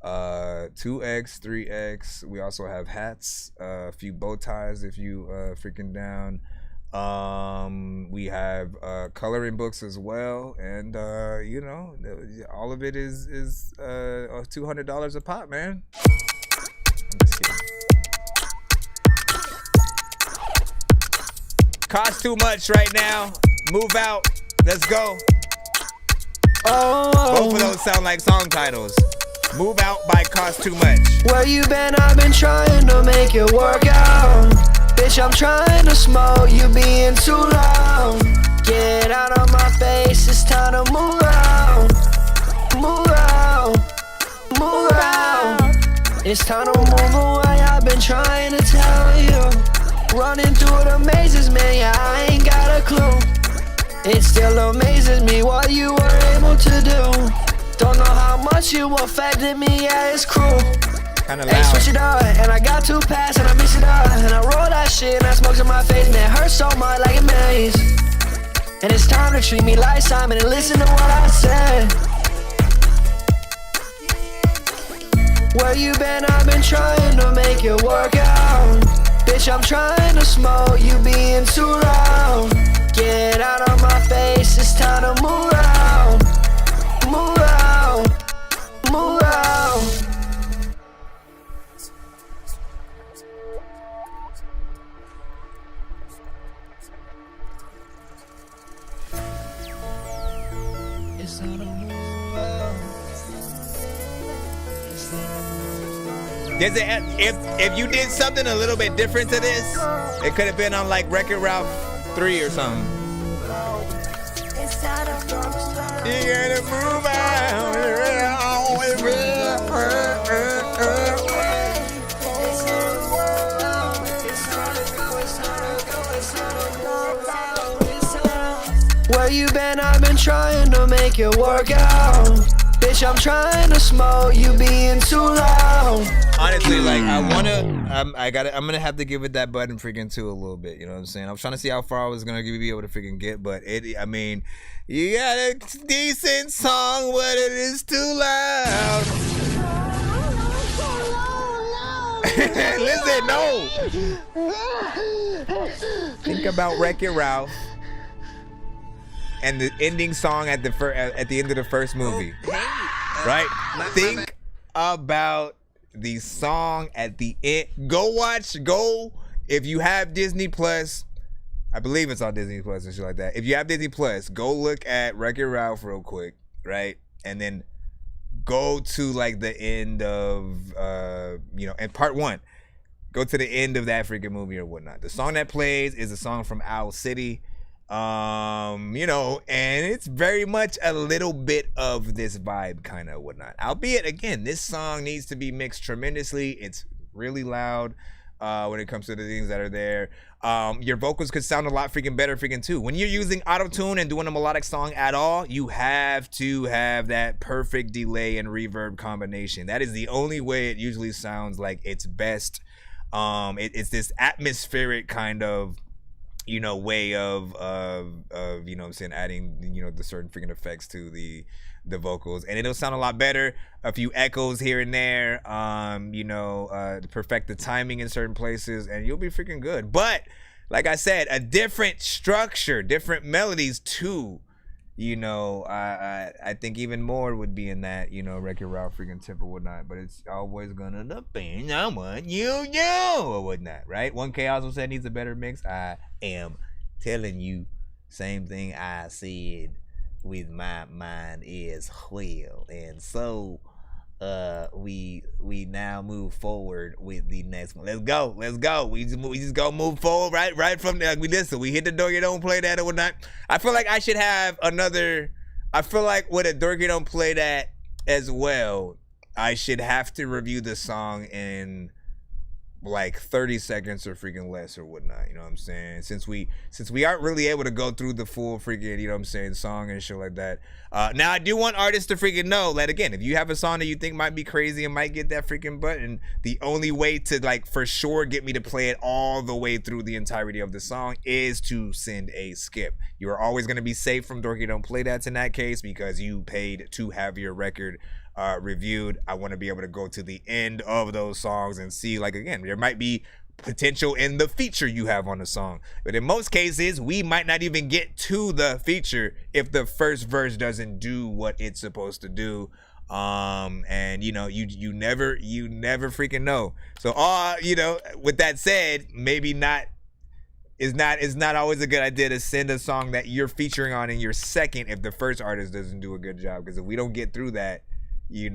2X, 3X. We also have hats, a few bow ties if you freaking down. We have coloring books as well, and you know, all of it is $200 a pop, man. I'm just kidding. Cost too much right now. Move out. Let's go. Both of those sound like song titles. Move Out by Cost Too Much. Where you been? I've been trying to make it work out. Bitch, I'm trying to smoke, you being too loud. Get out of my face, it's time to move out. Move out, move out. It's time to move away, I've been trying to tell you. Running through the mazes, man, yeah, I ain't got a clue. It still amazes me what you were able to do. Don't know how much you affected me, yeah, it's cruel. Hey, switch it up, and I got to pass, and I mix it up, and I roll that shit, and I smoke in my face, man, it hurts so much like a maze. And it's time to treat me like Simon and listen to what I said. Where you been? I've been trying to make it work out. Bitch, I'm trying to smoke, you being too loud. Get out of my face, it's time to move out. Move out, move out. It's time to move out. If you did something a little bit different to this, it could have been on like Wreck-It Ralph 3 or something. You gotta move out. Where you been? I've been trying to make it work out. Bitch, I'm trying to smoke, you being too loud. Honestly, like I'm gonna have to give it that button freaking 2 a little bit. You know what I'm saying? I was trying to see how far I was gonna be able to freaking get, but I mean, you got a decent song, but it is too loud. Listen, no. Think about Wreck-It Ralph and the ending song at the end of the first movie, right? Think about the song at the end. Go if you have Disney Plus. I believe it's on Disney Plus and shit like that. If you have Disney Plus, go look at Wreck-It Ralph real quick, right? And then go to like the end of and part 1. Go to the end of that freaking movie or whatnot. The song that plays is a song from Owl City. And it's very much a little bit of this vibe kind of whatnot. Albeit, again, this song needs to be mixed tremendously. It's really loud when it comes to the things that are there. Your vocals could sound a lot freaking better freaking too. When you're using auto-tune and doing a melodic song at all, you have to have that perfect delay and reverb combination. That is the only way it usually sounds like it's best. It's this atmospheric kind of way of what I'm saying, adding the certain freaking effects to the vocals, and it'll sound a lot better. A few echoes here and there, to perfect the timing in certain places, and you'll be freaking good. But like I said, a different structure, different melodies too. I think even more would be in that, Wreck-It Ralph freaking tip or whatnot. But it's always gonna depend on what you or whatnot, right? 1K also said needs a better mix. I am telling you, same thing I said with my mind as well. And so we now move forward with the next one. Let's go. We just go move forward right from there. We hit the Dorky Don't Play That or whatnot. I feel like I should have another. I feel like with a Dorky Don't Play That as well, I should have to review the song in like 30 seconds or freaking less or whatnot. You know what I'm saying? Since we aren't really able to go through the full freaking song and shit like that. Now I do want artists to freaking know that, again, if you have a song that you think might be crazy and might get that freaking button, the only way to like for sure get me to play it all the way through the entirety of the song is to send a skip. You are always going to be safe from Dorky Don't Play That in that case, because you paid to have your record reviewed. I want to be able to go to the end of those songs and see, like, again, there might be potential in the feature you have on the song, but in most cases we might not even get to the feature if the first verse doesn't do what it's supposed to do. And you never freaking know. So with that said, maybe it's not always a good idea to send a song that you're featuring on in your second if the first artist doesn't do a good job, because if we don't get through that, you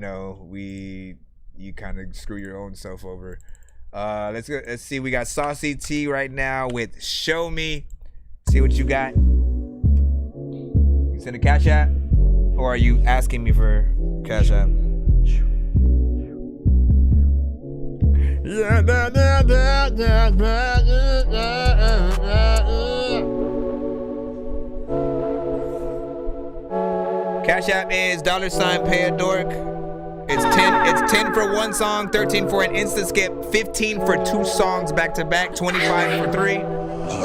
kind of screw your own self over. Let's see. We got Saucy T right now with Show Me. See what you got. You send a Cash App, or are you asking me for Cash App? Cash App is $pay a dork. It's 10 for one song, 13 for an instant skip, 15 for two songs back to back, 25 for 3.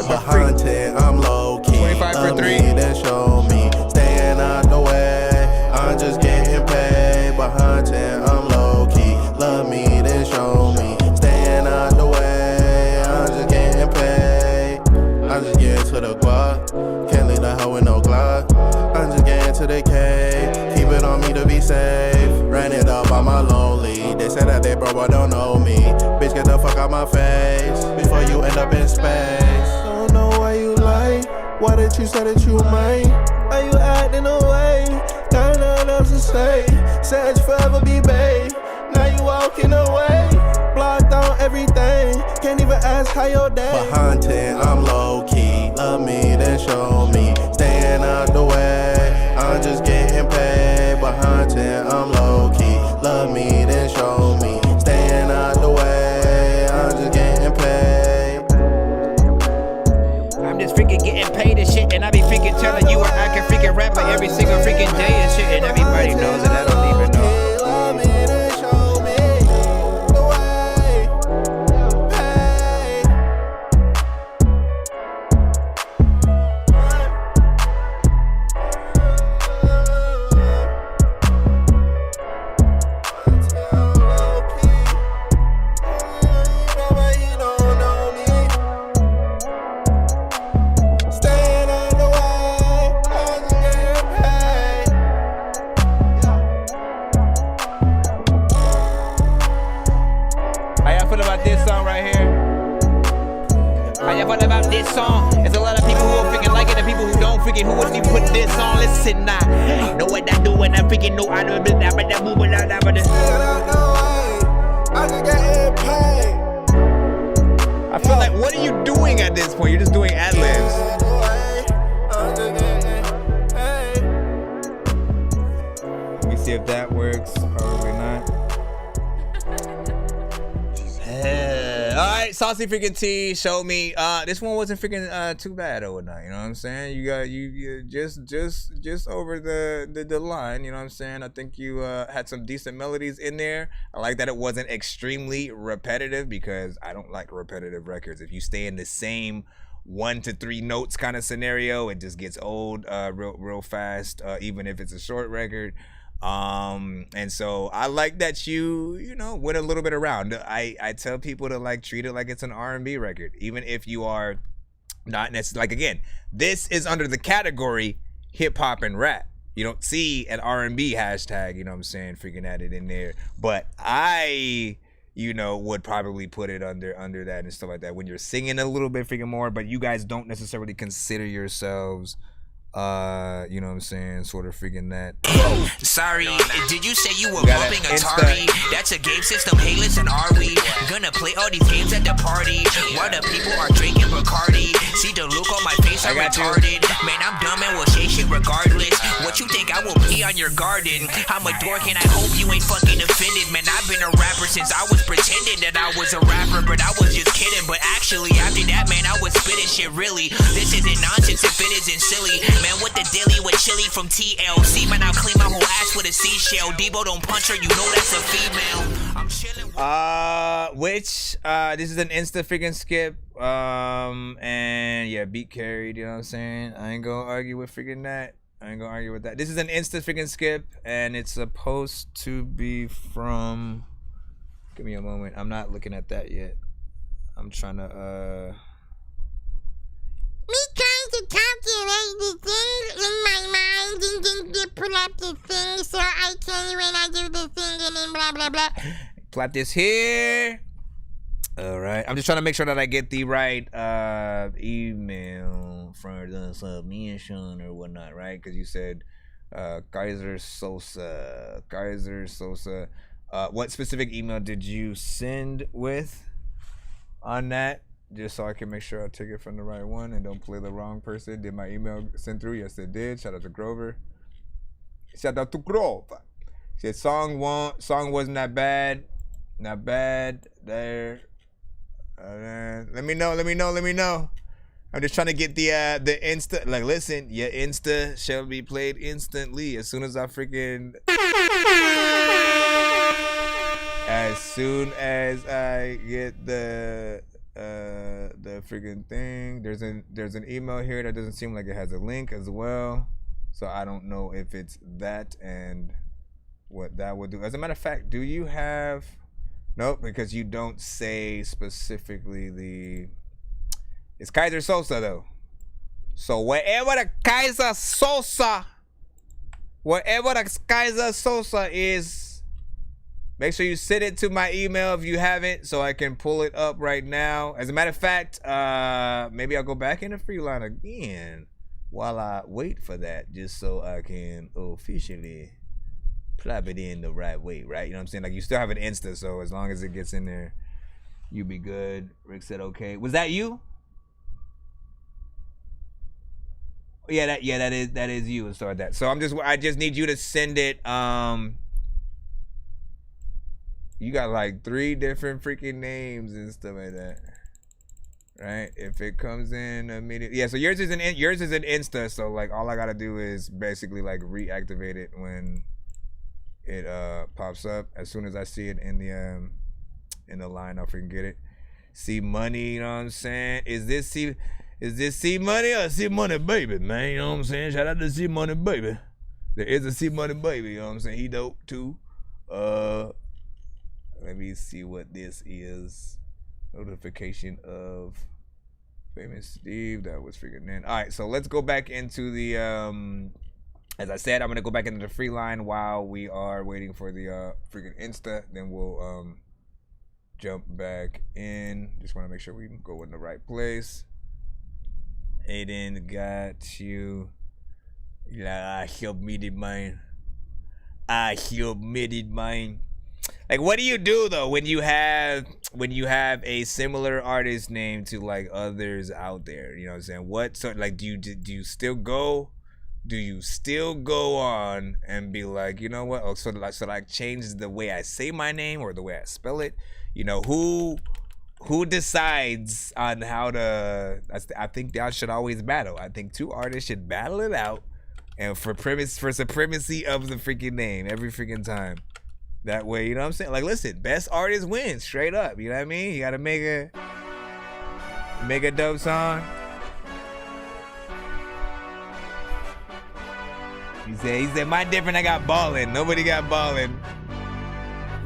Behind 10, I'm low key. 25 for 3. Then show me. Staying out the way. I'm just getting paid. Behind 10, I'm low key. Love me, then show me. Staying out the way. I'm just getting paid. I'm just getting to the guap. Can't leave the hoe with no Glock. I'm just getting to the cave. Keep it on me to be safe. Ran it up on my lonely. They said that they bro, but don't know me. Bitch, get the fuck out my face before you end up in space. Don't know why you lie. Why did you say that you were mine? Why you acting away? Got nothing else to say. Said you forever be babe. Now you walking away. Blocked on everything. Can't even ask how your day. Behind 10, I'm low key. Love me, then show me. Staying out the way. I'm just getting paid. Behind 10, I'm low key. Love me, then show me. Staying out the way. I'm just getting paid. I'm just freaking getting paid and shit, and I be freaking telling you I can freaking rap like every single freaking day and shit, and everybody knows that I don't even know. Who wouldn't even put this on? Listen now. Know what I do when I freaking know I do that, but that move without that, but this. I feel like, what are you doing at this point? You're just doing ad libs. Let me see if that works. Probably not. Alright, Saucy freaking T, show me. This one wasn't freaking too bad or whatnot, you know what I'm saying? You got you just over the line, you know what I'm saying? I think you had some decent melodies in there. I like that it wasn't extremely repetitive because I don't like repetitive records. If you stay in the same 1 to 3 notes kind of scenario, it just gets old real fast, even if it's a short record. And so I like that you know went a little bit around. I tell people to like treat it like it's an R&B record, even if you are not necessarily, like, again, this is under the category hip hop and rap. You don't see an R&B hashtag, you know what I'm saying, freaking at it in there, but I, you know, would probably put it under that and stuff like that when you're singing a little bit freaking more, but you guys don't necessarily consider yourselves you know what I'm saying, sort of freaking that. Sorry, did you say you were bumping Atari? That's a game system, hey listen, are we gonna play all these games at the party while the people are drinking Bacardi? See the look on my face, I'm retarded. Man, I'm dumb and will say shit regardless. What you think I will pee on your garden? I'm a dork and I hope you ain't fucking offended. Man, I've been a rapper since I was pretending that I was a rapper, but I was just kidding. But actually, after that, man, I was spitting shit really. This isn't nonsense if it isn't silly. Man, with the dilly with chili from TLC, man, I'll clean my whole ass with a seashell. Debo don't punch her, you know that's a female. I'm chilling. This is an insta freaking skip. And yeah, beat carried, you know what I'm saying? I ain't gonna argue with freaking that. I ain't gonna argue with that. This is an insta freaking skip, and it's supposed to be from. Give me a moment. I'm not looking at that yet. I'm trying to Me trying to calculate the things in my mind and then to pull up the thing so I tell you when I do the thing and then blah blah blah. plop this here. All right. I'm just trying to make sure that I get the right email for the submission or whatnot, right? Because you said Kaiser Sosa. What specific email did you send with on that? Just so I can make sure I take it from the right one and don't play the wrong person. Did my email send through? Yes, it did. Shout out to Grover. Shout out to Grover. Said song wasn't that bad. Not bad. There. Let me know. I'm just trying to get the Insta. Like, listen, your Insta shall be played instantly as soon as I freaking. As soon as I get the the freaking thing. There's an email here that doesn't seem like it has a link as well. So I don't know if it's that and what that would do. As a matter of fact, do you have... Nope, because you don't say specifically the... It's Kaiser Sosa though. So wherever the Kaiser Sosa is, make sure you send it to my email if you haven't, so I can pull it up right now. As a matter of fact, maybe I'll go back in the free line again while I wait for that, just so I can officially plop it in the right way, right? You know what I'm saying? Like, you still have an Insta, so as long as it gets in there, you be good. Rick said okay. Was that you? Yeah, that is you and stuff like that. So I just need you to send it. You got like 3 different freaking names and stuff like that, right? If it comes in immediately, yeah. So yours is an Insta. So like all I gotta do is basically like reactivate it when it pops up. As soon as I see it in the line, I'll freaking get it. C Money, you know what I'm saying? Is this C Money or C Money Baby, man? You know what I'm saying? Shout out to C Money Baby. There is a C Money Baby, you know what I'm saying? He dope too. Let me see what this is. Notification of Famous Steve. That was freaking in. All right, so let's go back into the, as I said, I'm going to go back into the free line while we are waiting for the freaking Insta. Then we'll jump back in. Just want to make sure we go in the right place. Aiden got you. Yeah, I submitted mine. Like, what do you do though when you have a similar artist name to like others out there? You know what I'm saying? What sort, like, do you still go on and be like, you know what? Oh, so like change the way I say my name or the way I spell it? You know, who decides on how to? I think y'all should always battle. I think 2 artists should battle it out, and for supremacy of the freaking name every freaking time. That way, you know what I'm saying? Like, listen, best artist wins, straight up. You know what I mean? You gotta make a dope song. He said, my different, I got ballin'. Nobody got ballin'.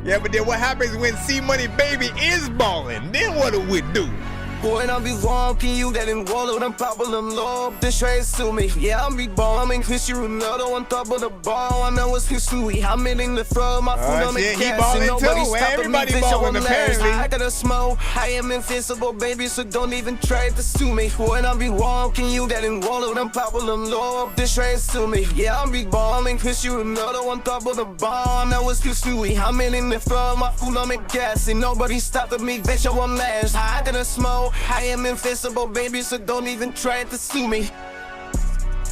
Yeah, but then what happens when C Money Baby is ballin'? Then what do we do? When I be walking, you that in wall them problem low, this trace to me. Yeah, I'm be bombing, Cristiano Ronaldo on top of the ball. I know it's history. I'm in the front, my foot on the shit, gas, and nobody's stopping everybody me. ballin' apparently. I got a smoke, I am invincible, baby, so don't even try to sue me. When I be walking, you that in wall them problem low, this trace to me. Yeah, I'm be bombing, Cristiano Ronaldo on top of the ball. I know it's history. I'm in the front, my foot on the gas, and nobody's stopping me. Bitch, I won't last. I got a smoke. I am invincible, baby, so don't even try to sue me.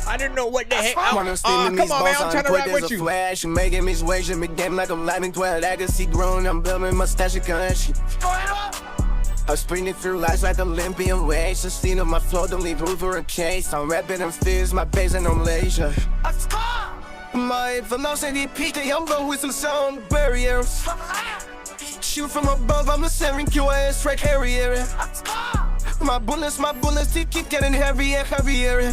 I didn't know what the heck. Come on, man, I'm trying to rap with you. Flash, making me sway, me game like I'm lightning 12. I can see growing, I'm building mustache and country. I'm sprinting through life like Olympian waves. Sustain on my flow, don't leave room for a chase. I'm rapping and fierce, my bass and I'm leisure. My velocity peak, I'm low with some sound barriers. Shoot from above, I'm a seven QS strike carrier. My bullets, they keep getting heavier, heavier.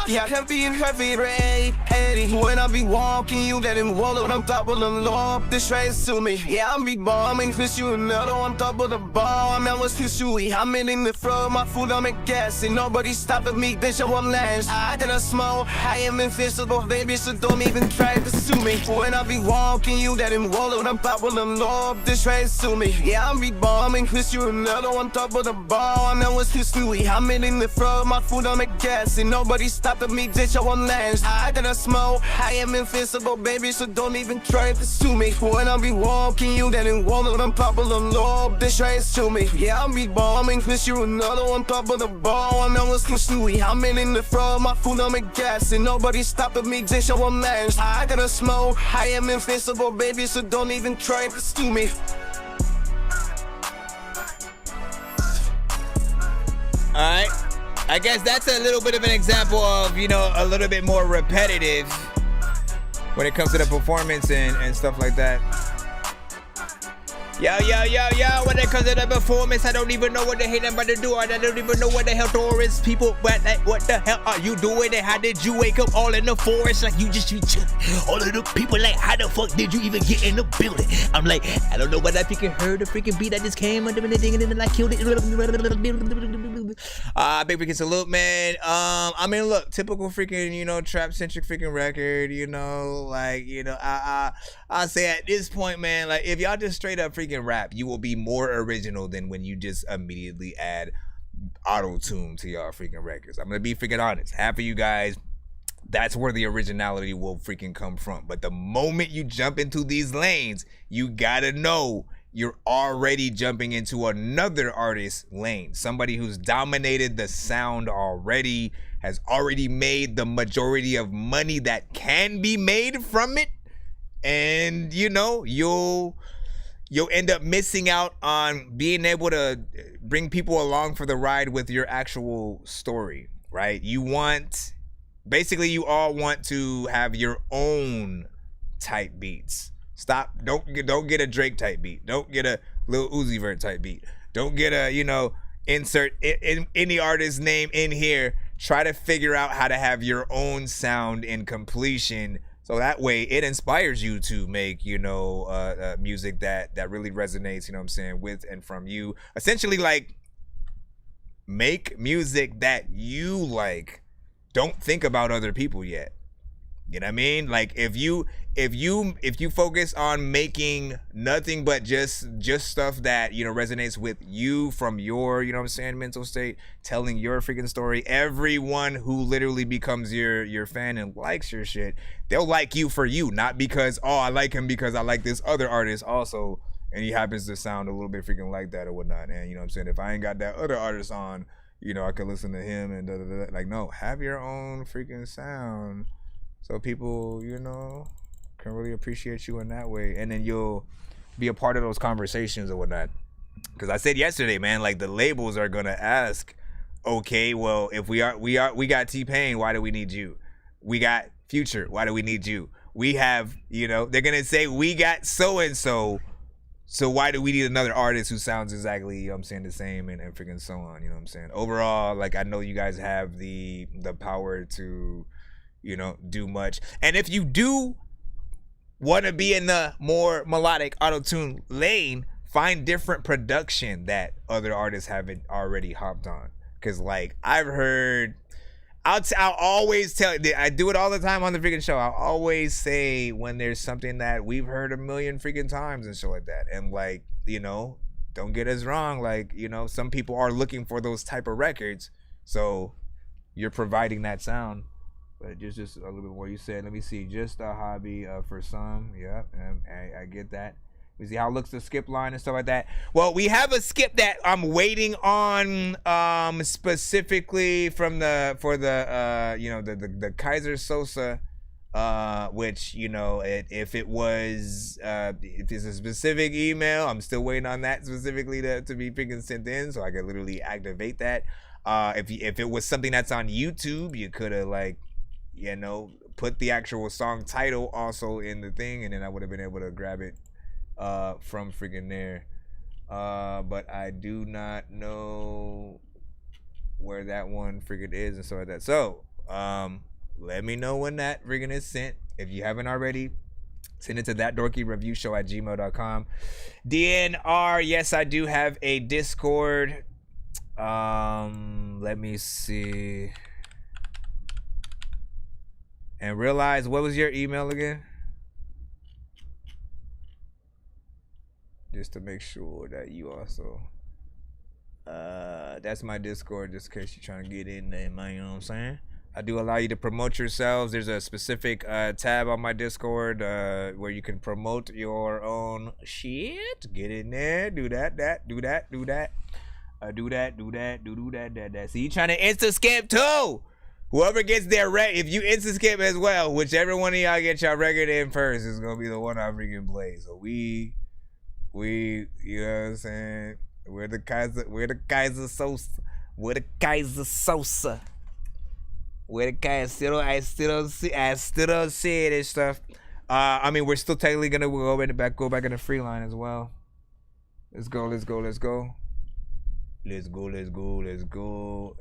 Yeah, heavy and heavier, Eddie. When I be walking, you let him wallow on top of the law. This trace to me. Yeah, I'm be bombing, Cristiano Ronaldo on top of the ball. I'm was history. I'm in the front, my foot on the gas, and nobody stopping me. Bitch, I won't last. I got a smoke. I am invincible, baby, so don't even try to sue me. When I be walking, you let him wallow on top of the law. This trace to me. Yeah, I'm be bombing, Cristiano Ronaldo on top of the ball. I'm was history. I'm in the front, my foot on the gas, and nobody stopping me. Bitch, I won't last. I got a smoke. I am invincible, baby, so don't even try to sue me. When I be walking, you that in wall on top of the law. This trace to me. Yeah, I'm be bombing, Cristiano Ronaldo on top of the ball. And I was history. I'm in the front, my foot on the gas, and nobody stopping me. Bitch, I won't last. I got a smoke. I am invincible, baby, so don't even try to sue me. Alright, I guess that's a little bit of an example of, you know, a little bit more repetitive when it comes to the performance and stuff like that. When it comes to the performance, I don't even know what the hell I'm about to do. I don't even know what the hell tourists people. But like, what the hell are you doing? And how did you wake up all in the forest? Like you just all of the people like, how the fuck did you even get in the building? I'm like, I don't know, but I freaking heard the freaking beat that just came under the thing and then I killed it. Big freaking salute, man. I mean, look, typical freaking, trap centric freaking record. I say at this point, man, like if y'all just straight up freaking rap, you will be more original than when you just immediately add auto-tune to y'all freaking records. I'm gonna be freaking honest. Half of you guys, that's where the originality will freaking come from. But the moment you jump into these lanes, you gotta know you're already jumping into another artist's lane. Somebody who's dominated the sound already, has already made the majority of money that can be made from it. And you'll end up missing out on being able to bring people along for the ride with your actual story, right? You all want to have your own type beats. Don't get a Drake type beat. Don't get a Lil Uzi Vert type beat. Don't get a, insert any artist's name in here. Try to figure out how to have your own sound in completion. So that way it inspires you to make, music that really resonates, with and from you. Essentially, like, make music that you like. Don't think about other people yet. You know what I mean? Like if you focus on making nothing but just stuff that resonates with you from your mental state, telling your freaking story, everyone who literally becomes your fan and likes your shit, they'll like you for you, not because I like him because I like this other artist also and he happens to sound a little bit freaking like that or whatnot. And if I ain't got that other artist on, I could listen to him and like, no, have your own freaking sound. So people, can really appreciate you in that way. And then you'll be a part of those conversations or whatnot. Because I said yesterday, man, like the labels are going to ask, okay, well, if we got T-Pain, why do we need you? We got Future, why do we need you? We have, they're going to say, we got so-and-so, so why do we need another artist who sounds exactly, the same and freaking so on, Overall, like, I know you guys have the power to, do much. And if you do want to be in the more melodic auto-tune lane, find different production that other artists haven't already hopped on. Because, like, I've heard, I'll always tell, I do it all the time on the freaking show. I'll always say when there's something that we've heard a million freaking times and shit like that. And, like, don't get us wrong. Like, some people are looking for those type of records. So you're providing that sound. But just a little bit more. You said, let me see, just a hobby for some. Yeah, I get that. We see how it looks the skip line and stuff like that. Well, we have a skip that I'm waiting on specifically for the Kaiser Sosa, which if it's a specific email, I'm still waiting on that specifically to be freaking sent in so I can literally activate that. If it was something that's on YouTube, you could have put the actual song title also in the thing, and then I would have been able to grab it from freaking there. But I do not know where that one freaking is and stuff like that. So let me know when that freaking is sent. If you haven't already, send it to thatdorkyreviewshow@gmail.com. DNR, yes, I do have a Discord. Let me see. And realize, what was your email again? Just to make sure that you also, that's my Discord, just in case you're trying to get in there, man, you know what I'm saying? I do allow you to promote yourselves. There's a specific tab on my Discord where you can promote your own shit. Get in there, do that. See, you trying to insta-skip too? Whoever gets their if you insta-skip as well, whichever one of y'all get your record in first is gonna be the one I freaking play. So we, you know what I'm saying? We're the Kaiser Sosa. I still don't see it and stuff. I mean, we're still technically gonna go back in the free line as well. Let's go.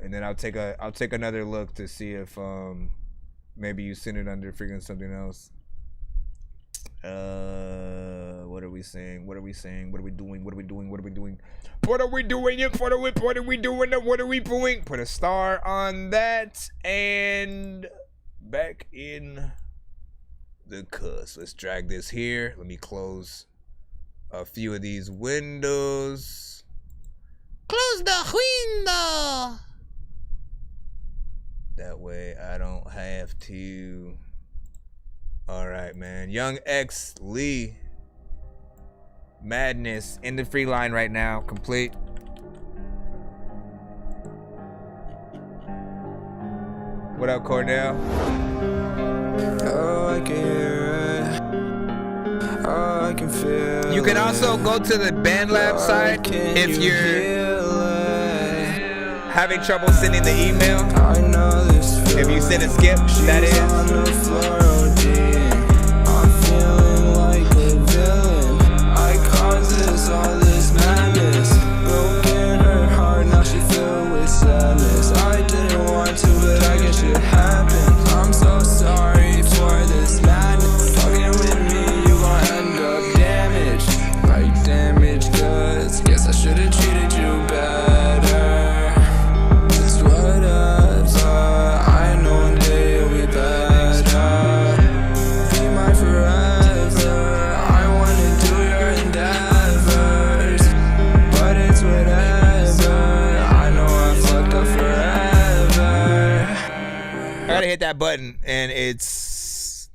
And then I'll take another look to see if maybe you send it under freaking something else. What are we saying? What are we doing? Put a star on that and back in the cuss. Let's drag this here. Let me close a few of these windows. Close the window. That way I don't have to. All right, man. Young X Lee. Madness in the free line right now. Complete. What up, Cornell? Oh, I can hear it. Oh, I can feel it. You can also go to the BandLab side if you're having trouble sending the email. I know this feeling. If you send a skip, that is. On the floor, I'm feeling like a villain. I caused all this madness. Broken her heart, now she filled with sadness. I didn't want to, but I guess it happened. I'm so sorry for this madness. Fucking with me, you gon' end up damaged. Like damaged goods. Guess I should've treated you better. It's whatever. I know one day you'll be better. Be mine forever. I wanna do your endeavors, but it's whatever. I know I fucked up forever. I gotta hit that button, and it's.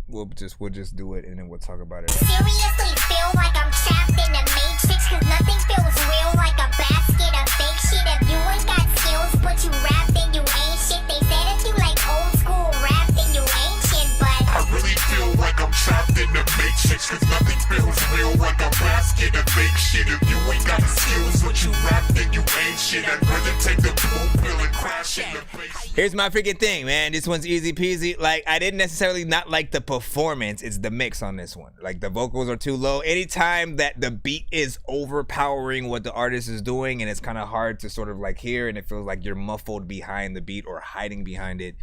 We'll just do it, and then we'll talk about it. Seriously feel like I'm trapped in the matrix, cause nothing feels real like a basket of fake shit. If you ain't got skills but you rap, then you ain't shit. They said if you like old school rap, then you ain't shit, but I really feel like I'm trapped in the matrix, cause nothing feels real like a basket of fake shit. If you ain't got the skills but you rap, then you ain't shit. I'd rather take the blue pill and crash in the face. Here's my freaking thing, man. This one's easy peasy. Like, I didn't necessarily not like the performance. It's the mix on this one. Like, the vocals are too low. Anytime that the beat is overpowering what the artist is doing, and it's kind of hard to sort of like hear, and it feels like you're muffled behind the beat or hiding behind it,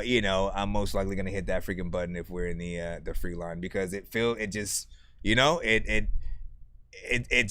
you know, I'm most likely gonna hit that freaking button if we're in the free line, because it's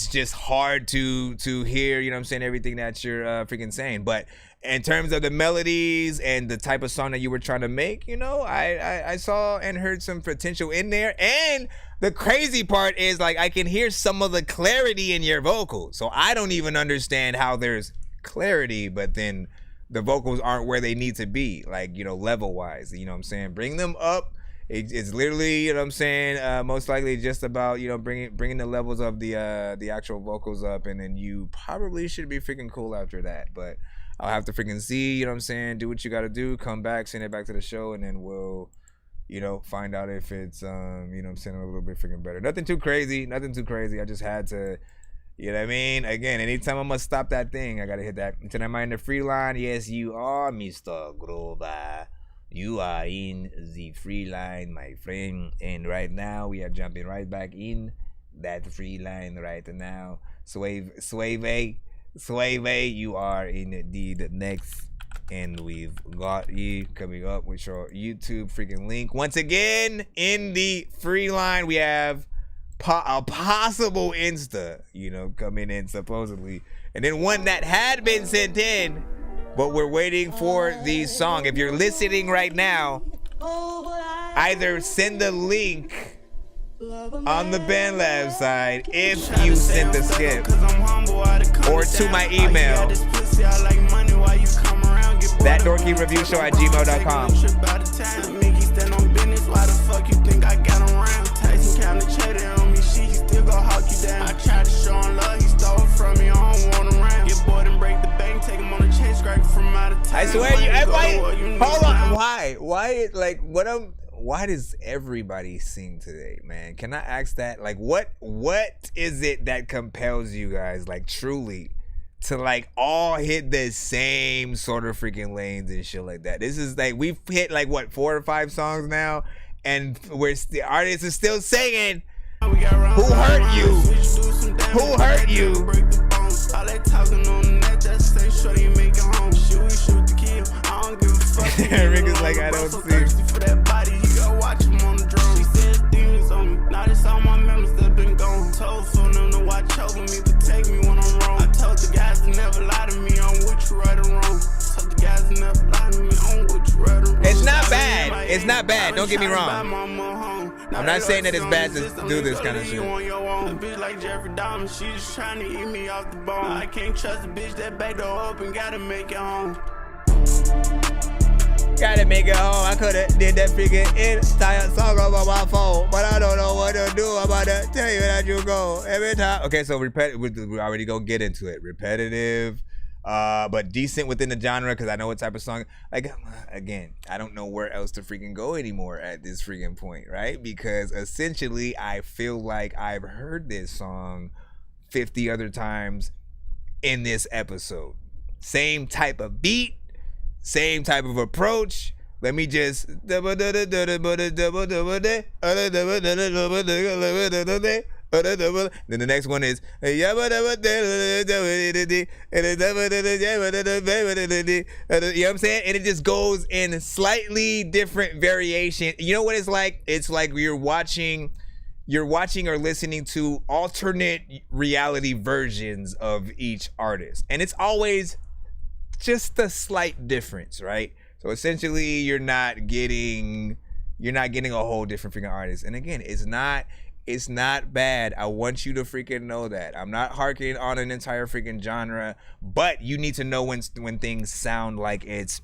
just hard to hear, you know what I'm saying, everything that you're freaking saying. But in terms of the melodies and the type of song that you were trying to make, you know, I saw and heard some potential in there. And the crazy part is, like, I can hear some of the clarity in your vocals. So I don't even understand how there's clarity, but then the vocals aren't where they need to be, like, you know, level wise, you know what I'm saying? Bring them up. It's literally, you know what I'm saying, most likely just about, you know, bringing the levels of the actual vocals up, and then you probably should be freaking cool after that. But I'll have to freaking see, you know what I'm saying, do what you gotta do, come back, send it back to the show, and then we'll, you know, find out if it's, you know what I'm saying, a little bit freaking better. Nothing too crazy. I just had to, you know what I mean? Again, anytime I must stop that thing, I gotta hit that. Until I'm in the free line, yes, you are Mr. Grover. You are in the free line, my friend. And right now, we are jumping right back in that free line right now. Suave, you are indeed next. And we've got you coming up with your YouTube freaking link. Once again, in the free line, we have a possible Insta, you know, coming in supposedly. And then one that had been sent in, but we're waiting for the song. If you're listening right now, either send the link on the BandLab side if you sent the skip, or to my email, thatdorkyreviewshow@gmail.com. I tried to show him love, he stole it from me, I don't want him around. Get bored and break the bank, take him on a chain, scrape from out of town. I swear hold on, why does everybody sing today, man? Can I ask that? Like, what is it that compels you guys, like, truly, to, like, all hit the same sort of freaking lanes and shit like that? This is, like, we've hit, like, what, 4 or 5 songs now, and the artist is still singing Who hurt you? Who hurt you? All that talking on the net, just ain't sure you make it home. Shoot the kill. I don't give a fuck. Rick is like, I don't see. Thirsty for that body, you gotta watch him on the drone. She said demons on me. Now this all my members that been gone. Told for them to watch over me, protect me when I'm wrong. I told the guys to never lie to me on what you right or wrong. Told the guys to never lie to me on what you right or wrong. It's not bad. It's not bad. Don't get me wrong. I'm not saying that it's bad to do this kind of shit. A bitch like Jeffrey Dahmer, she just trying to eat me off the bone. I can't trust a bitch that back door open, gotta make it home. Gotta make it home. I could've did that freaking entire song over my phone, but I don't know what to do. I'm about to tell you that you go every time. Okay, so we already gonna get into it. Repetitive, but decent within the genre because I know what type of song. Like, again, I don't know where else to freaking go anymore at this freaking point, right? Because essentially, I feel like I've heard this song 50 other times in this episode. Same type of beat, same type of approach. Let me just then the next one is you know what I'm saying, and it just goes in slightly different variation. You know what it's like? It's like you're watching or listening to alternate reality versions of each artist, and it's always just a slight difference, right? So essentially you're not getting a whole different freaking artist. And again, it's not bad. I want you to freaking know that. I'm not harking on an entire freaking genre, but you need to know when things sound like it's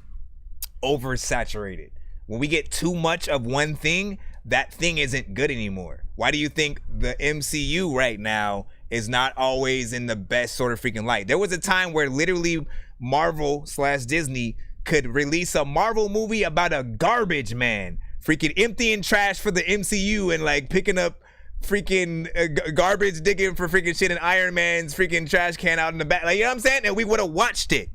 oversaturated. When we get too much of one thing, that thing isn't good anymore. Why do you think the MCU right now is not always in the best sort of freaking light? There was a time where literally Marvel/Disney could release a Marvel movie about a garbage man freaking emptying trash for the MCU and like picking up freaking garbage digging for freaking shit in Iron Man's freaking trash can out in the back. Like, you know what I'm saying? And we would have watched it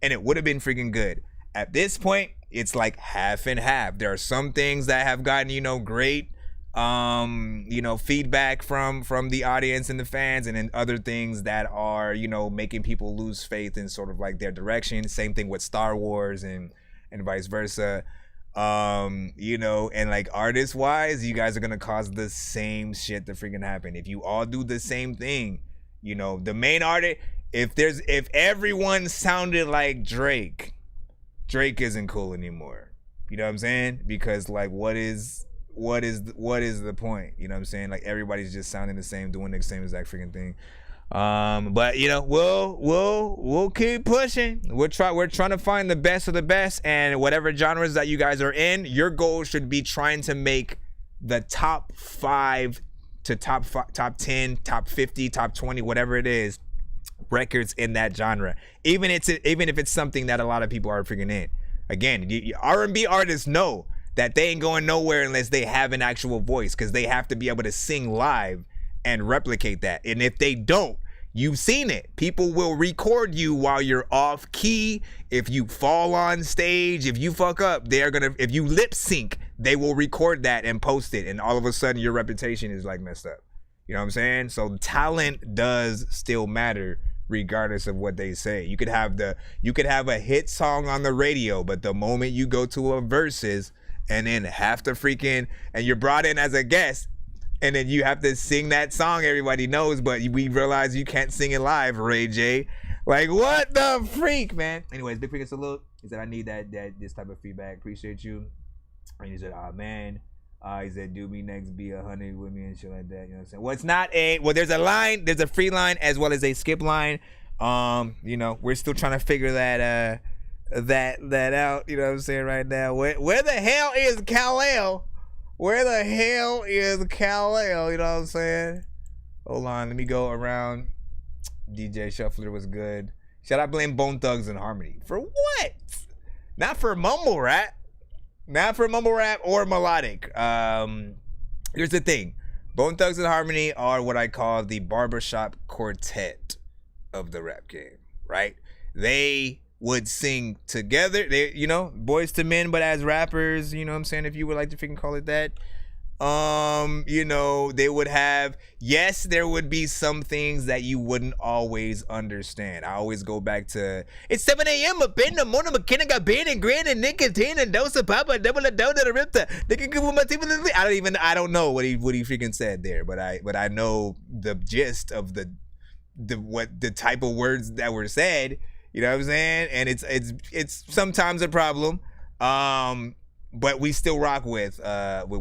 and it would have been freaking good. At this point, it's like half and half. There are some things that have gotten, great feedback from the audience and the fans, and then other things that are, making people lose faith in sort of like their direction. Same thing with Star Wars and vice versa. And like artist wise, you guys are gonna cause the same shit to freaking happen. If you all do the same thing, the main artist, if everyone sounded like Drake isn't cool anymore. You know what I'm saying? Because like what is the point? You know what I'm saying? Like everybody's just sounding the same, doing the same exact freaking thing. But we'll keep pushing. We're trying to find the best of the best, and whatever genres that you guys are in, your goal should be trying to make the top 5 to top 10, top 50, top 20, whatever it is, records in that genre. Even if it's something that a lot of people are freaking in. Again, R&B artists know that they ain't going nowhere unless they have an actual voice, because they have to be able to sing live and replicate that. And if they don't, you've seen it. People will record you while you're off key. If you fall on stage, if you fuck up, if you lip sync, they will record that and post it. And all of a sudden your reputation is like messed up. You know what I'm saying? So talent does still matter regardless of what they say. You could have a hit song on the radio, but the moment you go to a verses and then have to freaking, and you're brought in as a guest, and then you have to sing that song everybody knows, but we realize you can't sing it live, Ray J. Like, what the freak, man? Anyways, Big Freaking Salute. He said, I need this type of feedback. Appreciate you. And he said, oh, man. He said, do me next, be 100 with me and shit like that. You know what I'm saying? Well, it's not there's a line, there's a free line as well as a skip line. We're still trying to figure that out. You know what I'm saying right now? Where the hell is Kal-El? Where the hell is Kal-El? You know what I'm saying? Hold on, let me go around. DJ Shuffler was good. Should I blame Bone Thugs and Harmony? For what? Not for mumble rap. Not for mumble rap or melodic. Here's the thing. Bone Thugs and Harmony are what I call the barbershop quartet of the rap game, right? They would sing together. They, Boys to Men, but as rappers, you know what I'm saying, if you would like to freaking call it that. You know, they would have, yes, there would be some things that you wouldn't always understand. I always go back to, it's 7 a.m. up in the morning, McKenna got bean and grin and nicotine and dose of papa, double a dough to the ripta. I don't know what he freaking said there, but I know the gist of the type of words that were said. You know what I'm saying? And it's sometimes a problem. But we still rock with Bone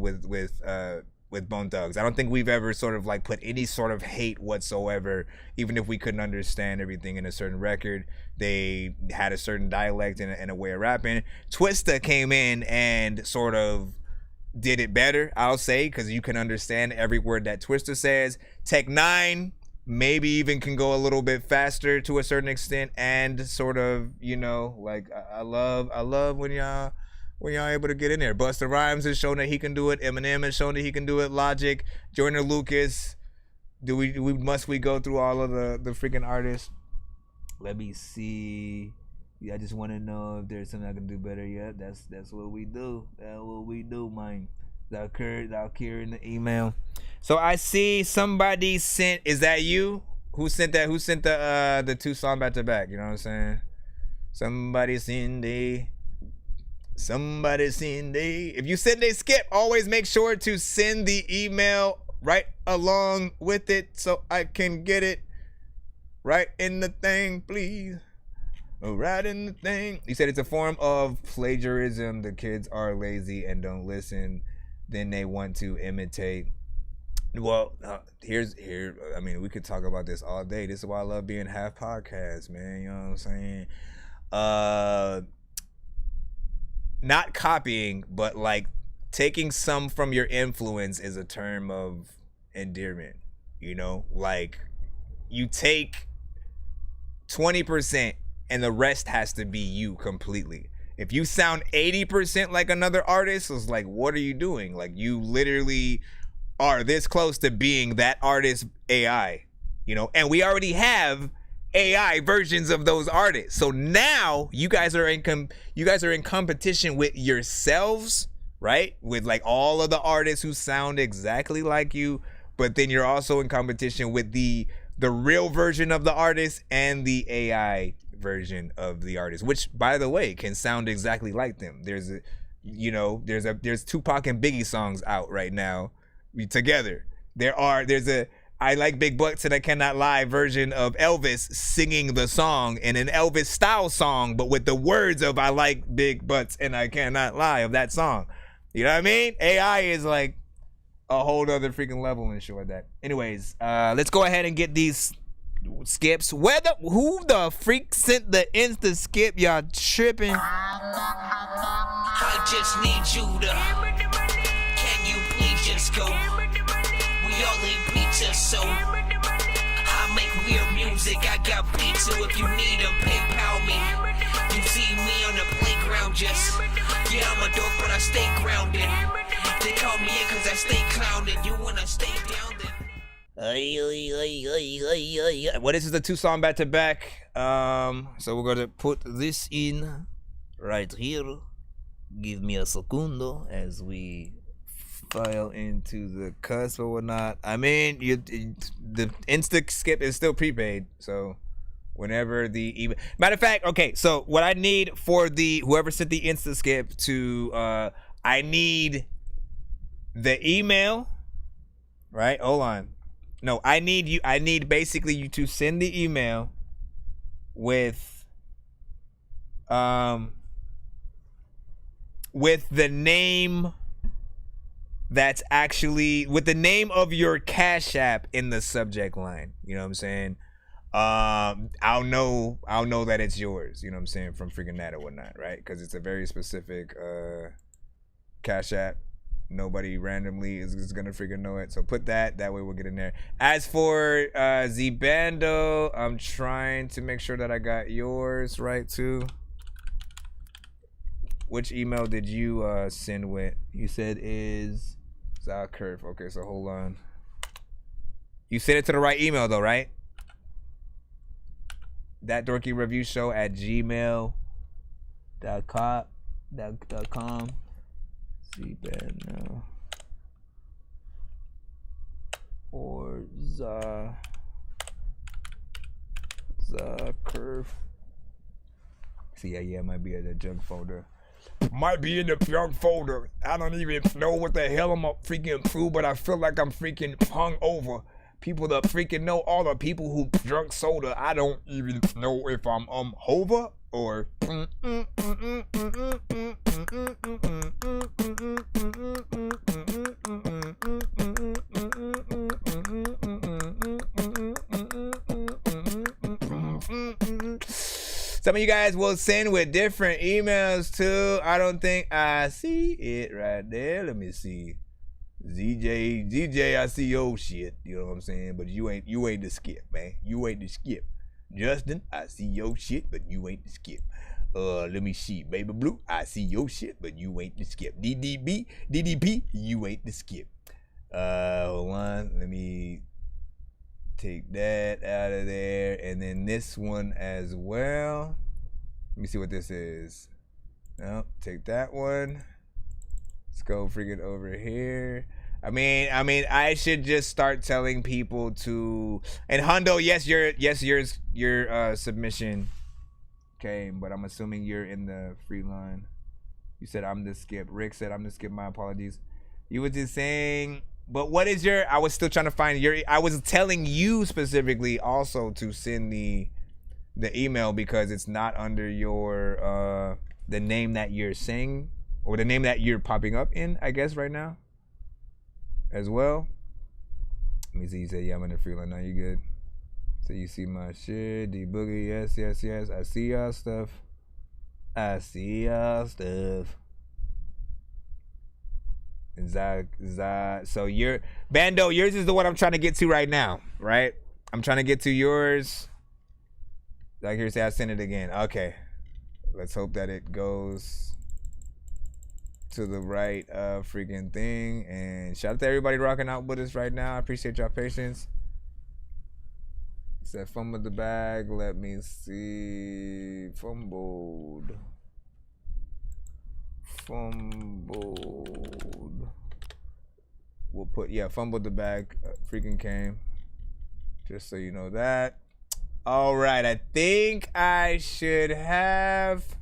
Thugs. I don't think we've ever sort of like put any sort of hate whatsoever, even if we couldn't understand everything in a certain record. They had a certain dialect and a way of rapping. Twista came in and sort of did it better, I'll say, because you can understand every word that Twista says. Tech 9 maybe even can go a little bit faster to a certain extent, and sort of, you know, like I love when y'all able to get in there. Busta Rhymes has shown that he can do it. Eminem has shown that he can do it. Logic, Joyner Lucas. Must we go through all of the freaking artists? Let me see. Yeah, I just want to know if there's something I can do better yet. That's what we do. That's what we do, man. Thou care in the email. So I see somebody sent. Is that you? Who sent that? Who sent the two songs back to back? You know what I'm saying? Somebody sent if you send a skip, always make sure to send the email right along with it so I can get it right in the thing, please. Right in the thing. You said it's a form of plagiarism. The kids are lazy and don't listen. Then they want to imitate. Well, I mean, we could talk about this all day. This is why I love being half podcast, man. You know what I'm saying? Not copying, but like taking some from your influence is a term of endearment. You know, like you take 20% and the rest has to be you completely. If you sound 80% like another artist, it's like, what are you doing? Like, you literally are this close to being that artist AI, you know, and we already have AI versions of those artists. So now you guys are in competition with yourselves, right? With like all of the artists who sound exactly like you, but then you're also in competition with the real version of the artist and the AI version of the artist, which by the way can sound exactly like them. There's Tupac and Biggie songs out right now together. There's a I Like Big Butts and I Cannot Lie version of Elvis singing the song in an Elvis style song, but with the words of I Like Big Butts and I Cannot Lie of that song. You know what I mean? AI is like a whole other freaking level and shit like that. Anyways, let's go ahead and get these skips. Who the freak sent the Insta skip? Y'all tripping. I just need you to. Can you please just go? We all need pizza, so I make weird music. I got pizza if you need them. PayPal me. You see me on the playground, just I'm a dork, but I stay grounded. They call me in cause I stay clowning. You wanna stay down then? Well, this is the two song back to back. So we're gonna put this in right here. Give me a segundo as we file into the cusp or whatnot. I mean, the Insta skip is still prepaid, so whenever the email. Matter of fact, okay. So what I need for the whoever sent the Insta skip to, I need the email. Right? Hold on. No, I need basically you to send the email with the name that's actually with the name of your Cash App in the subject line. You know what I'm saying? I'll know that it's yours, you know what I'm saying, from freaking that or whatnot, right? Because it's a very specific Cash App. Nobody randomly is gonna freaking know it. So put that way we'll get in there. As for Zbando, I'm trying to make sure that I got yours right too. Which email did you send with? You said is Curve. Okay, so hold on. You sent it to the right email though, right? That Dorky Review Show at gmail.com. Zbando. curve. See, yeah, it might be in the junk folder. Might be in the junk folder. I don't even know what the hell I'm freaking through, but I feel like I'm freaking hung over. People that freaking know, all the people who drunk soda, I don't even know if I'm hover or some of you guys will send with different emails too. I don't think I see it right there. Let me see. ZJ, I see your shit. You know what I'm saying? But you ain't the skip, man. You ain't the skip. Justin, I see your shit, but you ain't the skip. Let me see. Baby Blue, I see your shit, but you ain't the skip. DDP, you ain't the skip. Hold on. Let me take that out of there. And then this one as well. Let me see what this is. No, take that one. Let's go freaking over here. I mean, I should just start telling people to. And Hundo, yes, your submission came, but I'm assuming you're in the free line. You said I'm the skip. Rick said I'm the skip. My apologies. You were just saying, but what is your? I was still trying to find your. I was telling you specifically also to send the email because it's not under your the name that you're saying. Or the name that you're popping up in, I guess, right now. As well. Let me see. You said, yeah, I'm in the free line. Now you good. So you see my shit. D Boogie. Yes. I see y'all stuff. And so your Bando, yours is the one I'm trying to get to right now, right? I'm trying to get to yours. Like here, say I sent it again. Okay. Let's hope that it goes to the right freaking thing. And shout out to everybody rocking out with us right now. I appreciate y'all patience. Said fumbled the bag. Let me see. Fumbled. We'll put, yeah, fumbled the bag. Freaking came. Just so you know that. All right, I think I should have.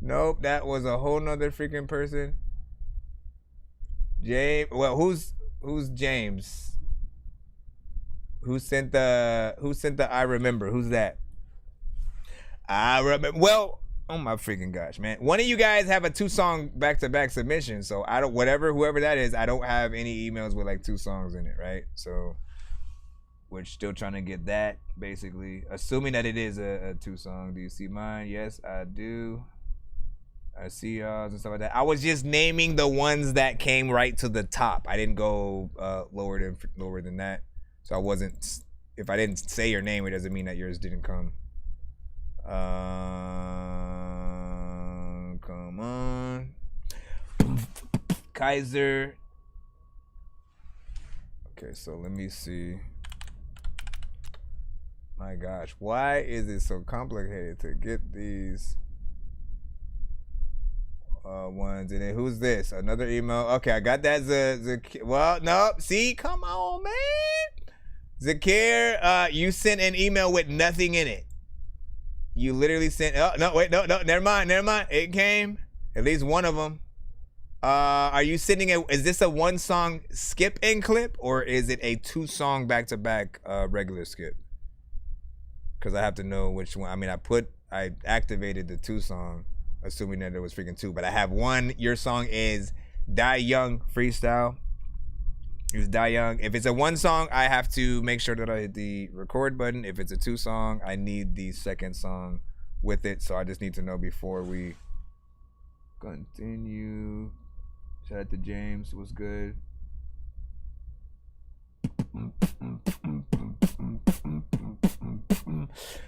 Nope, that was a whole nother freaking person. James, well, who's James? Who sent the I remember? Who's that? I remember. Well, oh my freaking gosh, man. One of you guys have a 2-song back-to-back submission, so I don't, whoever that is, I don't have any emails with like 2 songs in it, right? So we're still trying to get that, basically. Assuming that it is a 2-song. Do you see mine? Yes, I do. I see y'all and stuff like that. I was just naming the ones that came right to the top. I didn't go lower than that. So I wasn't. If I didn't say your name, it doesn't mean that yours didn't come. Come on, Kaiser. Okay, so let me see. My gosh, why is it so complicated to get these? Ones. And then who's this? Another email. Okay, I got that. Well, no. See, come on, man. Zakir, you sent an email with nothing in it. You literally sent. Oh no, wait, no. Never mind. It came. At least one of them. Are you sending it? Is this a 1-song skip and clip, or is it a 2-song back-to-back regular skip? Because I have to know which one. I mean, I activated the 2-song. Assuming that there was freaking 2, but I have one. Your song is Die Young Freestyle. It's Die Young. If it's a 1-song, I have to make sure that I hit the record button. If it's a 2-song, I need the 2nd song with it. So I just need to know before we continue. Shout out to James. What's good?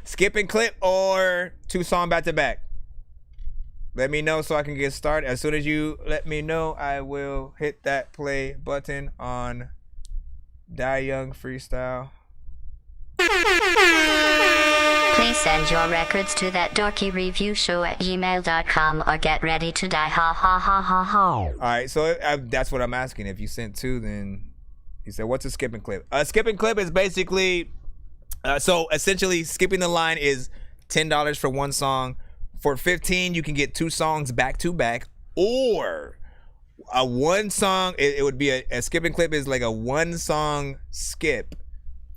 Skip and clip or 2-song back to back? Let me know so I can get started. As soon as you let me know, I will hit that play button on Die Young Freestyle. Please send your records to that dorky review show at gmail.com or get ready to die. Ha ha ha ha ha. All right, so that's what I'm asking. If you sent 2, then He said, what's a skipping clip? A skipping clip is basically, so essentially skipping the line is $10 for one song. For $15, you can get 2 songs back to back, or a one song, it would be a skipping clip is like a 1 song skip.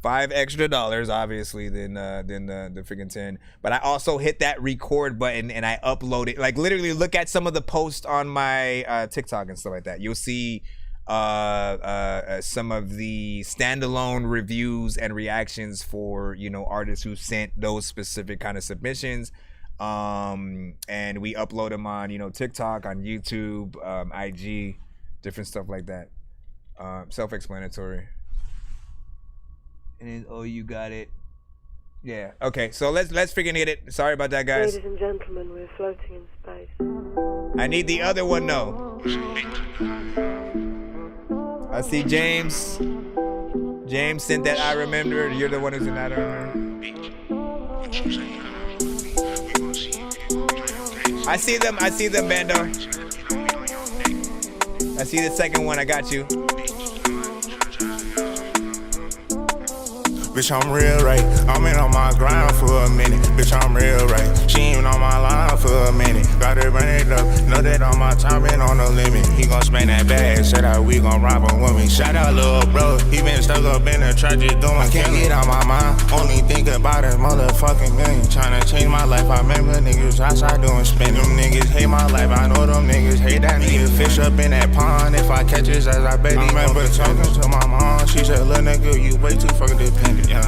$5 extra, obviously, than the freaking 10. But I also hit that record button and I upload it. Like literally look at some of the posts on my TikTok and stuff like that. You'll see some of the standalone reviews and reactions for, you know, artists who sent those specific kind of submissions. And we upload them on, you know, TikTok, on YouTube, IG, different stuff like that. Self-explanatory. And oh, you got it. Yeah. Okay. So let's freaking hit it. Sorry about that, guys. Ladies and gentlemen, we're floating in space. I need the other one though. I see James. James sent that I remember. You're the one who's in that I remember. I see them, Bando. I see the second one. I got you. Bitch, I'm real right. I'm in on my grind for a minute. Bitch, I'm real right. She ain't on my line for a minute. Gotta run it up. Know that on my time and on the limit. He gon' spend that bag. Said that we gon' rob him with me. Shout out, little bro. He been stuck up in the trap just doing. I can't get out my mind. Only think about his motherfucking million. Tryna change my life. I remember niggas outside doing spin. Them niggas hate my life. I know them niggas hate that nigga. Fish up in that pond. If I catch his ass, I bet he remember talking to my mom. She said, little nigga, you way too fucking dependent. Yeah,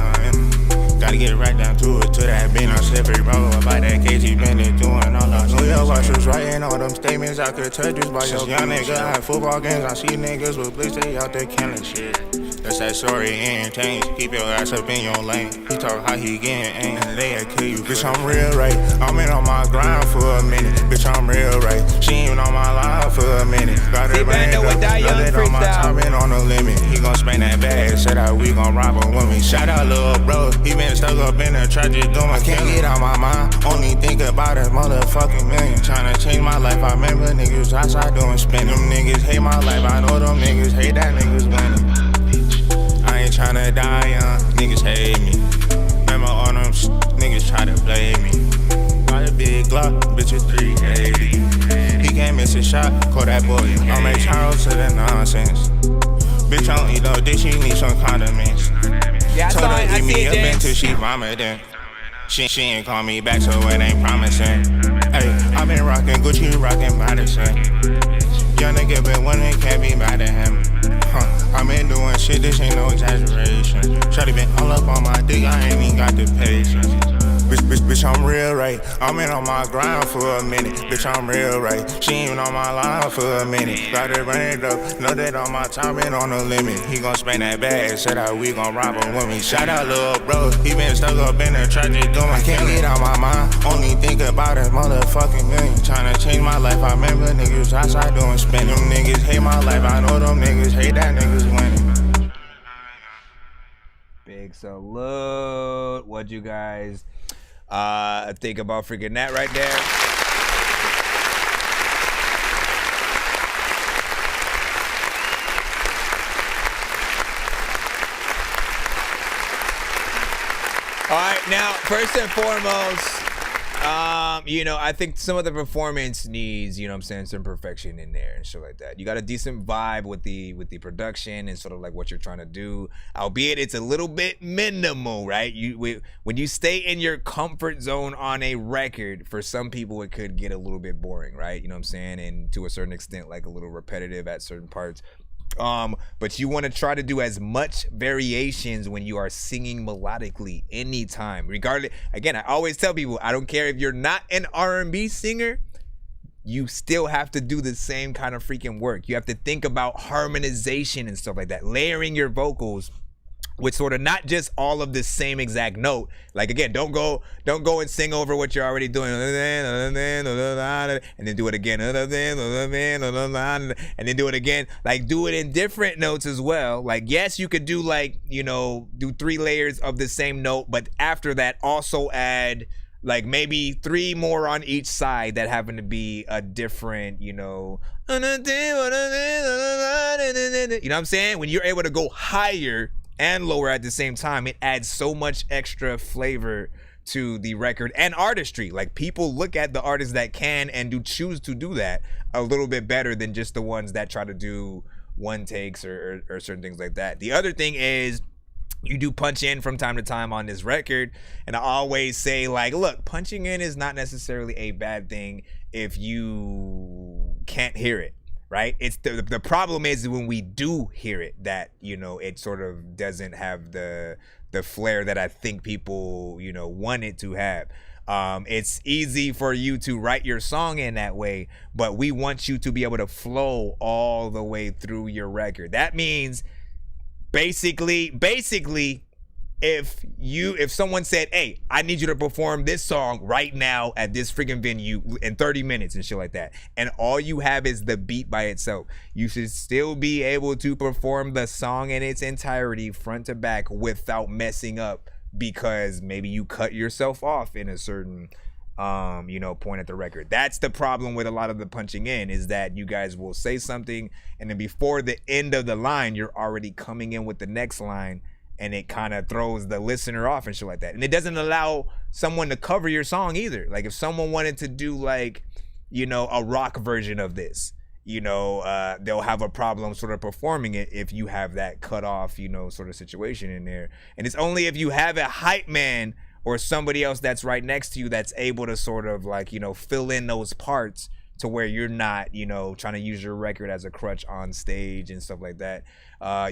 gotta get right down to it, to that beat. I'm slippery, bro. About that KG Bennett doing all I know. Your watch was writing all them statements I could touch just by your young nigga. I had football games, I see niggas with blicks, they out there killing shit. That's that story, ain't changed. Keep your ass up in your lane. He talk how he getting aimed, and they'll kill you. Bitch, I'm real right. I'm in on my grind for a minute. Bitch, I'm real right. She ain't on my line for a minute. Gotta run it up. Know that on my time and on the limit. He gon' spend that bag. Said that we gon' rob him with me. Shout out, little bro. He been stuck up in the trap just doing. I can't get out my mind. Only think about his motherfucking million. Tryna change my life. I remember niggas outside doing spin. Them niggas hate my life. I know them niggas hate that niggas winning. I ain't tryna die young, niggas hate me. Remember all them niggas try to play me. Got a big Glock, bitch is 380. He can't miss a shot, call that boy. I'll make Charles to the nonsense. Bitch, I don't eat no dick, she need some condiments. Yeah, told her eat me up until she vomited. She ain't call me back, so it ain't promising. Hey, I been rockin' Gucci, rockin' Madison. Young nigga been winning, can't be mad at him. I been doing shit, this ain't no exaggeration. Shawty been all up on my dick, I ain't even got the patience. Bitch, I'm real right. I'm in on my grind for a minute. Bitch, I'm real right. She ain't on my line for a minute. Gotta run it up. Know that on my time and on the limit. He gon' spend that bag. Said that we gon' rob him with me. Shout out, little bro. He been stuck up in the trap just doing. I can't get out my mind. Only think about his motherfucking million. Tryna change my life. I remember niggas outside doing spin. Them niggas hate my life. I know them niggas hate that niggas winning. Big salute. What you guys think about freaking that right there? All right, now first and foremost, you know, I think some of the performance needs, you know what I'm saying, some perfection in there and shit like that. You got a decent vibe with the production and sort of like what you're trying to do, albeit it's a little bit minimal, right? When you stay in your comfort zone on a record, for some people it could get a little bit boring, right? You know what I'm saying? And to a certain extent, like a little repetitive at certain parts. But you want to try to do as much variations when you are singing melodically anytime, regardless. Again, I always tell people, I don't care if you're not an R&B singer, you still have to do the same kind of freaking work. You have to think about harmonization and stuff like that, layering your vocals with sort of not just all of the same exact note. Like, again, don't go and sing over what you're already doing and then do it again and then do it again. Like, do it in different notes as well. Like, yes, you could do, like, you know, do 3 layers of the same note, but after that also add like maybe 3 more on each side that happen to be a different, you know, and You know what I'm saying? When you're able to go higher and lower at the same time, it adds so much extra flavor to the record and artistry. Like, people look at the artists that can and do choose to do that a little bit better than just the ones that try to do one takes or certain things like that. The other thing is, you do punch in from time to time on this record, and I always say, like, look, punching in is not necessarily a bad thing if you can't hear it, right? It's the problem is when we do hear it that, you know, it sort of doesn't have the flair that I think people, you know, want it to have. It's easy for you to write your song in that way, but we want you to be able to flow all the way through your record. That means basically, if someone said, hey, I need you to perform this song right now at this freaking venue in 30 minutes and shit like that, and all you have is the beat by itself, you should still be able to perform the song in its entirety front to back without messing up, because maybe you cut yourself off in a certain you know, point at the record. That's the problem with a lot of the punching in, is that you guys will say something and then before the end of the line you're already coming in with the next line, and it kind of throws the listener off and shit like that. And it doesn't allow someone to cover your song either. Like, if someone wanted to do, like, you know, a rock version of this, you know, they'll have a problem sort of performing it if you have that cut off, you know, sort of situation in there. And it's only if you have a hype man or somebody else that's right next to you that's able to sort of, like, you know, fill in those parts to where you're not, you know, trying to use your record as a crutch on stage and stuff like that.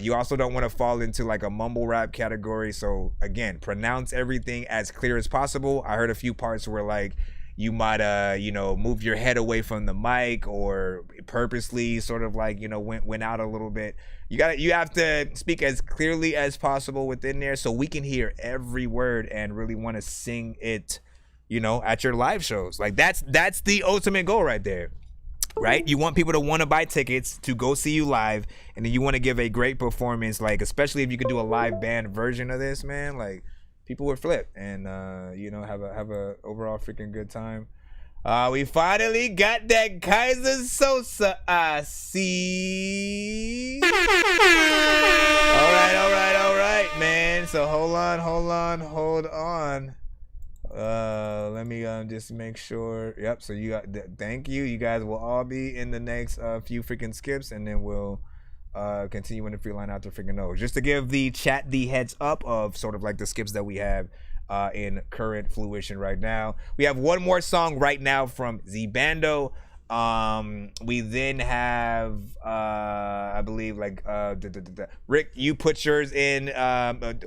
You also don't want to fall into like a mumble rap category. So again, pronounce everything as clear as possible. I heard a few parts where, like, you might you know, move your head away from the mic, or purposely sort of, like, you know, went out a little bit. You have to speak as clearly as possible within there so we can hear every word and really want to sing it, you know, at your live shows. Like, that's the ultimate goal right there, right? You want people to want to buy tickets to go see you live, and then you want to give a great performance, like, especially if you could do a live band version of this, man. Like, people would flip and you know, have a overall freaking good time. We finally got that Kaiser Sosa. I see. All right, man. So hold on. Let me just make sure. Yep. So you got. Thank you. You guys will all be in the next few freaking skips, and then we'll continue in the free line out the freaking nose. Just to give the chat the heads up of sort of like the skips that we have in current fruition right now. We have one more song right now from Z-Bando. We then have I believe, like, Rick, you put yours in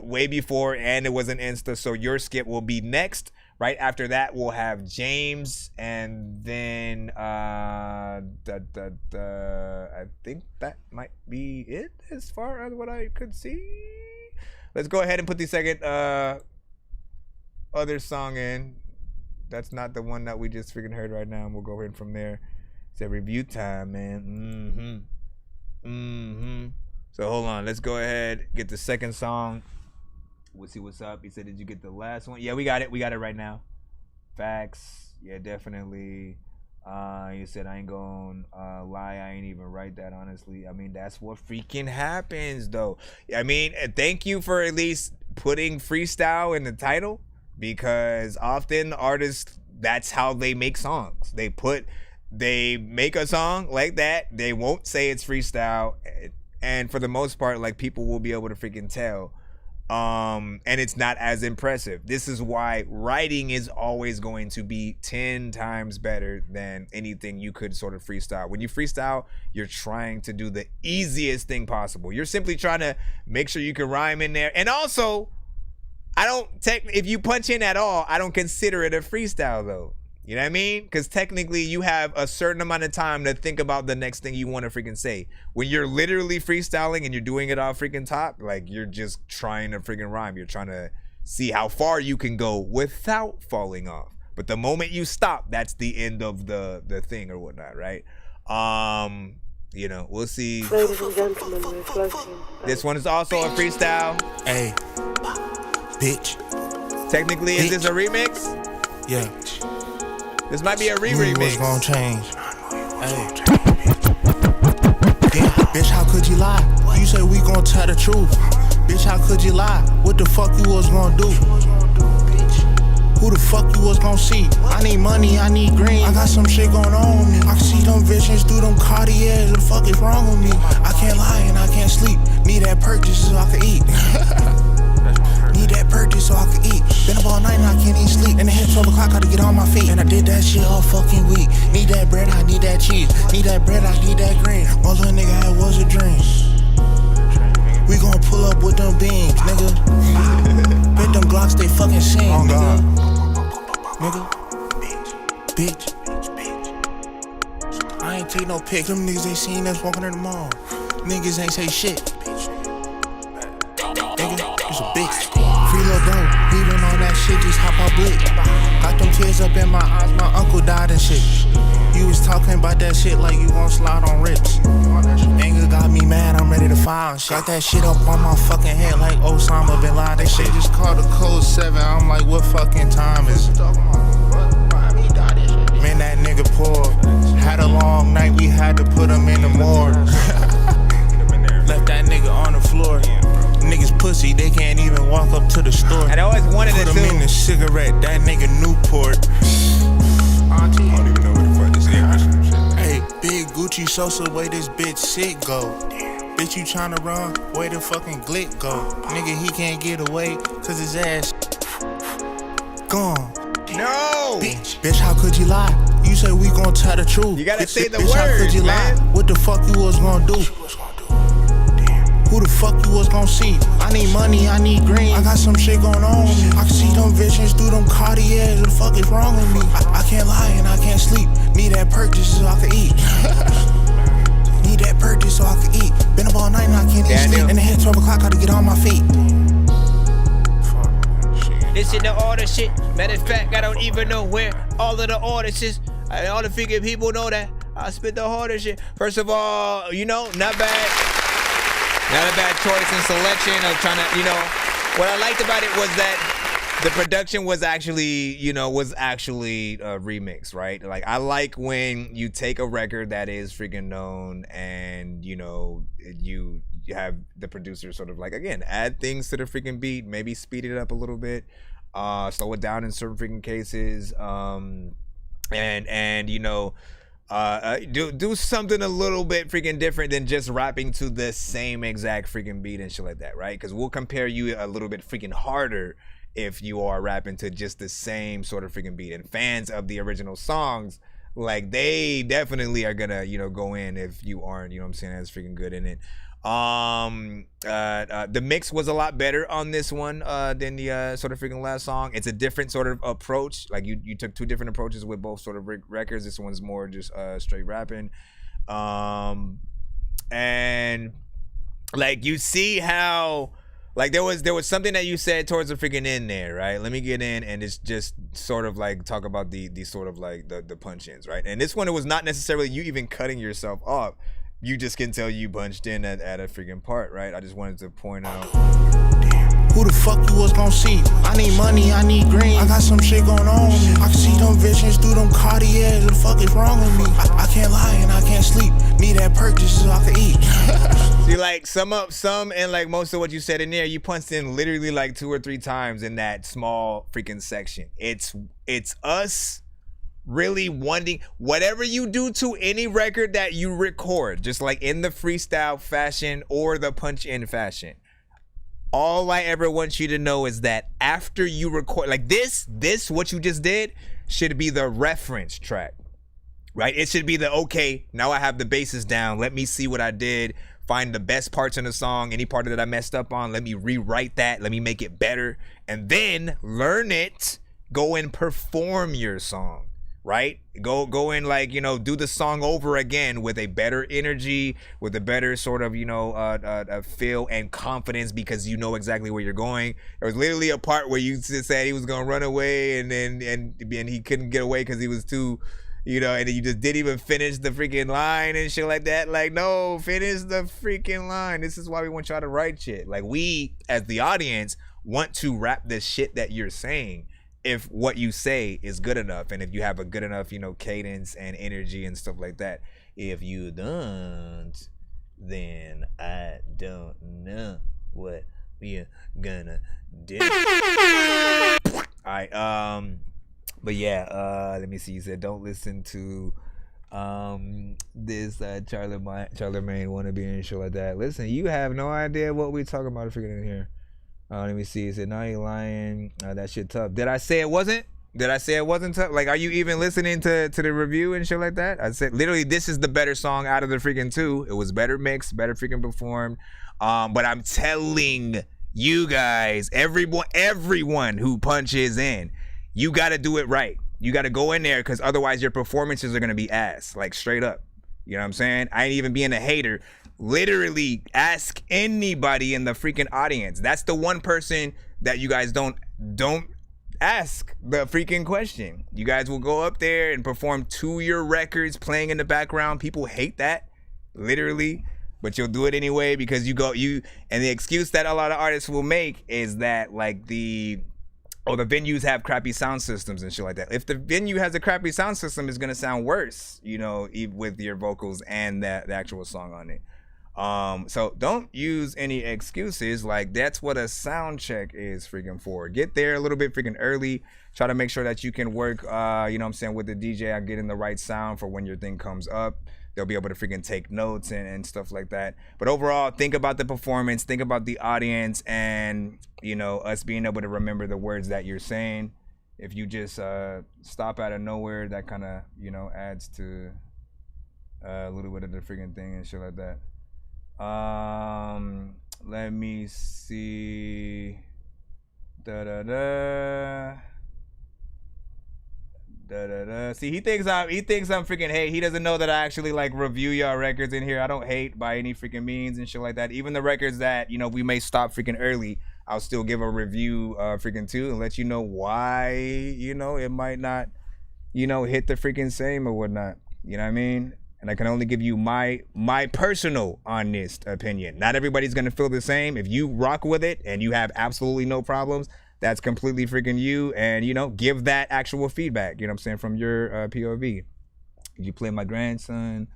way before, and it was an Insta, so your skip will be next. Right after that, we'll have James, and then I think that might be it as far as what I could see. Let's go ahead and put the second other song in. That's not the one that we just freaking heard right now, and we'll go ahead from there. It's a review time, man. So hold on, let's go ahead, get the second song. We'll see what's up. He said, did you get the last one? Yeah, we got it right now. Facts. Yeah, definitely. You said, I ain't gonna lie, I ain't even write that, honestly. I mean, that's what freaking happens, though. I mean, thank you for at least putting freestyle in the title, because often artists, that's how they make songs. They make a song like that, they won't say it's freestyle, and for the most part, like, people will be able to freaking tell. And it's not as impressive. This is why writing is always going to be 10 times better than anything you could sort of freestyle. When you freestyle, you're trying to do the easiest thing possible. You're simply trying to make sure you can rhyme in there. And also, if you punch in at all, I don't consider it a freestyle, though. You know what I mean? Because technically you have a certain amount of time to think about the next thing you want to freaking say. When you're literally freestyling and you're doing it off freaking top, like, you're just trying to freaking rhyme. You're trying to see how far you can go without falling off. But the moment you stop, that's the end of the thing or whatnot, right? You know, we'll see. Ladies and gentlemen, we're floating. This one is also a freestyle. Hey, bitch. Technically, is this a remix? Yeah. This might be a re-remix. What's gonna change? Hey. Yeah. Bitch, how could you lie? You say we gon' tell the truth. Bitch, how could you lie? What the fuck you was gon' do? Who the fuck you was gon' see? I need money, I need green. I got some shit going on with me. I can see them visions through them Cartiers. What the fuck is wrong with me? I can't lie and I can't sleep. Need that purchase so I can eat. Need that purchase so I can eat. Been up all night and I can't even sleep. And it hit 12 o'clock, gotta get on my feet. And I did that shit all fucking week. Need that bread, I need that cheese. Need that bread, I need that green. All a nigga had was a dream. We gon' pull up with them beams, nigga. Bet them Glocks, they fucking sing, nigga. Nigga. Bitch. I ain't take no pics. Them niggas ain't seen us walking in the mall. Niggas ain't say shit. Nigga, it's a bitch. Free little bro, we done on that shit, just hop out blick. Got them tears up in my eyes, my uncle died and shit. You was talking about that shit like you gon' slide on rips. Anger got me mad, I'm ready to fire. Got that shit up on my fucking head like Osama bin Laden. They say just call the code 7, I'm like, what fucking time is it? Man, that nigga poor. Had a long night, we had to put him in the morgue. Left that nigga on the floor. Niggas pussy, they can't even walk up to the store. I always wanted put it him too. in the cigarette, that nigga Newport. I don't even know where the fuck this is. Hey, big Gucci Sosa, way this bitch shit go. Bitch, you tryna run, where the fucking glick go. Nigga, he can't get away, cause his ass gone. No! Bitch, how could you lie? You say we gon' tell the truth. You gotta say the bitch, how could you man. lie? What the fuck you was gon' do? Who the fuck you was gon' see? I need money, I need green. I got some shit going on with me. I can see them visions through them Cartiers. What the fuck is wrong with me? I can't lie and I can't sleep. Need that purchase so I can eat. Need that purchase so I can eat. Been up all night and I can't even sleep. And it hit 12 o'clock, gotta get on my feet. This in the order shit. Matter of fact, I don't even know where all of the orders is. All the freaking people know that. I spit the hardest shit. First of all, you know, not bad. Not a bad choice and selection of trying to, you know, what I liked about it was that the production was actually, you know, a remix, right? Like, I like when you take a record that is freaking known and, you know, you have the producer sort of like, again, add things to the freaking beat, maybe speed it up a little bit, slow it down in certain freaking cases, and you know, do something a little bit freaking different than just rapping to the same exact freaking beat and shit like that, right? Because we'll compare you a little bit freaking harder if you are rapping to just the same sort of freaking beat. And fans of the original songs, like, they definitely are gonna, you know, go in if you aren't, you know what I'm saying, as freaking good in it. The mix was a lot better on this one than the sort of freaking last song. It's a different sort of approach. Like, you took two different approaches with both sort of records. This one's more just straight rapping, and like, you see how, like, there was something that you said towards the freaking end there, right? Let me get in and it's just sort of like talk about the sort of like the punch-ins, right? And this one, it was not necessarily you even cutting yourself off. You just can tell you punched in at a freaking part, right? I just wanted to point out. Who the fuck you was gon' see? I need money, I need green. I got some shit going on with me. I can see them visions through them Cartiers. What the fuck is wrong with me? I can't lie and I can't sleep. Need that purchase so I can eat. See, like, some and like most of what you said in there, you punched in literally like 2 or 3 times in that small freaking section. It's us really wanting, whatever you do to any record that you record, just like in the freestyle fashion or the punch in fashion, all I ever want you to know is that after you record, like this what you just did should be the reference track, right? It should be the, okay, now I have the bases down, let me see what I did, find the best parts in the song, any part that I messed up on, let me rewrite that, let me make it better, and then learn it, go and perform your song. Right? Go in, like, you know, do the song over again with a better energy, with a better sort of, you know, feel and confidence, because you know exactly where you're going. There was literally a part where you just said he was gonna run away and he couldn't get away because he was too, you know, and then you just didn't even finish the freaking line and shit like that. Like, no, finish the freaking line. This is why we want y'all to write shit. Like, we as the audience want to rap the shit that you're saying, if what you say is good enough and if you have a good enough, you know, cadence and energy and stuff like that. If you don't, then I don't know what we're gonna do. Alright, but yeah, let me see. You said don't listen to this Charlemagne wannabe and shit like that. Listen, you have no idea what we talking about in here. Let me see. He said, "No, you lying. That shit tough." Did I say it wasn't? Did I say it wasn't tough? Like, are you even listening to the review and shit like that? I said, literally, this is the better song out of the freaking two. It was better mixed, better freaking performed. But I'm telling you guys, everyone who punches in, you got to do it right. You got to go in there, because otherwise your performances are going to be ass, like straight up. You know what I'm saying? I ain't even being a hater. Literally ask anybody in the freaking audience. That's the one person that you guys don't ask the freaking question. You guys will go up there and perform to your records playing in the background. People hate that, literally, but you'll do it anyway because and the excuse that a lot of artists will make is that like the venues have crappy sound systems and shit like that. If the venue has a crappy sound system, it's gonna sound worse, you know, with your vocals and the actual song on it. So don't use any excuses. Like, that's what a sound check is freaking for. Get there a little bit freaking early. Try to make sure that you can work, you know what I'm saying, with the DJ on getting the right sound for when your thing comes up. They'll be able to freaking take notes and stuff like that. But overall, think about the performance, think about the audience, and, you know, us being able to remember the words that you're saying. If you just stop out of nowhere, that kind of, you know, adds to a little bit of the freaking thing and shit like that. Let me see. See, he thinks I'm freaking hate. He doesn't know that I actually like review y'all records in here. I don't hate by any freaking means and shit like that. Even the records that, you know, we may stop freaking early, I'll still give a review freaking too and let you know why, you know, it might not, you know, hit the freaking same or whatnot. You know what I mean? And I can only give you my personal honest opinion. Not everybody's gonna feel the same. If you rock with it and you have absolutely no problems, that's completely freaking you. And, you know, give that actual feedback, you know what I'm saying, from your POV. Did you play my grandson?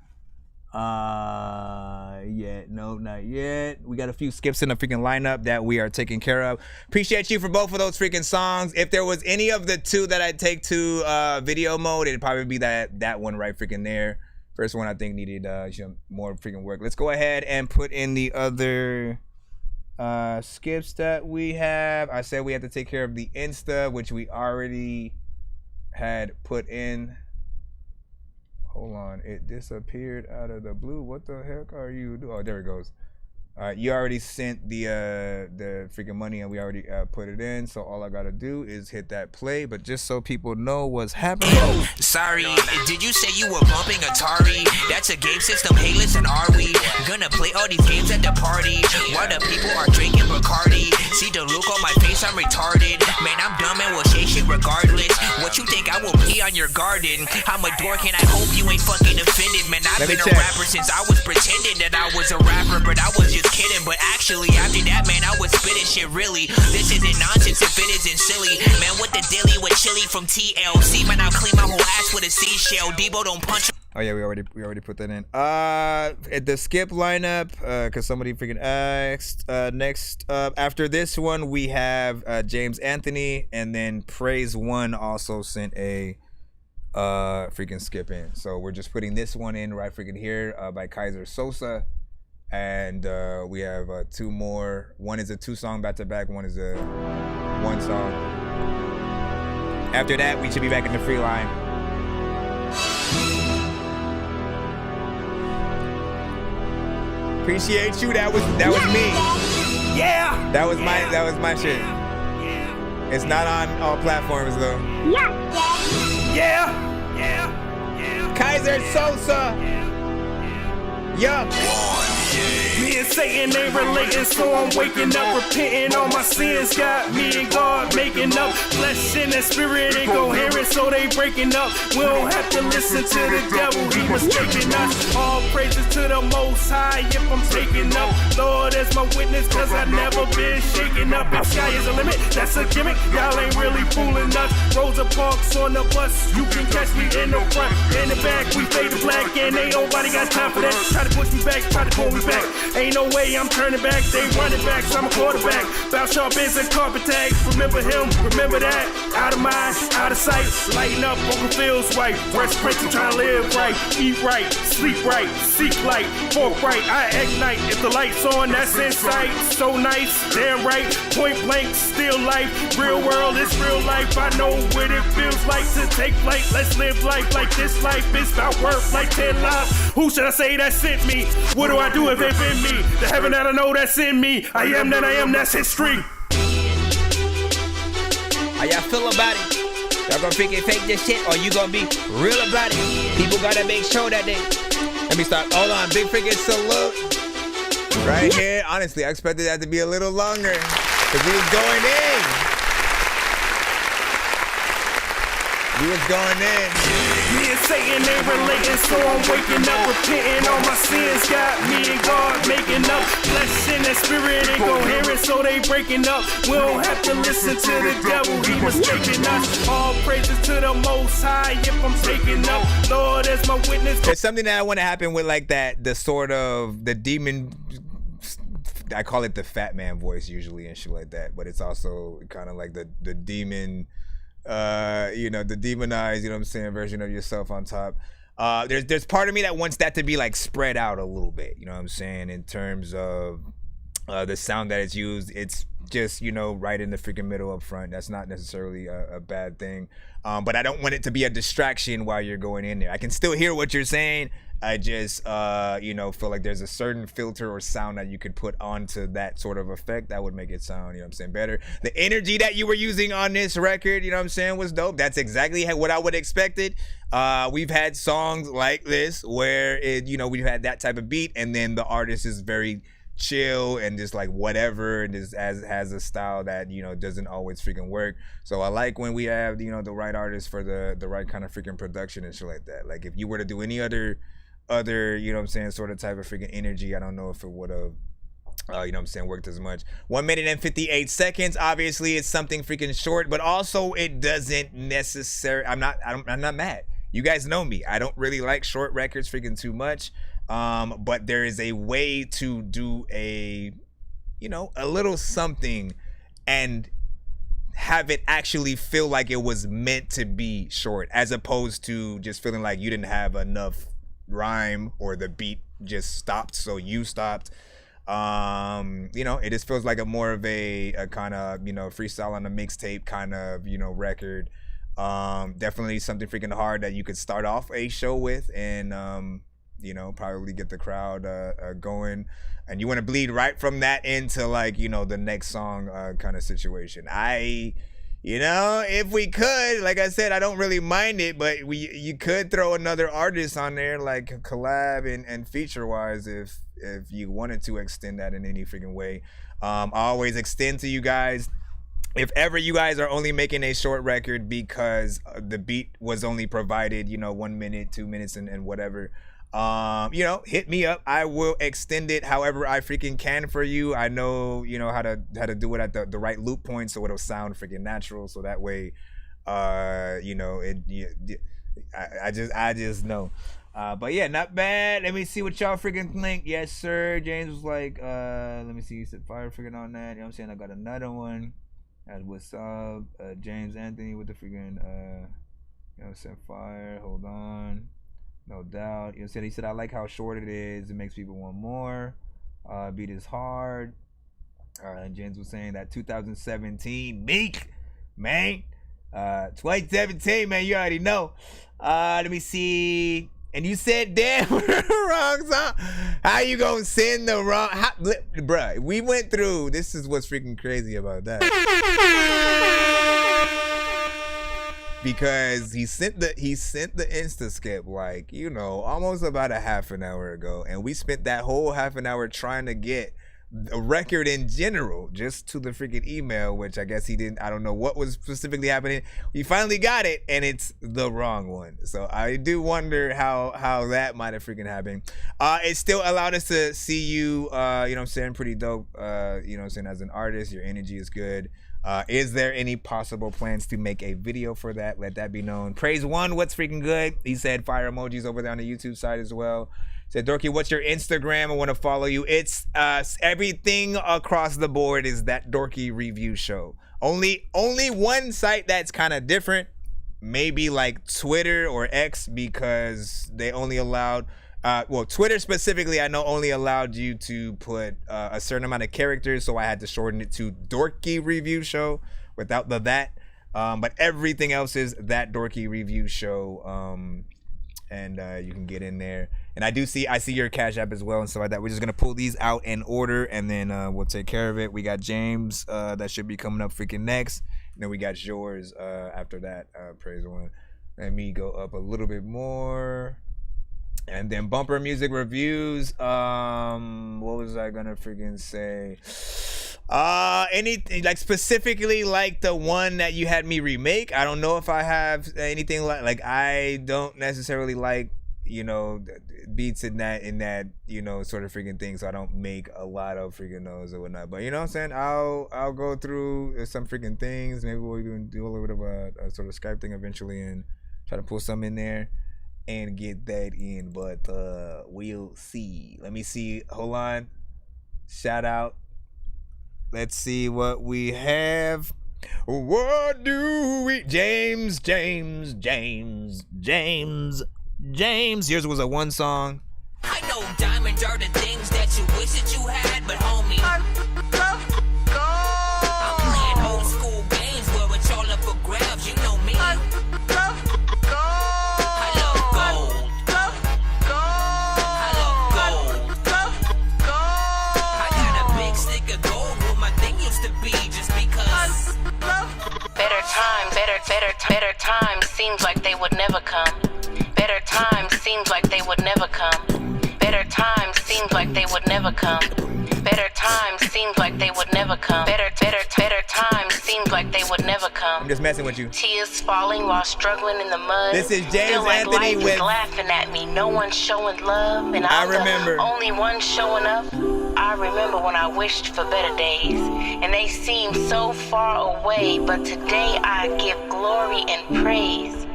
Yeah, no, not yet. We got a few skips in the freaking lineup that we are taking care of. Appreciate you for both of those freaking songs. If there was any of the two that I'd take to video mode, it'd probably be that one right freaking there. First one I think needed more freaking work. Let's go ahead and put in the other skips that we have. I said we had to take care of the Insta, which we already had put in. Hold on, it disappeared out of the blue. What the heck are you doing? Oh, there it goes. You already sent the freaking money and we already put it in, so all I gotta do is hit that play. But just so people know what's happening. Sorry, did you say you were bumping Atari? That's a game system. Hey, listen, are we gonna play all these games at the party while the people are drinking Bacardi? See the look on my face, I'm retarded. Man, I'm dumb and will say shit regardless. What you think I will pee on your garden? I'm a dork and I hope you ain't fucking offended. Man, I've been a rapper since I was pretending that I was a rapper, but I was just kidding. But actually, after that, man, I was spitting shit really. This isn't nonsense if it isn't silly. Man, what the dilly with chili from TLC? Man, I'll clean my whole ass with a seashell. Debo don't punch. Oh yeah, we already put that in. At the skip lineup, cause somebody freaking asked. Next up, after this one, we have James Anthony, and then Praise One also sent a freaking skip in. So we're just putting this one in right freaking here by Kaiser Sosa, and we have two more. One is a 2-song back-to-back. One is a 1 song. After that, we should be back in the free line. Appreciate you. That was me. Yeah. That was my shit. It's not on all platforms though. Yeah. Kaiser Sosa. Yup. Me and Satan ain't relating, so I'm waking up, repenting all my sins. Got me and God making up. Flesh and the spirit incoherent, so they breaking up. We don't have to listen to the devil, he mistaken us. All praises to the Most High if I'm taking up. Lord as my witness, cause I never been shaken up. If sky is a limit, that's a gimmick. Y'all ain't really fooling us. Rosa Parks on the bus, you can catch me in the front. In the back, we fade the black, and ain't nobody got time for that. Try to push me back, try to pull me back. Ain't no way I'm turning back. They running back, so I'm a quarterback. Bout sharp ends and carpet tags. Remember him, remember that. Out of mind, out of sight. Lighting up, Uncle feels right. Fresh Prince, I'm trying to live right. Eat right, sleep right, seek light, fork right. I ignite. If the light's on, that's in sight. So nice, damn right. Point blank, still life. Real world is real life. I know what it feels like to take flight. Let's live life like this life is about worth like 10 lives. Who should I say that sent me? What do I do if it been me? The heaven that I know that's in me. I am that I am, that's history. How y'all feel about it? Y'all gonna freaking fake this shit or you gonna be real about it? People gotta make sure that they... Let me start. Hold on. Big freaking salute. Right here. Honestly, I expected that to be a little longer because we was going in. We was going in. Me and Satan ain't relating, so I'm waking up, repenting. All my sins got me and God making up. Flesh and that spirit ain't gon' hear it, so they breaking up. We don't have to listen to the devil, he mistaken us. All praises to the Most High if I'm taking up. Lord, as my witness. There's something that I want to happen with like that, the sort of the demon. I call it the fat man voice usually and shit like that, but it's also kind of like the demon. The demonized, you know what I'm saying, version of yourself on top. There's part of me that wants that to be like spread out a little bit, you know what I'm saying, in terms of the sound that it's used. It's just, right in the freaking middle up front. That's not necessarily a bad thing. But I don't want it to be a distraction while you're going in there. I can still hear what you're saying. I just, feel like there's a certain filter or sound that you could put onto that sort of effect that would make it sound, better. The energy that you were using on this record, was dope. That's exactly what I would expected. We've had songs like this where we've had that type of beat and then the artist is very chill and just like whatever, and just has a style that doesn't always freaking work. So I like when we have the right artist for the right kind of freaking production and shit like that. Like if you were to do any other sort of type of freaking energy, I don't know if it would have worked as much. 1 minute and 58 seconds. Obviously it's something freaking short, but also it doesn't necessarily, I'm not mad. You guys know me, I don't really like short records freaking too much. But there is a way to do a little something and have it actually feel like it was meant to be short, as opposed to just feeling like you didn't have enough rhyme or the beat just stopped, so you stopped. It just feels like a more of a kind of, freestyle on a mixtape kind of, record. Definitely something freaking hard that you could start off a show with and, probably get the crowd going, and you want to bleed right from that into like the next song kind of situation. If we could, like I said, I don't really mind it, but you could throw another artist on there, like collab and feature wise, if you wanted to extend that in any freaking way. I always extend to you guys, if ever you guys are only making a short record because the beat was only provided 1 minute, 2 minutes, and whatever, hit me up. I will extend it however I freaking can for you. I know how to do it at the right loop point so it'll sound freaking natural, so that way I just know. But yeah, not bad. Let me see what y'all freaking think. Yes sir. James was like, let me see, he said fire freaking on that. You know what I'm saying? I got another one. That's what's up. James Anthony with the freaking said fire. Hold on. No doubt. He said I like how short it is. It makes people want more. Beat is hard. And James was saying that 2017 Meek, man. 2017, man. You already know. Let me see. And you said damn wrong song. How you gonna send the wrong? Bruh, we went through. This is what's freaking crazy about that. Because he sent the Insta skip like almost about a half an hour ago, and we spent that whole half an hour trying to get a record in general just to the freaking email, which I guess he didn't. I don't know what was specifically happening. We finally got it, and it's the wrong one. So I do wonder how that might have freaking happened. It still allowed us to see you. Pretty dope. As an artist, your energy is good. Is there any possible plans to make a video for that? Let that be known. Praise One, what's freaking good? He said fire emojis over there on the YouTube side as well. Said, Dorky, what's your Instagram? I want to follow you. It's everything across the board is that Dorky Review Show. Only one site that's kind of different, maybe like Twitter or X, because they only allowed, Twitter specifically, I know only allowed you to put a certain amount of characters, so I had to shorten it to Dorky Review Show without the that. But everything else is that Dorky Review Show, and you can get in there. And I see your Cash App as well and stuff like that. We're just gonna pull these out in order, and then we'll take care of it. We got James that should be coming up freaking next, and then we got yours after that. Praise one. Let me go up a little bit more, and then bumper music reviews. What was I gonna freaking say? Anything like specifically like the one that you had me remake. I don't know if I have anything like I don't necessarily like, you know, beats in that you know, sort of freaking thing, so I don't make a lot of freaking those or whatnot. But you know what I'm saying, I'll go through some freaking things. Maybe we'll even do a little bit of a sort of Skype thing eventually and try to pull some in there and get that in. But we'll see. Let me see. Hold on. Shout out. Let's see what we have. What do we... James. Yours was a one song. I know diamonds are the things that you wish that you had, but homie, I'm playing old school games where it's all up for grabs. You know me. I love gold. I got a big stick of gold where my thing used to be, just because. Better times seems like they would never come. Better times seems like they would never come. Better times seems like they would never come. Better times seems like they would never come. Better times seems like they would never come. I'm just messing with you. Tears falling while struggling in the mud. This is James Feel like Anthony life with is laughing at me. No one's showing love, and I I'm remember. the only one showing up. I remember when I wished for better days, and they seem so far away. But today I give glory and praise,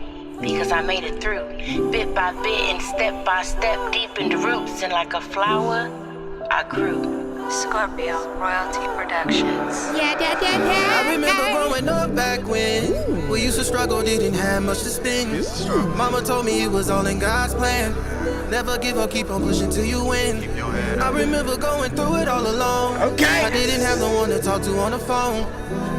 because I made it through, bit by bit and step by step, deep in the roots, and like a flower, I grew. Scorpio Royalty Productions. I remember growing up back when we used to struggle, didn't have much to spend. Mama told me it was all in God's plan. Never give up, keep on pushing till you win. I remember going through it all alone. I didn't have no one to talk to on the phone.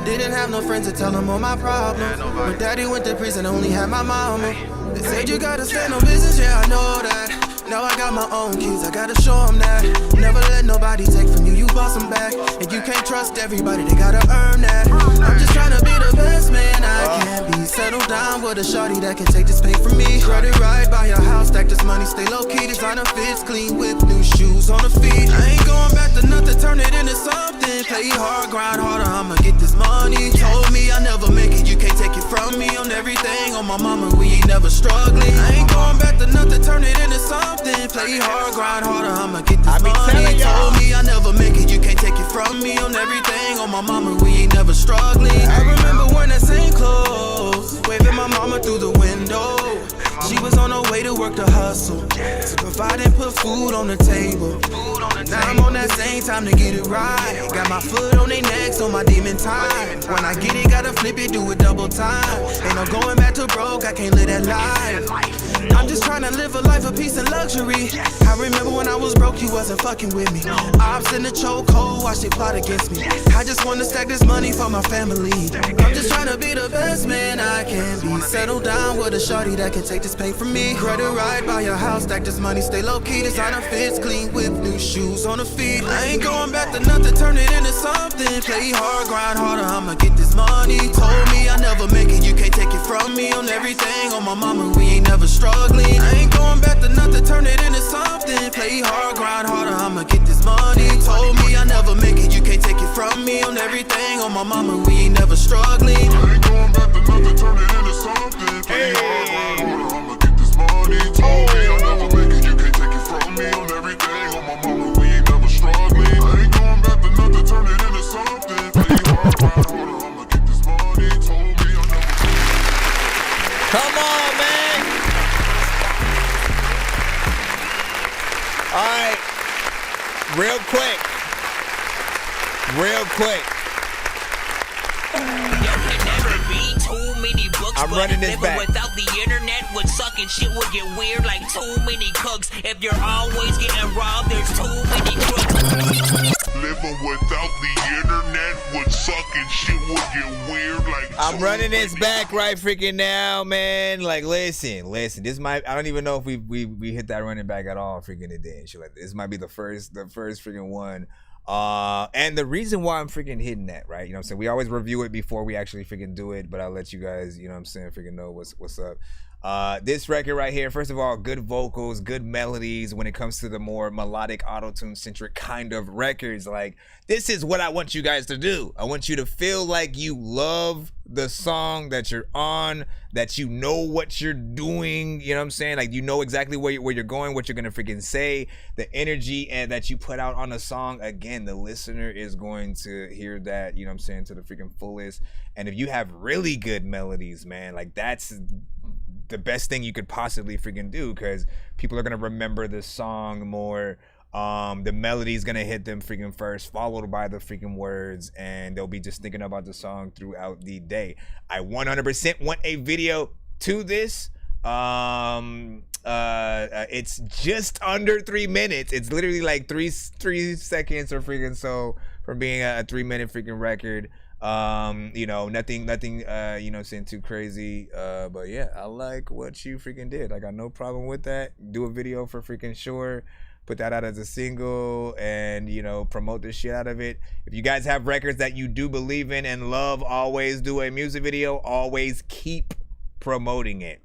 Didn't have no friends to tell them all my problems. When daddy went to prison, only had my mama. They said you gotta stand on business, yeah, I know that. Now I got my own kids, I gotta show them that. Never let nobody take from you, you boss them back. And you can't trust everybody, they gotta earn that. I'm just trying to be the best man I can be. Settle down with a shawty that can take this pay from me. Credit right, buy your house, stack this money, stay low key. Designer fits, clean whip, new shoes on the feet. I ain't going back to nothing, turn it into something. Play hard, grind harder, I'ma get this money. Told me I never make it, you can't take it from me. On everything, on my mama, we ain't never struggling. I ain't going back to nothing, turn it into something. Play hard, grind harder, I'ma get this money. Told me I never make it, you can't take it from me. On everything, on my mama, we ain't never struggling. I remember when that same clothes, waving my mama through the window. She was on her way to work to hustle, to provide and put food on the table. Now I'm on that same time to get it right. Got my foot on their necks on my demon time. When I get it, gotta flip it, do it double time. Ain't no going back to broke, I can't live that life. I'm just trying to live a life of peace and luxury. I remember when I was broke, you wasn't fucking with me. Ops in the chokehold, watch they plot against me. I just wanna stack this money for my family. I'm just trying to be the best man I can be. Settle down with a shawty that can take this pay from me. Credit right, buy your house, stack this money, stay low key. Designer fits, clean whip, new shoes on the feet. I ain't going back to nothing, turn it into something. Play hard, grind harder, I'ma get this money. Told me I never make it, you can't take it from me. On everything, on my mama, we ain't never struggling. I ain't going back to nothing, turn it into something. Play hard, grind harder, I'ma get this money. Told me I never make it, you can't take it from me. On everything, on my mama, we ain't never struggling. I ain't going back to nothing, turn it into something. Play hard, grind harder, I'ma get this money. Told me I never make it, you can't take it from me. On everything, on my mama, we ain't never struggling. I ain't going back to nothing, turn it into something. Play hard, grind harder, I'ma get this money. Told me I never. Come on, man. quick. Real quick. I'm running this back. Without the internet would suck and shit would get weird like too many cooks. If you're always getting robbed, there's too many crooks. Living without the internet would suck and shit would get weird like I'm running this back right freaking now, man. Like, listen. This might, I don't even know if we hit that running back at all freaking today and shit like this. This might be the first freaking one. And the reason why I'm freaking hitting that, right? You know what I'm saying? We always review it before we actually freaking do it, but I'll let you guys, you know what I'm saying, freaking know what's up. This record right here, first of all, good vocals, good melodies when it comes to the more melodic auto-tune centric kind of records. Like, this is what I want you guys to do. I want you to feel like you love the song that you're on, that you know what you're doing, you know what I'm saying? Like, you know exactly where you're going, what you're gonna freaking say, the energy and that you put out on a song. Again, the listener is going to hear that, you know what I'm saying, to the freaking fullest. And if you have really good melodies, man, like, that's the best thing you could possibly freaking do, because people are gonna remember the song more. The melody is gonna hit them freaking first, followed by the freaking words, and they'll be just thinking about the song throughout the day. I 100% want a video to this. It's just under 3 minutes. It's literally like three seconds or freaking so from being a 3 minute freaking record. You know, nothing you know, saying too crazy, but yeah, I like what you freaking did. I got no problem with that. Do a video for freaking sure, put that out as a single, and you know, promote the shit out of it. If you guys have records that you do believe in and love, always do a music video. Always keep promoting it.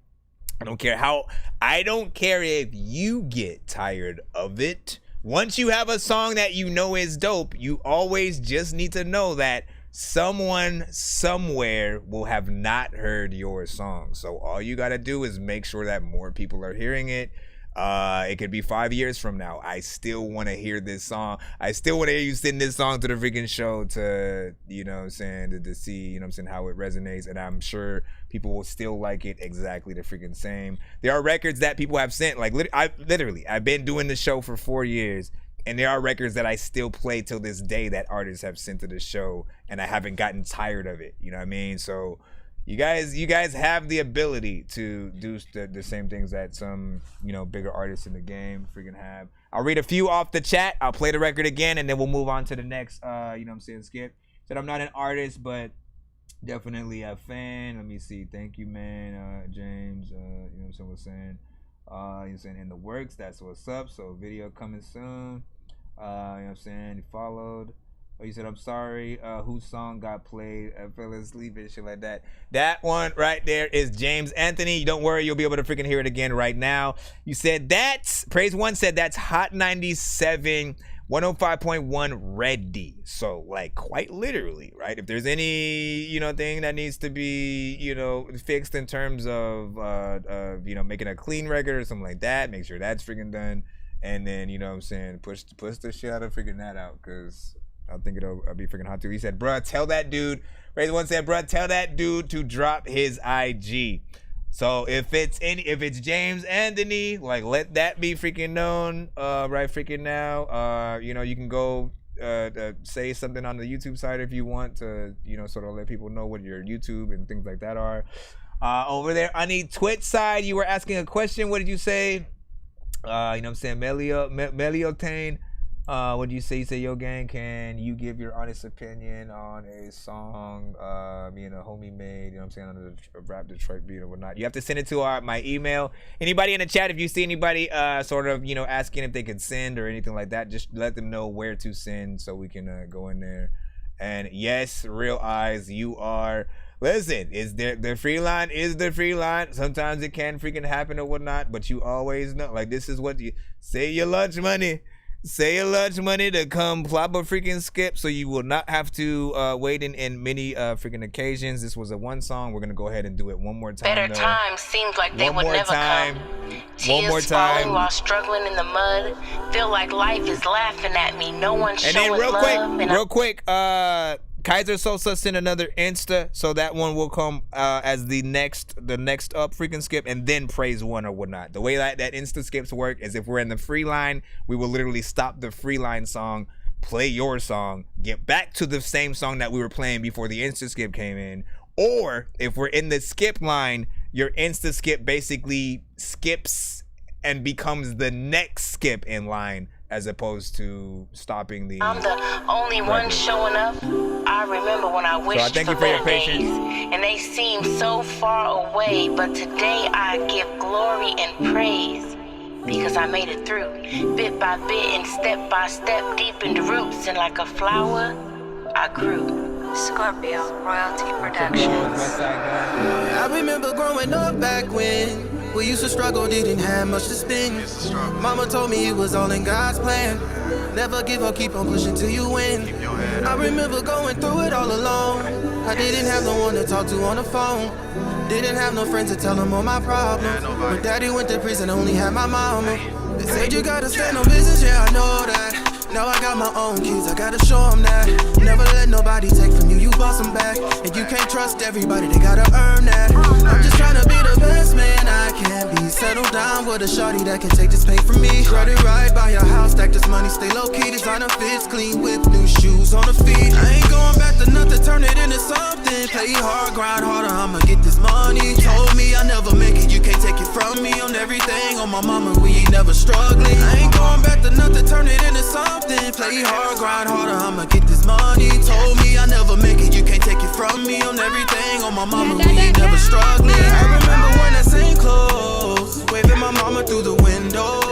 I don't care if you get tired of it. Once you have a song that you know is dope, you always just need to know that someone somewhere will have not heard your song. So all you got to do is make sure that more people are hearing it. It could be 5 years from now. I still want to hear this song. I still want to hear you send this song to the freaking show to, you know what I'm saying, to see, you know what I'm saying, how it resonates. And I'm sure people will still like it exactly the freaking same. There are records that people have sent, like I've been doing the show for 4 years. And there are records that I still play till this day that artists have sent to the show, and I haven't gotten tired of it. You know what I mean? So you guys have the ability to do the same things that some, you know, bigger artists in the game freaking have. I'll read a few off the chat. I'll play the record again, and then we'll move on to the next, you know what I'm saying, skip. Said I'm not an artist, but definitely a fan. Let me see. Thank you, man. James, you know what I'm saying, was saying. You're saying in the works. That's what's up. So video coming soon. You know what I'm saying? He followed. Oh, you said, I'm sorry. Whose song got played? I fell asleep and shit like that. That one right there is James Anthony. Don't worry, you'll be able to freaking hear it again right now. You said that's, Praise One said that's Hot 97 105.1 ready. So, like, quite literally, right? If there's any, you know, thing that needs to be, you know, fixed in terms of, you know, making a clean record or something like that, make sure that's freaking done. And then, you know what I'm saying, push the shit out of figuring that out, because I think it'll be freaking hot too. He said, bruh, tell that dude. Raise One said, bruh, tell that dude to drop his IG. So if it's James Anthony, like, let that be freaking known right freaking now. You know, you can go say something on the YouTube side if you want to, you know, sort of let people know what your YouTube and things like that are. Over there on the Twitch side, you were asking a question. What did you say? You know what I'm saying, Meliotane, what do you say? You say, yo gang, can you give your honest opinion on a song me and a homie made, you know what I'm saying, on a rap Detroit beat or whatnot? You have to send it to my email. Anybody in the chat, if you see anybody sort of, you know, asking if they could send or anything like that, just let them know where to send so we can go in there. And yes, Real Eyes, you are, listen, the free line is the free line. Sometimes it can freaking happen or whatnot, but you always know, like, this is what you say, your lunch money. Say your lunch money to come plop a freaking skip, so you will not have to wait in many freaking occasions. This was a one song. We're gonna go ahead and do it one more time. Better times seems like they would never come. Tears falling while struggling in the mud. Feel like life is laughing at me. No one's showing love. And then real quick, Kaiser Sosa sent another Insta, so that one will come as the next up freaking skip, and then Praise One or whatnot. The way that Insta skips work is if we're in the free line, we will literally stop the free line song, play your song, get back to the same song that we were playing before the insta skip came in, or if we're in the skip line, your insta skip basically skips and becomes the next skip in line as opposed to stopping the. I'm the only one showing up. I remember when I wished thank for you for your better days, and they seem so far away, but today I give glory and praise. Because I made it through, bit by bit and step by step, deep in the roots, and like a flower, I grew. Scorpio Royalty Productions. I remember growing up back when we used to struggle, didn't have much to spend. Mama told me it was all in God's plan. Never give up, keep on pushing till you win. I remember going through it all alone. I didn't have no one to talk to on the phone. Didn't have no friends to tell them all my problems. When daddy went to prison, only had my mama. They said you gotta stand on business, yeah, I know that. Now I got my own kids, I gotta show them that. Never let nobody take from you, you bust them back. And you can't trust everybody, they gotta earn that. I'm just trying to be the best man I can be. Settle down with a shorty that can take this pay from me. Credit right, buy your house, stack this money, stay low key. Designer fits, clean whip, new shoes on the feet. I ain't going back to nothing, turn it into something. Play hard, grind harder, I'ma get this money. Told me I never make it, you can't take it from me. On everything, on my mama, we ain't never struggling. I ain't going back to nothing, turn it into something. Play hard, grind harder, I'ma get this money. Told me I never make it, you can't take it from me. On everything, on my mama, we ain't never struggling. I remember when that same clothes, waving my mama through the window.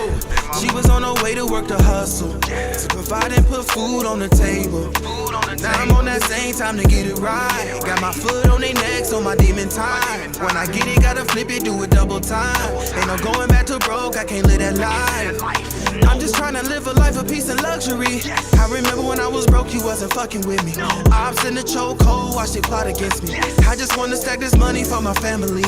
She was on her way to work to hustle, to provide and put food on the table. Now I'm on that same time to get it right. Got my foot on their necks on my demon time. When I get it, gotta flip it, do it double time. Ain't no going back to broke, I can't live that life. I'm just trying to live a life of peace and luxury. I remember when I was broke, you wasn't fucking with me. Ops in the chokehold, watch they plot against me. I just wanna stack this money for my family.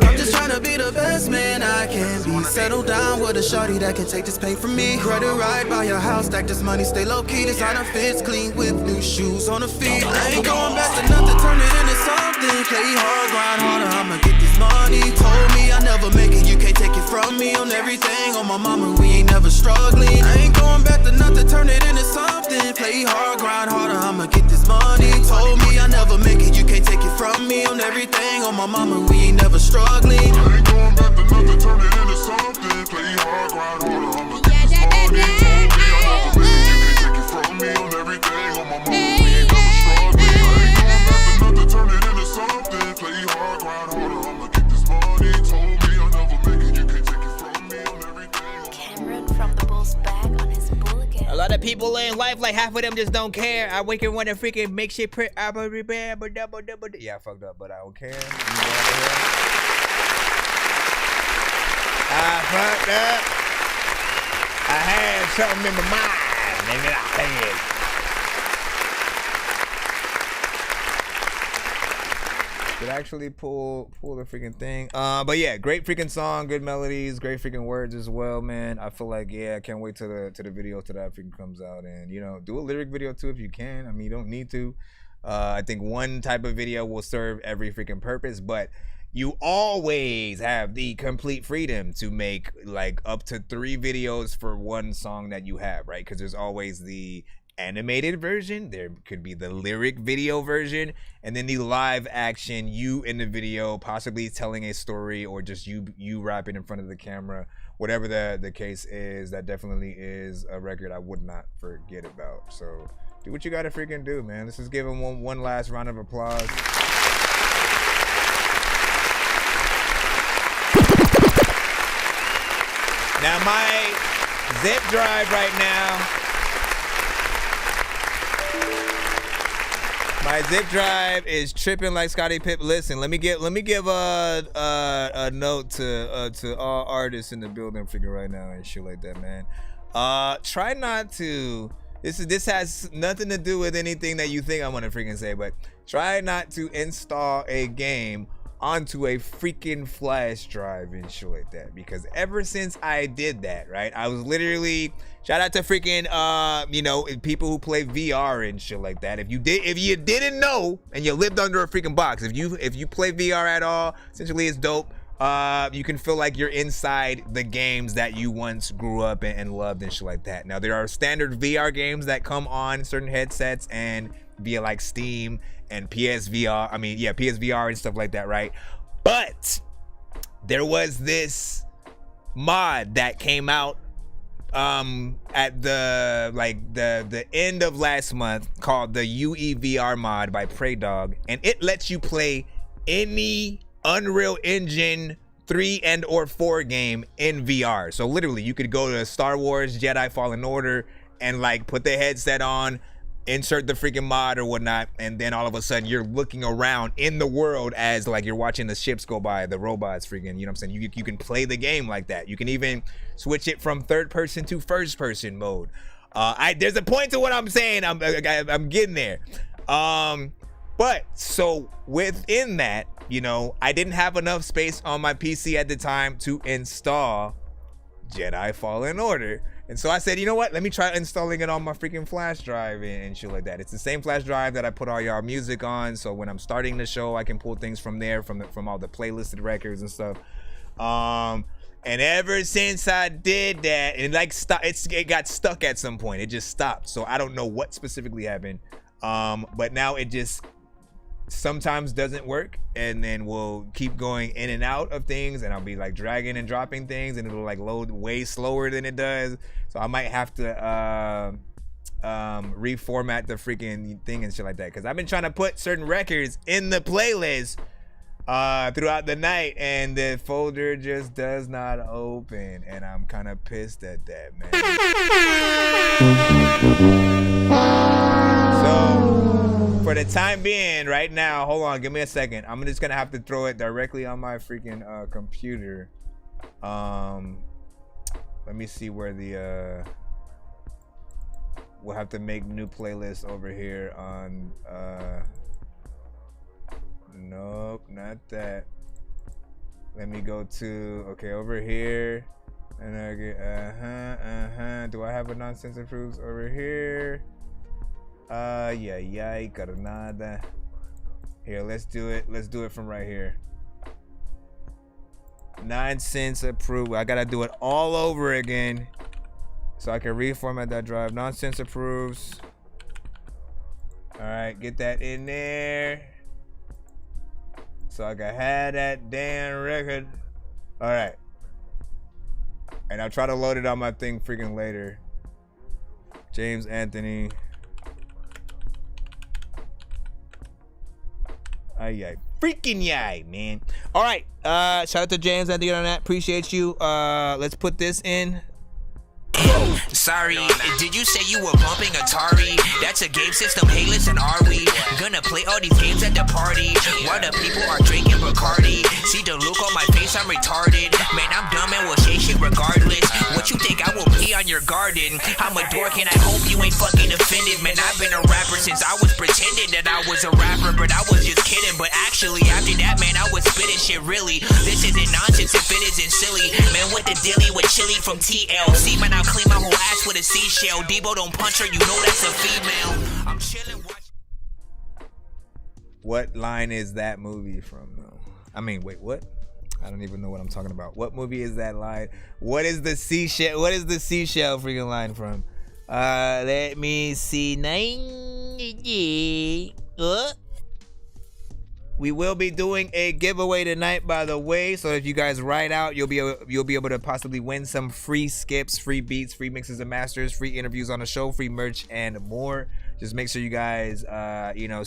I'm just trying to be the best man I can be. Settle down with a shorty that can take this pay from me. Credit right, buy your house, stack this money, stay low key. Designer fits, clean whip, new shoes on the feet. I ain't going back to nothing, turn it into something. Play hard, grind harder, I'ma get this money. Told me I never make it, you can't take it from me. On everything, on my mama, we ain't never struggling. I ain't going back to nothing, turn it into something. Play hard, grind harder, I'ma get this money. Told me I never make it, you can't take it from me. On everything, on my mama, we ain't never struggling. I ain't going back to nothing, turn it into something. Play hard, grind harder, I'ma get this money. Told me I never make it, you can't take it from me. On everything, on my mama, we ain't never struggling. I ain't going back to nothing, turn it into something. Play hard, grind harder, I'ma get this money. Told me I never make it, you can't take it from me. On everything. Cameron from the Bull's back on his bull again. A lot of people in life, like half of them just don't care. I wake and want to freaking make shit print. Yeah, I fucked up, but I don't care. I fucked up. I had something in my mind, and then I said. Did actually pull the freaking thing. But yeah, great freaking song, good melodies, great freaking words as well, man. I feel like, yeah, I can't wait till the video till that freaking comes out, and you know, do a lyric video too if you can. I mean, you don't need to. I think one type of video will serve every freaking purpose, but you always have the complete freedom to make like up to 3 videos for one song that you have, right? Because there's always the animated version, there could be the lyric video version, and then the live action, you in the video possibly telling a story, or just you rapping in front of the camera, whatever the case is. That definitely is a record I would not forget about. So do what you gotta freaking do, man. Let's just give him one last round of applause. Now my zip drive right now, my zip drive is tripping like Scottie Pipp. Listen, let me give a note to all artists in the building freaking right now and shit like that, man. Try not to. This has nothing to do with anything that you think I'm gonna freaking say, but try not to install a game onto a freaking flash drive and shit like that, because ever since I did that, right, I was literally, shout out to freaking you know, people who play VR and shit like that. If you didn't know and you lived under a freaking box, if you play VR at all, essentially it's dope. you can feel like you're inside the games that you once grew up and loved and shit like that. Now, there are standard VR games that come on certain headsets and via like Steam and PSVR. I mean, yeah, PSVR and stuff like that, right? But there was this mod that came out at the end of last month called the UEVR mod by Prey Dog, and it lets you play any Unreal Engine 3 and or 4 game in VR. So literally you could go to Star Wars Jedi Fallen Order and like put the headset on, insert the freaking mod or whatnot, and then all of a sudden you're looking around in the world as like you're watching the ships go by, the robots freaking, you know what I'm saying? You can play the game like that. You can even switch it from third person to first person mode. There's a point to what I'm saying. I'm getting there. But so within that, you know, I didn't have enough space on my PC at the time to install Jedi Fallen Order. And so I said, you know what? Let me try installing it on my freaking flash drive and shit like that. It's the same flash drive that I put all y'all music on. So when I'm starting the show, I can pull things from there, from all the playlisted records and stuff. And ever since I did that, it like it got stuck at some point. It just stopped. So I don't know what specifically happened. But now it just sometimes doesn't work, and then we'll keep going in and out of things, and I'll be like dragging and dropping things, and it'll like load way slower than it does. So I might have to reformat the freaking thing and shit like that, because I've been trying to put certain records in the playlist throughout the night, and the folder just does not open, and I'm kind of pissed at that, man. So for the time being, right now, hold on, give me a second. I'm just gonna have to throw it directly on my freaking computer. Let me see where the we'll have to make new playlists over here on nope, not that. Let me go to over here, and I get do I have a Nonsense Improves over here? Yeah, carnada. Here, let's do it from right here. Nonsense Approve. I gotta do it all over again so I can reformat that drive. Nonsense Approves. All right, get that in there so I can have that damn record. All right, and I'll try to load it on my thing freaking later. James Anthony. Ay, freaking yay, man. All right, shout out to James Anthony on that. Appreciate you. Let's put this in. Sorry, did you say you were bumping Atari? That's a game system, hey listen, are we gonna play all these games at the party while the people are drinking Bacardi? See the look on my face, I'm retarded. Man, I'm dumb and will say shit regardless. What you think I will pee on your garden? I'm a dork and I hope you ain't fucking offended. Man, I've been a rapper since I was pretending that I was a rapper, but I was just kidding. But actually, after that, man, I was spitting shit really. This isn't nonsense if it isn't silly. Man, what the dilly with chili from TLC, man, I'll clean my whole ass with a seashell. Debo don't punch her, you know that's a female. I'm chilling. What line is that movie from though? I mean, wait, what? I don't even know what I'm talking about. What movie is that line? What is the seashell? What is the seashell freaking line from? Let me see. We will be doing a giveaway tonight, by the way. So if you guys write out, you'll be able to possibly win some free skips, free beats, free mixes and masters, free interviews on the show, free merch, and more. Just make sure you guys,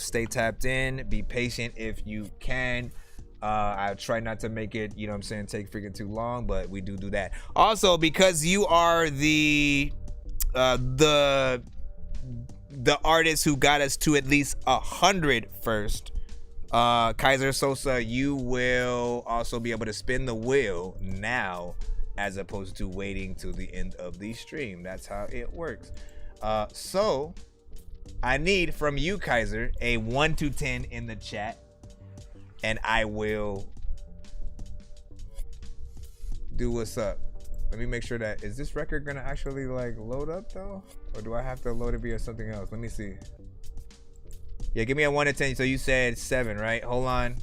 stay tapped in. Be patient if you can. I'll try not to make it, take freaking too long, but we do that. Also, because you are the artist who got us to at least 100 first. Kaiser Sosa, you will also be able to spin the wheel now as opposed to waiting till the end of the stream. That's how it works. So I need from you, Kaiser, a 1 to 10 in the chat, and I will do what's up. Let me make sure that, is this record gonna actually like load up though? Or do I have to load it via something else? Let me see. Yeah, give me a 1 to 10. So you said 7, right? Hold on.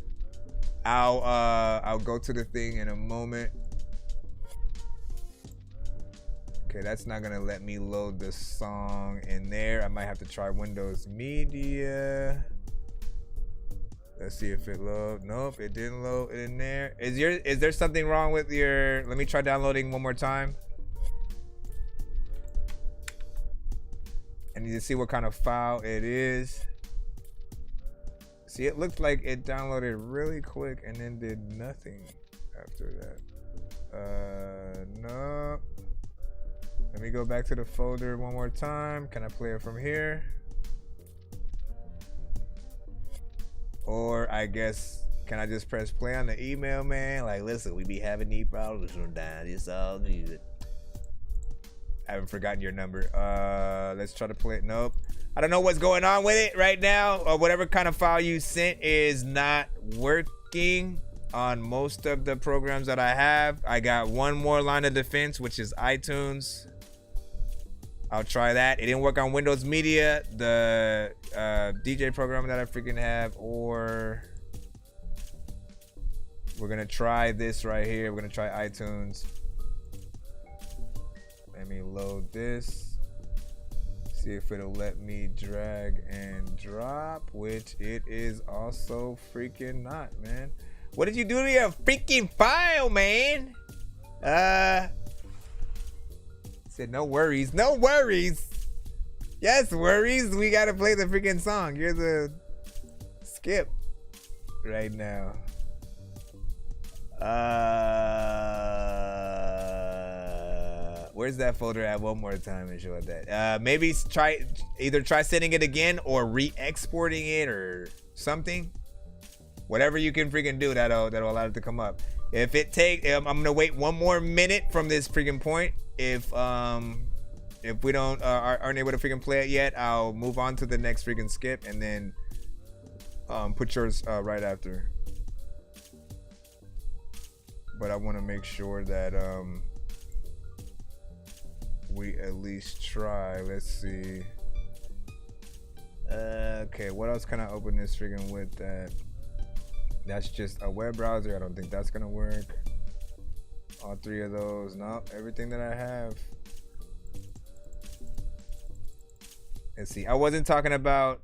I'll go to the thing in a moment. Okay, that's not gonna let me load the song in there. I might have to try Windows Media. Let's see if it load. Nope, it didn't load in there. Is there something wrong with your? Let me try downloading one more time. I need to see what kind of file it is. See, it looked like it downloaded really quick and then did nothing after that. No. Let me go back to the folder one more time. Can I play it from here? Or I guess, can I just press play on the email, man? Like, listen, we be having these problems sometimes. It's all good. I haven't forgotten your number. Let's try to play it. Nope. I don't know what's going on with it right now. Or whatever kind of file you sent is not working on most of the programs that I have. I got one more line of defense, which is iTunes. I'll try that. It didn't work on Windows Media, the DJ program that I freaking have, or we're gonna try this right here. We're gonna try iTunes. Let me load this. See if it'll let me drag and drop, which it is also freaking not, man. What did you do to your freaking file, man? Said no worries, no worries. Yes, worries. We gotta play the freaking song. You're the skip right now. Where's that folder at? One more time and show that. Maybe either try sending it again or re-exporting it or something. Whatever you can freaking do, that'll allow it to come up. If it take, I'm gonna wait one more minute from this freaking point. If we don't aren't able to freaking play it yet, I'll move on to the next freaking skip and then put yours right after. But I want to make sure that we at least try. Let's see. Okay, what else can I open this freaking with? That's just a web browser. I don't think that's gonna work. All three of those. Nope, everything that I have. Let's see. I wasn't talking about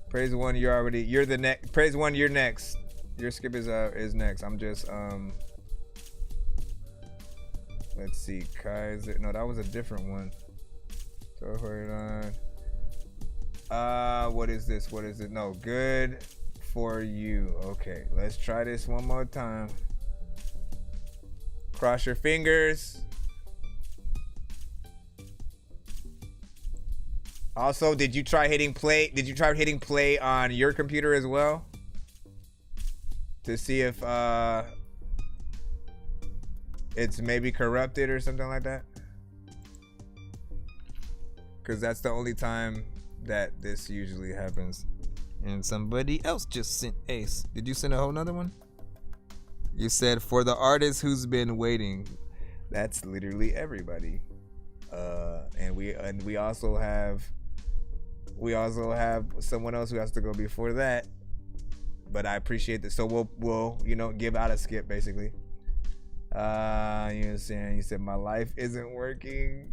Praise One. You're the next. Praise One. You're next. Your skip is next. I'm just let's see. Kaiser. No, that was a different one. So hold on. What is this? What is it? No, good for you. Okay, let's try this one more time. Cross your fingers. Also, did you try hitting play? Did you try hitting play on your computer as well? To see if it's maybe corrupted or something like that? Because that's the only time that this usually happens. And somebody else just sent Ace. Did you send a whole nother one? You said for the artist who's been waiting. That's literally everybody. And we also have someone else who has to go before that. But I appreciate this. So we'll give out a skip basically. You understand? You said my life isn't working.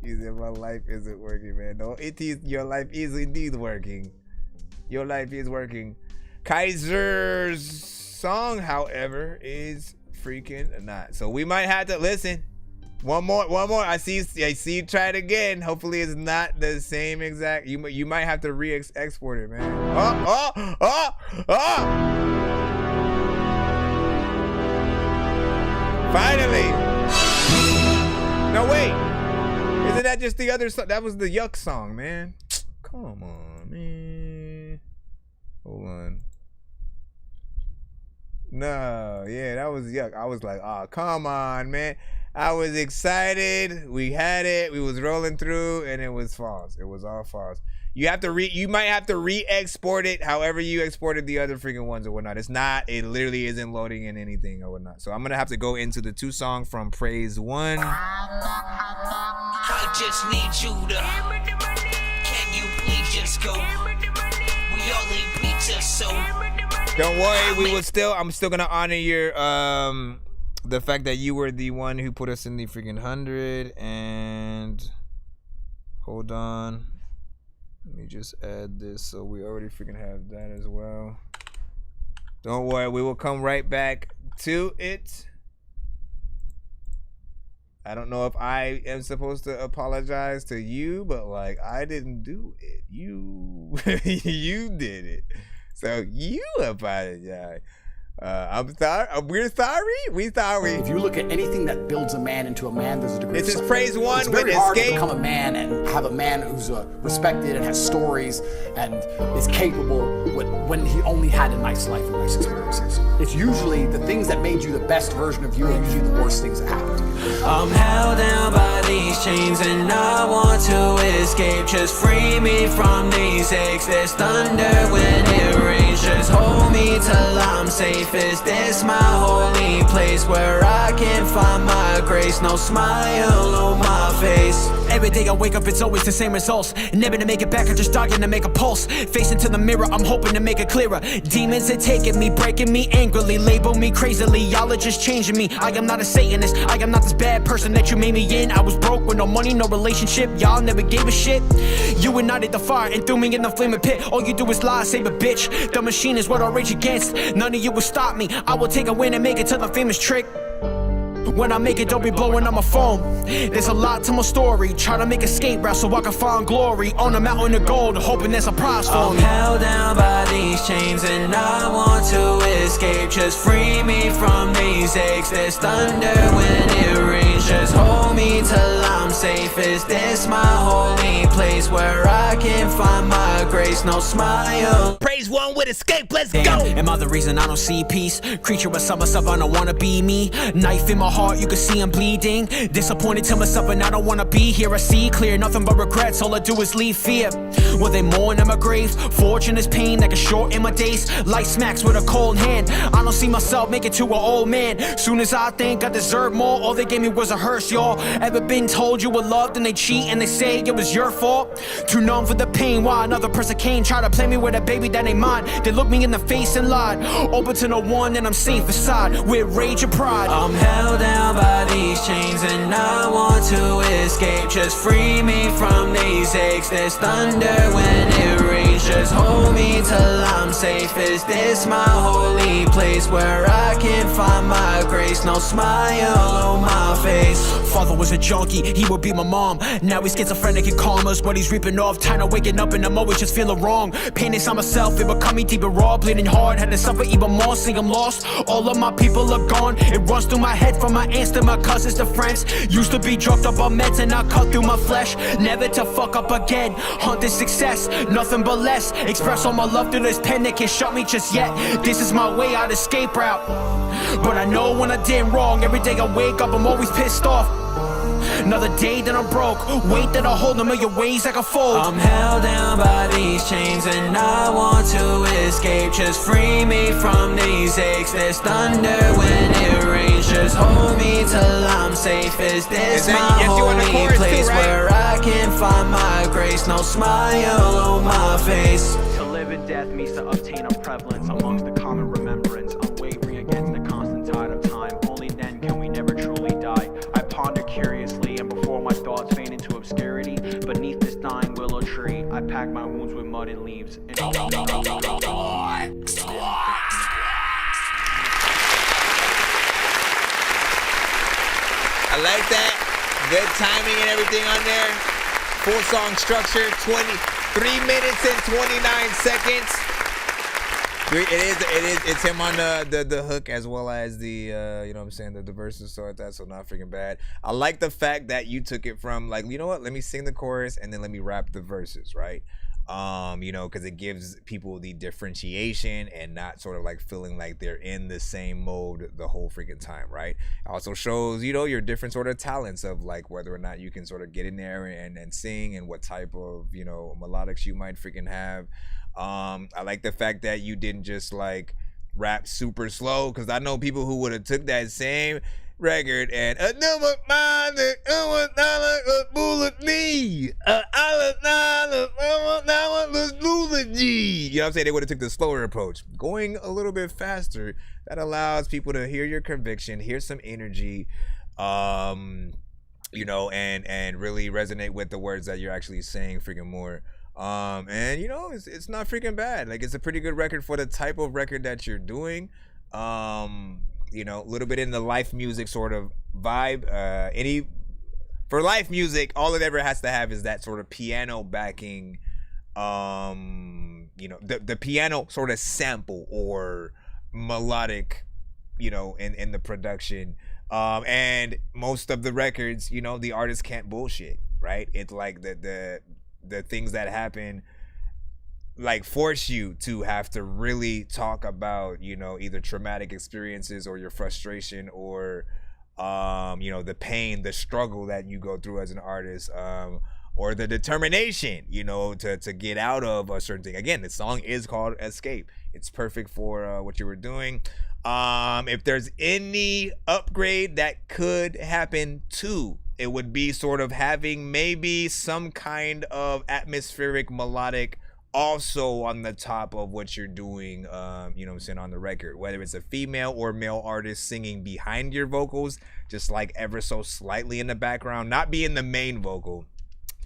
You said my life isn't working, man. No, it is. Your life is indeed working. Your life is working. Kaiser's song, however, is freaking not. So we might have to listen. One more. I see you try it again. Hopefully it's not the same exact. You might have to re-export it, man. Finally. No, wait. Isn't that just the other song? That was the Yuck song, man. Come on, man. Hold on. No, yeah, that was Yuck. I was like, oh, come on, man. I was excited. We had it. We was rolling through, and it was false. It was all false. You might have to re-export it however you exported the other freaking ones or whatnot. It literally isn't loading in anything or whatnot. So I'm gonna have to go into the 2 song from Praise One. I just need you to. Can you please just go? We only beats us so. Don't worry, I'm still gonna honor your the fact that you were the one who put us in the freaking 100. And hold on, let me just add this so we already freaking have that as well. Don't worry, we will come right back to it. I don't know if I am supposed to apologize to you, but like, I didn't do it. You you did it. So you apologize. I'm sorry. We're sorry. We sorry. If you look at anything that builds a man into a man, there's a degree. This of is praise one it's with very hard Escape. to become a man and have a man who's respected and has stories and is capable when he only had a nice life and nice experiences. It's usually the things that made you the best version of you are usually the worst things that happened to you. I'm held down by these chains and I want to escape. Just free me from these aches. There's thunder when it rains. Just hold me till I'm safe. Is this my holy place where I can find my grace? No smile on my face. Every day I wake up, it's always the same results. Never to make it back, I'm just dogging to make a pulse. Face into the mirror, I'm hoping to make it clearer. Demons are taking me, breaking me angrily, label me crazily. Y'all are just changing me. I am not a Satanist. I am not this bad person that you made me in. I was broke with no money, no relationship. Y'all never gave a shit. You ignited the fire and threw me in the flaming pit. All you do is lie, save a bitch. The machine is what I rage against. None of you will stop me. I will take a win and make it to the famous trick. When I make it, don't be blowing on my phone. There's a lot to my story. Try to make escape route so I can find glory. On a mountain of gold, hoping there's a prize for me. I'm held down by these chains and I want to escape. Just free me from these aches. There's thunder when it rains. Just hold me till I'm safe. Is this my holy place where I can find my grace? No smile. Praise one with Escape. Let's go. Am I the reason I don't see peace? Creature beside myself, I don't wanna be me. Knife in my heart, you can see I'm bleeding. Disappointed to myself and I don't wanna be here. I see clear, nothing but regrets. All I do is leave fear. Will they mourn in my grave? Fortune is pain that can shorten my days. Life smacks with a cold hand. I don't see myself make it to an old man. Soon as I think I deserve more, all they gave me was a hearse, y'all. Ever been told you were loved and they cheat and they say it was your fault? Too numb for the pain while another person came. Try to play me with a baby that ain't mine. They look me in the face and lied. Open to no one and I'm safe aside with rage and pride. I'm held down by these chains and I want to escape. Just free me from these aches. There's thunder when it rains. Just hold me till I'm safe. Is this my holy place where I can find my grace? No smile on my face. Father was a junkie, he would be my mom. Now he's schizophrenic and karma's what he's reaping off. Tired of waking up and I'm always just feeling wrong. Pain inside myself, it would cut me deep and raw. Bleeding hard, had to suffer even more. See, I'm lost, all of my people are gone. It runs through my head from my aunts to my cousins to friends. Used to be drugged up on meds and I cut through my flesh. Never to fuck up again. Hunting success, nothing but less. Express all my love through this pen that can't shut me just yet. This is my way out, escape route. But I know when I did wrong. Every day I wake up, I'm always pissed off. Another day that I'm broke. Weight that I hold a million ways like a fold. I'm held down by these chains and I want to escape. Just free me from these aches. There's thunder when it rains. Just hold me till I'm safe. Is this my holy place where I can find my grace? No smile on my face. To live in death means to obtain a prevalence amongst the common remembrance, unwavering against the constant tide of time. Only then can we never truly die. I ponder curiously, and before my thoughts fade into obscurity, beneath this dying willow tree, I pack my wounds with mud and leaves. And I like that. Good timing and everything on there. Full song structure, 23 minutes and 29 seconds. It's him on the hook as well as the you know what I'm saying, the verses, so like that, so not freaking bad. I like the fact that you took it from like, you know what, let me sing the chorus and then let me rap the verses, right? You know, because it gives people the differentiation and not sort of like feeling like they're in the same mode the whole freaking time, right? It also shows, you know, your different sort of talents of like whether or not you can sort of get in there and sing and what type of, you know, melodics you might freaking have. I like the fact that you didn't just like rap super slow, because I know people who would have took that same record and you know what I'm saying, they would have took the slower approach. Going a little bit faster, that allows people to hear your conviction, hear some energy, you know, and really resonate with the words that you're actually saying freaking more. And you know, it's not freaking bad. Like, it's a pretty good record for the type of record that you're doing. You know, a little bit in the life music sort of vibe. For life music, all it ever has to have is that sort of piano backing, you know, the piano sort of sample or melodic, you know, in the production. And most of the records, you know, the artist can't bullshit, right? It's like the things that happen like force you to have to really talk about, you know, either traumatic experiences or your frustration or you know, the pain, the struggle that you go through as an artist, or the determination, you know, to get out of a certain thing. Again, the song is called Escape. It's perfect for what you were doing. If there's any upgrade that could happen too, it would be sort of having maybe some kind of atmospheric melodic also on the top of what you're doing, you know what I'm saying, on the record, whether it's a female or male artist singing behind your vocals, just like ever so slightly in the background, not being the main vocal.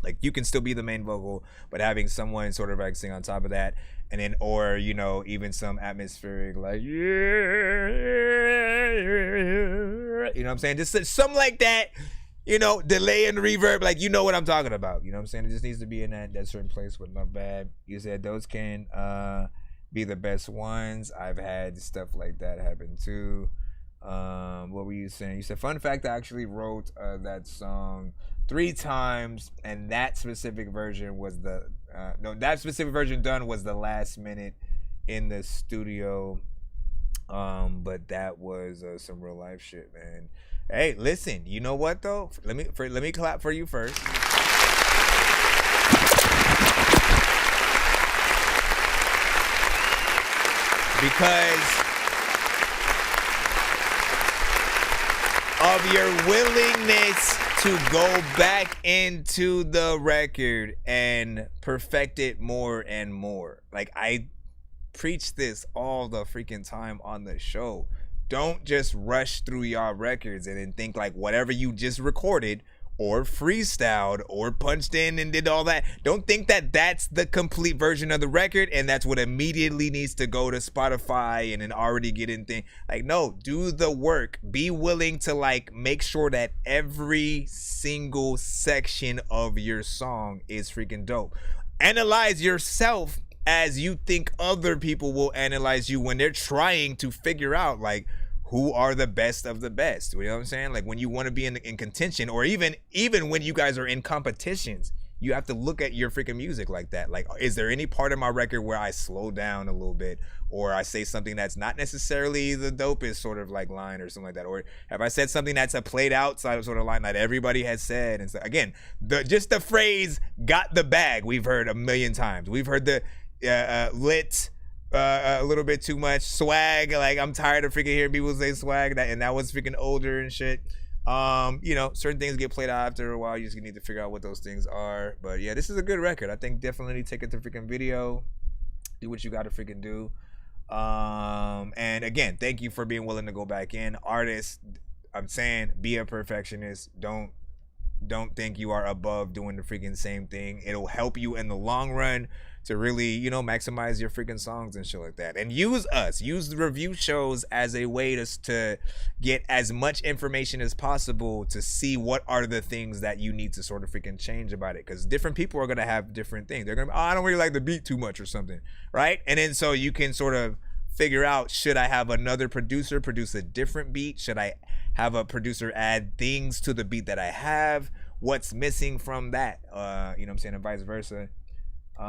Like, you can still be the main vocal, but having someone sort of like sing on top of that. And then, or, you know, even some atmospheric, like, you know what I'm saying? Just something like that, you know, delay and reverb, like, you know what I'm talking about. You know what I'm saying? It just needs to be in that certain place, but not bad. You said those can be the best ones. I've had stuff like that happen too. What were you saying? You said, fun fact, I actually wrote that song 3 times, and that specific version was that specific version done was the last minute in the studio. But that was some real life shit, man. Hey, listen, you know what though? Let me clap for you first. Because of your willingness to go back into the record and perfect it more and more. Like, I preach this all the freaking time on the show. Don't just rush through y'all records and then think like whatever you just recorded or freestyled or punched in and did all that. Don't think that that's the complete version of the record and that's what immediately needs to go to Spotify and then already get in thing. Like, no, do the work. Be willing to like make sure that every single section of your song is freaking dope. Analyze yourself as you think other people will analyze you when they're trying to figure out like who are the best of the best. You know what I'm saying? Like, when you want to be in contention, or even when you guys are in competitions, you have to look at your freaking music like that. Like, is there any part of my record where I slow down a little bit, or I say something that's not necessarily the dopest sort of like line or something like that? Or have I said something that's a played out sort of line that everybody has said? And so again, just the phrase "got the bag" we've heard a million times. We've heard the lit, a little bit too much swag. Like, I'm tired of freaking hearing people say swag, and that was freaking older and shit. You know, certain things get played out after a while. You just need to figure out what those things are. But yeah, this is a good record. I think definitely take it to freaking video. Do what you got to freaking do. And again, thank you for being willing to go back in. Artists, I'm saying, be a perfectionist. Don't think you are above doing the freaking same thing. It'll help you in the long run to really, you know, maximize your freaking songs and shit like that. And use the review shows as a way to get as much information as possible to see what are the things that you need to sort of freaking change about it. Because different people are going to have different things. They're going to be, oh, I don't really like the beat too much or something, right? And then so you can sort of figure out, should I have another producer produce a different beat? Should I have a producer add things to the beat that I have? What's missing from that? You know what I'm saying? And vice versa. We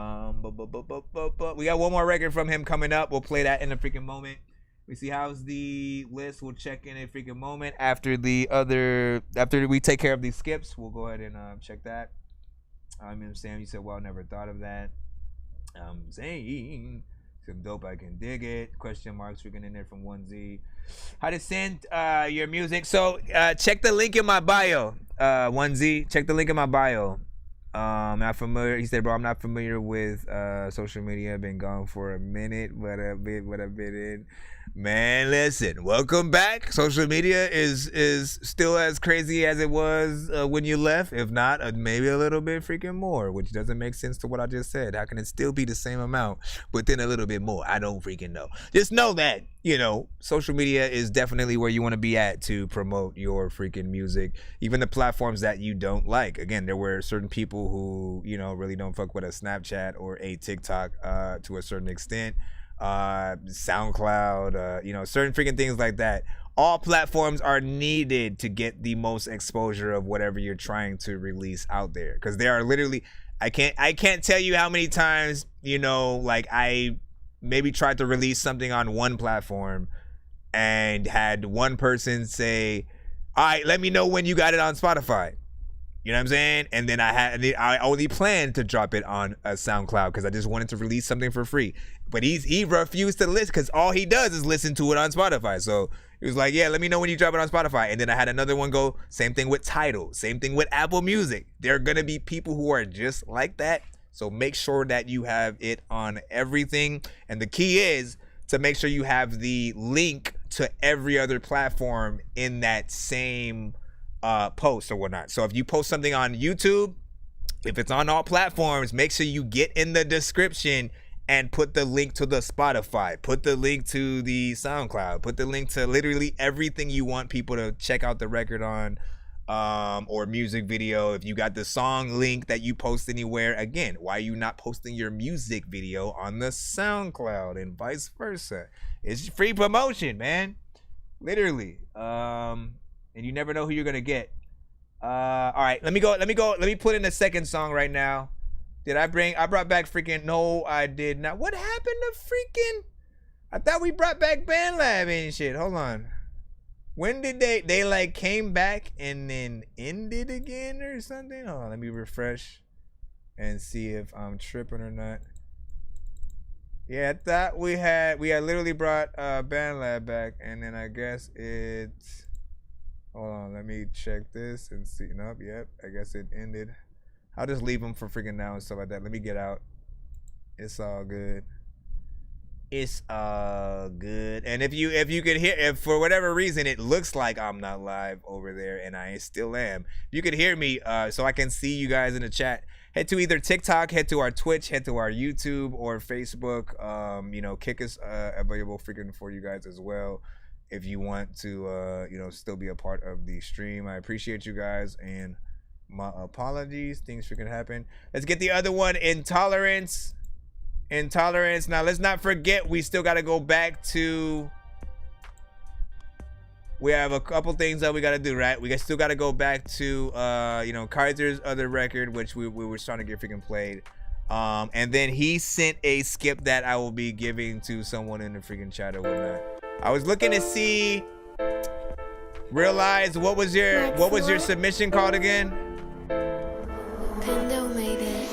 got one more record from him coming up. We'll play that in a freaking moment. We see how's the list. We'll check in a freaking moment after we take care of these skips. We'll go ahead and check that. I'm Sam. You said, well, never thought of that. I'm saying some dope. I can dig it. Question marks freaking in there from 1Z. How to send your music. So check the link in my bio. 1Z. Check the link in my bio. Not familiar. He said, bro, I'm not familiar with social media. I've been gone for a minute, but I've been in. Man, listen, welcome back. Social media is still as crazy as it was when you left, if not maybe a little bit freaking more, which doesn't make sense to what I just said. How can it still be the same amount, but then a little bit more? I don't freaking know. Just know that, you know, social media is definitely where you want to be at to promote your freaking music, even the platforms that you don't like. Again, there were certain people who, you know, really don't fuck with a Snapchat or a TikTok to a certain extent. SoundCloud, you know, certain freaking things like that. All platforms are needed to get the most exposure of whatever you're trying to release out there, because they are literally, I can't tell you how many times, you know, like I maybe tried to release something on one platform and had one person say, all right, let me know when you got it on Spotify. You know what I'm saying? And then I only planned to drop it on a SoundCloud because I just wanted to release something for free. But he refused to listen because all he does is listen to it on Spotify. So he was like, yeah, let me know when you drop it on Spotify. And then I had another one go, same thing with Tidal, same thing with Apple Music. There are going to be people who are just like that. So make sure that you have it on everything. And the key is to make sure you have the link to every other platform in that same post or whatnot. So if you post something on YouTube, if it's on all platforms, make sure you get in the description and put the link to the Spotify, put the link to the SoundCloud, put the link to literally everything you want people to check out the record on, or music video. If you got the song link that you post anywhere, again, why are you not posting your music video on the SoundCloud and vice versa? It's free promotion, man, literally. And you never know who you're gonna get. All right, let me put in a second song right now. I brought back freaking, no, I did not. What happened to freaking, I thought we brought back BandLab and shit. Hold on. When did they like came back and then ended again or something? Hold on, let me refresh and see if I'm tripping or not. Yeah, I thought we had literally brought BandLab back, and then I guess it's, hold on, let me check this and see. Nope, yep, I guess it ended. I'll just leave them for freaking now and stuff like that. Let me get out. It's all good. It's all good. And if you could hear, if for whatever reason it looks like I'm not live over there, and I still am, if you could hear me, so I can see you guys in the chat, head to either TikTok, head to our Twitch, head to our YouTube or Facebook. You know, Kick is available freaking for you guys as well, if you want to, you know, still be a part of the stream. I appreciate you guys, and my apologies. Things freaking happen. Let's get the other one, Intolerance. Intolerance. Now, let's not forget, we still got to go back to, we have a couple things that we got to do, right? We still got to go back to, you know, Kaiser's other record, which we were trying to get freaking played. And then he sent a skip that I will be giving to someone in the freaking chat or whatnot. I was looking to see, realize, what was your submission called again? Pendo made it.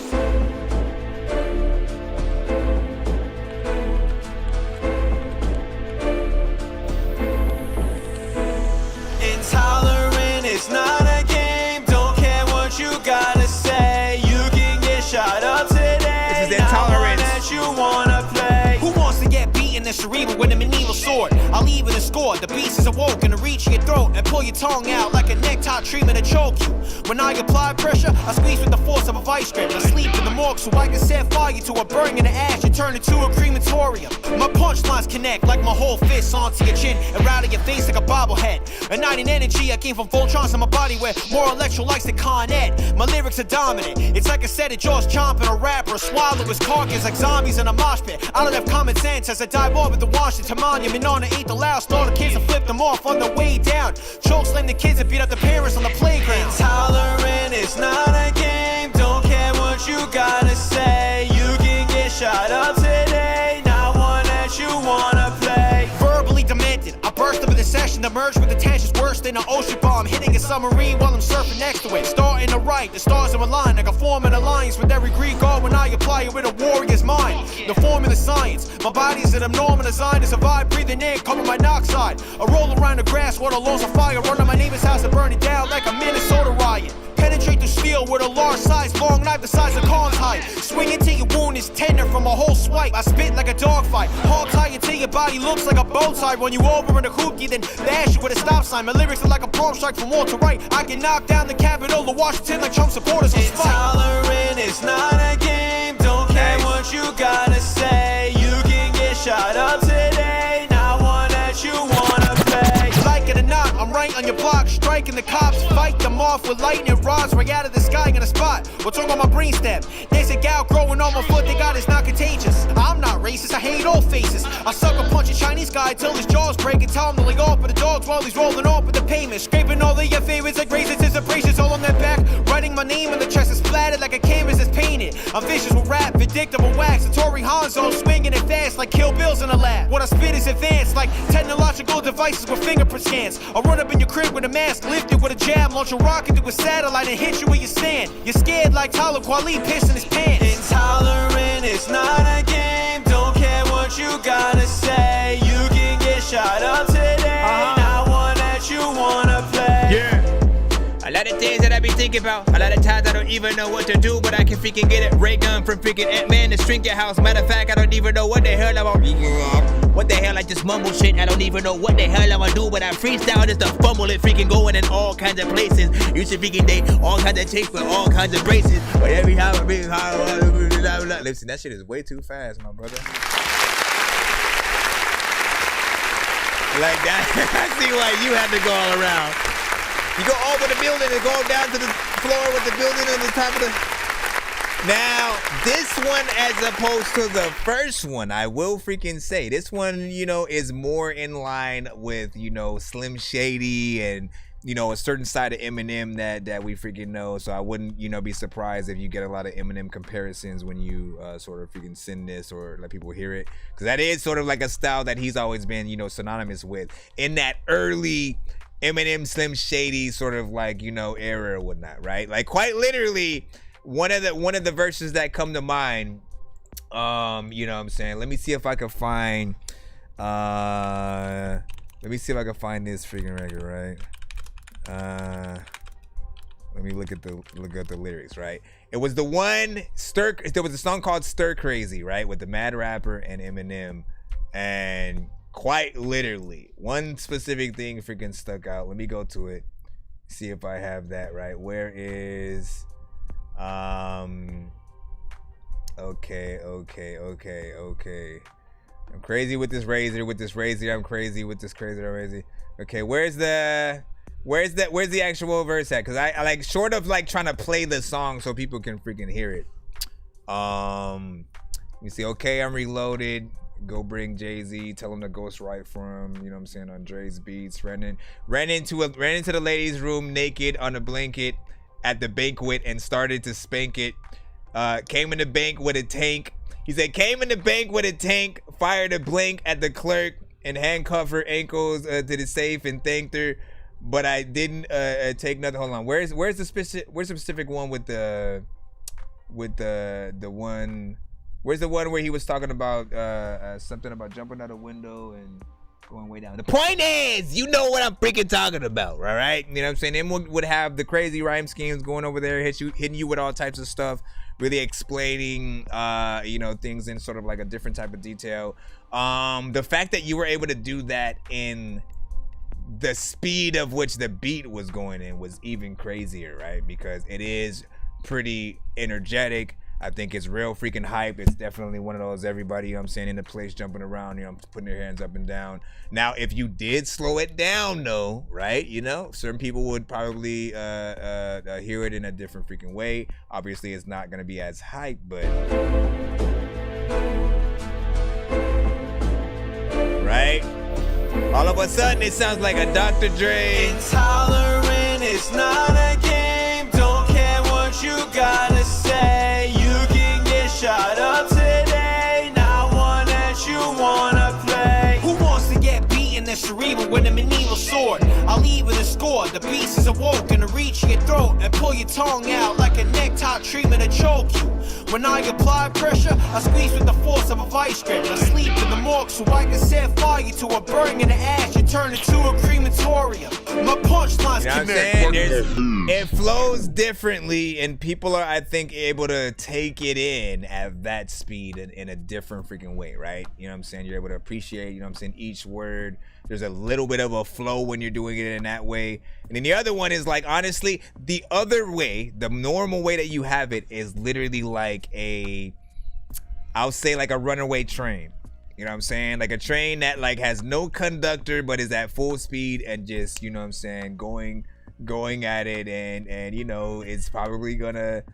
Intolerant is not a game. Don't care what you gotta say. You can get shot up today. This is Intolerance. That you wanna play. Who wants to get beaten and cerebral with a medieval sword? I'll even the score. The beast is awoke and to reach your throat and pull your tongue out like a necktie treatment to choke you. When I apply pressure, I squeeze with the force of a vice grip. I sleep in the morgue so I can set fire to a burning in the ash and turn it to a crematorium. My punchlines connect like my whole fist onto your chin and rattle your face like a bobblehead. Igniting energy, I came from Voltrons in my body where more electrolytes than Con Ed. My lyrics are dominant. It's like a set of jaws chomping a rapper. Swallow his carcass like zombies in a mosh pit. I don't have common sense as I dive over the Washington Monument on to eat the loud. Stole the kids and flip them off on the way down. Choke slam the kids and beat up the parents on the playground. Intolerant is not a game. Don't care what you gotta say. You can get shot up today. Not one that you wanna play. Verbally demented, I burst up in the session. The merge with the tensions worse than an ocean bomb hitting a submarine while I'm surfing next to it. Starting to write, the stars are aligned. I can form an alliance with every Greek god when I apply it with a warrior's mind. the formula science. My body's an abnormal design to survive, breathing in carbon monoxide. I roll around the grass with a loss of fire, run on my neighbor's house and burn it down like a Minnesota riot. Penetrate the steel with a large size, long knife the size of Khan's height. Swing into your wound is tender from a whole swipe. I spit like a dog fight, hog tie until your body looks like a bow tie. Run you over in a hoopty, then bash you with a stop sign. My lyrics are like a prom strike from wall to right. I can knock down the Capitol of Washington like Trump supporters on spike. Intolerant is not a game, don't care what you gotta say. You can get shot up today, not one that you wanna play. Like it or not, I'm right on your block, striking the cops, fight them off with lightning rods right out of the sky in a spot. What's wrong on my brain stem? There's a gal growing on my foot, they got it's not contagious. I'm not racist, I hate all faces. I sucker punch a Chinese guy till his jaws break and tell him to lay off with the dogs while he's rolling off with the pavement. Scraping all of your favorites like racists and abrasions all on their back. Writing my name on the chest is splattered like a canvas that's painted. I'm vicious with rap, vindictive with wax. And Tory Hanzo swinging it fast like Kill Bill's in the lab. What I spit is advanced like technological devices with fingerprint scans. I'll run up in your crib with a mask, lift it with a jab, launch a rocket through a satellite and hit you where you stand. You're scared like Tyler Kweli pissing his pants. Intolerant is not a game, don't care what you gotta say. You can get shot up today, not one that you wanna play. Yeah. A lot of things that I be thinking about. A lot of times I don't even know what to do, but I can freaking get it. Ray gun from freaking Ant-Man to shrink your house. Matter of fact, I don't even know what the hell I'm gonna. What the hell, I just mumble shit. I don't even know what the hell I'm gonna do, but I freestyle just to fumble it, freaking going in all kinds of places. You should freaking date all kinds of chicks with all kinds of braces. But every time I bring listen, that shit is way too fast, my brother. Like that, I see why you had to go all around. You go over the building and go down to the floor with the building on the top of the... Now, this one, as opposed to the first one, I will freaking say, this one, you know, is more in line with, you know, Slim Shady and, you know, a certain side of Eminem that we freaking know. So I wouldn't, you know, be surprised if you get a lot of Eminem comparisons when you sort of freaking send this or let people hear it. Because that is sort of like a style that he's always been, you know, synonymous with in that early Eminem, Slim Shady sort of like, you know, era or whatnot, right? Like quite literally one of the verses that come to mind, you know what I'm saying? Let me see if I can find this freaking record, right? Let me look at the lyrics, right? It was the one there was a song called Stir Crazy, right? With the Mad Rapper and Eminem, and quite literally one specific thing freaking stuck out. Let me go to it, see if I have that right. Where is okay. I'm crazy with this razor, I'm crazy with this crazy. Okay, where's the actual verse at? Because I like short of like trying to play the song so people can freaking hear it. Let me see. Okay, I'm reloaded. Go bring Jay-Z, tell him to ghostwrite for him, you know what I'm saying, on Dre's beats. Ran into the ladies' room naked on a blanket at the banquet and started to spank it. Came in the bank with a tank. He said, came in the bank with a tank, fired a blank at the clerk and handcuffed her ankles to the safe and thanked her. But I didn't take nothing. Hold on. Where's the specific one with the one? Where's the one where he was talking about something about jumping out a window and going way down? The point is, you know what I'm freaking talking about, all right? You know what I'm saying? Them would have the crazy rhyme schemes going over there, hitting you with all types of stuff, really explaining, you know, things in sort of like a different type of detail. The fact that you were able to do that in the speed of which the beat was going in was even crazier, right? Because it is pretty energetic. I think it's real freaking hype. It's definitely one of those everybody, you know what I'm saying, in the place jumping around, you know, putting their hands up and down. Now, if you did slow it down though, right, you know, certain people would probably hear it in a different freaking way. Obviously, it's not gonna be as hype, but right? All of a sudden, it sounds like a Dr. Dre. Intolerant is not a game. Don't care what you gotta say. You can get shot up today. Not one that you wanna play. Who wants to get beaten and cerebral with a medieval sword? I'll leave with a score. The squeeze as I walk, gonna reach your throat and pull your tongue out like a necktie treatment to choke you. When I apply pressure, I squeeze with the force of a vice grip. I sleep in the morgue so I can set fire to a burn in the ash and turn it to a crematorium. My punchlines connect. It flows differently, and people are, I think, able to take it in at that speed in a different freaking way, right? You know what I'm saying? You're able to appreciate, you know what I'm saying, each word. There's a little bit of a flow when you're doing it in that way. And then the other one is like, honestly, the other way, the normal way that you have it is literally like I'll say like a runaway train. You know what I'm saying? Like a train that like has no conductor but is at full speed and just, you know what I'm saying, going at it, and you know, it's probably gonna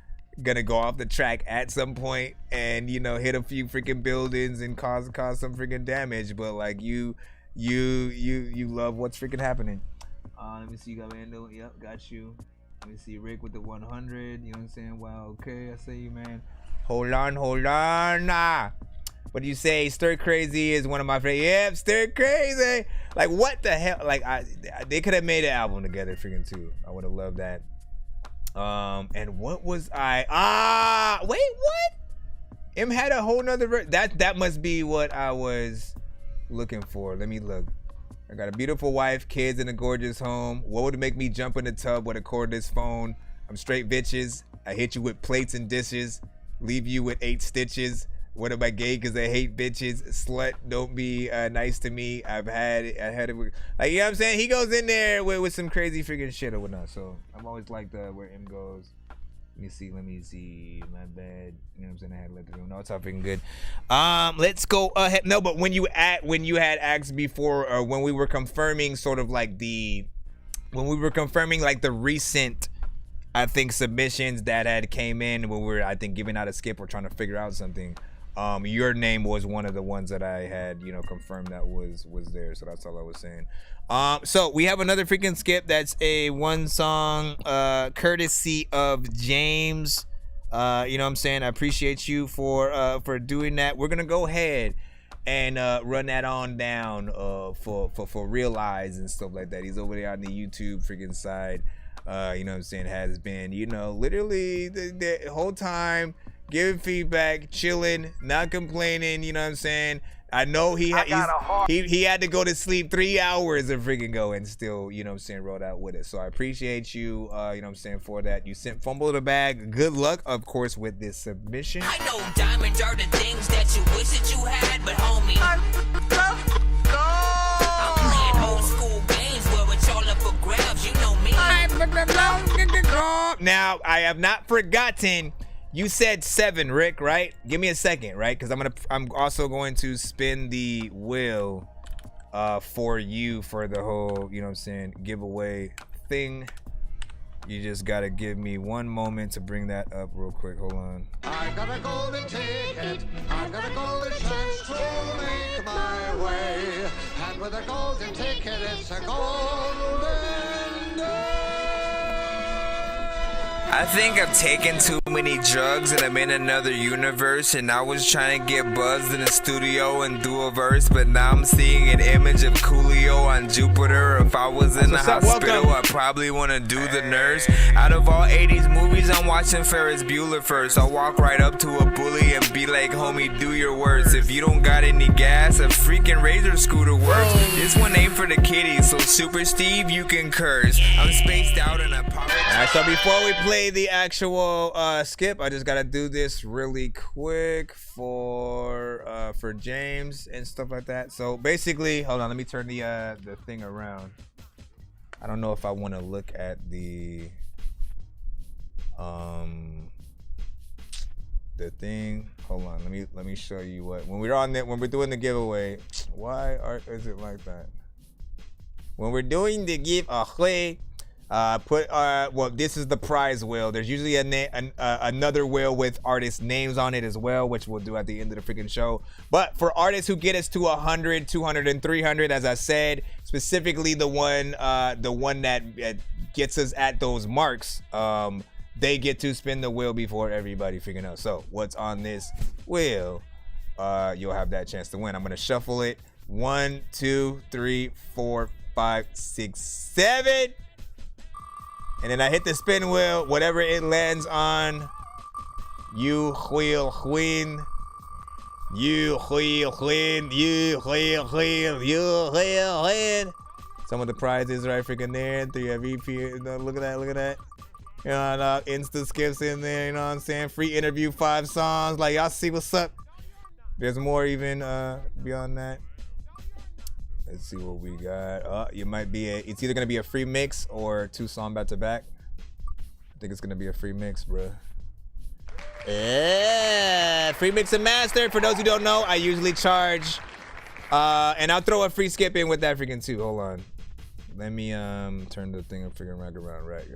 go off the track at some point and, you know, hit a few freaking buildings and cause some freaking damage, but like you love what's freaking happening. Let me see, you got Randall. Yep, got you. Let me see, Rick with the 100. You know what I'm saying? Wow, okay, I see you, man. Hold on. What do you say? Stir Crazy is one of my favorite. Yep, Stir Crazy. Like, what the hell? Like, they could have made an album together, freaking too. I would have loved that. And what was wait, what? M had a whole nother verse. That must be what I was looking for. Let me look. I got a beautiful wife, kids, and a gorgeous home. What would make me jump in the tub with a cordless phone? I'm straight bitches. I hit you with plates and dishes. Leave you with 8 stitches. What am I gay? Cause I hate bitches. Slut, don't be nice to me. I had it with, like, you know what I'm saying? He goes in there with some crazy freaking shit or whatnot. So I've always liked where M goes. Let me see. My bad. You know what I'm saying? I had to let the room know. It's all freaking good. Let's go ahead. No, but when you had asked before, or when we were confirming sort of like the recent, I think, submissions that had came in when we were, I think, giving out a skip or trying to figure out something. Your name was one of the ones that I had, you know, confirmed that was there. So that's all I was saying. So we have another freaking skip. That's a one song, courtesy of James. You know what I'm saying? I appreciate you for doing that. We're gonna go ahead and run that on down for Realize and stuff like that. He's over there on the YouTube freaking side. You know what I'm saying? Has been, you know, literally the whole time giving feedback, chilling, not complaining. You know what I'm saying? I know he had to go to sleep 3 hours and freaking go and still, you know what I'm saying, rolled out with it. So I appreciate you, you know what I'm saying, for that. You sent Fumble the Bag. Good luck, of course, with this submission. I know diamonds are the things that you wish that you had, but homie, I'm playing old school games where it's all up for grabs. You know me. Now, I have not forgotten. You said 7, Rick, right? Give me a second, right? Because I'm also going to spin the wheel for you for the whole, you know what I'm saying, giveaway thing. You just gotta give me one moment to bring that up real quick. Hold on. I got a golden ticket. I got a golden chance to make my way. And with a golden ticket, it's a golden day. I think I've taken too many drugs and I'm in another universe, and I was trying to get buzzed in the studio and do a verse, but now I'm seeing an image of Coolio on Jupiter. If I was in the hospital, I'd probably want to do the nurse. Out of all 80s movies, I'm watching Ferris Bueller first. I'll walk right up to a bully and be like, homie, do your worst. If you don't got any gas, a freaking razor scooter works. This one ain't for the kiddies, so Super Steve, you can curse. I'm spaced out and I'm popping. Alright, so before we play the actual skip, I just gotta do this really quick for James and stuff like that. So basically, hold on, let me turn the thing around. I don't know if I want to look at the thing. Hold on, let me show you what when we're doing the giveaway. Why is it like that? When we're doing the giveaway, well, this is the prize wheel. There's usually another wheel with artist names on it as well, which we'll do at the end of the freaking show. But for artists who get us to 100, 200, and 300, as I said, specifically the one that gets us at those marks, they get to spin the wheel before everybody freaking else. So what's on this wheel? You'll have that chance to win. I'm gonna shuffle it. 1, 2, 3, 4, 5, 6, 7. And then I hit the spin wheel. Whatever it lands on, you will win. You will win. You will win. You will win. Some of the prizes right freaking there. 3 MVP. Look at that. Look at that. You know, Insta skips in there. You know what I'm saying? Free interview, 5 songs. Like, y'all see what's up. There's more even beyond that. Let's see what we got. You might be it's either gonna be a free mix or 2 songs back to back. I think it's gonna be a free mix, bro. Yeah, free mix and master. For those who don't know, I usually charge, and I'll throw a free skip in with that freaking too. Hold on, let me turn the thing and figure back around. Right.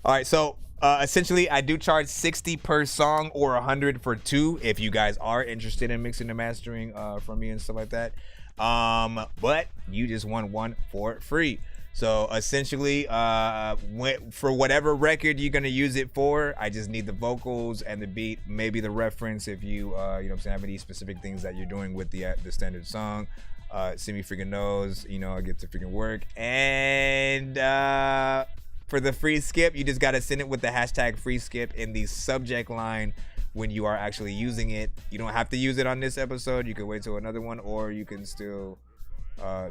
All right, so essentially, I do charge 60 per song or 100 for 2. If you guys are interested in mixing and mastering from me and stuff like that. But you just won 1 for free. So essentially, for whatever record you're gonna use it for, I just need the vocals and the beat, maybe the reference if you you know what I'm saying, have any specific things that you're doing with the standard song. Send me freaking knows, you know, I get to freaking work. And for the free skip, you just gotta send it with the hashtag free skip in the subject line when you are actually using it. You don't have to use it on this episode. You can wait till another one, or you can still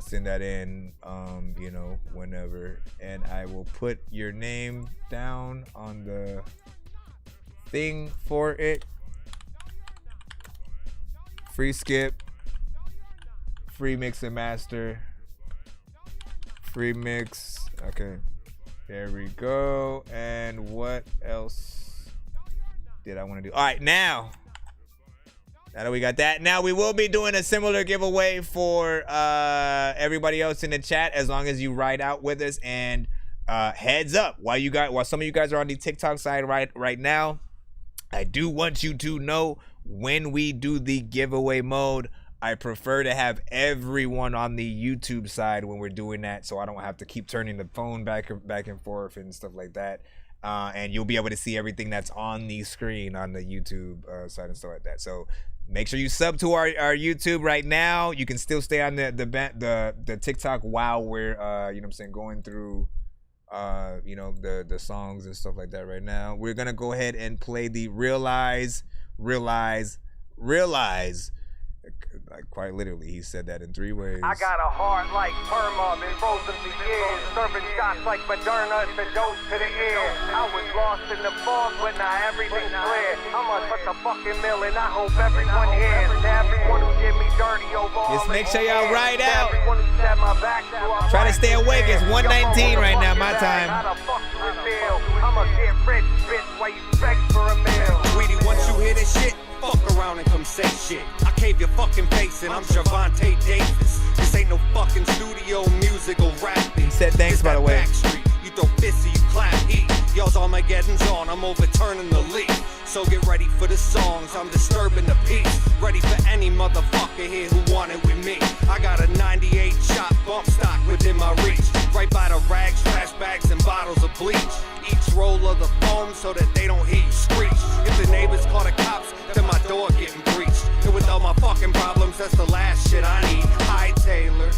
send that in, you know, whenever. And I will put your name down on the thing for it. Free skip, free mix and master, free mix. Okay, there we go. And what else did I want to do? All right, now that we got that, now we will be doing a similar giveaway for everybody else in the chat, as long as you ride out with us. And heads up, while some of you guys are on the TikTok side right now, I do want you to know, when we do the giveaway mode, I prefer to have everyone on the YouTube side when we're doing that, so I don't have to keep turning the phone back and forth and stuff like that. And you'll be able to see everything that's on the screen on the YouTube side and stuff like that. So make sure you sub to our YouTube right now. You can still stay on the TikTok while we're you know what I'm saying, going through you know, the songs and stuff like that right now. We're gonna go ahead and play the Realize. Like, quite literally, he said that in 3 ways. I got a heart like Perma, been frozen for years. Serving shots like Moderna, it's a dose to the ear. I was lost in the fog, but now everything's clear. I'ma touch a fucking mill, and I hope everyone hears. To everyone who did me dirty over all. Just make sure y'all ride out. Try to stay awake. It's 1:19 right now, my time. I'ma get rich, bitch, while you beg for a meal. Sweetie, once you hear this shit, fuck around and come say shit. I cave your fucking face and I'm Javante Davis. This ain't no fucking studio musical rapping. He said thanks, by the way. Backstreet. You throw fists, you clap heat. Y'all's Armageddon's on, I'm overturning the leaf. So get ready for the songs, I'm disturbing the peace. Ready for any motherfucker here who want it with me. I got a 98 shot bump stock within my reach. Right by the rags, trash bags, and bottles of bleach. Each roll of the foam so that they don't hear you screech. If the neighbors call the cops, then my door getting breached. And with all my fucking problems, that's the last shit I need. Hi Taylor,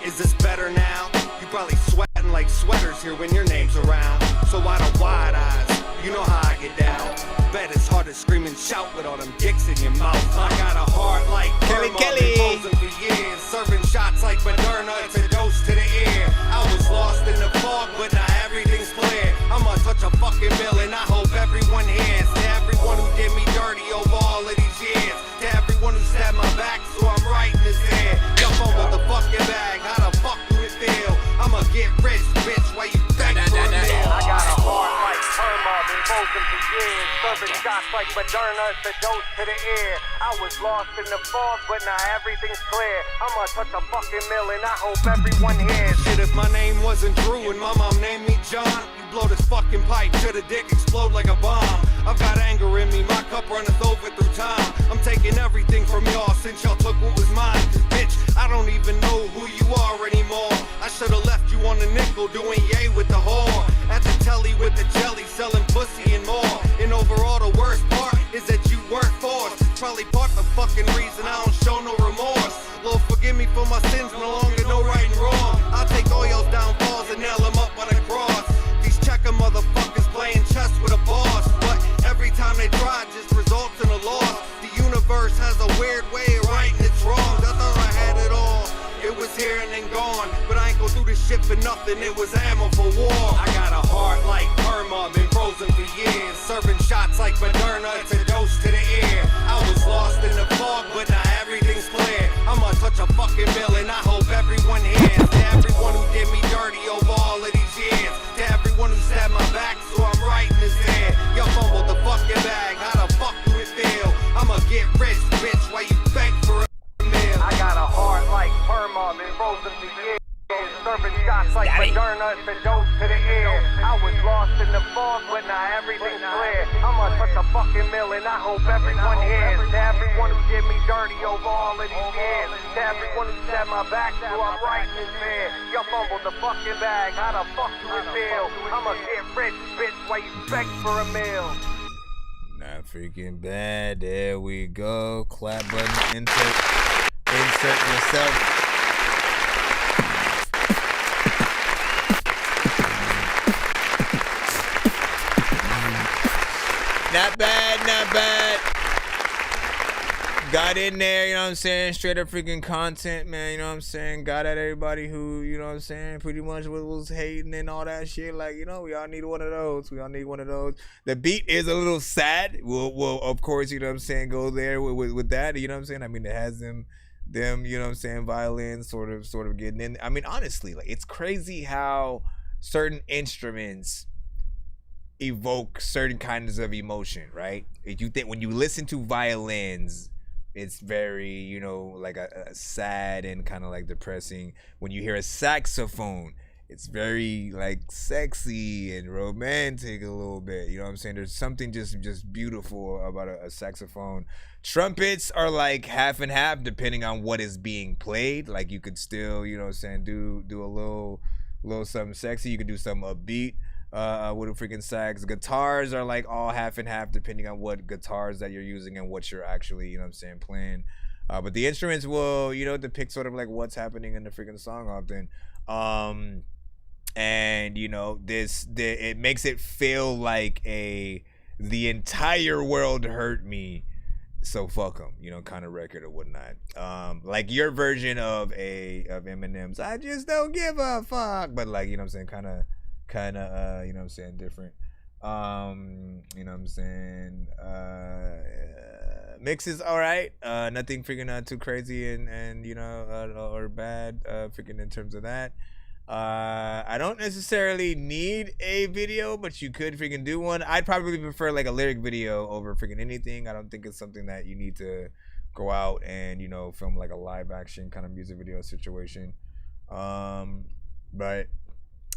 is this better now? You probably sweating like sweaters here when your name's around. So why the wide eyes? You know how I get down. Bet it's hard to scream and shout with all them dicks in your mouth. I got a heart like Kelly. Frozen for years. Serving shots like Moderna, it's a dose to the ear. I was lost in the fog, but now everything's clear. I'ma touch a fucking mill and I hope everyone hears. To everyone who did me dirty over all of these years. To everyone who stabbed my back, so I'm writing this here. Jump on with the fucking bag, how the fuck do it feel? I'ma get rich, bitch, while you beg for a meal. I got a heart like Perma, been frozen for years. Serving shots like Moderna, it's a dose to the ear. I was lost in the fog, but now everything's clear. I'ma touch a fucking mill and I hope everyone hears. Shit, if my name wasn't Drew and my mom named me John, you blow this fucking pipe to the dick, explode like a bomb. I've got anger in me, my cup runneth over through time. I'm taking everything from y'all since y'all took what was mine. Bitch, I don't even know who you are anymore. I should've left you on the nickel doing yay with the whore. At the telly with the jelly, selling pussy and more. And overall the worst part is that you weren't forced. Probably part the fucking reason I don't show no remorse. Lord forgive me for my sins, no longer no right and wrong. I'll take all y'all's downfalls and nail them up on a cross. These checker motherfuckers this shit for nothing, it was ammo for war. I got a heart like Perma, been frozen for years. Serving shots like Moderna, it's a dose to the ear. I was lost in the fog, but now everything's clear. I'ma touch a fucking mill and I hope everyone hears. To everyone who did me dirty over all of these years. To everyone who stabbed my back, so I'm writing this here. Y'all fumbled the fucking bag, how the fuck do it feel? I'ma get rich, bitch, while you beg for a meal. I got a heart like Perma, been frozen for years. Serving shots like Moderna, it's a dose to the ear. I was lost in the fog, but now everything's clear. I'ma touch a fucking mill and I hope everyone hears. To everyone who did me dirty over all of these years. To everyone who stabbed my back, so I'm writing this here. Y'all fumbled the fucking bag, how the fuck do it feel? I'ma get rich, bitch, while you beg for a meal. Not freaking bad. There we go. Clap button. Insert yourself. Not bad, not bad. Got in there, you know what I'm saying? Straight up freaking content, man, you know what I'm saying? Got at everybody who, you know what I'm saying, pretty much was hating and all that shit. Like, you know, we all need one of those. We all need one of those. The beat is a little sad. We'll of course, you know what I'm saying, go there with that, you know what I'm saying? I mean, it has them, you know what I'm saying, violins sort of getting in. I mean, honestly, like, it's crazy how certain instruments evoke certain kinds of emotion, right? If you think when you listen to violins, it's very, you know, like a sad and kind of like depressing. When you hear a saxophone, it's very like sexy and romantic a little bit. You know what I'm saying? There's something just beautiful about a saxophone. Trumpets are like half and half depending on what is being played. Like you could still, you know what I'm saying, do a little something sexy. You could do something upbeat. With a freaking sax. Guitars are like all half and half depending on what guitars that you're using and what you're actually, you know what I'm saying, playing. But the instruments will, you know, depict sort of like what's happening in the freaking song often. And you know, it makes it feel like the entire world hurt me, so fuck them, you know, kind of record or whatnot. Like your version of Eminem's I Just Don't Give a Fuck, but like, you know what I'm saying, kind of you know what I'm saying, different. You know what I'm saying, mix is all right. Nothing freaking too crazy and you know, or bad freaking in terms of that. I don't necessarily need a video, but you could freaking do one. I'd probably prefer like a lyric video over freaking anything. I don't think it's something that you need to go out and, you know, film like a live action kind of music video situation. But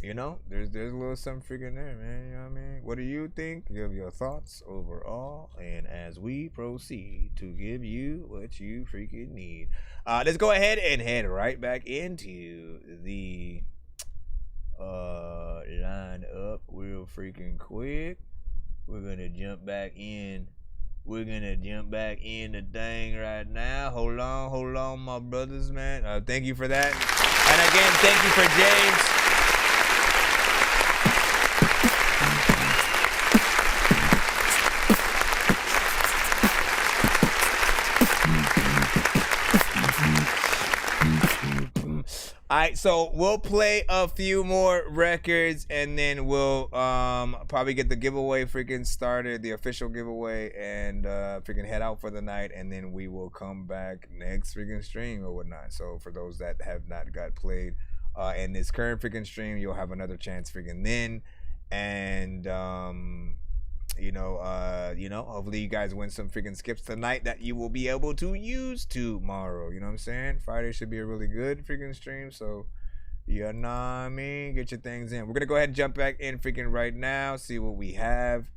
you know, there's a little something freaking there, man. You know what I mean? What do you think? Give your thoughts overall, and as we proceed to give you what you freaking need, let's go ahead and head right back into the line up real freaking quick. We're gonna jump back in. We're gonna jump back in the thing right now. Hold on, my brothers, man. Thank you for that, and again, thank you for James. Alright, so we'll play a few more records and then we'll probably get the giveaway freaking started, the official giveaway, and freaking head out for the night, and then we will come back next freaking stream or whatnot. So for those that have not got played in this current freaking stream, you'll have another chance freaking then. And you know, hopefully you guys win some freaking skips tonight that you will be able to use tomorrow. You know what I'm saying? Friday should be a really good freaking stream. So, you know what I mean? Get your things in. We're gonna go ahead and jump back in freaking right now. See what we have.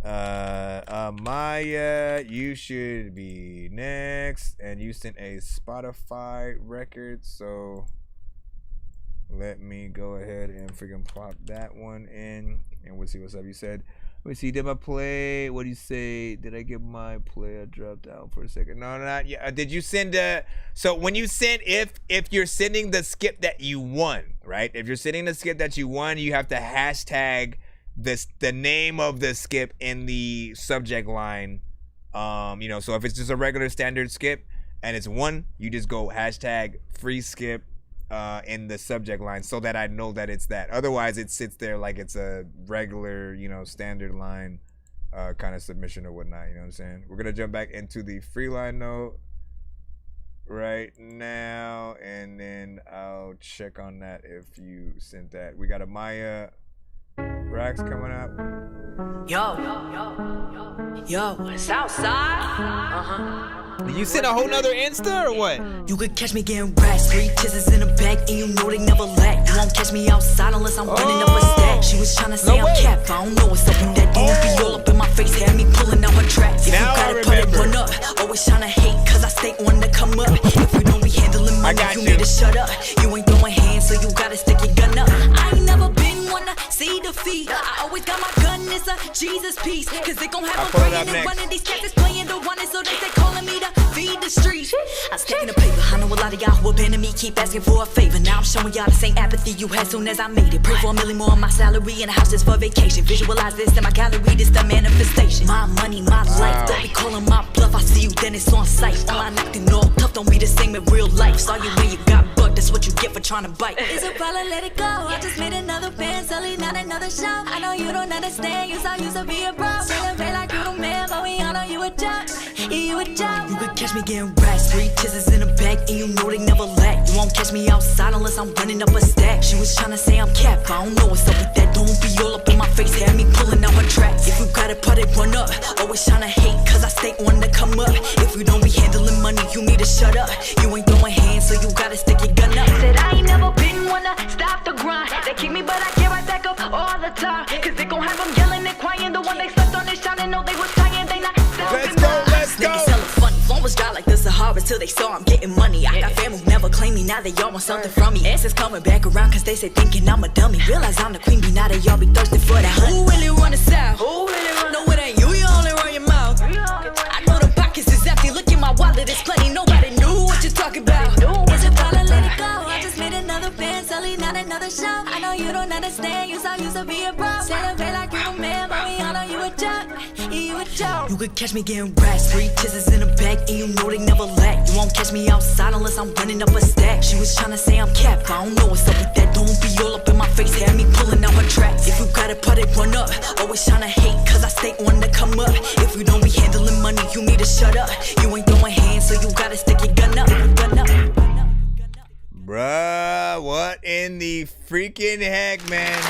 Maya, you should be next, and you sent a Spotify record. So let me go ahead and freaking plop that one in, and we'll see what's up. You said. Let me see, did my play, what do you say? Did I get my play? I dropped out for a second. No, not yet. Did you send so when you send, if you're sending the skip that you won, right? If you're sending the skip that you won, you have to hashtag the name of the skip in the subject line. You know, so if it's just a regular standard skip and it's one, you just go hashtag free skip in the subject line so that I know that it's that. Otherwise, it sits there like it's a regular, you know, standard line kind of submission or whatnot. You know what I'm saying? We're gonna jump back into the free line note right now, and then I'll check on that if you sent that. We got a Maya Rax coming up. Yo, it's outside. You sent a whole nother Insta or what? You could catch me getting racks, 3 kisses in the back, and you know they never lack. You won't catch me outside unless I'm running up a stack. She was trying to say I'm cap, I don't know what's up with that. Don't be all up in my face, had me pulling out her tracks. If you gotta put it one up, always trying to hate, cause I stay on to come up. If you don't be handling money, you need to shut up. You ain't throwing hands, so you gotta stick your gun up. I ain't never been one to see defeat. I always got my gun, it's a Jesus piece. Cause they gon' have a praying and running. These cats is playing the one, so they calling me to feed the streets. I'm stacking the paper. I know a lot of y'all who abandoned me keep asking for a favor. Now I'm showing y'all the same apathy you had soon as I made it. Pray for $1 million more on my salary and a house just for vacation. Visualize this in my gallery, this the manifestation. My money, my life, don't be calling my bluff. I see you, then it's on sight. Online acting all tough, don't be the same in real life. Saw you when you got bugged, that's what you get for trying to bite. It's a problem, let it go. I just made another band, selling not another show. I know you don't understand, you saw used to be a bro. Celebrate like you the man, but we all know you a joke. You a joke. You could catch me getting racks, 3 kisses in the back, and you know they never lack. You won't catch me outside unless I'm running up a stack. She was trying to say I'm cap, I don't know what's up with that. Don't be all up in my face, had me pulling out her tracks. If you gotta put it one up, always trying to hate, cause I stay on to come up. If you don't be handling money, you need to shut up. You ain't throwing hands, so you gotta stick your gun up. Said I ain't never been one to stop the grind. They kick me, but I get right back up all the time. Cause they gon' have them yelling and crying. The one they slept on this shot and know they was tired, they not Let's go, let's go. Niggas selling funny, phone was dry like the Sahara till they saw I'm getting money. I got family who never claim me, now they all want something from me. Answers coming back around cause they say thinking I'm a dummy. Realize I'm the queen bee, now they all be thirsting for that honey. Who really run the south? Who really run? No, it ain't you, you only run your mouth. I know the pockets is empty, look in my wallet, it's plenty. Nobody knew what you talking about. It's a problem, let it go. I just made another band, selling not another show. I know you don't understand, you saw used to be a bro. Celebrate like you a man, but we all know you a joke. You a joke. You could catch me getting racks, 3 kisses in the back, and you know they never lack. You won't catch me outside unless I'm running up a stack. She was trying to say I'm cap, I don't know what's up with that. Don't be all up in my face, had me pulling out her tracks. If you gotta put it one up, always trying to hate, cause I stay on to come up. If you don't be handling money, you need to shut up. You ain't throwing hands, so you gotta stick your gun up. Bruh, what in the freaking heck, man?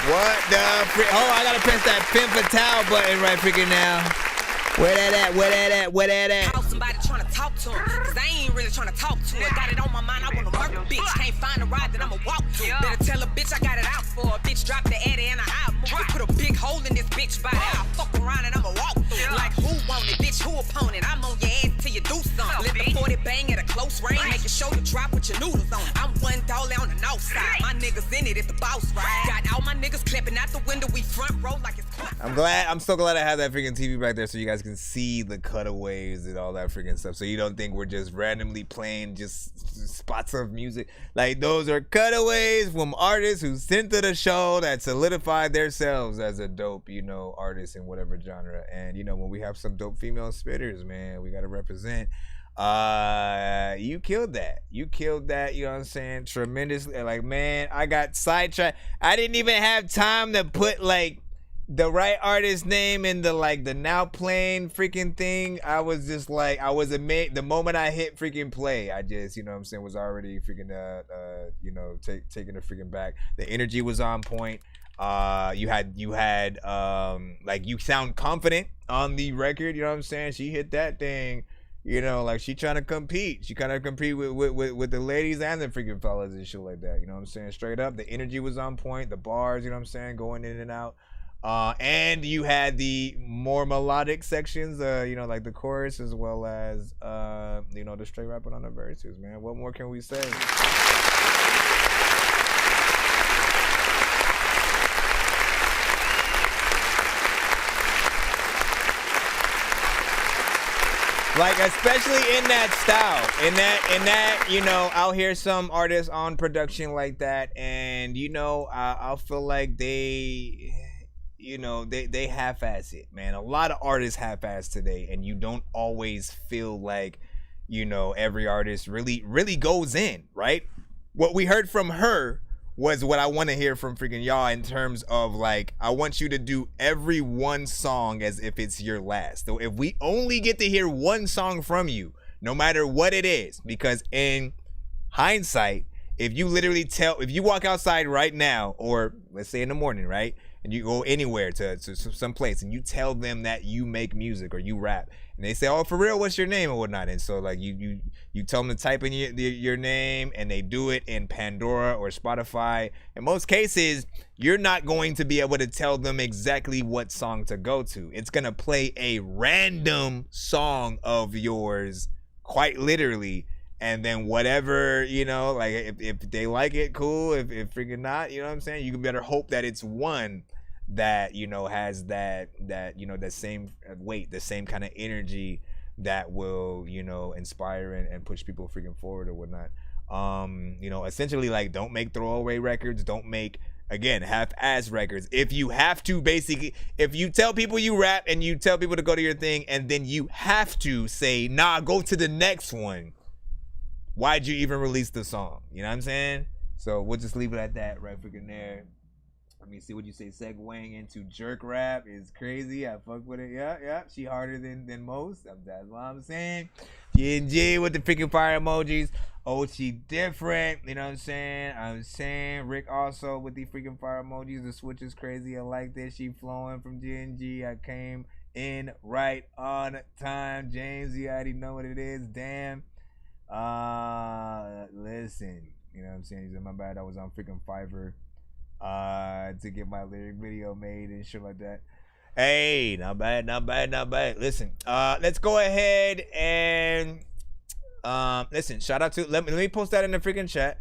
What the freak? Oh, I gotta press that pin fatale button right freaking now. Where that at? Where that at? Where that at? Call somebody trying to talk to him, cause I ain't really trying to talk to her. Got it on my mind, I wanna murder a bitch. Can't find a ride that I'ma walk to. Better tell a bitch I got it out for. A bitch drop the Eddie and I move it. Put a big hole in this bitch body. I'll fuck around and I'ma walk through. Like who want it, bitch? Who opponent? I'm on your ass till you do something. Let the 40 bang at a close range. Make your shoulder drop with your noodles on. I'm one dollar on the north side. My niggas in it at the boss ride. Got all my niggas clapping out the window. We front row like it's I'm so glad I have that freaking TV back there so you guys can see the cutaways and all that freaking stuff. So you don't think we're just randomly playing just spots of music. Like those are cutaways from artists who sent to the show that solidified themselves as a dope, you know, artist in whatever genre. And you know, when we have some dope female spitters, man, we gotta represent. You killed that. You killed that, you know what I'm saying? Tremendously. Like, man, I got sidetracked. I didn't even have time to put like the right artist name in the like the now playing freaking thing. I was just like, I was amazed the moment I hit freaking play. I just, you know what I'm saying, was already freaking you know, taking the freaking back. The energy was on point. You had like you sound confident on the record, you know what I'm saying? She hit that thing, you know, like she trying to compete. She kind of compete with the ladies and the freaking fellas and shit like that, you know what I'm saying? Straight up, the energy was on point, the bars, you know what I'm saying, going in and out. And you had the more melodic sections, you know, like the chorus, as well as, you know, the straight rapping on the verses, man. What more can we say? Like, especially in that style, in that, you know, I'll hear some artists on production like that, and, you know, I'll feel like they you know, they half-ass it, man. A lot of artists half-ass today, and you don't always feel like, you know, every artist really goes in, right? What we heard from her was what I want to hear from freaking y'all in terms of, like, I want you to do every one song as if it's your last. So if we only get to hear one song from you, no matter what it is, because in hindsight, if you walk outside right now, or let's say in the morning, right, and you go anywhere to some place and you tell them that you make music or you rap, and they say, oh, for real, what's your name or whatnot, and so like you tell them to type in your name, and they do it in Pandora or Spotify. In most cases, you're not going to be able to tell them exactly what song to go to. It's gonna play a random song of yours, quite literally. And then whatever, you know, like if they like it, cool. If freaking not, you know what I'm saying? You can better hope that it's one that, you know, has that you know, that same weight, the same kind of energy that will, you know, inspire and push people freaking forward or whatnot. You know, essentially, like, don't make throwaway records. Don't make, again, half-ass records. If you have to, basically, if you tell people you rap and you tell people to go to your thing, and then you have to say, nah, go to the next one, why'd you even release the song? You know what I'm saying? So we'll just leave it at that right freaking there. Let me see what you say. Segueing into jerk rap is crazy. I fuck with it. Yeah. She harder than most. That's what I'm saying. G with the freaking fire emojis. Oh, she different. You know what I'm saying? Rick also with the freaking fire emojis. The switch is crazy. I like this. She flowing from G. I came in right on time. James, you already know what it is. Damn. Listen, you know what I'm saying? He said, my bad, I was on freaking Fiverr to get my lyric video made and shit like that. Hey, not bad. Listen, let's go ahead and listen, shout out to, let me post that in the freaking chat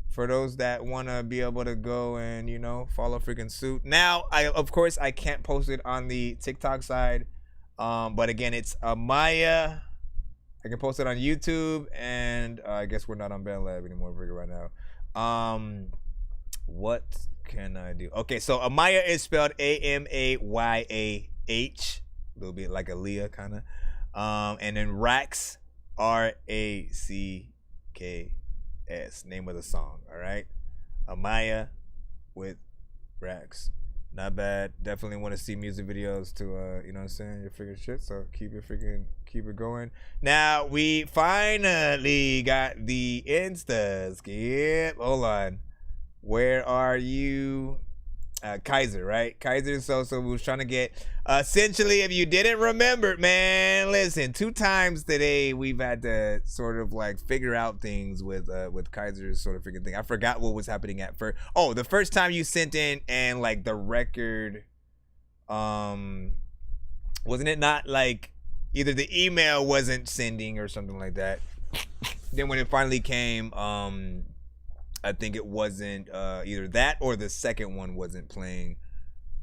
for those that want to be able to go and, you know, follow freaking suit. Now, of course I can't post it on the TikTok side, but again, it's Amaya. I can post it on YouTube, and I guess we're not on BandLab anymore right now. What can I do? Okay, so Amaya is spelled Amayah, a little bit like Aaliyah kind of, and then Rax, Racks, name of the song. All right, Amaya with Rax. Not bad. Definitely want to see music videos to you know what I'm saying, your freaking shit. So keep it going. Now we finally got the Instas. Skip. Hold on. Where are you? Kaiser, right? Kaiser so was trying to get, essentially, if you didn't remember, man, listen, 2 times today we've had to sort of like figure out things with Kaiser's sort of freaking thing. I forgot what was happening at first. Oh, the first time you sent in and like the record, wasn't it not like either the email wasn't sending or something like that? Then when it finally came, I think it wasn't either that or the second one wasn't playing,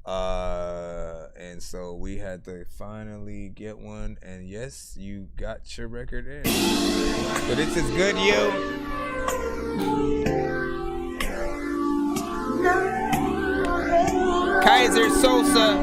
and so we had to finally get one. And yes, you got your record in. So this is good, you. Kaiser Sosa.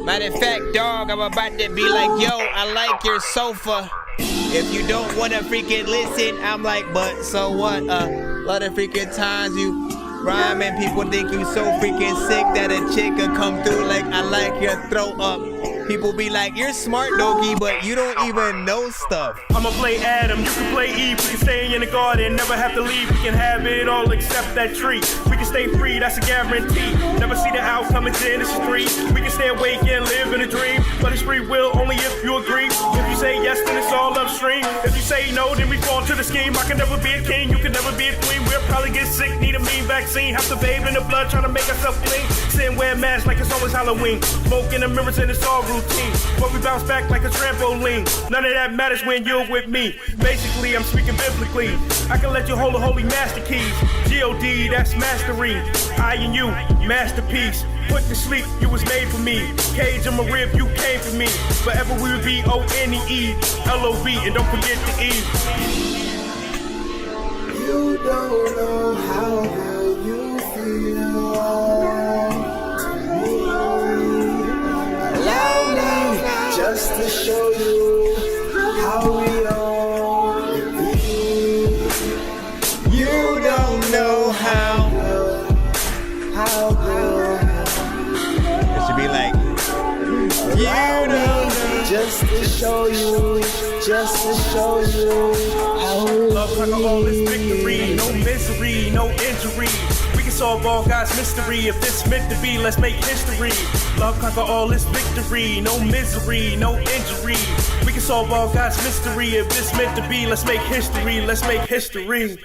Matter of fact, dog, I'm about to be like, yo, I like your sofa. If you don't want to freaking listen, I'm like, but so what? A lot of freaking times you rhyme and people think you so freaking sick that a chick could come through like, I like your throat up. People be like, you're smart, Dorky, but you don't even know stuff. I'ma play Adam, you can play Eve. We can stay in the garden, never have to leave. We can have it all except that tree. We can stay free, that's a guarantee. Never see the outcome until it's free. We can stay awake and live in a dream, but it's free will only if you agree. If you say yes, then it's all upstream. If you say no, then we fall to the scheme. I can never be a king, you can never be a queen. We'll probably get sick, need a mean vaccine. Have to bathe in the blood, trying to make ourselves clean. Sit and wear masks like it's always Halloween. Smoke in the mirrors and it's all routine. But we bounce back like a trampoline. None of that matters when you're with me. Basically, I'm speaking biblically. I can let you hold the holy master keys. G-O-D, that's mastery. I and you, masterpiece. Put to sleep, you was made for me. Cage in my rib, you came for me. Forever we will be O-N-E-E, L-O-V, and don't forget the E. You don't know how you feel. show you how we own it. You don't know how good. It should be like, you don't know. Just to show you how we Love like all this victory, no misery, no injury. We can solve all God's mystery. If this meant to be, let's make history. Love conquer all this victory, no misery, no injury. We can solve all God's mystery. If this meant to be, let's make history. Let's make history.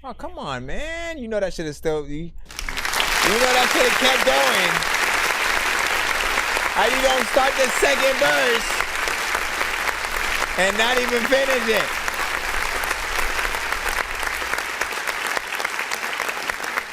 Oh, come on, man. You know that shit is still, you know that shit have kept going. How you gonna start the second verse and not even finish it?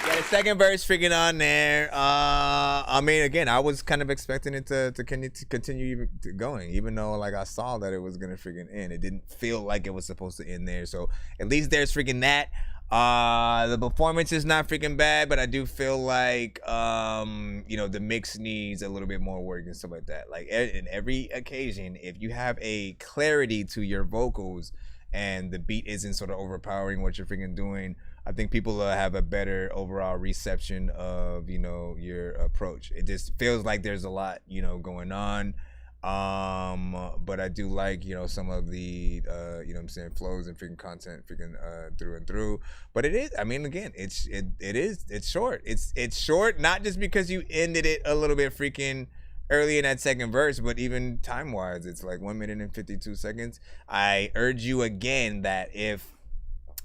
Yeah, the second verse freaking on there. I mean, again, I was kind of expecting it to continue going, even though like I saw that it was gonna freaking end. It didn't feel like it was supposed to end there. So at least there's freaking that. The performance is not freaking bad, but I do feel like you know, the mix needs a little bit more work and stuff like that. Like in every occasion, if you have a clarity to your vocals and the beat isn't sort of overpowering what you're freaking doing, I think people have a better overall reception of, you know, your approach. It just feels like there's a lot, you know, going on. But I do like, you know, some of the you know what I'm saying, flows and freaking content freaking through and through. But it is, I mean, again, it's short. It's short, not just because you ended it a little bit freaking early in that second verse, but even time wise, it's like 1 minute and 52 seconds. I urge you again that if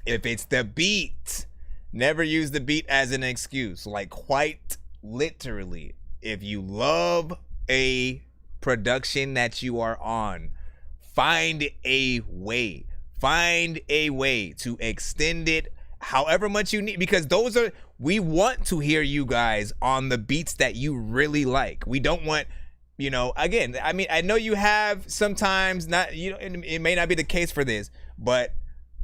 it's the beat, never use the beat as an excuse. Like quite literally, if you love a production that you are on, find a way to extend it however much you need, because we want to hear you guys on the beats that you really like. We don't want, you know, again, I mean, I know you have sometimes, not, you know, it may not be the case for this, but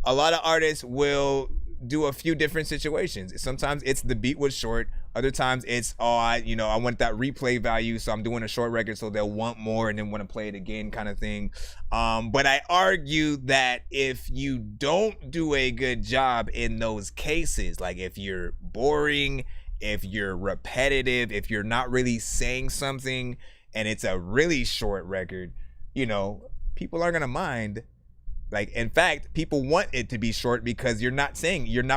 a lot of artists will do a few different situations. Sometimes it's the beat was short. Other times it's, I want that replay value, so I'm doing a short record so they'll want more and then want to play it again kind of thing. But I argue that if you don't do a good job in those cases, like if you're boring, if you're repetitive, if you're not really saying something and it's a really short record, you know, people aren't gonna mind. Like, in fact, people want it to be short because you're not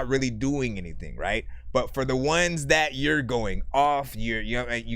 really doing anything, right? But for the ones that you're going off, you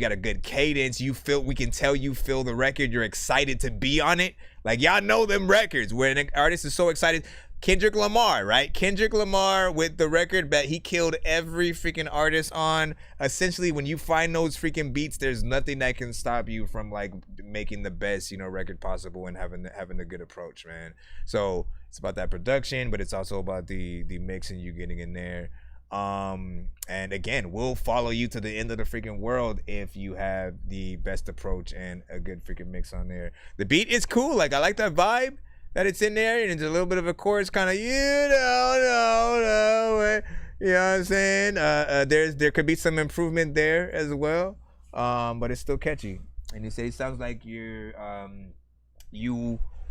got a good cadence, we can tell you feel the record, you're excited to be on it. Like, y'all know them records where an artist is so excited. Kendrick Lamar, right? Kendrick Lamar with the record that he killed every freaking artist on. Essentially, when you find those freaking beats, there's nothing that can stop you from like making the best, you know, record possible and having a good approach, man. So it's about that production, but it's also about the mixing you getting in there. And again, we'll follow you to the end of the freaking world if you have the best approach and a good freaking mix on there. The beat is cool. Like, I like that vibe that it's in there, and it's a little bit of a chorus kind of, you know what I'm saying? There could be some improvement there as well, but it's still catchy. And you say it sounds like you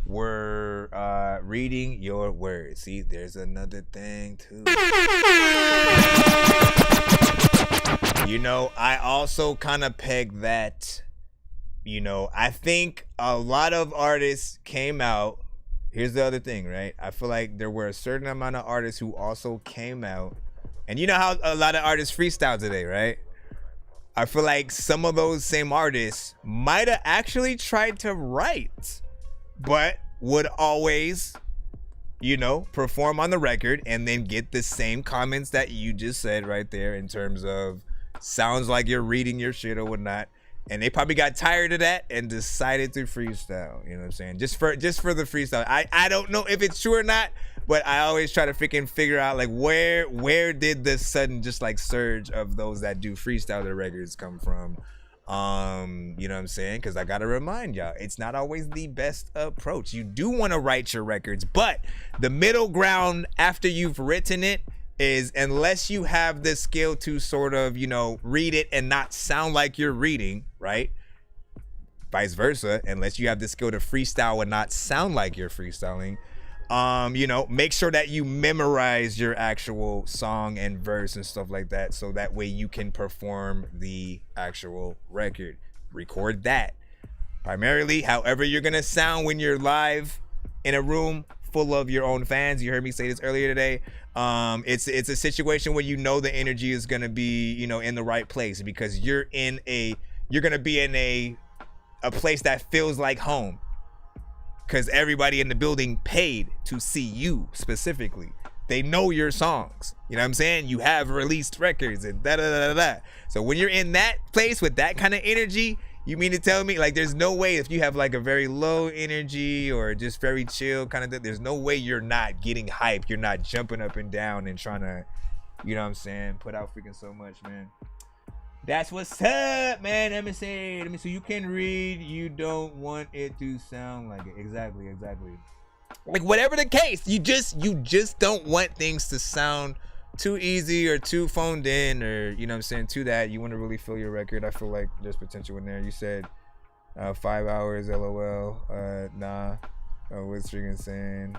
were reading your words. See, there's another thing too. You know, I also kind of peg that, you know, I think a lot of artists came out. Here's the other thing, right? I feel like there were a certain amount of artists who also came out, and you know how a lot of artists freestyle today, right? I feel like some of those same artists might have actually tried to write, but would always, you know, perform on the record and then get the same comments that you just said right there in terms of sounds like you're reading your shit or whatnot. And they probably got tired of that and decided to freestyle. You know what I'm saying? Just for the freestyle. I don't know if it's true or not, but I always try to freaking figure out like where did this sudden just like surge of those that do freestyle their records come from? You know what I'm saying? Because I gotta remind y'all, it's not always the best approach. You do want to write your records, but the middle ground after you've written it is, unless you have the skill to sort of, you know, read it and not sound like you're reading, right? vice versa, unless you have the skill to freestyle and not sound like you're freestyling. You know, make sure that you memorize your actual song and verse and stuff like that, so that way you can perform the actual record. Record that. Primarily, however you're gonna sound when you're live in a room full of your own fans. You heard me say this earlier today. It's a situation where you know the energy is gonna be, you know, in the right place, because you're gonna be in a place that feels like home, because everybody in the building paid to see you specifically. They know your songs. You know what I'm saying? You have released records and da da da da da. So when you're in that place with that kind of energy, you mean to tell me, like, there's no way if you have like a very low energy or just very chill kind of thing, there's no way you're not getting hype. You're not jumping up and down and trying to, you know what I'm saying, put out freaking so much, man. That's what's up, man. Let me see, you can read, you don't want it to sound like it. Exactly. Like, whatever the case, you just don't want things to sound too easy or too phoned in, or, you know what I'm saying, to that. You want to really feel your record. I feel like there's potential in there. You said 5 hours, LOL. Nah. What's freaking saying?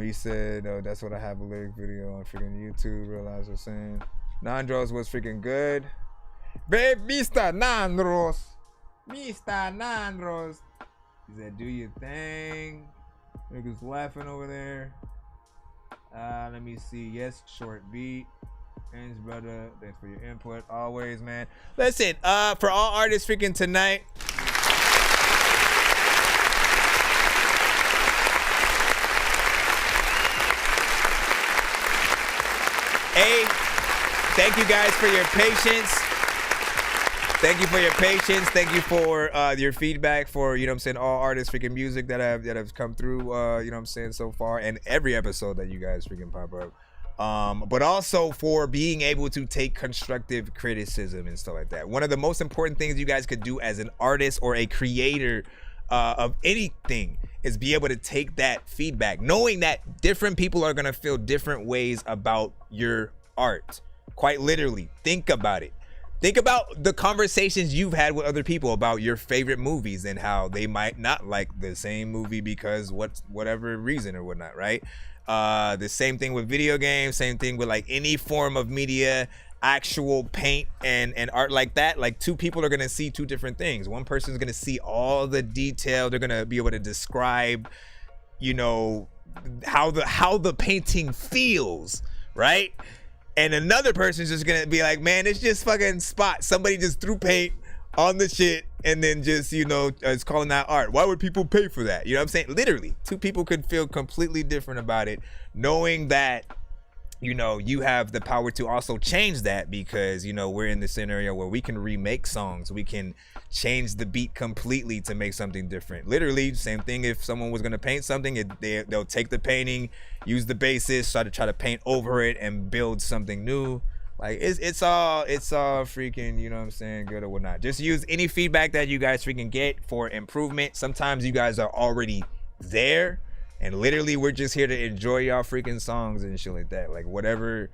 You said, oh, that's what I have a lyric video on freaking YouTube. Realize what I'm saying. Nandros was freaking good. Babe, Mr. Nandros. He said, do your thing. Niggas laughing over there. Let me see. Yes, short beat. Thanks, brother. Thanks for your input. Always, man. Listen, for all artists freaking tonight. Hey, thank you guys for your patience. Thank you for your patience. Thank you for your feedback for, you know what I'm saying, all artists freaking music that have come through, you know what I'm saying, so far, and every episode that you guys freaking pop up. But also for being able to take constructive criticism and stuff like that. One of the most important things you guys could do as an artist or a creator of anything is be able to take that feedback, knowing that different people are going to feel different ways about your art. Quite literally, think about it. Think about the conversations you've had with other people about your favorite movies and how they might not like the same movie because whatever reason or whatnot, right? The same thing with video games, same thing with like any form of media, actual paint and art like that. Like, two people are gonna see two different things. One person's gonna see all the detail. They're gonna be able to describe, you know, how the painting feels, right? And another person's just gonna be like, man, it's just fucking spot. Somebody just threw paint on the shit and then just, you know, it's calling that art. Why would people pay for that? You know what I'm saying? Literally, two people could feel completely different about it, knowing that, you know, you have the power to also change that, because, you know, we're in the scenario where we can remake songs. We can change the beat completely to make something different. Literally, same thing if someone was going to paint something, they'll take the painting, use the basis, try to paint over it and build something new. Like, it's all freaking, you know what I'm saying, good or whatnot. Just use any feedback that you guys freaking get for improvement. Sometimes you guys are already there, and literally we're just here to enjoy y'all freaking songs and shit like that. Like, wherever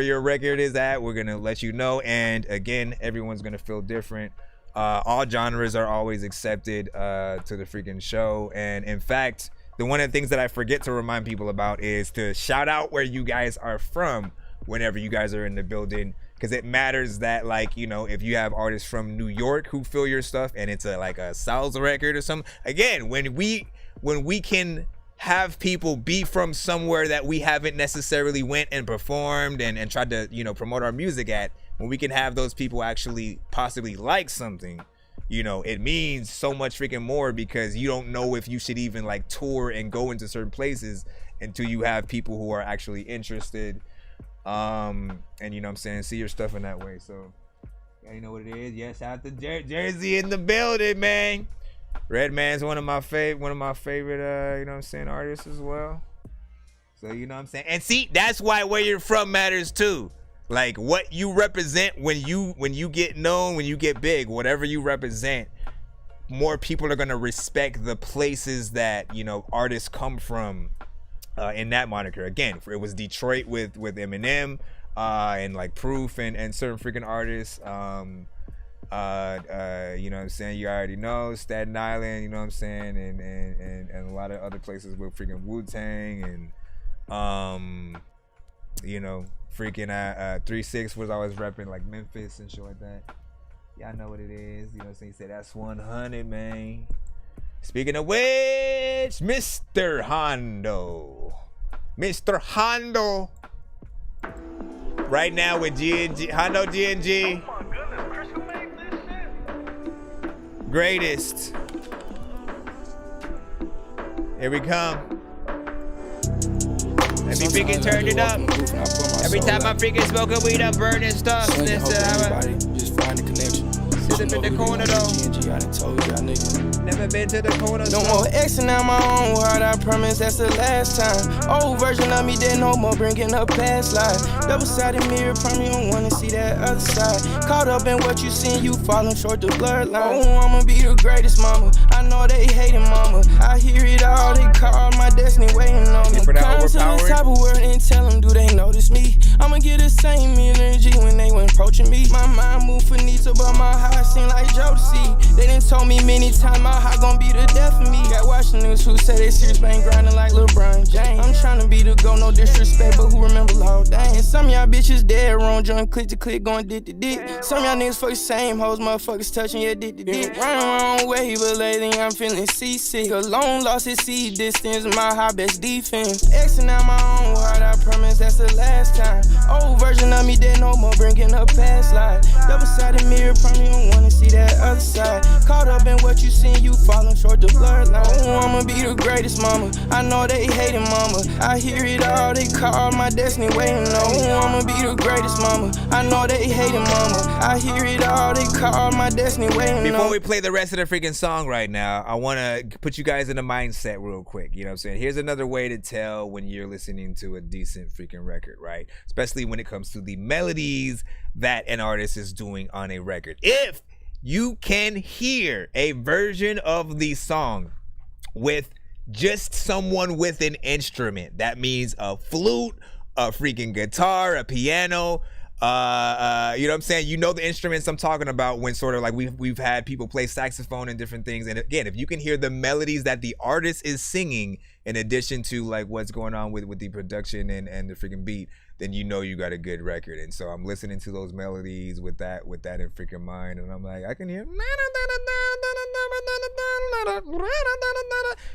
your record is at, we're gonna let you know. And again, everyone's gonna feel different. All genres are always accepted to the freaking show. And in fact, one of the things that I forget to remind people about is to shout out where you guys are from whenever you guys are in the building, because it matters that, like, you know, if you have artists from New York who feel your stuff and it's like a Sal's record or something. Again, when we can have people be from somewhere that we haven't necessarily went and performed and tried to, you know, promote our music at, when we can have those people actually possibly like something, you know, it means so much freaking more, because you don't know if you should even like tour and go into certain places until you have people who are actually interested, and, you know what I'm saying, see your stuff in that way. So yeah, you know what it is. Yes, shout out to Jersey in the building, man. Redman's one of my favorite, you know what I'm saying, artists as well. So, you know what I'm saying, and see, that's why where you're from matters too. Like, what you represent when you get known, when you get big, whatever you represent, more people are gonna respect the places that, you know, artists come from, in that moniker. Again, it was Detroit with Eminem, and like Proof and certain freaking artists. You know what I'm saying? You already know Staten Island. You know what I'm saying? And a lot of other places with freaking Wu-Tang and you know, freaking 3-6 was always repping like Memphis and shit like that. Y'all know what it is. You know what I'm saying? He said that's 100, man. Speaking of which, Mr. Hondo. Mr. Hondo. Right now with G&G. Hondo G&G. Oh my goodness, Chris, who made this shit? Greatest. Here we come. Let me freaking turn it up. Every time I freaking smoke a weed, I'm burning stuff. Just find the connection. Sit up in the corner though. I done told y'all niggas. Never been to the corner. No more Xing out my own heart, I promise that's the last time. Old version of me dead, no more bringing up past life. Double-sided mirror, probably don't wanna see that other side. Caught up in what you seen, you falling short the blurred line. Oh, I'ma be the greatest mama. I know they hating mama. I hear it all, they call my destiny waiting on me. Come to the type of world and tell them, do they notice me? I'ma get the same energy when they went approaching me. My mind moved for Nita, but my heart seem like Jodeci. They done told me many times my heart gon' be the death of me. Got watching niggas who say they serious, but ain't grinding like LeBron James. I'm tryna be the go, no disrespect, but who remember all dang. Some y'all bitches dead wrong, join click to click, going dick to dick. Some y'all niggas fuck the same hoes, motherfuckers touching, yeah, dick to dick. Running wrong way, but lately I'm feeling seasick. Alone lost his seed distance, my high best defense. Xing out my own heart, I promise that's the last time. Old version of me dead, no more bringing up past life. Double-sided mirror, probably don't wanna see that other side. Caught up in what you seen, you falling short the blurred line. Oh, I'ma be the greatest mama. I know they hating mama. I hear it all, they call my destiny waiting on. Oh, I'ma be the greatest mama. I know they hating mama. I hear it all, they call my destiny waiting on. Before we play the rest of the freaking song right now, I want to put you guys in a mindset real quick. You know what I'm saying? Here's another way to tell when you're listening to a decent freaking record, right? Especially when it comes to the melodies that an artist is doing on a record. If you can hear a version of the song with just someone with an instrument, that means a flute, a freaking guitar, a piano, you know what I'm saying? You know the instruments I'm talking about when sort of like we've had people play saxophone and different things. And again, if you can hear the melodies that the artist is singing in addition to like what's going on with the production and the freaking beat, then you know you got a good record. And so I'm listening to those melodies with that in freaking mind, and I'm like, I can hear, you know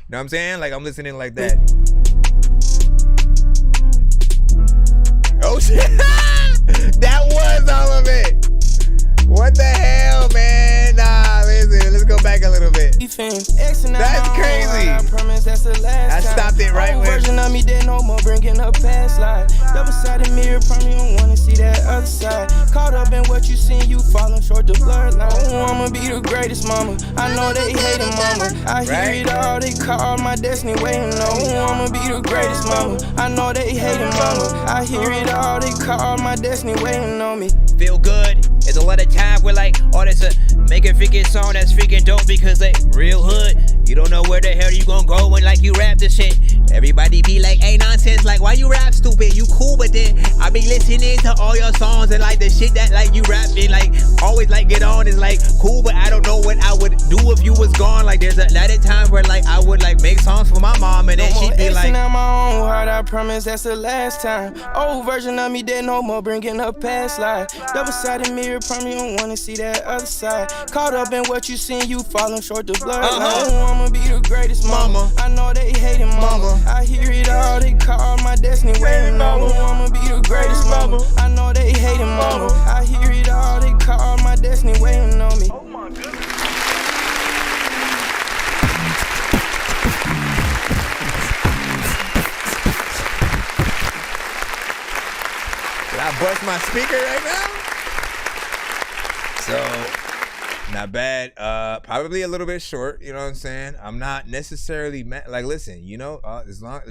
what I'm saying? Like I'm listening like that. Oh shit. That was all of it. What the hell, man? Nah, listen, let's go back a little bit. That's crazy. I stopped it right where. Version of me dead, no more bringing up past life. Double-sided mirror, probably don't wanna see that other side. Caught up in what you seen, you falling short the blurred line. Oh, I'ma be the greatest mama. I know they hating mama. I hear it all, they call my destiny waiting on. Oh, I'ma be the greatest mama. I know they hating mama. I hear it all, they call my destiny waiting on me. Feel good. There's a lot of time where like artists make a freaking song that's freaking dope because they real hood. You don't know where the hell you gonna go when like you rap this shit. Everybody be like, hey, nonsense, like why you rap stupid? You cool, but then I be listening to all your songs and like the shit that like you rapping, like always like get on is like cool, but I don't know what I would do if you was gone. Like there's a lot of times where like I would like make songs for my mom and then she'd be like, out my own heart, I promise that's the last time. Old version of me dead, no more bringing up past life. Double-sided mirror, probably don't wanna see that other side. Caught up in what you seen, you falling short the blurred line. Oh, I'ma be the greatest mama. I know they hating mama. I hear it all, they call my destiny waiting on. Oh, I'ma be the greatest mama. I know they hating mama. I hear it all, they call my destiny waiting on me. Oh my goodness. Did I bust my speaker right now? So, not bad. Probably a little bit short. You know what I'm saying? I'm not necessarily like. Listen, you know, as long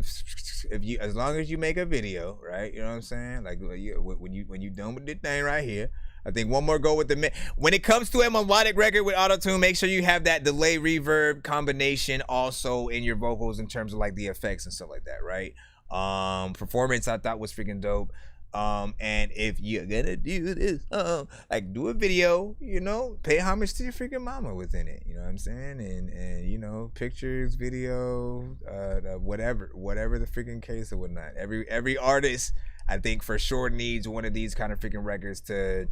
as you make a video, right? You know what I'm saying? Like when you done with this thing right here, I think one more go with the when it comes to a melodic record with auto-tune, make sure you have that delay reverb combination also in your vocals in terms of like the effects and stuff like that, right? Performance I thought was freaking dope. And if you're gonna do this, like do a video, you know, pay homage to your freaking mama within it. You know what I'm saying? And you know, pictures, video, whatever the freaking case or whatnot. Every artist, I think, for sure needs one of these kind of freaking records to,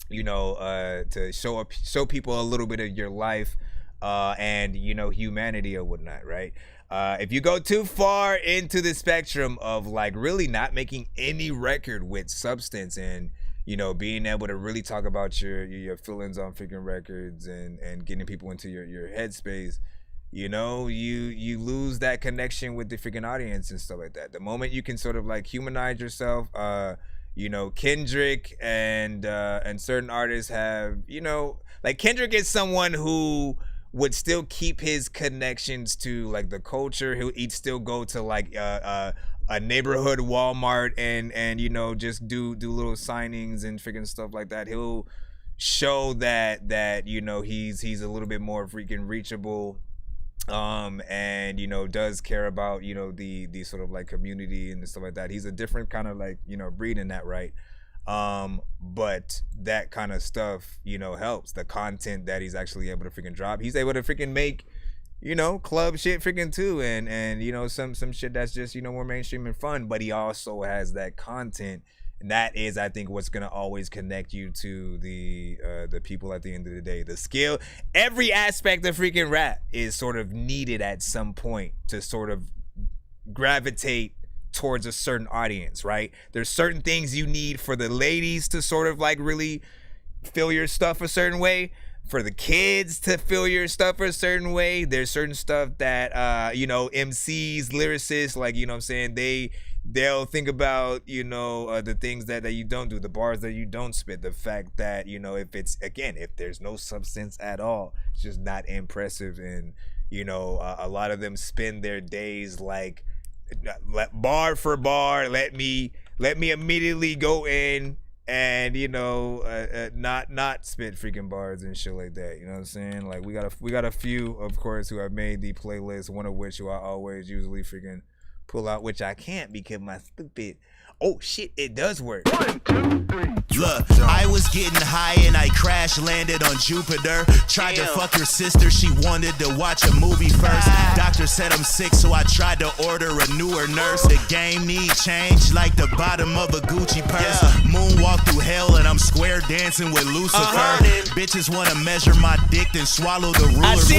you know, to show people a little bit of your life, and you know, humanity or whatnot, right? If you go too far into the spectrum of like really not making any record with substance and, you know, being able to really talk about your feelings on freaking records and getting people into your headspace, you know, you lose that connection with the freaking audience and stuff like that. The moment you can sort of like humanize yourself, you know, Kendrick and certain artists have, you know, like Kendrick is someone who would still keep his connections to like the culture. He'd still go to like a neighborhood Walmart and you know, just do little signings and freaking stuff like that. He'll show that you know, he's a little bit more freaking reachable, and you know, does care about, you know, the sort of like community and stuff like that. He's a different kind of like, you know, breed in that, right? But that kind of stuff, you know, helps. The content that he's actually able to freaking drop, he's able to freaking make, you know, club shit freaking too, and you know, some shit that's just, you know, more mainstream and fun. But he also has that content, and that is, I think, what's gonna always connect you to the people at the end of the day. The skill, every aspect of freaking rap is sort of needed at some point to sort of gravitate towards a certain audience, right? There's certain things you need for the ladies to sort of like really feel your stuff a certain way, for the kids to feel your stuff a certain way. There's certain stuff that you know, MCs, lyricists, like, you know what I'm saying, they'll think about, you know, the things that you don't do, the bars that you don't spit, the fact that, you know, if there's no substance at all, it's just not impressive. And you know, a lot of them spend their days like bar for bar, let me immediately go in and, you know, not spit freaking bars and shit like that. You know what I'm saying? Like we got a few, of course, who have made the playlist, one of which who I always usually freaking pull out, which I can't because my stupid, oh shit, it does work. 1, 2, 3. Look, I was getting high and I crash landed on Jupiter. Tried to fuck your sister, she wanted to watch a movie first. Doctor said I'm sick, so I tried to order a newer nurse. The game need change like the bottom of a Gucci purse. Moonwalk through hell and I'm square dancing with Lucifer. Bitches wanna measure my dick, then swallow the ruler first.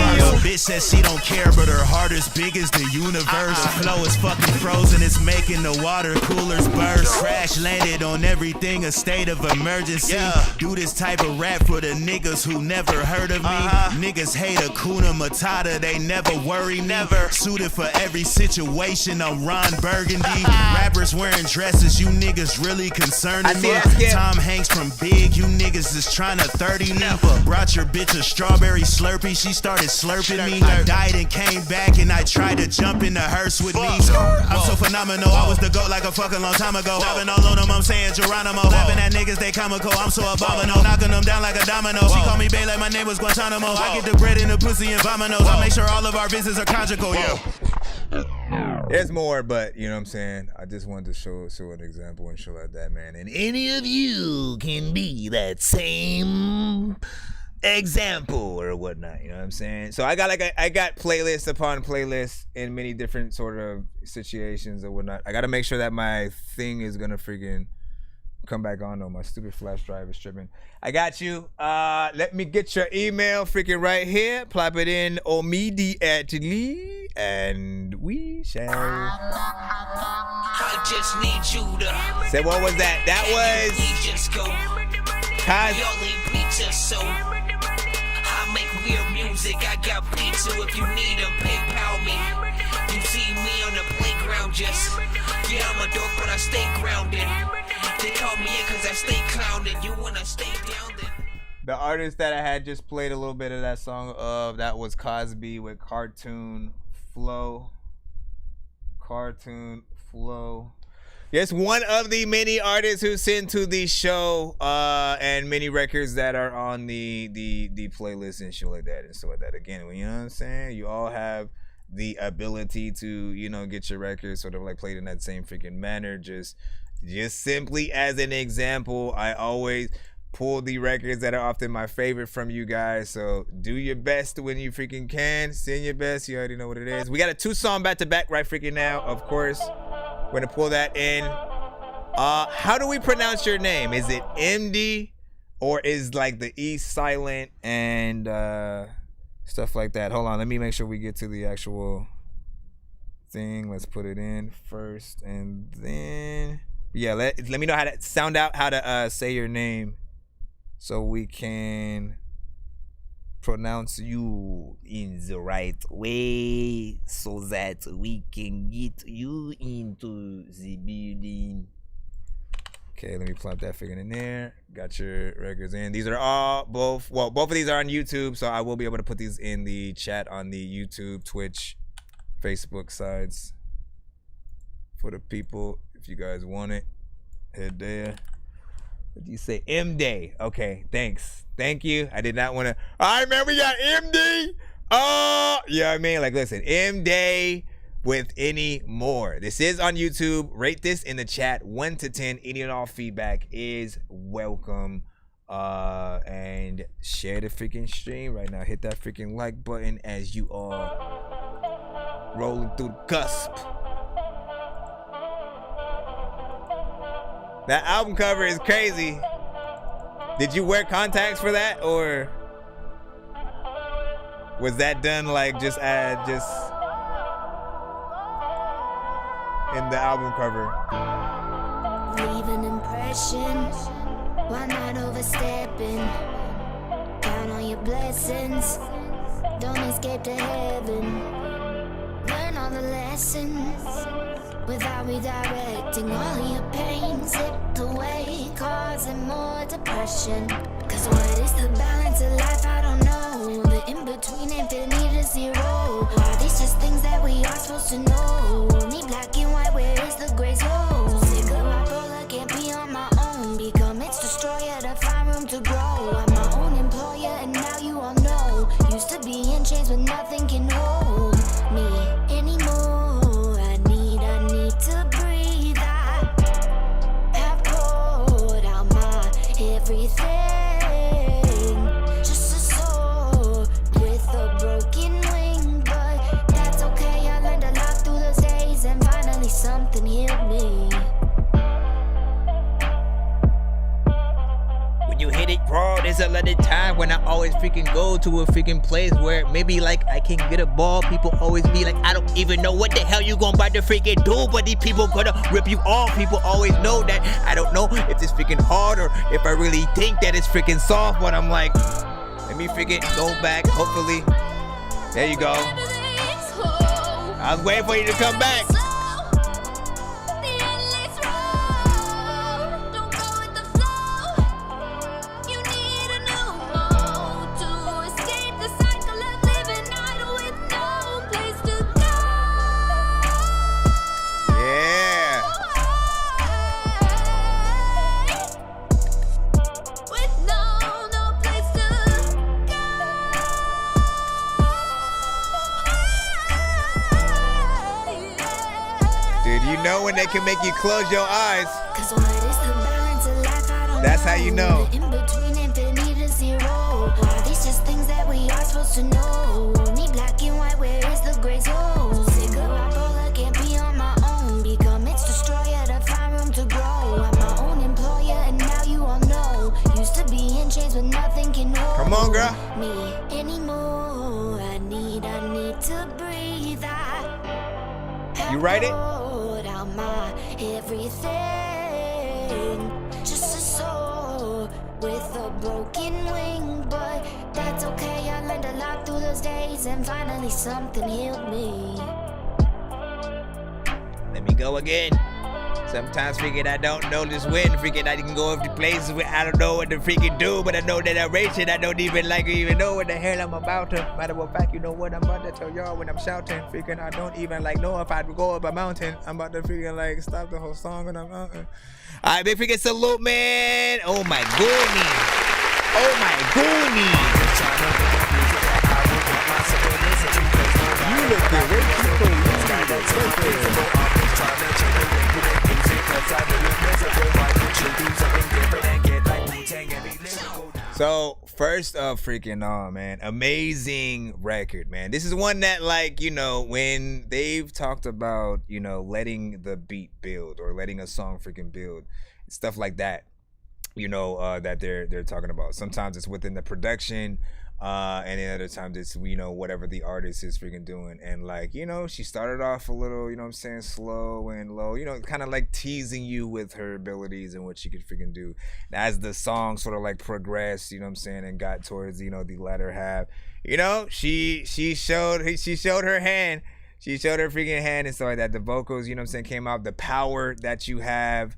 Bitch says she don't care, but her heart is big as the universe. Flow is fucking frozen, it's making the water coolers burst. Crash landed on everything, a state of emergency. Do this type of rap for the niggas who never heard of me. Niggas hate Hakuna Matata, they never worry, never. Suited for every situation, I'm Ron Burgundy. Rappers wearing dresses, you niggas really concerning me. Tom Hanks from Big, you niggas is trying to 30 me. Brought your bitch a strawberry Slurpee, she started slurping me. I died and came back and I tried to jump in the hearse with me. I'm so phenomenal, I was the GOAT like a fucking long time ago. Diving all on them, I'm saying Geronimo. Laughing at niggas, they comical, I'm so abominable. Knocking them down like a domino. She called me bae like my name was Guantanamo. I get the bread in the pussy and vominos. I make sure all of our business are conjugal, There's more, but you know what I'm saying, I just wanted to show an example and show like that, man. And any of you can be that same example or whatnot, you know what I'm saying? So I got playlist upon playlist in many different sort of situations or whatnot. I gotta make sure that my thing is gonna freaking come back on though. My stupid flash drive is tripping. I got you. Let me get your email freaking right here. Plop it in immediately and we shall. I just need you to say, what was that? That was just go. I make weird music. I got beats, so if you need them, PayPal me. You see me on the playground, just I'm a dork, but I stay grounded. They call me in cause I stay clowned. You wanna stay down then. The artist that I had just played a little bit of that song of, that was Cosby with Cartoon Flow. Yes, one of the many artists who sent to the show, and many records that are on the playlist and shit like that and stuff like that. Again, you know what I'm saying? You all have the ability to, you know, get your records sort of like played in that same freaking manner. Just just simply as an example, I always pull the records that are often my favorite from you guys. So do your best when you freaking can. Send your best. You already know what it is. We got a 2-song back-to-back right freaking now, of course. We're gonna pull that in. How do we pronounce your name? Is it MD or is like the E silent and stuff like that? Hold on, let me make sure we get to the actual thing. Let's put it in first and then yeah, let me know how to sound out how to say your name so we can pronounce you in the right way so that we can get you into the building. Okay, let me plop that figure in there. Got your records in. These are all both of these are on YouTube, so I will be able to put these in the chat on the YouTube, Twitch, Facebook sides for the people. If you guys want it, head there. What do you say? M-Day. Okay, thanks. Thank you. I did not want to. All right, man, we got M-D. Yeah, I mean, like, listen, M-Day with any more. This is on YouTube. Rate this in the chat 1 to 10. Any and all feedback is welcome. And share the freaking stream right now. Hit that freaking like button as you are rolling through the cusp. That album cover is crazy. Did you wear contacts for that, or was that done like just in the album cover? Leave an impression while not overstepping. Count on your blessings. Don't escape to heaven. Learn all the lessons without redirecting all your pain slipped away, causing more depression. Cause what is the balance of life? I don't know. The in-between infinity to zero. Are these just things that we are supposed to know? Only black and white, where is the gray zone? Sick of my brother, can't be on my own. Become its destroyer to find room to grow. I'm my own employer and now you all know. Used to be in chains but nothing can hold me anymore. I need to breathe. I have poured out my everything. Just a soul with a broken wing, but that's okay. I learned a lot through those days, and finally something healed me. You hit it raw, there's a lot of time when I always freaking go to a freaking place where maybe like I can get a ball. People always be like, I don't even know what the hell you gon' about to freaking do, but these people gonna rip you off. People always know that I don't know if it's freaking hard or if I really think that it's freaking soft, but I'm like, let me freaking go back. Hopefully, there you go. I was waiting for you to come back. Know when they can make you close your eyes. That's how you know. In between infinity to zero. Are these just things that we are supposed to know? Only black and white, where is the gray zone? Sick of my brother, can't be on my own. Become its destroyer to find room to grow. I'm my own employer and now you all know. Used to be in chains but nothing can hold Come on, girl. me anymore. I need to breathe. You write it? My everything, just a soul with a broken wing, but that's okay. I learned a lot through those days, and finally something healed me. Let me go again. Sometimes freaking I don't know this when freaking I can go up to places where I don't know what to freaking do, but I know that I'm racing. I don't even know what the hell I'm about to. Matter of fact, you know what I'm about to tell y'all when I'm shouting. Freaking I don't even know if I'd go up a mountain. I'm about to freaking stop the whole song on a mountain. Alright, big freaking salute, man. Oh my goodness. Oh my goodness. You look good. Where's the So first up, freaking man, amazing record, man. This is one that, like, you know, when they've talked about, you know, letting the beat build or letting a song freaking build, stuff like that, you know, that they're talking about. Sometimes it's within the production, and then other times it's, you know, whatever the artist is freaking doing. And like, you know, she started off a little, you know what I'm saying, slow and low, you know, kind of like teasing you with her abilities and what she could freaking do. And as the song sort of like progressed, you know what I'm saying, and got towards, you know, the latter half, you know, she showed her hand. She showed her freaking hand and stuff like that. The vocals, you know what I'm saying, came out. The power that you have,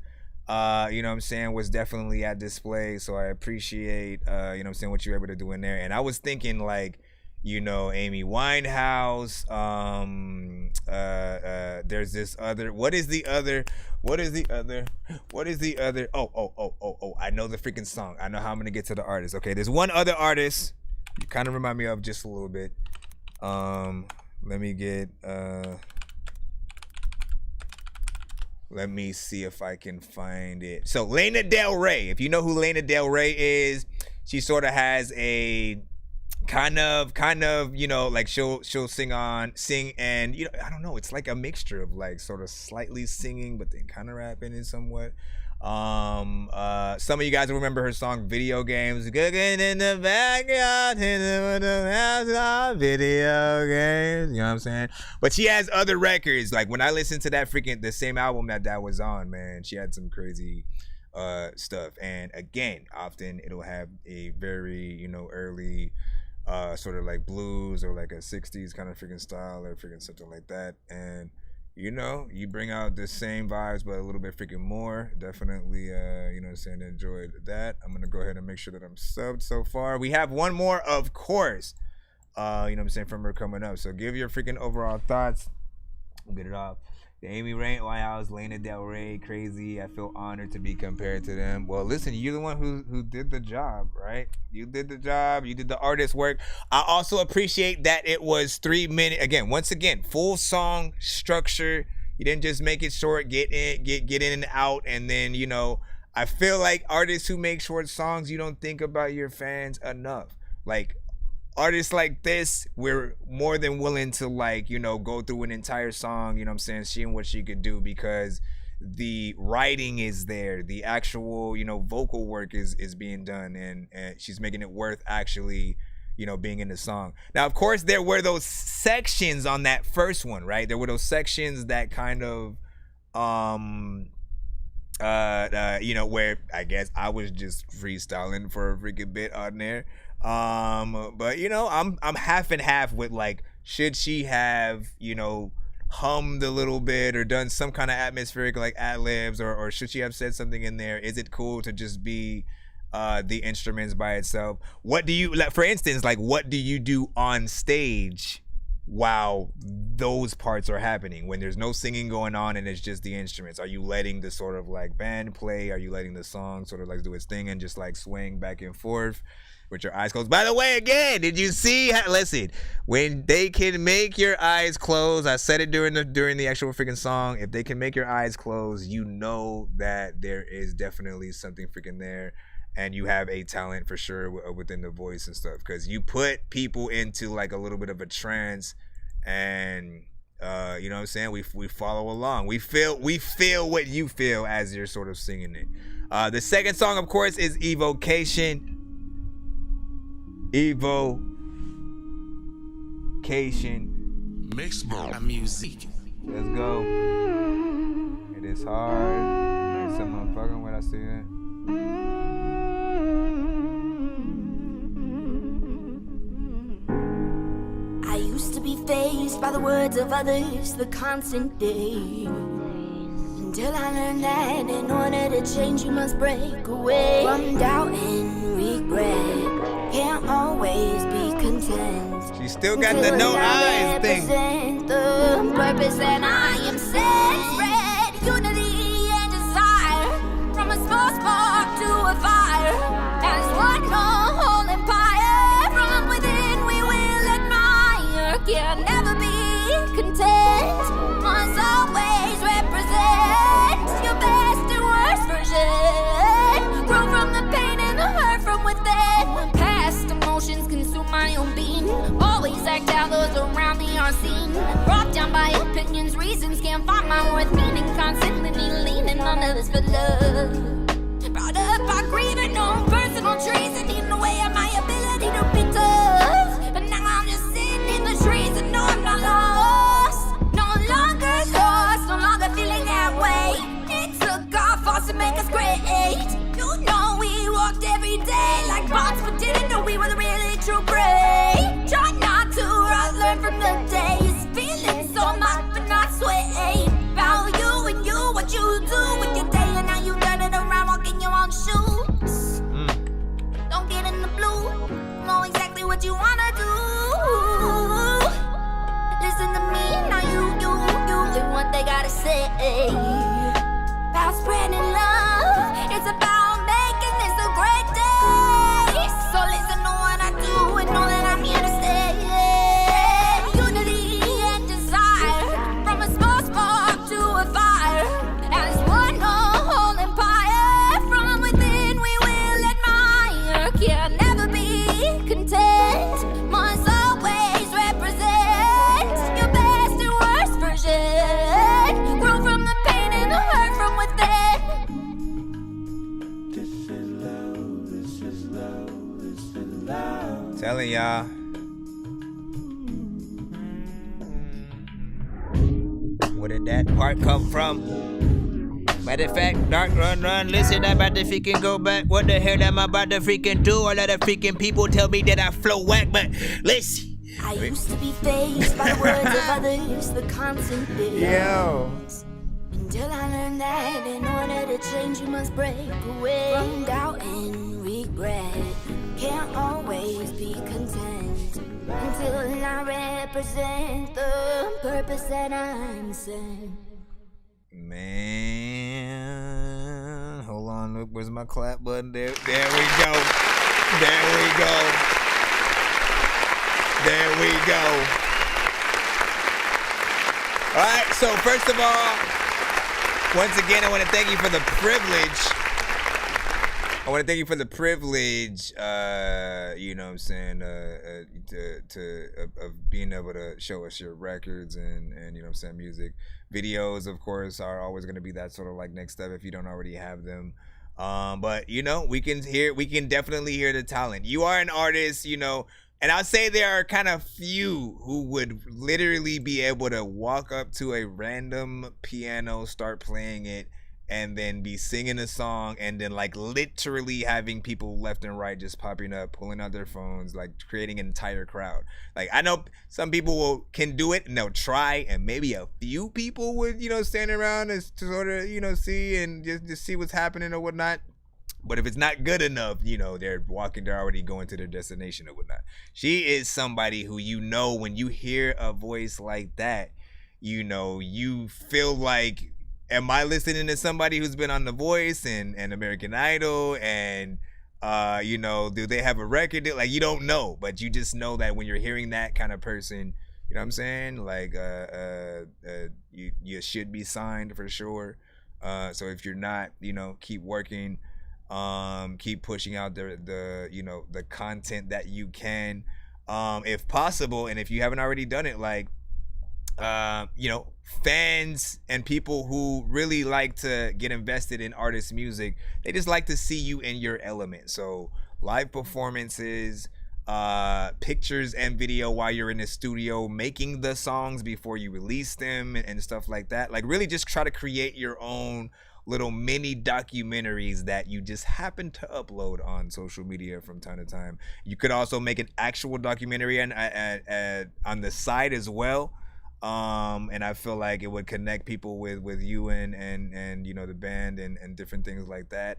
you know what I'm saying, was definitely at display. So I appreciate, you know what I'm saying, what you were able to do in there. And I was thinking, like, you know, Amy Winehouse, there's this other, what is the other, I know the freaking song. I know how I'm going to get to the artist. Okay, there's one other artist you kind of remind me of just a little bit. Let me get, let me see if I can find it. So Lana Del Rey, if you know who Lana Del Rey is, she sort of has a kind of, you know, like she'll sing and, you know, I don't know, it's like a mixture of like sort of slightly singing but then kind of rapping in somewhat. Some of you guys will remember her song Video Games. Cooking in the backyard, video games, you know what I'm saying? But she has other records. Like when I listened to that freaking, the same album that was on, man, she had some crazy stuff. And again, often it'll have a very, you know, early sort of like blues or like a 60s kind of freaking style or freaking something like that. And you know, you bring out the same vibes, but a little bit freaking more. Definitely, you know what I'm saying, enjoyed that. I'm going to go ahead and make sure that I'm subbed so far. We have one more, of course, you know what I'm saying, from her coming up. So give your freaking overall thoughts. We'll get it off. The Amy Winehouse, Lana Del Rey, crazy. I feel honored to be compared to them. Well, listen, you're the one who did the job, right? You did the job. You did the artist work. I also appreciate that it was 3 minutes. Again, once again, full song structure. You didn't just make it short, get in and out, and then, you know, I feel like artists who make short songs, you don't think about your fans enough. Like, artists like this, we're more than willing to, like, you know, go through an entire song, you know what I'm saying, seeing what she could do, because the writing is there, the actual, you know, vocal work is being done, and she's making it worth actually, you know, being in the song. Now, of course, there were those sections on that first one, right? There were those sections that kind of you know, where I guess I was just freestyling for a freaking bit on there. But you know, I'm half and half with, like, should she have, you know, hummed a little bit or done some kind of atmospheric like ad-libs, or should she have said something in there? Is it cool to just be the instruments by itself? What do you, like, for instance, like, what do you do on stage while those parts are happening, when there's no singing going on and it's just the instruments? Are you letting the sort of like band play? Are you letting the song sort of like do its thing and just like swing back and forth with your eyes closed? By the way, again, did you see listen, when they can make your eyes close, I said it during the actual freaking song, if they can make your eyes close, you know that there is definitely something freaking there, and you have a talent for sure within the voice and stuff, because you put people into like a little bit of a trance, and you know what I'm saying, we follow along, we feel what you feel as you're sort of singing it. The second song, of course, is Evocation. Mixed by music. Let's go. It is hard. There's something I'm fucking with. I see that. I used to be fazed by the words of others, the constant day, until I learned that in order to change you must break away from doubt and regret. Can't always be content. She still got the no eyes thing. The purpose that I am set. Spread unity and desire, from a small spark to a fire. As one whole empire, from within we will admire. Can never be content, must always represent your best and worst version. Grow from the pain and the hurt from within. sacked out, those around me are seen. Brought down by opinions, reasons, can't find my worth, meaning. Constantly leaning on others for love. Brought up by grieving on personal treason, eating away at my ability to be tough. But now I'm just sitting in the trees and know I'm not lost. No longer lost, no longer feeling that way. It took off us to make us great. You know we walked every day like bots, but didn't know we were the really true prey. Try not to run, learn from the days. Feeling so much but not sway. About you and you, what you do with your day, and now you turn it around, walking your own shoes. Don't get in the blue, know exactly what you wanna do. Listen to me, now you, and what they gotta say. About spreading love, it's about making this a great day. So listen to what I do and know that I'm here to stay. Unity and desire, from a small spark to a fire. As one whole empire, from within we will admire. Can never be content, must always represent your best and worst version. Grow from the pain and the hurt from within. Telling y'all. Where did that part come from? Matter of fact, Dark run, listen, I'm about to freaking go back. What the hell am I about to freaking do? A lot of freaking people tell me that I flow whack, but listen. I used to be faced by the words of others, the constant fears. Yo. Until I learned that in order to change, you must break away from doubt and regret. Can't always be content until I represent the purpose that I'm sent. Man, hold on, look, where's my clap button? There we go. There we go. There we go. All right, so first of all, once again, I want to thank you for the privilege. You know what I'm saying, of being able to show us your records and you know what I'm saying, music. Videos, of course, are always going to be that sort of like next step if you don't already have them. But, you know, we can definitely hear the talent. You are an artist, you know, and I'll say there are kind of few who would literally be able to walk up to a random piano, start playing it, and then be singing a song, and then like literally having people left and right just popping up, pulling out their phones, like creating an entire crowd. Like I know some people can do it and they'll try, and maybe a few people would, you know, stand around and sort of, you know, see and just see what's happening or whatnot. But if it's not good enough, you know, they're already going to their destination or whatnot. She is somebody who, you know, when you hear a voice like that, you know, you feel like, am I listening to somebody who's been on The Voice and American Idol and, you know, do they have a record deal? Like, you don't know, but you just know that when you're hearing that kind of person, you know what I'm saying? Like, you should be signed for sure. So if you're not, you know, keep working, keep pushing out the you know, the content that you can, if possible. And if you haven't already done it, like, you know, fans and people who really like to get invested in artists' music, they just like to see you in your element. So live performances, pictures and video while you're in the studio making the songs before you release them and stuff like that. Like really just try to create your own little mini documentaries that you just happen to upload on social media from time to time. You could also make an actual documentary on the side as well. And I feel like it would connect people with you and you know, the band and different things like that.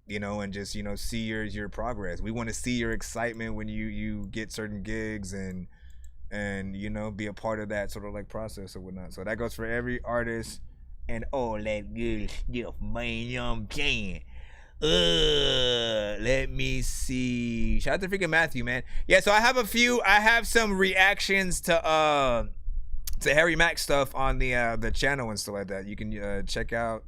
You know, and just, you know, see your progress. We want to see your excitement when you get certain gigs and you know, be a part of that sort of like process or whatnot. So that goes for every artist and all that good stuff, man. You know what I'm saying? Let me see. Shout out to freaking Matthew, man. Yeah, so I have some reactions to Harry Mack stuff on the channel and stuff like that. You can check out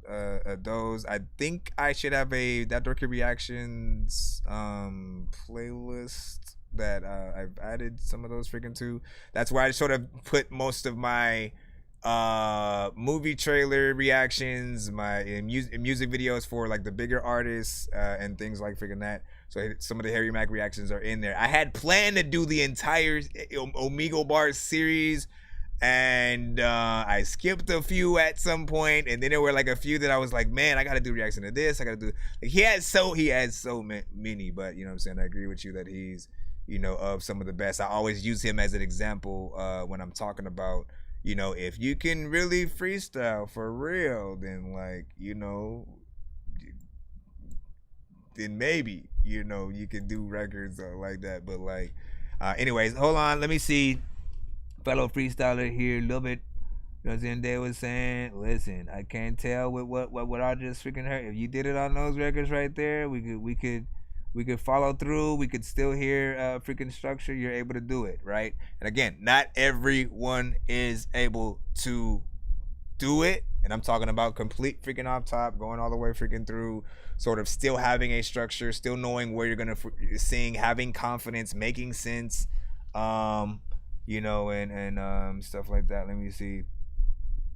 those. I think I should have that Dorky reactions playlist that I've added some of those freaking to. That's where I sort of put most of my movie trailer reactions, my music videos for like the bigger artists and things like freaking that. So some of the Harry Mack reactions are in there. I had planned to do the entire Omegle Bar series, and I skipped a few at some point, and then there were like a few that I was like, man, I gotta do reaction to this. I gotta do like he has so many, but you know what I'm saying, I agree with you that he's, you know, of some of the best. I always use him as an example when I'm talking about, you know, if you can really freestyle for real, then like, you know, then maybe, you know, you can do records like that. But like, anyways, hold on, let me see. Fellow freestyler here a little bit. You know what I'm saying? They was saying, listen, I can't tell with what I just freaking heard. If you did it on those records right there, we could follow through. We could still hear freaking structure. You're able to do it, right? And again, not everyone is able to do it. And I'm talking about complete freaking off top, going all the way freaking through, sort of still having a structure, still knowing where you're gonna sing, having confidence, making sense, you know, and stuff like that. Let me see.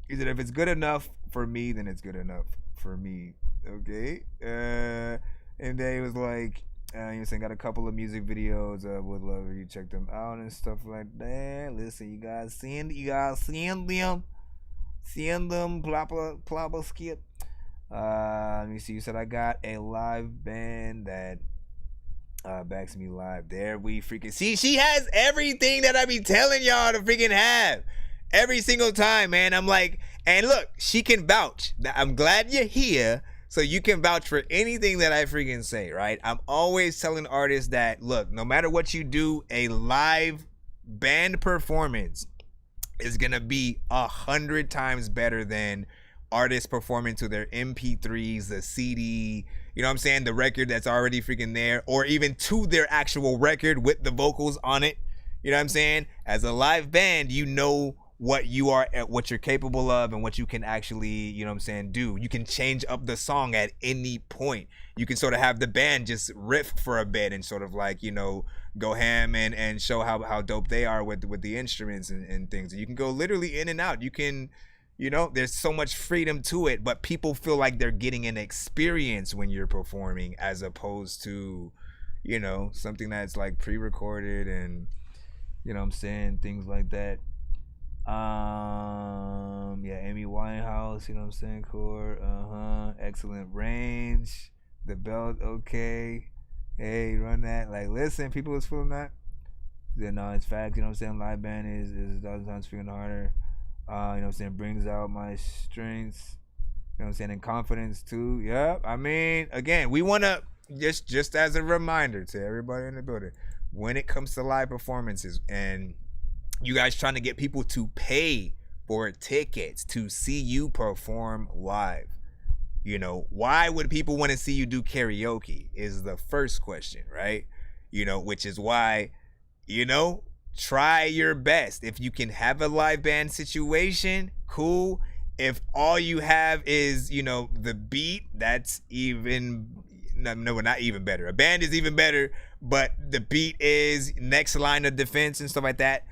He said, if it's good enough for me, then it's good enough for me. Okay. And then he was like, he was saying, got a couple of music videos. Would love if you check them out and stuff like that. Listen, you guys send them, ploppa skip. Let me see. You said I got a live band that backs me live. There we freaking see. She has everything that I be telling y'all to freaking have every single time, man. I'm like, and look, she can vouch. I'm glad you're here, so you can vouch for anything that I freaking say, right? I'm always telling artists that, look, no matter what you do, a live band performance is gonna be 100 times better than artists performing to their MP3s, the CD, you know what I'm saying, the record that's already freaking there, or even to their actual record with the vocals on it. You know what I'm saying? As a live band, you know what you are, what you're capable of, and what you can actually, you know what I'm saying, do. You can change up the song at any point. You can sort of have the band just riff for a bit and sort of like, you know, go ham and show how dope they are with the instruments and things. You can go literally in and out. You can, you know, there's so much freedom to it, but people feel like they're getting an experience when you're performing, as opposed to, you know, something that's like pre-recorded and, you know what I'm saying, things like that. Yeah, Amy Winehouse, you know what I'm saying, core, excellent range, the belt, okay, hey, run that, like, listen, people was feeling that, then no, it's facts, you know what I'm saying, live band is 1,000 times freaking harder, you know what I'm saying, brings out my strengths, you know what I'm saying, and confidence too. Yep, I mean, again, we want to, just as a reminder to everybody in the building, when it comes to live performances and you guys trying to get people to pay for tickets to see you perform live, you know, why would people want to see you do karaoke is the first question, right? You know, which is why, you know, try your best. If you can have a live band situation, cool. If all you have is, you know, the beat, that's even, no, not even better. A band is even better, but the beat is next line of defense and stuff like that.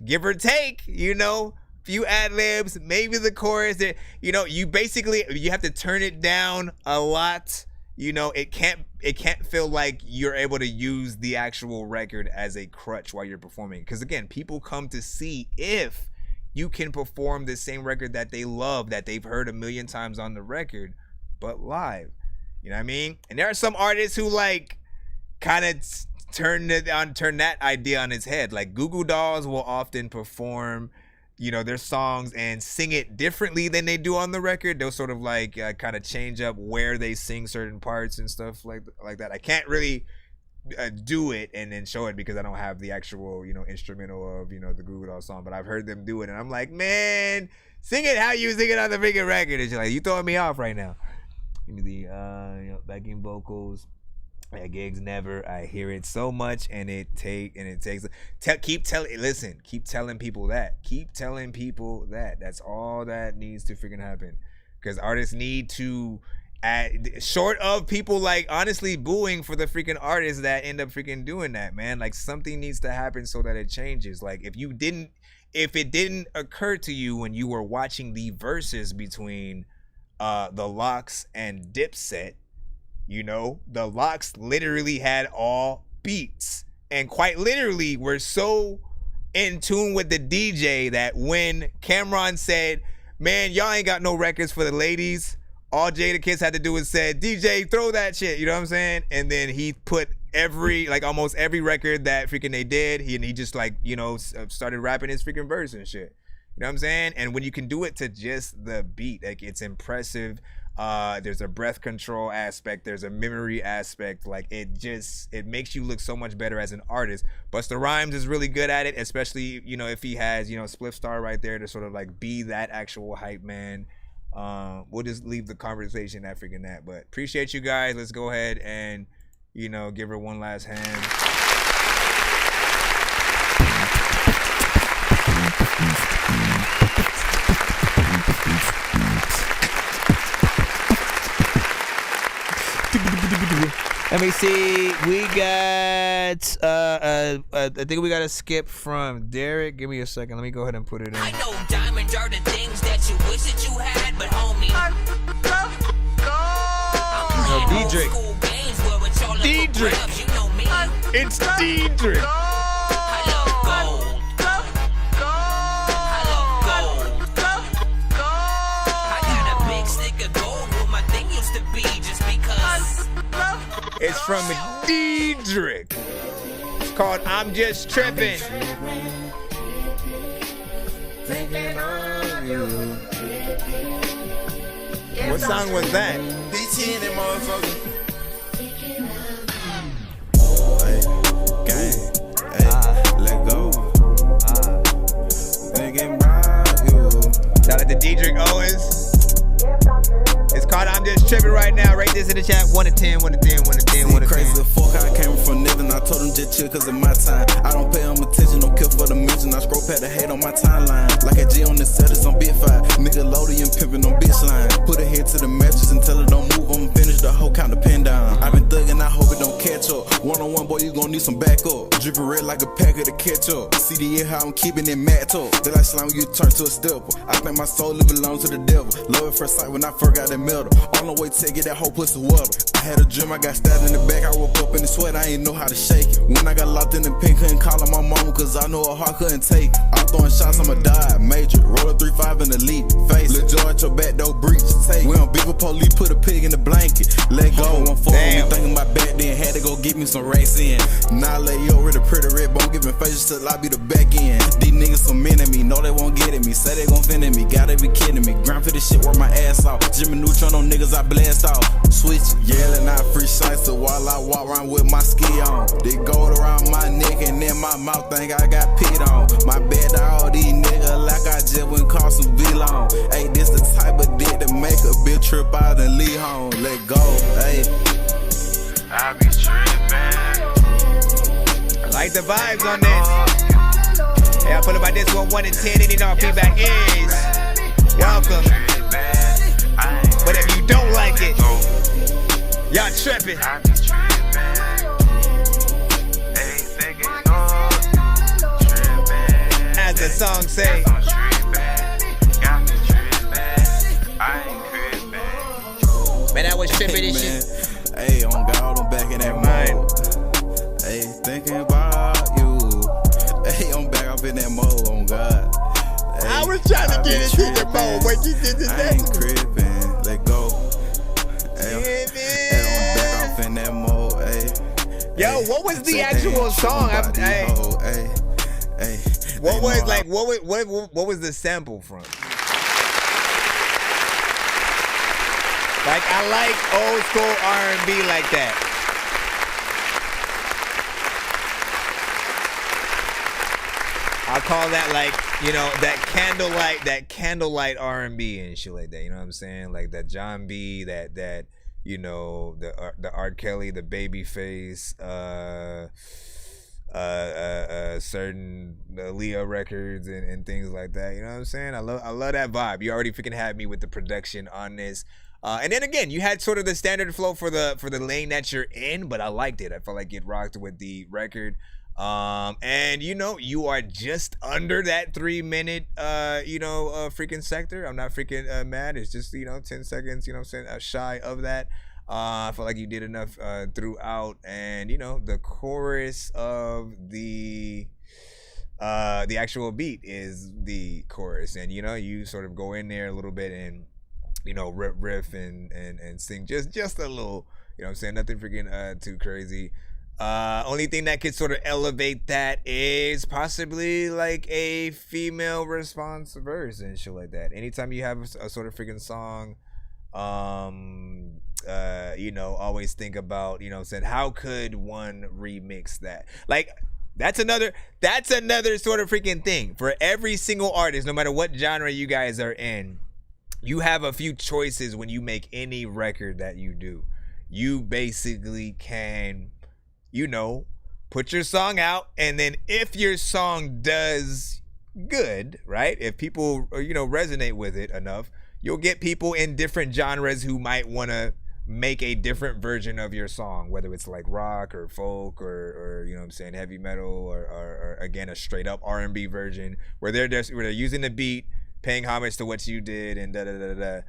Give or take, you know, few ad-libs, maybe the chorus, you know, you have to turn it down a lot. You know, it can't feel like you're able to use the actual record as a crutch while you're performing. Because again, people come to see if you can perform the same record that they love, that they've heard a million times on the record, but live. You know what I mean? And there are some artists who like kind of turn that idea on its head. Like Goo Goo Dolls will often perform, you know, their songs and sing it differently than they do on the record. They'll sort of like kind of change up where they sing certain parts and stuff like that. I can't really do it and then show it because I don't have the actual, you know, instrumental of, you know, the Goo Goo Dolls song, but I've heard them do it and I'm like, man, sing it how you sing it on the freaking record. And she's like, you throwing me off right now. The you know, backing vocals at gigs, never. I hear it so much and it takes keep telling people that. That's all that needs to freaking happen, because artists need to Short of people like honestly booing for the freaking artists that end up freaking doing that, man. Like something needs to happen so that it changes. Like if it didn't occur to you when you were watching the verses between the Locks and Dipset, you know, the Locks literally had all beats and quite literally were so in tune with the DJ that when Cameron said, man, y'all ain't got no records for the ladies, all Jadakiss had to do was said, DJ, throw that shit, you know what I'm saying? And then he put almost every record that freaking they did, he just like, you know, started rapping his freaking verse and shit. You know what I'm saying? And when you can do it to just the beat, like it's impressive. There's a breath control aspect, there's a memory aspect, like it makes you look so much better as an artist. Busta Rhymes is really good at it, especially, you know, if he has, you know, Spliff Star right there to sort of like be that actual hype man. We'll just leave the conversation at freaking that, but appreciate you guys. Let's go ahead and, you know, give her one last hand. Let me see. We got I think we got a skip from Derek. Give me a second. Let me go ahead and put it in. I know diamonds are the things that you wish that you had, but homie, Diedrich. You know me. It's Diedrich. I love gold. I love gold. I got a big stick of gold where my thing used to be just because. It's from Diedrich. It's called I'm Just Trippin'. What song was that? Let go. Thinking about you. Shout out to Diedrich Owens. It's called I'm Just Trippin' right now. Rate this in the chat. 1 to 10, 1 to 10, 1 to 10, 1 to 10. Crazy the fuck, I came from nothing. I told them just chill cause of my time. I don't pay them attention, don't care for the mention. I scroll past the hate on my timeline. Like a G on the set, it's on bit 5. Nickelodeon pimpin' on bitch line. Put her head to the mattress and tell her don't move. I'ma finish the whole count the pen down. I been thuggin', I hope it don't catch up. One-on-one, boy, you gon' need some backup. Drippin' red like a pack of the ketchup. CDA, how I'm keeping it mapped up. They like slime when you turn to a stepper. I think my soul live alone to the devil. Love at first sight when I first got that metal. On the way to get that whole pussy water. I had a dream, I got stabbed in the back. I woke up in the sweat, I ain't know how to shake it. When I got locked in the pink, couldn't call on my mama cause I know her heart couldn't take it. I'm throwing shots, I'ma die. Major, roll a 3-5 in the lead. Face, Lil George, your back door breach. Take, we don't beef a police, put a pig in the blanket. Let go, one for me, thinking my back then. Had to go get me some race in. Now I lay yo with a pretty red bone, giving faces till I be the back end. These niggas some men at me, know they won't get at me. Say they gon' fin at me, gotta be kidding me. Grind for this shit, work my ass off. Jimmy Neutron on niggas, I blast off. Switch, yelling out free shots while I walk around with my ski on. They gold around my neck and in my mouth, think I got pit on. My bad to all these niggas like I just went call some V-Long. Hey, this the type of dick to make a bitch trip out and leave home. Let go, hey. I be trippin'. I like the vibes on this. Hey, I put it by this one, 1 to 10. Any and all feedback is welcome. But if you don't like it, y'all tripping. As the song say. Man, that was tripping this shit. Hey, on God, I'm back in that mode. Hey, thinking about you. Hey, I'm back up in that mode, on God. Hey, I was trying to get into the mode, but you did this. I ain't crippin', let go. Hey, I'm back off in that mode, hey. Yo, what was the actual song? What was like? What was the sample from? Like I like old school R&B like that. I call that like, you know, that candlelight R&B and shit like that. You know what I'm saying? Like that John B, that you know, the R. Kelly, the Babyface, certain Aaliyah records and things like that. You know what I'm saying? I love that vibe. You already freaking had me with the production on this. And then again, you had sort of the standard flow for the lane that you're in, but I liked it. I felt like it rocked with the record. And you are just under that 3 minute freaking sector. I'm not freaking mad. It's just 10 seconds, shy of that. I feel like you did enough throughout, and the chorus of the actual beat is the chorus, and you sort of go in there a little bit and riff and sing just a little, nothing freaking too crazy. Only thing that could sort of elevate that is possibly like a female response verse and shit like that. Anytime you have a sort of freaking song, always think about, how could one remix that? Like, that's another sort of freaking thing. For every single artist, no matter what genre you guys are in, you have a few choices when you make any record that you do. You basically can, put your song out, and then if your song does good, right? If people, resonate with it enough, you'll get people in different genres who might want to make a different version of your song, whether it's like rock or folk or heavy metal or again a straight up R&B version where they're using the beat, paying homage to what you did, and and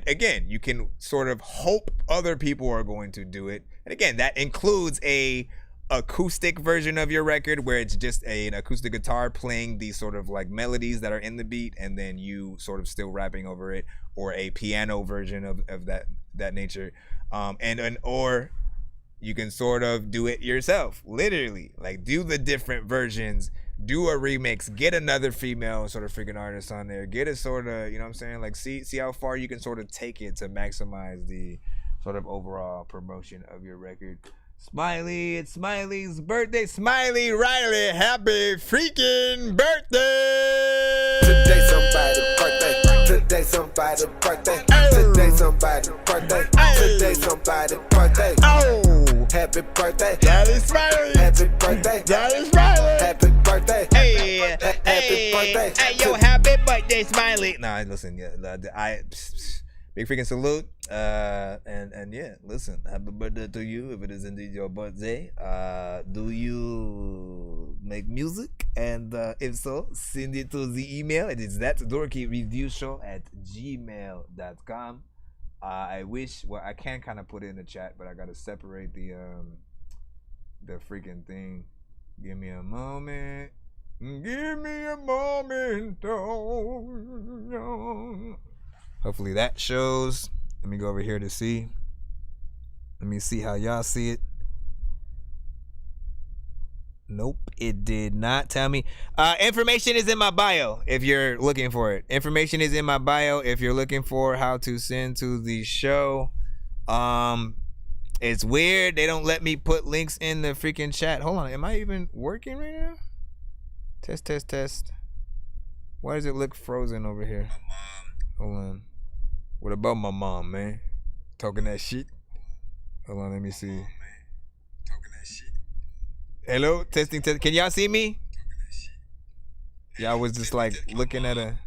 again, you can sort of hope other people are going to do it. And again, that includes a acoustic version of your record where it's just an acoustic guitar playing these sort of like melodies that are in the beat, and then you sort of still rapping over it, or a piano version of that nature, or you can sort of do it yourself, literally, like do the different versions, do a remix, get another female sort of freaking artist on there, get a sort of, like see how far you can sort of take it to maximize the sort of overall promotion of your record. Smiley, it's Smiley's birthday. Smiley Riley, happy freaking birthday! Today somebody's birthday. Today somebody's birthday. Today somebody's birthday. Today somebody's birthday. Oh, happy birthday, Daddy Smiley. Happy birthday, Daddy Smiley. Happy birthday. Hey, happy birthday. Hey, yo, happy birthday, Smiley. Nah, listen, big freaking salute. And yeah, listen, happy birthday to you if it is indeed your birthday. Do you make music? And if so, send it to the email. It is that dorkyreviewshow@gmail.com. I wish, I can kind of put it in the chat, but I gotta separate the freaking thing. Give me a moment. Give me a moment. Hopefully that shows. Let me go over here to see. Let me see how y'all see it. Nope, it did not tell me. Information is in my bio if you're looking for it. Information is in my bio if you're looking for how to send to the show. It's weird. They don't let me put links in the freaking chat. Hold on. Am I even working right now? Test. Why does it look frozen over here? Hold on. What about my mom, man? Talking that shit? Hold on, let me see. Hello? Testing. Can y'all see me? Y'all was just like looking at a...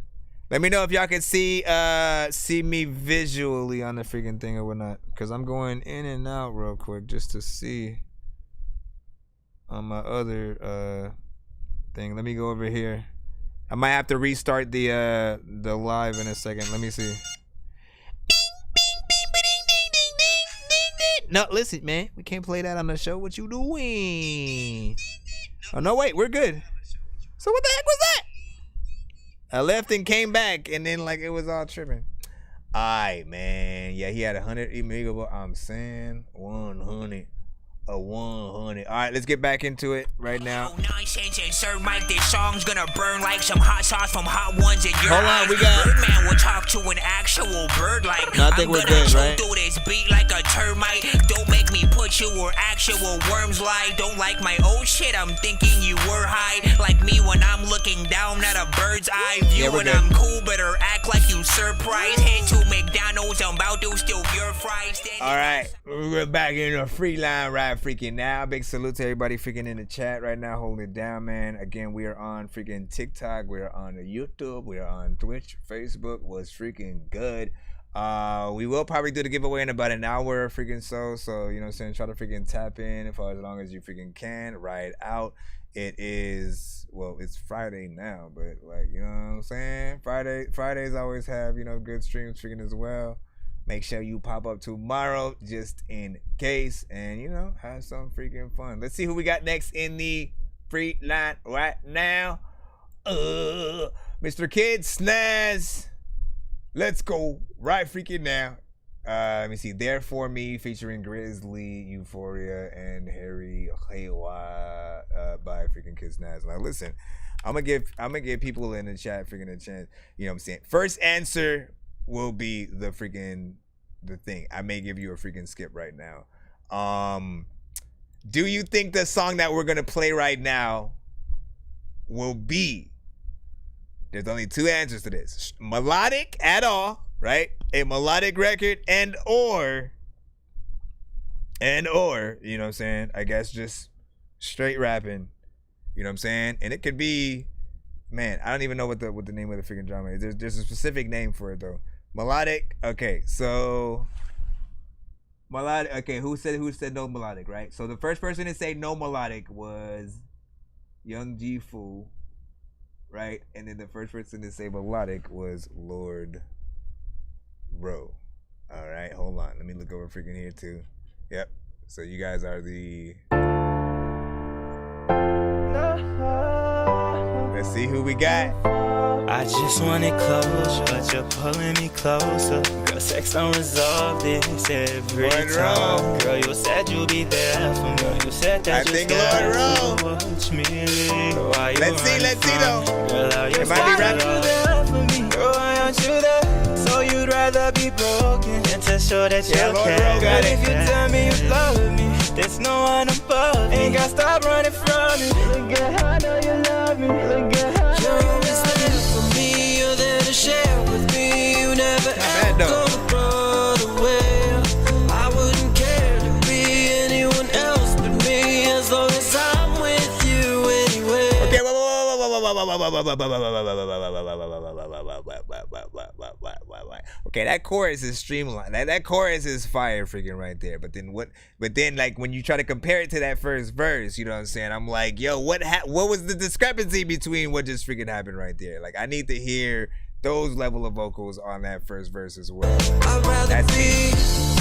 Let me know if y'all can see me visually on the freaking thing or whatnot. Because I'm going in and out real quick just to see on my other thing. Let me go over here. I might have to restart the live in a second. Let me see. No, listen, man. We can't play that on the show. What you doing? Oh, no, wait. We're good. So what the heck was that? I left and came back, and then, like, it was all tripping. All right, man. Yeah, he had 100 megabytes. I'm saying 100. A 100. All right, let's get back into it right now. Nonsense and Sir Mike, this song's gonna burn like some hot sauce from Hot Ones in your Hold on, we got... Birdman will talk to an actual bird like no, I think we're good, right? Through this beat like a termite. Don't make me put you where actual worms lie. Don't like my old shit, I'm thinking you were high. Like me when I'm looking down at a bird's eye view. Yeah, and I'm cool, better act like you surprised. Head to McDonald's McDonald's, I'm about to steal your fries. All right, we're back in the free line right freaking now. Big salute to everybody freaking in the chat right now. Hold it down, man. Again, we are on freaking TikTok. We are on YouTube. We are on Twitch. Facebook was freaking good. We will probably do the giveaway in about an hour freaking so you know what I'm saying, try to freaking tap in for as long as you freaking can. Right out. It is, well, it's Friday now, but like, you know what I'm saying? Fridays always have, you know, good streams freaking as well. Make sure you pop up tomorrow just in case, and you know, have some freaking fun. Let's see who we got next in the free line right now. Mr. Kid Snaz. Let's go right freaking now. Let me see. There For Me featuring Grizzly, Euphoria, and Harry Haywa by freaking Kid Snaz. Now listen, I'm gonna give people in the chat freaking a chance. You know what I'm saying? First answer will be the thing. I may give you a freaking skip right now. Do you think the song that we're gonna play right now will be? There's only two answers to this: melodic at all, right? A melodic record, and or, you know what I'm saying? I guess just straight rapping. You know what I'm saying? And it could be, man, I don't even know what the name of the freaking genre is. There's a specific name for it though. Melodic. Okay, so melodic. Okay, who said no melodic, right? So the first person to say no melodic was Young G Fu, right? And then the first person to say melodic was Lord Bro. All right, hold on. Let me look over freaking here too. Yep. So you guys are the. Let's see who we got. I just wanted closure, but you're pulling me closer. Girl, sex don't resolve this every time. Girl, you said you'll be there for me. You said that you scared to watch me. Let's see though. Girl, are you there for me? Girl, why aren't you there? So you'd rather be broken than to show that you care. Girl, if you tell me you love me, there's no one above me. Ain't gotta stop running from me. Look at how I know you love me. Look at how you're always there for me. You're there to share with me. You never ever gonna run away. I wouldn't care to be anyone else but me, as long as I'm with you anyway. Okay, okay, that chorus is streamlined. That chorus is fire freaking right there. But then like when you try to compare it to that first verse, you know what I'm saying? I'm like, yo, what was the discrepancy between what just freaking happened right there? Like I need to hear those level of vocals on that first verse as well. I'd rather be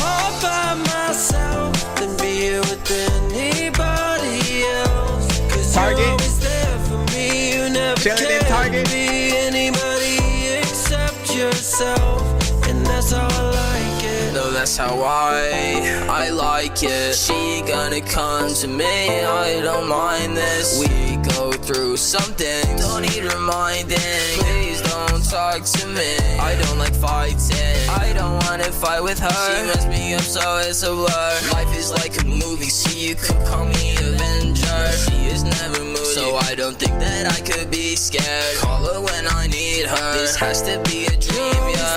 all by myself than be here with anybody else. Cause Target. you're always there for me. You never can be anybody except yourself. And that's how I like it. No, that's how I like it. She gonna come to me, I don't mind this. We go through something, don't need reminding. Please don't talk to me, I don't like fighting. I don't wanna fight with her, she messed me up so it's a blur. Life is like a movie, so you could call me Avenger. She is never moody, so I don't think that I could be scared. Call her when I need her, this has to be a dream, yeah.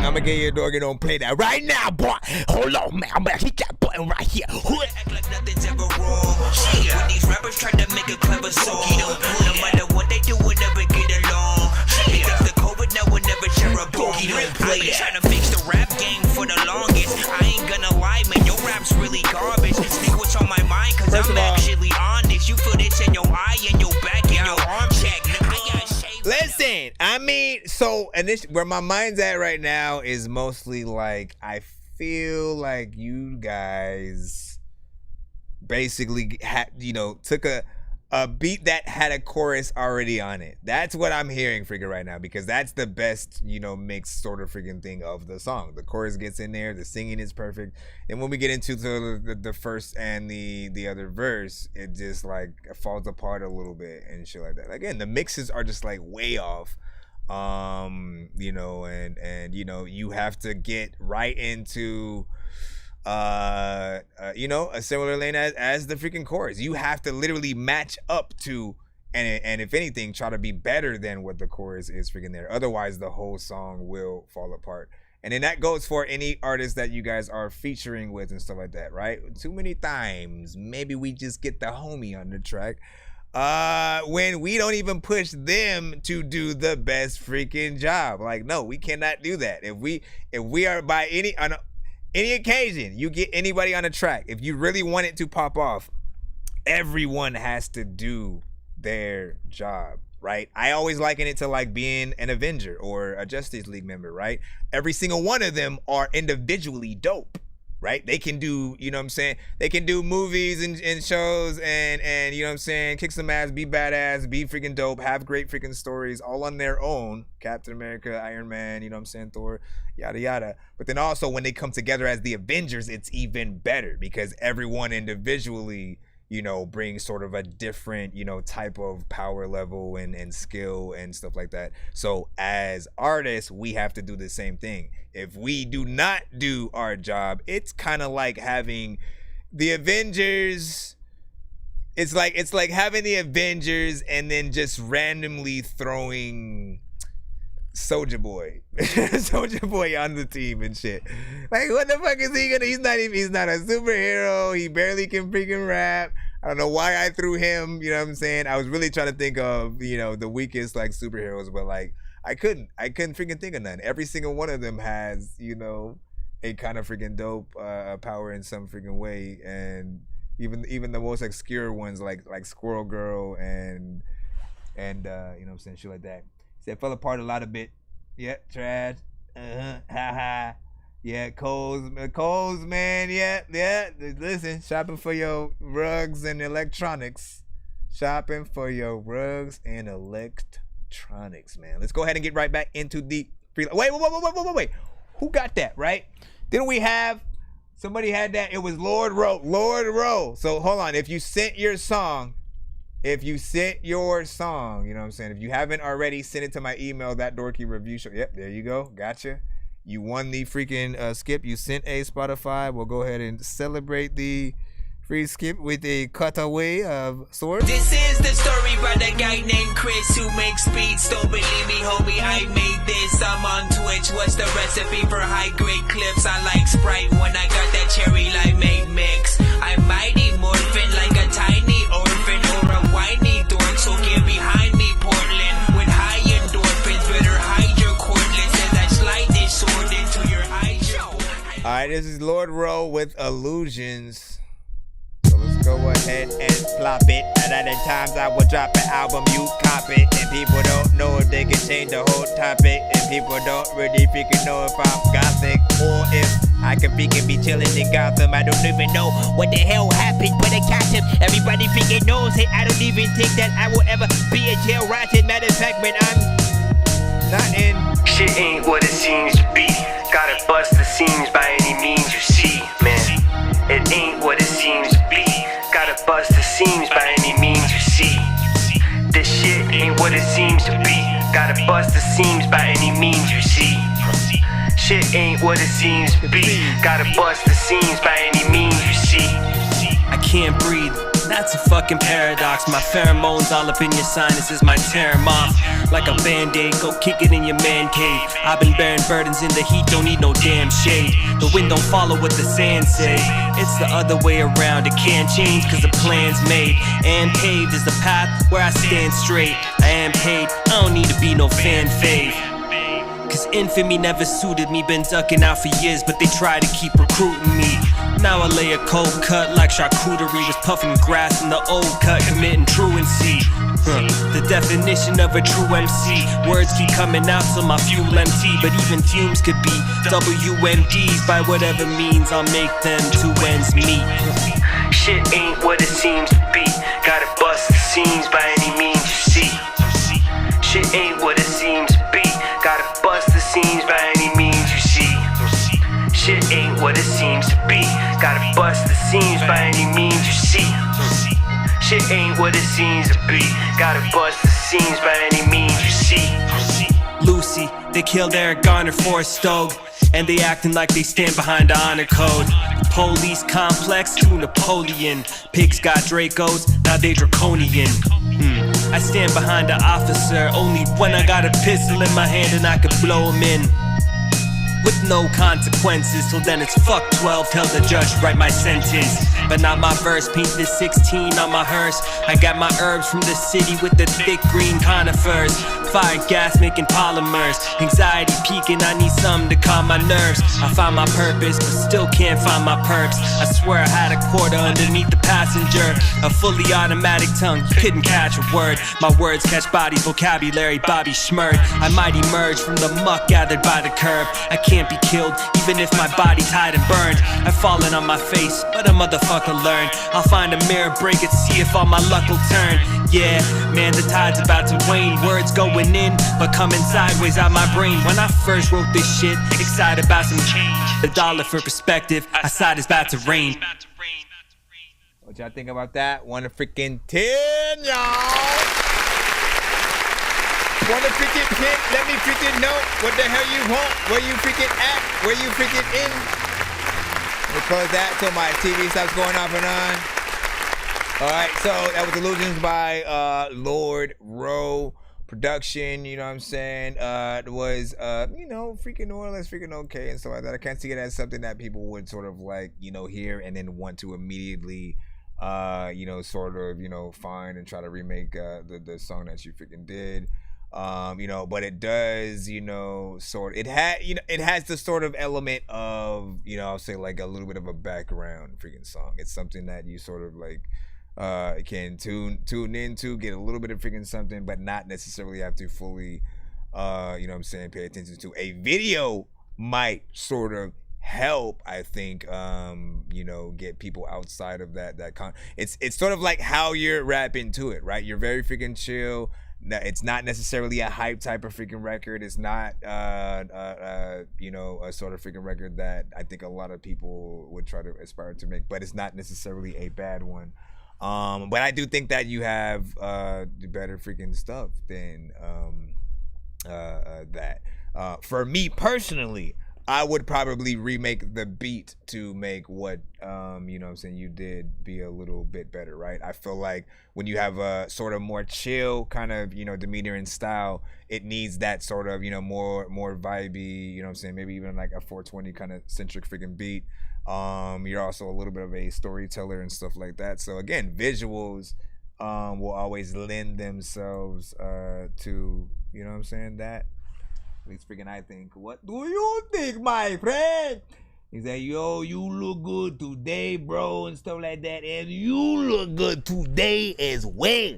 I'ma get you a dog and don't play that right now, boy. Hold on, man. I'm gonna hit that button right here. Act like nothing's ever wrong. Shit, when these rappers try to make a clever song, no matter what they do, we'll never get along. Because the COVID now will never share a bone. I've been trying to fix the rap game for the longest. I ain't gonna lie, man, your rap's really garbage. Speak what's on my mind, cause I'm actually honest. You feel this in your eye and your back and your arm check. Listen, I mean, so, and this, where my mind's at right now is mostly like, I feel like you guys basically took a beat that had a chorus already on it. That's what I'm hearing freaking right now, because that's the best, mixed sort of freaking thing of the song. The chorus gets in there, the singing is perfect, and when we get into the first and the other verse, it just like falls apart a little bit and shit like that. Again, the mixes are just like way off. And you have to get right into a similar lane as the freaking chorus. You have to literally match up to and if anything, try to be better than what the chorus is freaking there. Otherwise, the whole song will fall apart. And then that goes for any artist that you guys are featuring with and stuff like that, right? Too many times, maybe we just get the homie on the track when we don't even push them to do the best freaking job. Like, no, we cannot do that. If we are by on any occasion, you get anybody on a track, if you really want it to pop off, everyone has to do their job, right? I always liken it to like being an Avenger or a Justice League member, right? Every single one of them are individually dope, right? They can do, you know what I'm saying? They can do movies and shows and you know what I'm saying? Kick some ass, be badass, be freaking dope, have great freaking stories all on their own. Captain America, Iron Man, you know what I'm saying? Thor, yada, yada. But then also when they come together as the Avengers, it's even better because everyone individually, you know, bring sort of a different, you know, type of power level and skill and stuff like that. So as artists, we have to do the same thing. If we do not do our job, it's kind of like having the Avengers. It's like having the Avengers and then just randomly throwing Soulja Boy on the team and shit. Like, what the fuck is he gonna? He's not a superhero. He barely can freaking rap. I don't know why I threw him. You know what I'm saying? I was really trying to think of, you know, the weakest like superheroes, but like I couldn't freaking think of none. Every single one of them has, you know, a kind of freaking dope power in some freaking way, and even the most obscure ones like Squirrel Girl and you know what I'm saying, shit like that. It fell apart a lot a bit. Yeah, trash. Ha. Yeah, Coles, man. Yeah. Listen, shopping for your rugs and electronics. Shopping for your rugs and electronics, man. Let's go ahead and get right back into the free. Wait. Who got that, right? Didn't we have somebody had that? It was Lord Rowe. So hold on. If you sent your song, you know what I'm saying? If you haven't already, send it to my email, that Dorky Review Show. Yep, there you go. Gotcha. You won the freaking skip. You sent a Spotify. We'll go ahead and celebrate the free skip with a cutaway of sorts. This is the story about a guy named Chris who makes beats. Don't believe me, homie, I made this. I'm on Twitch. What's the recipe for high-grade clips? I like Sprite when I got that cherry limeade mix. I'm mighty morphin' like a tiny orphan or a whiny dork. So get behind me, Portland. With high endorphins, better hide your cordless as I slide this sword into your eyes. All right, this is Lord Rowe with Illusions. So let's go ahead and plop it. At other times I will drop an album, you cop it. And people don't know if they can change the whole topic. And people don't really freaking know if I'm gothic or if I can freaking be chilling in Gotham. I don't even know what the hell happened, but I catch him. Everybody freaking knows it. I don't even think that I will ever be a jail rat. Matter of fact, when I'm not in. Shit ain't what it seems to be. Gotta bust the seams by any means you see, man. It ain't what it seems to be. Gotta bust the seams by any means you see. This shit ain't what it seems to be. Gotta bust the seams by any means you see. Shit ain't what it seems to be. Gotta bust the seams by any means you see. I can't breathe. That's a fucking paradox. My pheromones all up in your sinuses might tear 'em off. Like a band-aid, go kick it in your man cave. I've been bearing burdens in the heat, don't need no damn shade. The wind don't follow what the sand say. It's the other way around, it can't change cause the plan's made. And paved is the path where I stand straight. I am paid, I don't need to be no fan fave. Cause infamy never suited me, been ducking out for years, but they try to keep recruiting me. Now I lay a cold cut like charcuterie, was puffing grass in the old cut, committing truancy. The definition of a true MC. Words keep coming out so my fuel empty, but even fumes could be WMDs. By whatever means I'll make them 2 ends meet. Shit ain't what it seems to be. Gotta bust the seams by any means you see. Shit ain't what it seems to be. Gotta bust the seams by any means you see. Shit ain't what it seems to be. Gotta bust the seams by any means you see. Shit ain't what it seems to be. Gotta bust the seams by any means you see. Lucy, they killed Eric Garner for a stove, and they acting like they stand behind the honor code. Police complex to Napoleon. Pigs got Dracos, now they draconian. I stand behind an officer only when I got a pistol in my hand and I could blow him in. With no consequences, till then it's fuck 12, tell the judge write my sentence. But not my verse, paint the 16 on my hearse. I got my herbs from the city with the thick green conifers. Fire gas making polymers, anxiety peaking, I need something to calm my nerves. I found my purpose, but still can't find my perks. I swear I had a quarter underneath the passenger. A fully automatic tongue, couldn't catch a word. My words catch bodies, vocabulary, Bobby Schmurd. I might emerge from the muck gathered by the curb. I can't be killed, even if my body's hide and burned. I've fallen on my face, but a motherfucker learned. I'll find a mirror, break it, see if all my luck will turn. Yeah, man, the tide's about to wane. Words going in, but coming sideways out my brain. When I first wrote this shit, excited about some change. The dollar for perspective, I saw it's about to rain. What y'all think about that? 1 to freaking 10, y'all. 1 to freaking 10. Let me freaking know what the hell you want. Where you freaking at? Where you freaking in? Let me close that till my TV stops going off and on. Alright, so that was Illusions by Lord Rowe production, you know what I'm saying? It was you know, freaking New Orleans, freaking okay and stuff like that. I can't see it as something that people would sort of like, you know, hear and then want to immediately you know, sort of, you know, find and try to remake the song that you freaking did. You know, but it does, you know, sort of, it has the sort of element of, you know, I'll say like a little bit of a background freaking song. It's something that you sort of like can tune into, get a little bit of freaking something, but not necessarily have to fully you know what I'm saying, pay attention to. A video might sort of help, I think, you know, get people outside of that it's sort of like how you're rapping to it, right? You're very freaking chill. It's not necessarily a hype type of freaking record. It's not you know, a sort of freaking record that I think a lot of people would try to aspire to make, but it's not necessarily a bad one. But I do think that you have better freaking stuff than that. For me personally, I would probably remake the beat to make what you know what I'm saying, you did be a little bit better, right? I feel like when you have a sort of more chill kind of, you know, demeanor and style, it needs that sort of, you know, more vibey, you know what I'm saying, maybe even like a 420 kind of centric freaking beat. You're also a little bit of a storyteller and stuff like that. So again, visuals will always lend themselves to, you know what I'm saying, that. At least freaking I think. What do you think, my friend? He said, yo, you look good today, bro, and stuff like that. And you look good today as well,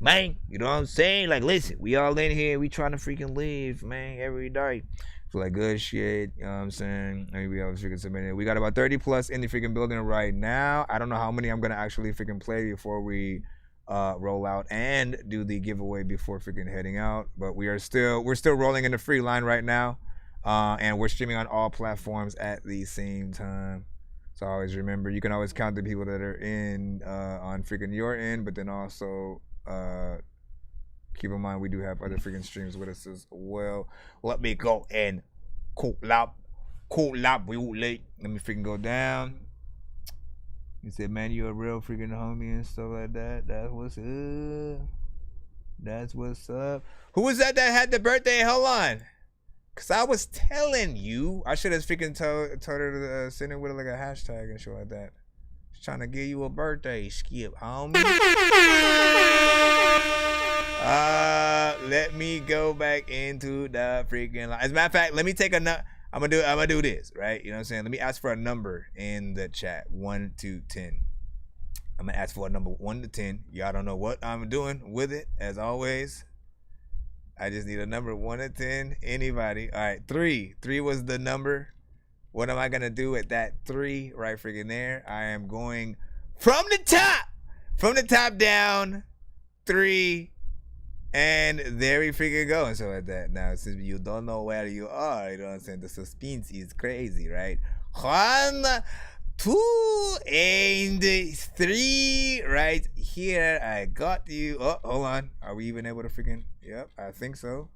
man. You know what I'm saying? Like, listen, we all in here. We trying to freaking live, man, every day. So, like, good shit. You know what I'm saying? Maybe I was freaking submitting. We got about 30 plus in the freaking building right now. I don't know how many I'm going to actually freaking play before we roll out and do the giveaway before freaking heading out, but we're still rolling in the free line right now, and we're streaming on all platforms at the same time. So always remember, you can always count the people that are in on freaking your end, but then also keep in mind we do have other freaking streams with us as well. Let me go and collab late. Let me freaking go down. He said, man, you a real freaking homie and stuff like that. That's what's up. That's what's up. Who was that had the birthday? Hold on. Because I was telling you. I should have freaking told her to send it with like a hashtag and shit like that. Just trying to give you a birthday, Skip, homie. Let me go back into the freaking line. As a matter of fact, let me take a... I'm gonna do this, right? You know what I'm saying? Let me ask for a number in the chat. 1 to 10. I'm gonna ask for a number 1 to 10. Y'all don't know what I'm doing with it, as always. I just need a number 1 to 10. Anybody? All right, 3. 3 was the number. What am I gonna do at that 3 right freaking there? I am going from the top down. 3. And there we freaking go and stuff like that. Now, since you don't know where you are, you know what I'm saying? The suspense is crazy, right? 1, 2, and 3 right here. I got you. Oh, hold on. Are we even able to freaking? Yep, I think so.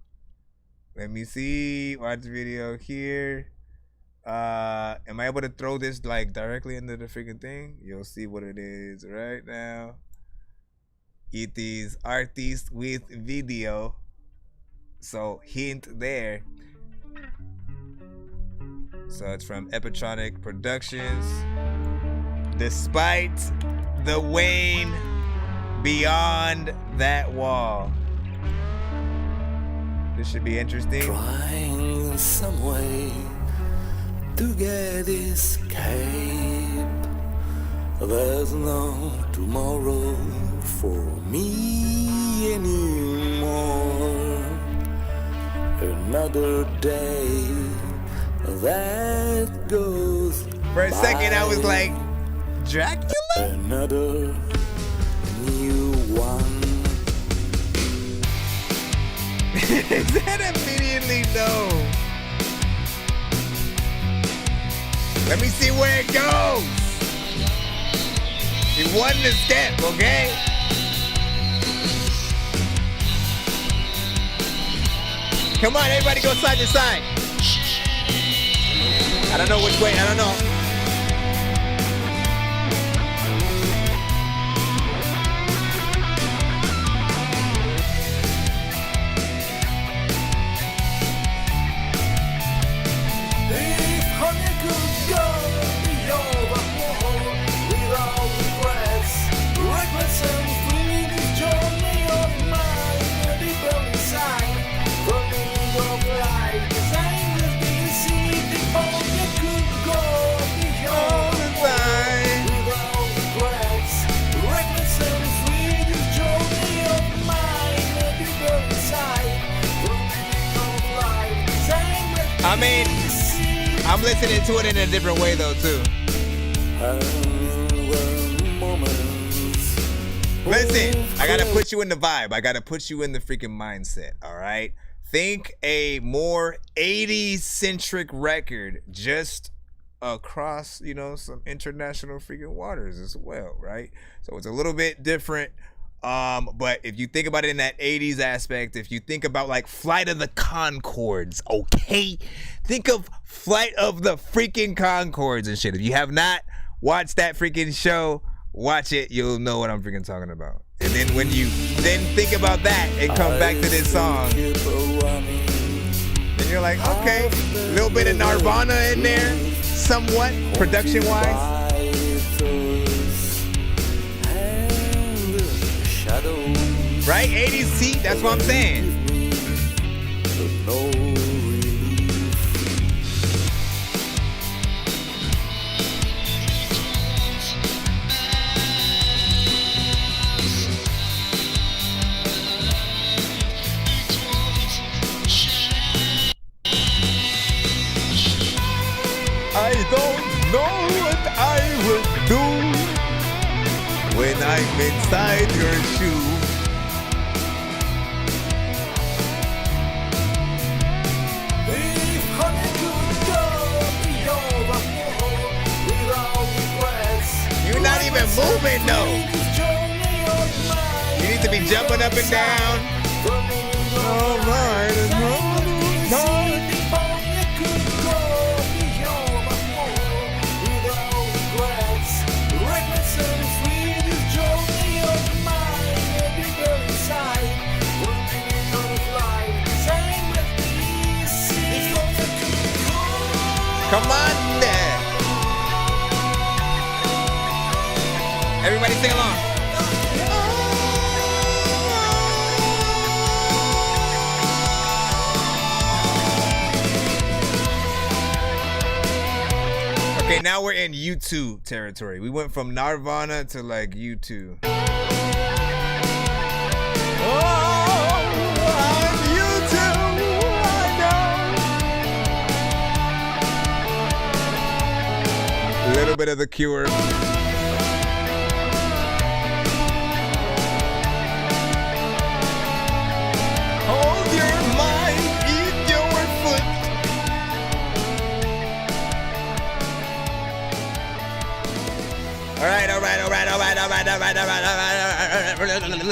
Let me see. Watch the video here. Am I able to throw this like directly into the freaking thing? You'll see what it is right now. It is artist with video. So hint there. So it's from Epitronic Productions. Despite the Wayne, Beyond That Wall. This should be interesting. Trying some way to get escape. There's no tomorrow for me anymore. Another day that goes For a second, I was like, Dracula? Another new one. Is that immediately no? Let me see where it goes. It wasn't a step, okay? Come on, everybody go side to side. I don't know which way, I don't know. I mean, I'm listening to it in a different way though too. Listen, I gotta put you in the vibe. I gotta put you in the freaking mindset, all right? Think a more 80s centric record just across, you know, some international freaking waters as well, right? So it's a little bit different. But if you think about it in that 80s aspect, if you think about like Flight of the Conchords, okay? Think of Flight of the freaking Conchords and shit. If you have not watched that freaking show, watch it. You'll know what I'm freaking talking about. And then when you then think about that and come back to this song, then you're like, okay, a little bit of Nirvana in there, somewhat, production-wise. Right? 80s C, that's what I'm saying. I don't know what I would do when I'm inside your shoe. You're not even moving though. You need to be jumping up and down. All right. Come on there. Everybody sing along. Okay, now we're in U2 territory. We went from Nirvana to like U2. A little bit of The Cure. Hold your mind, eat your foot. All right.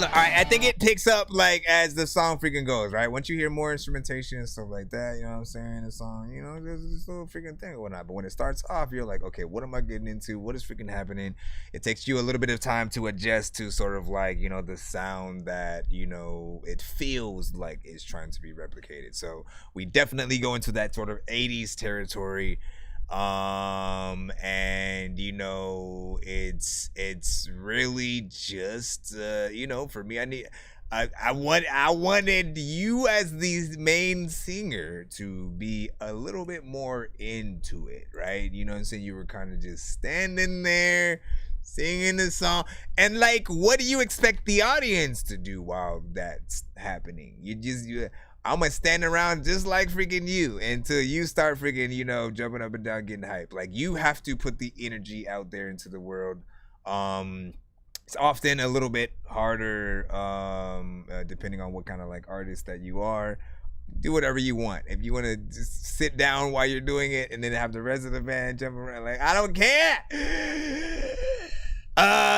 right, I think it picks up like as the song freaking goes, right? Once you hear more instrumentation and stuff like that, you know what I'm saying? The song, you know, there's this little freaking thing or whatnot. But when it starts off, you're like, okay, what am I getting into? What is freaking happening? It takes you a little bit of time to adjust to sort of like, you know, the sound that, you know, it feels like is trying to be replicated. So we definitely go into that sort of 80s territory. And you know, it's really just you know, for me, I wanted you as the main singer to be a little bit more into it, right? You know what I'm saying? You were kind of just standing there singing the song, and like, what do you expect the audience to do while that's happening? I'm gonna stand around just like freaking you until you start freaking, you know, jumping up and down, getting hype. Like, you have to put the energy out there into the world. It's often a little bit harder, depending on what kind of like artist that you are. Do whatever you want. If you want to just sit down while you're doing it and then have the rest of the band jump around, like, I don't care.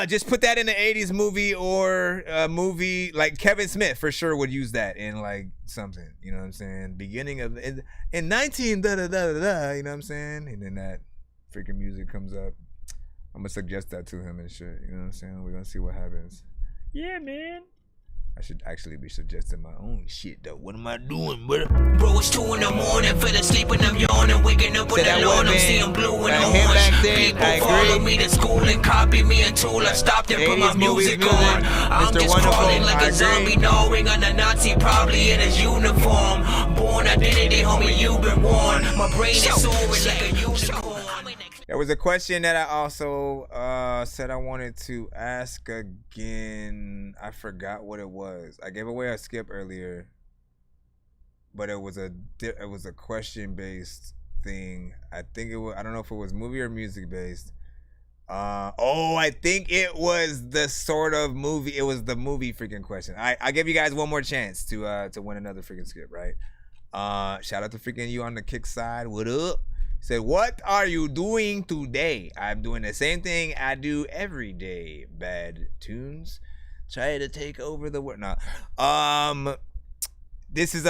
Just put that in the 80s movie or a movie like Kevin Smith for sure would use that in like something, you know what I'm saying? Beginning of in 19 da da da da da, you know what I'm saying? And then that freaking music comes up. I'm gonna suggest that to him and shit, you know what I'm saying? We're gonna see what happens. Yeah, man. I should actually be suggesting my own shit though. What am I doing, bro? Bro, it's 2 in the morning, fell asleep and I'm yawning, waking up with alone, I'm seeing blue and orange. People follow me to school and copy me until I stopped and put my music on. I'm just crawling like a zombie, gnawing on a Nazi, probably in his uniform. Born identity, homie, you've been warned. My brain is soaring like a unicorn. There was a question that I also said I wanted to ask again. I forgot what it was. I gave away a skip earlier, but it was a question based thing. I think it was. I don't know if it was movie or music based. I think it was the sort of movie. It was the movie freaking question. I give you guys one more chance to win another freaking skip. Right. Shout out to freaking you on the kick side. What up? Said, what are you doing today? I'm doing the same thing I do every day. Bad tunes. Try to take over the world. No. This is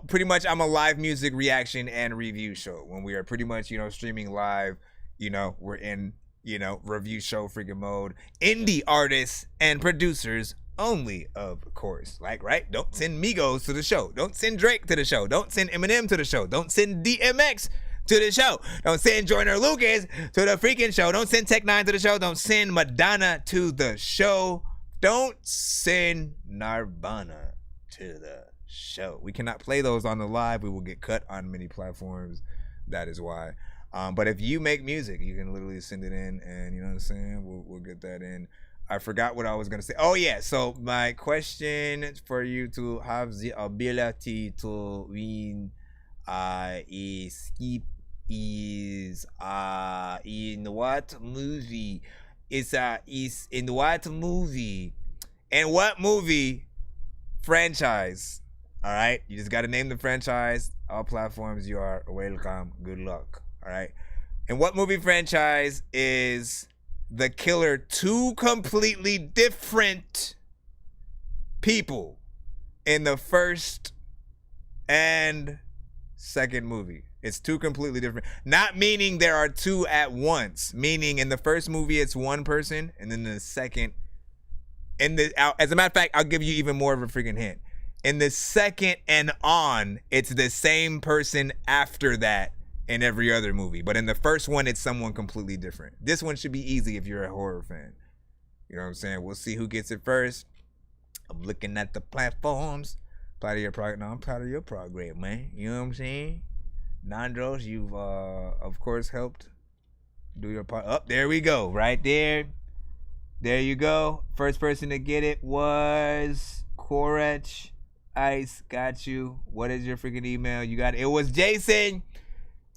pretty much I'm a live music reaction and review show. When we are pretty much, you know, streaming live, you know, we're in, you know, review show freaking mode. Indie artists and producers only, of course. Like, right? Don't send Migos to the show. Don't send Drake to the show. Don't send Eminem to the show. Don't send DMX to the show. Don't send Joyner Lucas to the freaking show. Don't send Tech 9 to the show. Don't send Madonna to the show. Don't send Nirvana to the show. We cannot play those on the live. We will get cut on many platforms. That is why. But if you make music, you can literally send it in, and you know what I'm saying? We'll get that in. I forgot what I was gonna say. Oh yeah. So my question for you to have the ability to win is in what movie? Is in what movie? And what movie franchise? All right, you just got to name the franchise. All platforms, you are welcome. Good luck. All right. And what movie franchise is the killer? Two completely different people in the first and second movie. It's two completely different. Not meaning there are two at once. Meaning in the first movie it's one person, and then the second. As a matter of fact, I'll give you even more of a freaking hint. In the second and on, it's the same person after that in every other movie. But in the first one, it's someone completely different. This one should be easy if you're a horror fan. You know what I'm saying? We'll see who gets it first. I'm looking at the platforms. Proud of your program. No, I'm proud of your program, man. You know what I'm saying? Nandros, you've of course helped do your part. Up there we go, right there. There you go. First person to get it was Korech Ice. Got you. What is your freaking email? You got it. It was Jason.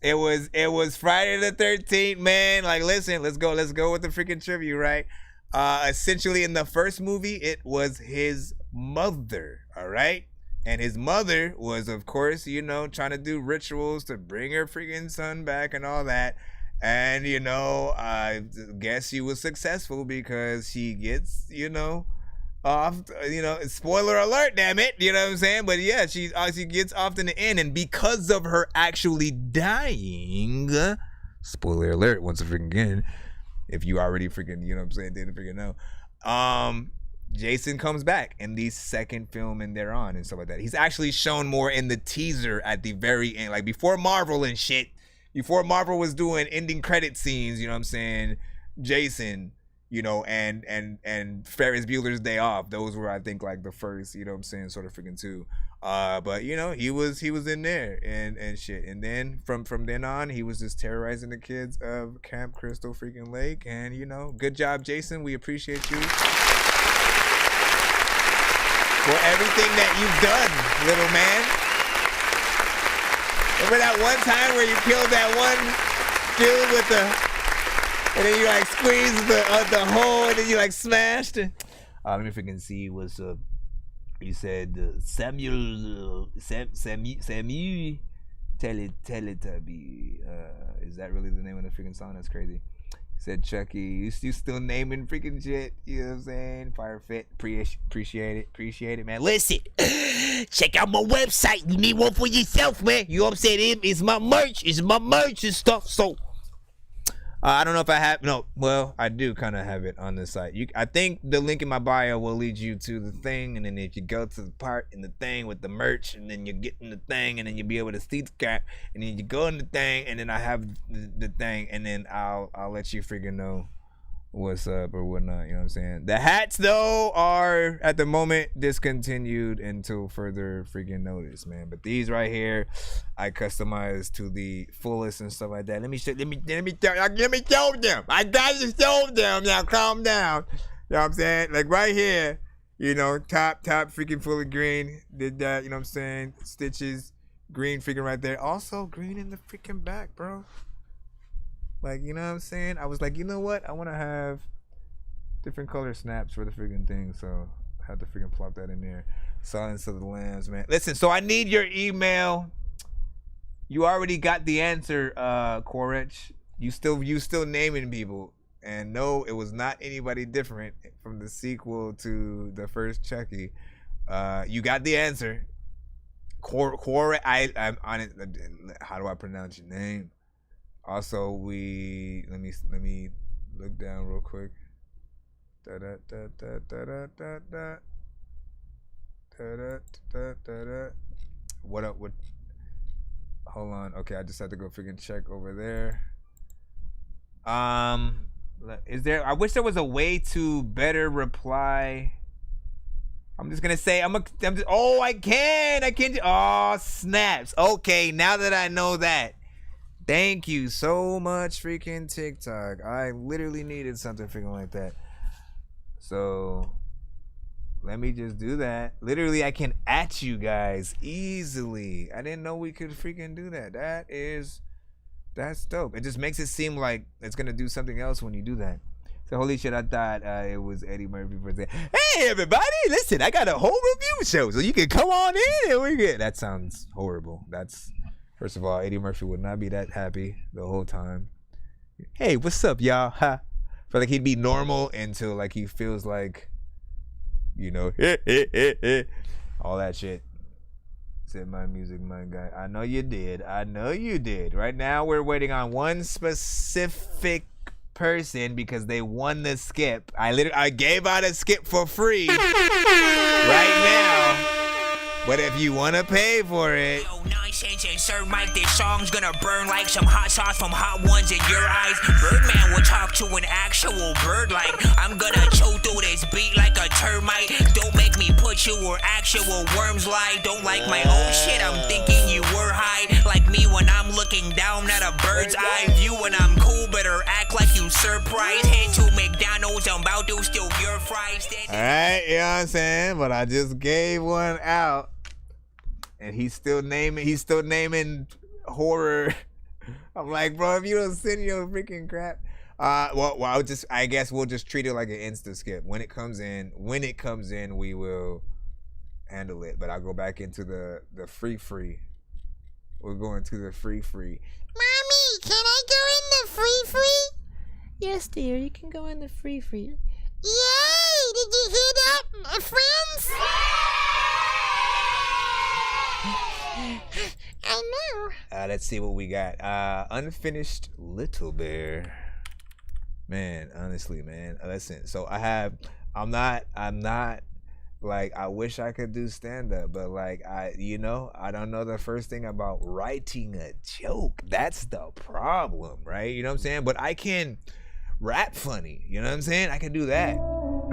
It was Friday the 13th, man. Like, listen, let's go with the freaking trivia, right? Essentially in the first movie, it was his mother, all right? And his mother was, of course, you know, trying to do rituals to bring her freaking son back and all that. And, you know, I guess she was successful because she gets, you know, off, spoiler alert, damn it, you know what I'm saying? But yeah, she gets off in the end, and because of her actually dying, spoiler alert, once again, if you already freaking, you know what I'm saying, didn't freaking know, Jason comes back in the second film and thereon and stuff like that. He's actually shown more in the teaser at the very end, like before Marvel and shit, before Marvel was doing ending credit scenes, you know what I'm saying, Jason, and Ferris Bueller's Day Off. Those were, I think, like the first, you know what I'm saying, sort of freaking two. But he was in there and shit. And then from then on, he was just terrorizing the kids of Camp Crystal freaking Lake. And good job, Jason. We appreciate you for everything that you've done, little man. Remember that one time where you killed that one dude with the. And then you like squeezed the hole, and then you like smashed it. Let me freaking see what's up. You said Samuel Teletubby. Is that really the name of the freaking song? That's crazy. Said Chucky, you still naming freaking shit. You know what I'm saying? Fire Fit, appreciate it, man. Listen, check out my website. You need one for yourself, man. You know what I'm saying? It's my merch and stuff. So. I don't know if I have, I do kind of have it on the site. I think the link in my bio will lead you to the thing, and then if you go to the part in the thing with the merch, and then you get in the thing, and then you'll be able to see the cap, and then you go in the thing, and then I have the thing, and then I'll let you freaking know what's up or whatnot, you know what I'm saying? The hats, though, are, at the moment, discontinued until further freaking notice, man. But these right here, I customized to the fullest and stuff like that. Let me show them. I got to show them now. Calm down. You know what I'm saying? Like right here, top freaking fully green. Did that, you know what I'm saying? Stitches, green freaking right there. Also, green in the freaking back, bro. Like, you know what I'm saying? I was like, you know what? I want to have different color snaps for the freaking thing. So I had to freaking plop that in there. Silence of the Lambs, man. Listen, so I need your email. You already got the answer, Quaritch. You still naming people. And no, it was not anybody different from the sequel to the first Chucky. You got the answer. Quaritch. I'm on it. How do I pronounce your name? Also, let me look down real quick. What up? What? Hold on. Okay, I just had to go freaking check over there. Is there? I wish there was a way to better reply. I'm just gonna say I can. Oh snaps. Okay, now that I know that. Thank you so much, freaking TikTok. I literally needed something freaking like that. So, let me just do that. Literally, I can at you guys easily. I didn't know we could freaking do that. That's dope. It just makes it seem like it's going to do something else when you do that. So, holy shit, I thought it was Eddie Murphy for saying, hey, everybody, listen, I got a whole review show, so you can come on in and we get. That sounds horrible. First of all, Eddie Murphy would not be that happy the whole time. Hey, what's up, y'all? Ha. Feel like he'd be normal until like he feels like, all that shit. Said my music, my guy. I know you did. Right now, we're waiting on one specific person because they won the skip. I gave out a skip for free right now. But if you want to pay for it. Yo, Nonsenze and Sir Mike, this song's gonna burn like some hot sauce from Hot Ones in your eyes. Birdman will talk to an actual bird like I'm gonna chew through this beat like a termite. Don't make me put you where actual worms lie. Don't like my own shit, I'm thinking you were high. Like me when I'm looking down at a bird's eye view. When I'm cool, better act like you surprised. Head to McDonald's, I'm about to steal your fries. Alright, you know what I'm saying? But I just gave one out. And he's still naming horror. I'm like, bro, if you don't send your freaking crap. I guess we'll just treat it like an insta skip. When it comes in, we will handle it. But I'll go back into the free. We're going to the free. Mommy, can I go in the free? Yes, dear, you can go in the free. Yay! Did you hear that, my friends? I know. Let's see what we got. Unfinished Little Bear. Man, honestly, man. Listen, so I'm not like, I wish I could do stand-up, but like, I don't know the first thing about writing a joke. That's the problem, right? You know what I'm saying? But I can rap funny. You know what I'm saying? I can do that.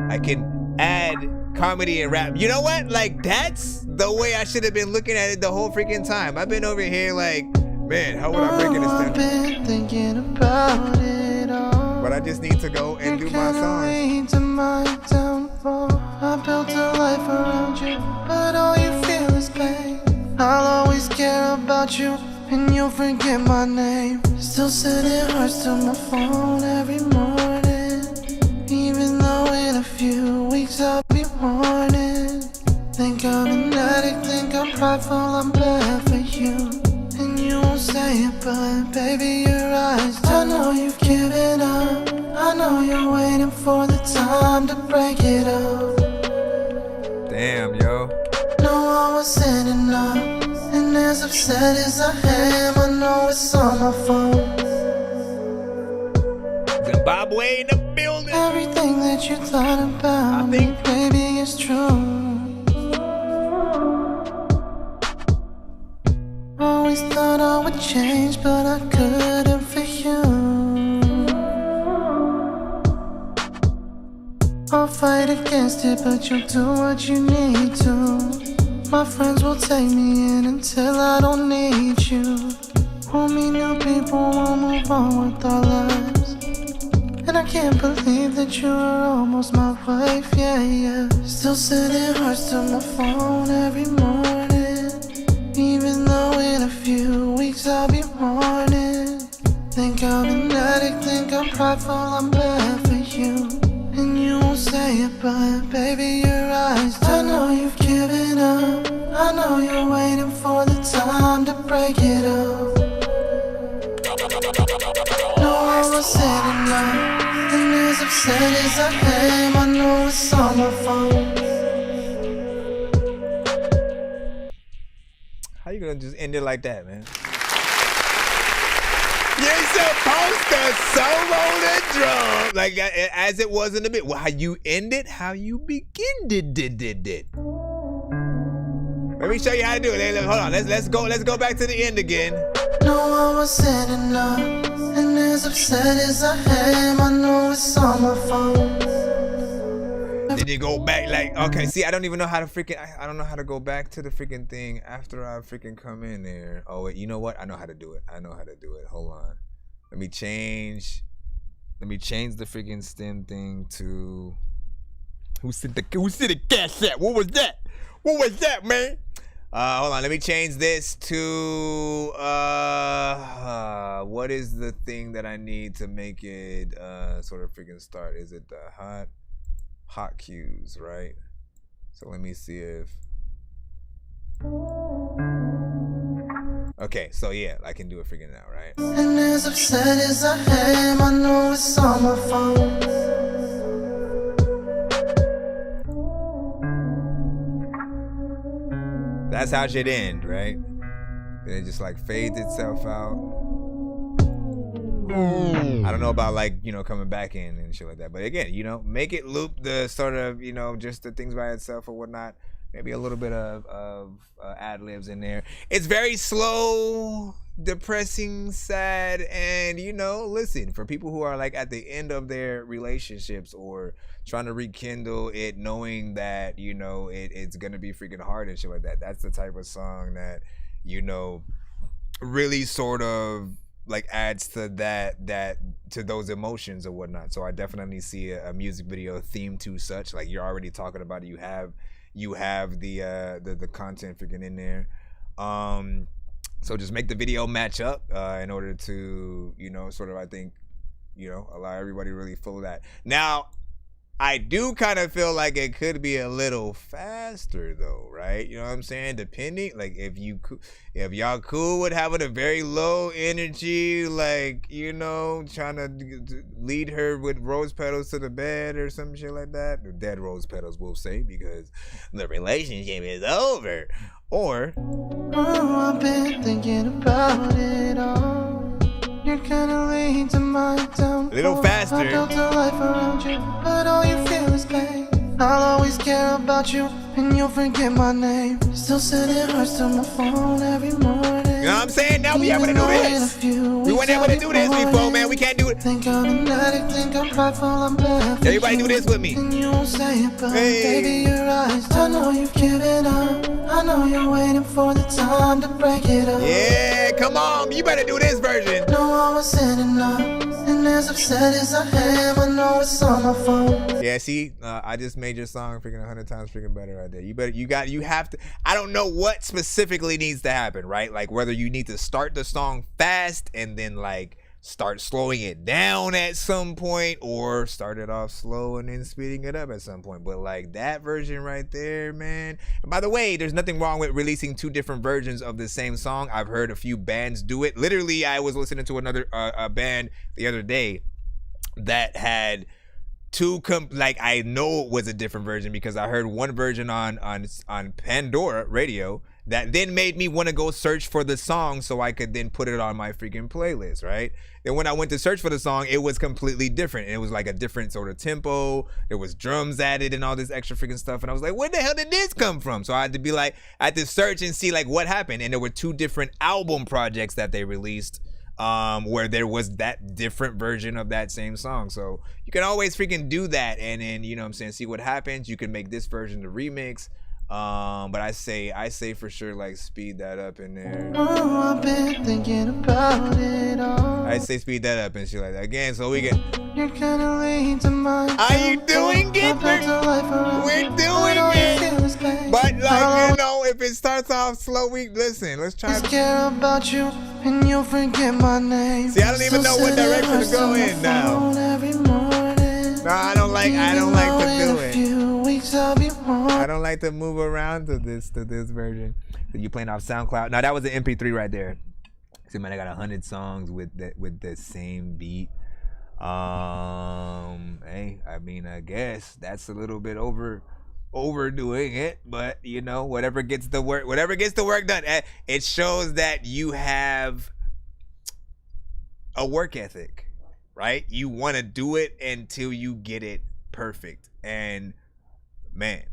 I can add comedy and rap. You know what? Like, that's the way I should have been looking at it the whole freaking time. I've been over here like, man, how would I break it I've been thinking about it all. But I just need to go and do my song. To my downfall. I built a life around you, but all you feel is pain. I'll always care about you, and you'll forget my name. Still said it hurts to my phone every morning, even though in a few weeks I'll be mourning. Think I'm an addict, think I'm prideful, I'm bad for you, and you won't say it, but baby, your eyes, I know you've given up. I know you're waiting for the time to break it up. Damn, yo. No, I wasn't enough, and as upset as I am, I know it's on my phone. Zimbabwe in the building. Everything that you thought about me, baby, is true. Always thought I would change, but I couldn't for you. I'll fight against it, but you'll do what you need to. My friends will take me in until I don't need you. We'll meet new people, we'll move on with our lives. And I can't believe that you're almost my wife, yeah, yeah. Still said it hurts to my phone every morning, even though in a few weeks I'll be mourning. Think I'm an addict, think I'm prideful, I'm bad for you, and you won't say it, but baby, your eyes, I know you've given up. I know you're waiting for the time to break it up. No, I wasn't enough, and as upset as I am, I know it's on my phone. How you gonna just end it like that, man? You're supposed to solo the drum like as it was in the bit. Well, how you end it, how you begin did. Let me show you how to do it. Hold on, let's go back to the end again. No, I wasn't enough, and as upset as I am, I know it's on my phone. Then you go back like, okay, see, I don't even know how to freaking, I don't know how to go back to the freaking thing after I freaking come in there. Oh wait, you know what? I know how to do it. Hold on. Let me change the freaking stem thing to, who said the cash at? What was that, man? Hold on, let me change this to what is the thing that I need to make it sort of freaking start? Is it the hot cues, right? So let me see if, okay, so yeah, I can do it freaking now, right? And as upset as I am, I know it's on my phone. That's how it should end, right? Then it just like fades itself out. I don't know about like, coming back in and shit like that. But again, make it loop the sort of, just the things by itself or whatnot. Maybe a little bit of ad-libs in there. It's very slow, depressing, sad, and listen, for people who are like at the end of their relationships or trying to rekindle it, knowing that it's gonna be freaking hard and shit like that. That's the type of song that really sort of like adds to that to those emotions or whatnot. So I definitely see a music video themed to such. Like, you're already talking about it. You have the content freaking in there. So just make the video match up in order to sort of, I think, allow everybody to really follow that. Now, I do kind of feel like it could be a little faster though, right? You know what I'm saying? Depending, like if y'all cool with having a very low energy, like, you know, trying to lead her with rose petals to the bed or some shit like that. Or dead rose petals, we'll say, because the relationship is over. Or I've been thinking about it all. You're kinda late to my downfall. A little faster. I built a life around you, but all you feel is pain. I'll always care about you, and you'll forget my name. Still sending hearts to my phone every morning. You know what I'm saying? Now we able to do this. We weren't able to do this before, man. We can't do it. Think I'm an addict, think I'm prideful, I'm bad. Everybody do this with me. And you won't say it, but baby, your eyes. I know you've given up. I know you're waiting for the time to break it up. Yeah, come on. You better do this version. No, I was sending up. And as upset as I am, I know it's on my phone. Yeah, see, I just made your song freaking 100 times freaking better right there. You have to, I don't know what specifically needs to happen, right? Like whether you need to start the song fast and then like start slowing it down at some point, or start it off slow and then speeding it up at some point. But like that version right there, man. And by the way, there's nothing wrong with releasing two different versions of the same song. I've heard a few bands do it. Literally, I was listening to another a band the other day that had two like I know it was a different version because I heard one version on Pandora radio that then made me want to go search for the song so I could then put it on my freaking playlist, right? And when I went to search for the song, it was completely different. And it was like a different sort of tempo. There was drums added and all this extra freaking stuff. And I was like, where the hell did this come from? So I had to search and see like what happened. And there were two different album projects that they released where there was that different version of that same song. So you can always freaking do that. And then, you know what I'm saying, see what happens. You can make this version the remix. But I say for sure, like, speed that up in there. Oh, I've been thinking about it all. I say speed that up and shit like that again, so we can. You're kinda late to my. Are you doing it? We're doing it. But like, you know, if it starts off slow, let's try. I care about you, and you'll forget my name. See, I don't even know what direction to go in now. No, I don't like to do it. I don't like to move around to this version. So you playing off SoundCloud? No, that was an MP3 right there. See, man, I got 100 songs with the same beat. Hey, I mean, I guess that's a little bit overdoing it, but you know, whatever gets the work done. It shows that you have a work ethic, right? You want to do it until you get it perfect. And man,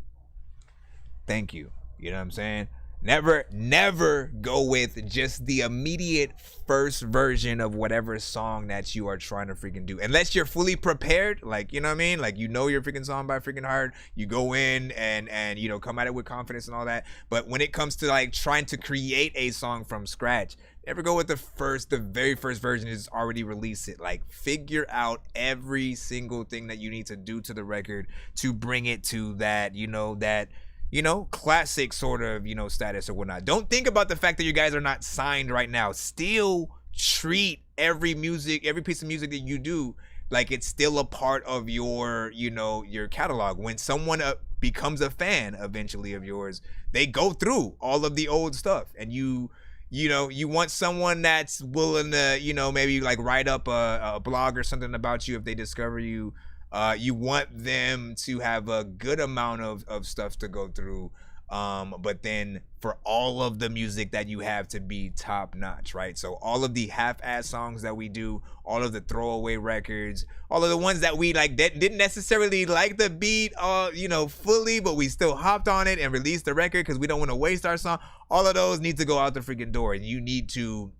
thank you. You know what I'm saying? Never go with just the immediate first version of whatever song that you are trying to freaking do. Unless you're fully prepared, like, you know what I mean? Like, you know your freaking song by freaking heart. You go in and you know, come at it with confidence and all that. But when it comes to like trying to create a song from scratch, never go with the very first version is already released it. Like, figure out every single thing that you need to do to the record to bring it to that, you know, classic sort of, you know, status or whatnot. Don't think about the fact that you guys are not signed right now. Still treat every piece of music that you do like it's still a part of your, you know, your catalog. When someone becomes a fan eventually of yours, they go through all of the old stuff, and you know, you want someone that's willing to, you know, maybe like write up a blog or something about you if they discover you. You want them to have a good amount of stuff to go through, but then for all of the music that you have to be top notch, right? So all of the half-ass songs that we do, all of the throwaway records, all of the ones that we like that didn't necessarily like the beat, you know, fully, but we still hopped on it and released the record because we don't want to waste our song. All of those need to go out the freaking door, and you need to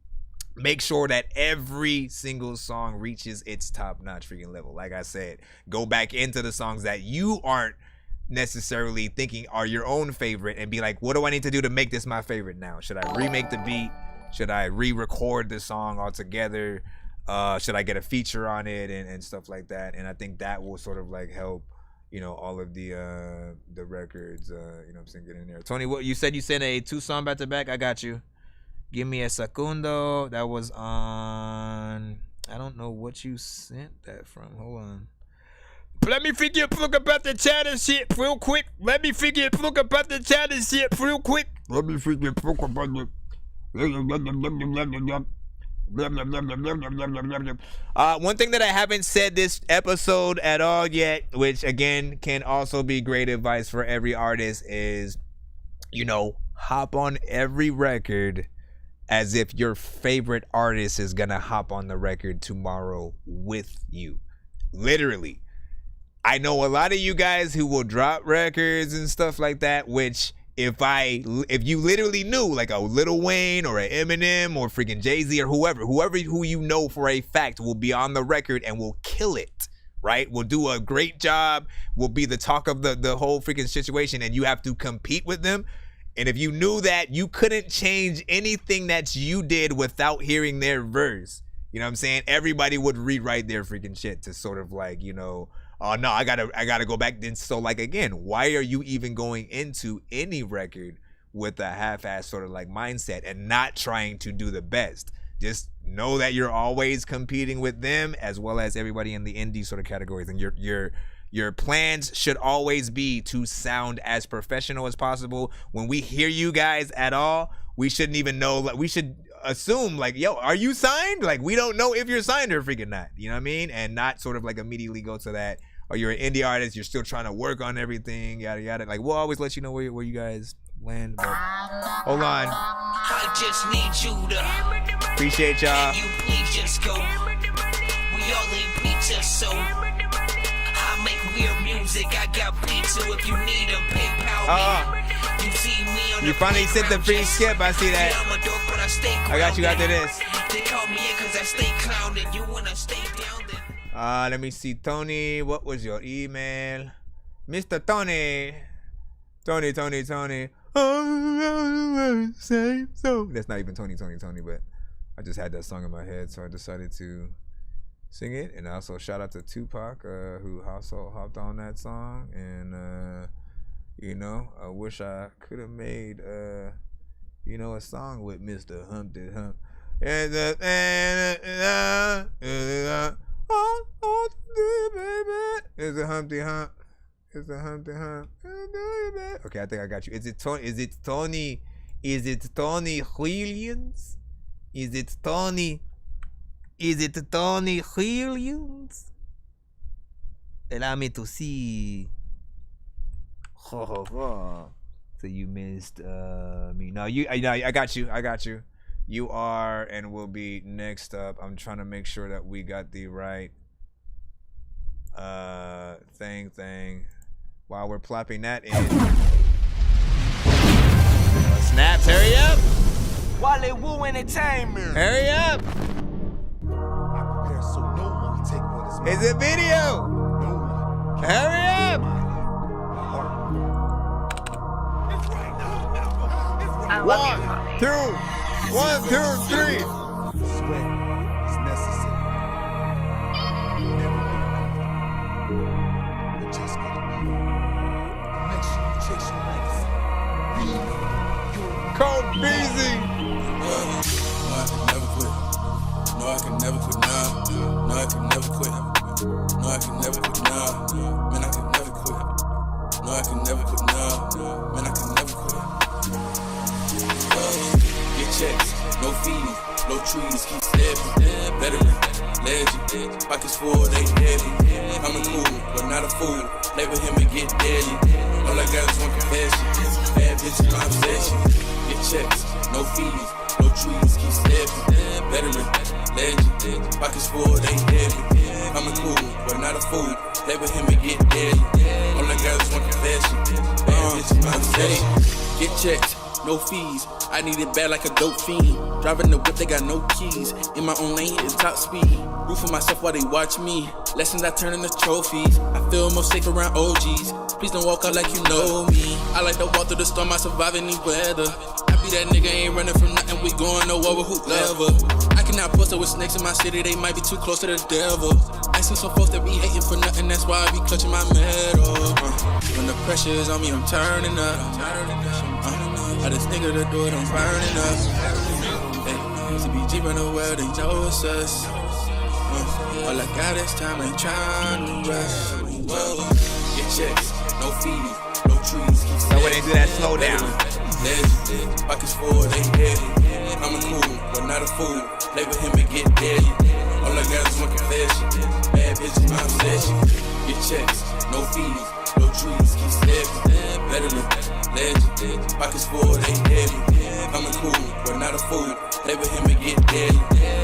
make sure that every single song reaches its top-notch freaking level. Like I said, go back into the songs that you aren't necessarily thinking are your own favorite and be like, what do I need to do to make this my favorite now? Should I remake the beat? Should I re-record the song altogether? Should I get a feature on it and stuff like that? And I think that will sort of like help, you know, all of the records, you know what I'm saying, get in there. Tony, what you said, you sent a 2-song back-to-back? I got you. Give me a segundo. That was on, I don't know what you sent that from. Hold on. Let me figure talk about the China shit real quick. Let me figure talk about the China shit real quick. Let me figure talk about the. One thing that I haven't said this episode at all yet, which again can also be great advice for every artist, is, you know, hop on every record as if your favorite artist is gonna hop on the record tomorrow with you. Literally. I know a lot of you guys who will drop records and stuff like that, which if you literally knew, like a Lil Wayne or an Eminem or freaking Jay-Z or whoever who you know for a fact will be on the record and will kill it, right? Will do a great job, will be the talk of the whole freaking situation, and you have to compete with them. And if you knew that, you couldn't change anything that you did without hearing their verse. You know what I'm saying? Everybody would rewrite their freaking shit to sort of like, you know, oh no, I gotta go back. Then so like again, why are you even going into any record with a half-ass sort of like mindset and not trying to do the best? Just know that you're always competing with them as well as everybody in the indie sort of categories, and your plans should always be to sound as professional as possible. When we hear you guys at all, we shouldn't even know, like we should assume like, yo, are you signed? Like we don't know if you're signed or freaking not, you know what I mean? And not sort of like immediately go to that, or you're an indie artist, you're still trying to work on everything, yada yada. Like we'll always let you know where you guys land. But hold on, I just need you to appreciate y'all. Can you please just go? We all need pizza, so I make weird music. I got pizza if you need them. PayPal me. You see me on you finally sent the free skip. I see that. I'm a dork, but I stay I got you after this. They call me in cause I stay clowning. You wanna stay down then? Let me see, Tony. What was your email? Mr. Tony. Tony. Say so. That's not even Tony, but I just had that song in my head, so I decided to sing it. And also shout out to Tupac, who also hopped on that song. And you know, I wish I could have made you know, a song with Mr. Humpty Hump. And it's a Humpty Hump. It's a Humpty Hump. Okay, I think I got you. Is it Tony Williams? Is it Tony Williams? Allow me to see. So you missed me. No, I got you. You are and will be next up. I'm trying to make sure that we got the right thing while we're plopping that in. Snaps, hurry up! Wale Woo Entertainment. Hurry up! It's a video! Hurry up! 1, 2, 1, 2, 3. Cold Beezy. No, I can never quit now. No, I can never quit. No, I can never quit now. Man, I can never quit. No, I can never quit now. Man, I can never quit. Get checks, no fees, no trees, keep stepping. Veteran, legend, pockets full, they heavy. I'm a cool, but not a fool. Label him and get deadly. All I got is one confession. Bad bitch is my obsession. Get checks, no fees, no trees, keep stepping. Veteran, legend, pockets full, they heavy. I'm a cool, but not a fool. Label him and get deadly. All I got is one confession. Bad bitch is my obsession. Get checks, no fees. I need it bad like a dope fiend. Driving the whip, they got no keys. In my own lane, it's top speed. Root for myself while they watch me. Lessons I turn into trophies. I feel most safe around OGs. Please don't walk out like you know me. I like to walk through the storm, I survive any weather. I be that nigga, ain't running from nothing. We going nowhere with whoever. I cannot post up with snakes in my city, they might be too close to the devil. I see some folks that be hating for nothing, that's why I be clutching my medal. When the pressure is on me, I'm turning up. I just nigga to do it, I'm burning up. CBG run the world, they know it's us. All I got is time, ain't trying to rush. Whoa, get checks, no fees, no trees. So when they do that, slow down. Legend, pockets full, they heavy. I'm a cool, but not a fool. Play with him and get deadly. All I got is one confession. Bad bitches, my obsession. Get checks, no fees, no trees. Keep stepping, better than legend. Pockets full, they heavy. I'm a cool, but not a fool. Play with him and get deadly.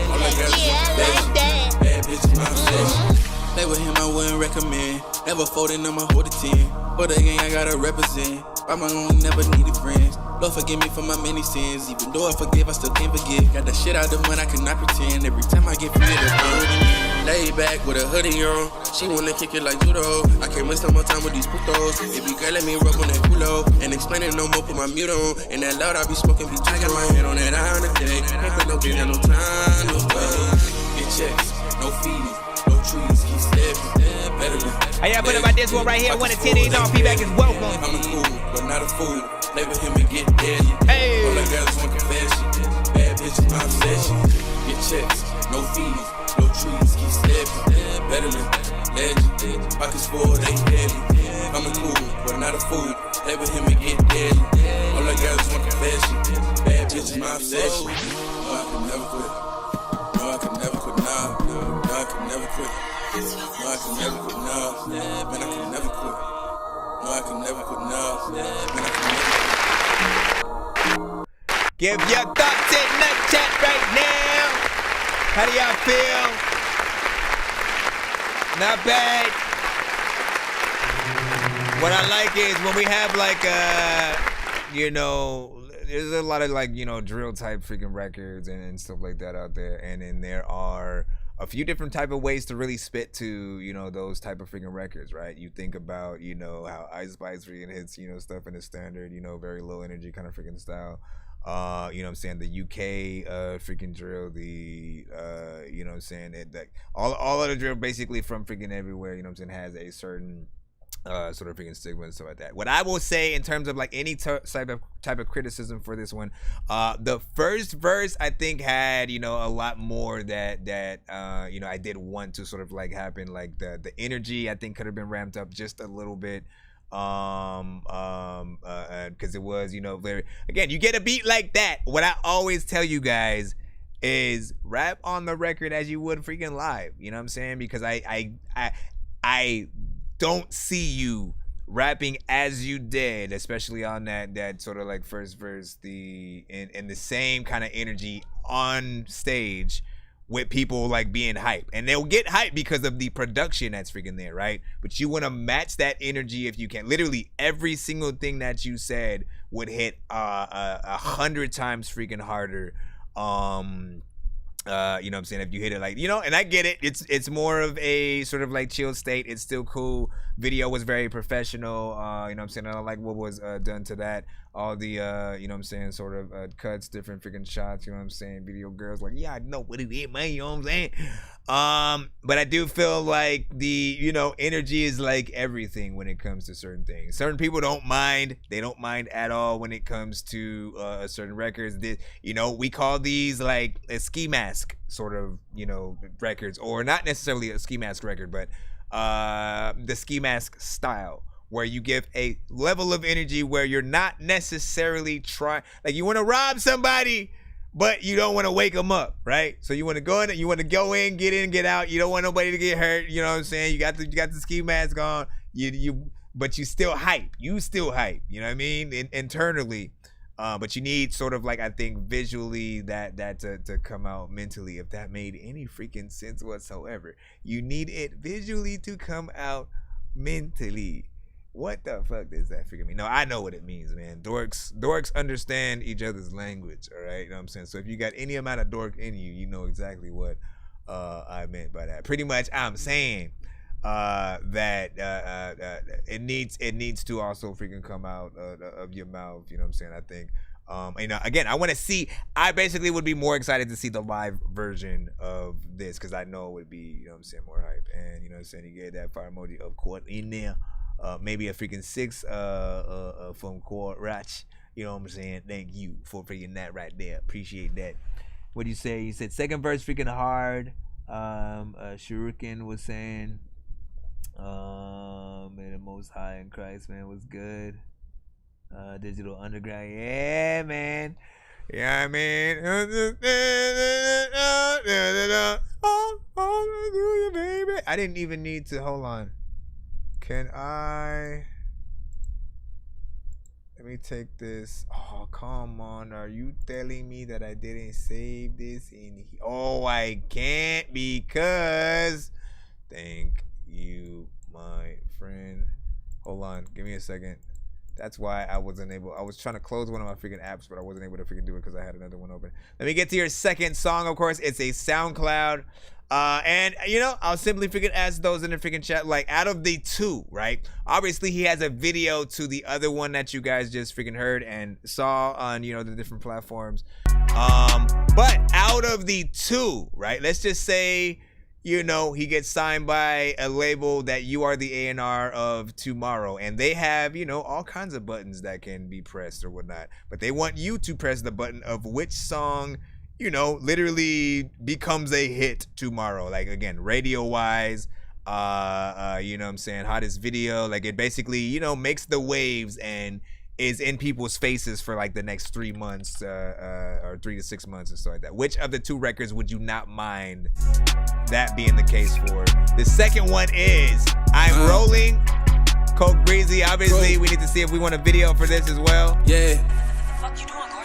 All I got is one confession. Bad bitches, my obsession. Play with him, I wouldn't recommend. Never folding on my hold a 10. For the gang, I gotta represent. By my own, never needed friends. Lord, forgive me for my many sins. Even though I forgive, I still can't forget. Got the shit out the mud, I cannot pretend. Every time I get free, it's already laid back with a hoodie on. She wanna kick it like judo. I can't waste no more time with these putos. If you girl, let me rub on that culo. And explain it no more, put my mute on. And that loud, I be smoking, be I got my head on that iron today. Ain't for no bitch, got no time, no way. Get checks, no fees, no trees, keep stepping. Better than How y'all feel about this one right here? 1 to 10 ain't on. Feedback is welcome. I'm a cool, but not a fool. Play with him and get deadly. Hey. All I got is one confession. Bad bitches, my obsession. Get checks, no fees, no trees, keep stepping. Better than legend. Pockets full, they heavy. I'm a cool, but not a fool. Play with him and get deadly. All I got is one confession. Bad bitches, my obsession. No, I can never quit. No, I can never quit now. No, I can never quit. No, I can never quit now. Man, I can never quit. No, I can never quit now. Man, I can never quit. Give your thoughts in the chat right now. How do y'all feel? Not bad. What I like is when we have like there's a lot of like, drill type freaking records and stuff like that out there. And then there are a few different type of ways to really spit to, those type of freaking records, right? You think about, how Ice Spice freaking hits, stuff in the standard, very low energy kind of freaking style. You know what I'm saying, the UK freaking drill, the you know what I'm saying, all of the drill basically from freaking everywhere, you know what I'm saying, has a certain sort of freaking stigma and stuff like that. What I will say in terms of like any type of criticism for this one, the first verse I think had a lot more that I did want to sort of like happen. Like the energy I think could have been ramped up just a little bit, because it was very, again, you get a beat like that, what I always tell you guys is rap on the record as you would freaking live, you know what I'm saying, because I don't see you rapping as you did, especially on that sort of like first verse, in the same kind of energy on stage with people like being hype. And they'll get hype because of the production that's freaking there, right? But you want to match that energy if you can. Literally every single thing that you said would hit 100 times freaking harder. You know what I'm saying, if you hit it like, and I get it, it's more of a sort of like chill state. It's still cool. Video was very professional. You know what I'm saying, I don't like what was done to that. All the you know what I'm saying, sort of cuts, different freaking shots, you know what I'm saying, video girls like, yeah, I know what it is, man, you know what I'm saying. But I do feel like the energy is like everything when it comes to certain things. Certain people don't mind. They don't mind at all when it comes to certain records. We call these like a ski mask sort of records, or not necessarily a ski mask record, but the ski mask style, where you give a level of energy where you're not necessarily trying, like you want to rob somebody, but you don't want to wake them up, right? So you want to go in, get in, get out. You don't want nobody to get hurt. You know what I'm saying? You got the ski mask on. But you still hype. You still hype. You know what I mean? Internally, but you need sort of like, I think visually that to come out mentally. If that made any freaking sense whatsoever, you need it visually to come out mentally. What the fuck does that freaking mean? No, I know what it means, man. Dorks understand each other's language, all right? You know what I'm saying? So if you got any amount of dork in you, you know exactly what I meant by that. Pretty much, I'm saying that it needs to also freaking come out of your mouth, you know what I'm saying? I think, again, I basically would be more excited to see the live version of this, because I know it would be, you know what I'm saying, more hype. And, you know what I'm saying, you get that fire emoji of court in there. Maybe a freaking 6 from Court Ratch. You know what I'm saying? Thank you for freaking that right there. Appreciate that. What do you say? You said second verse freaking hard. Shuriken was saying May the Most High in Christ, man, was good. Digital Underground, yeah, man. Yeah, I mean, baby. I didn't even need to. Hold on. Can I? Let me take this. Oh, come on. Are you telling me that I didn't save this in here? Oh, I can't because. Thank you, my friend. Hold on. Give me a second. That's why I wasn't able. I was trying to close one of my freaking apps, but I wasn't able to freaking do it because I had another one open. Let me get to your second song, of course. It's a SoundCloud. And, you know, I'll simply freaking ask those in the freaking chat, like, out of the two, right? Obviously, he has a video to the other one that you guys just freaking heard and saw on, you know, the different platforms. But out of the two, right? Let's just say, you know, he gets signed by a label that you are the A&R of tomorrow. And they have, you know, all kinds of buttons that can be pressed or whatnot. But they want you to press the button of which song, you know, literally becomes a hit tomorrow. Like, again, radio-wise, you know what I'm saying, hottest video. Like, it basically, you know, makes the waves and is in people's faces for, like, the next 3 months or 3 to 6 months and stuff like that. Which of the two records would you not mind that being the case for? The second one is I'm Rolling, Coke Breezy. Obviously, we need to see if we want a video for this as well. Yeah.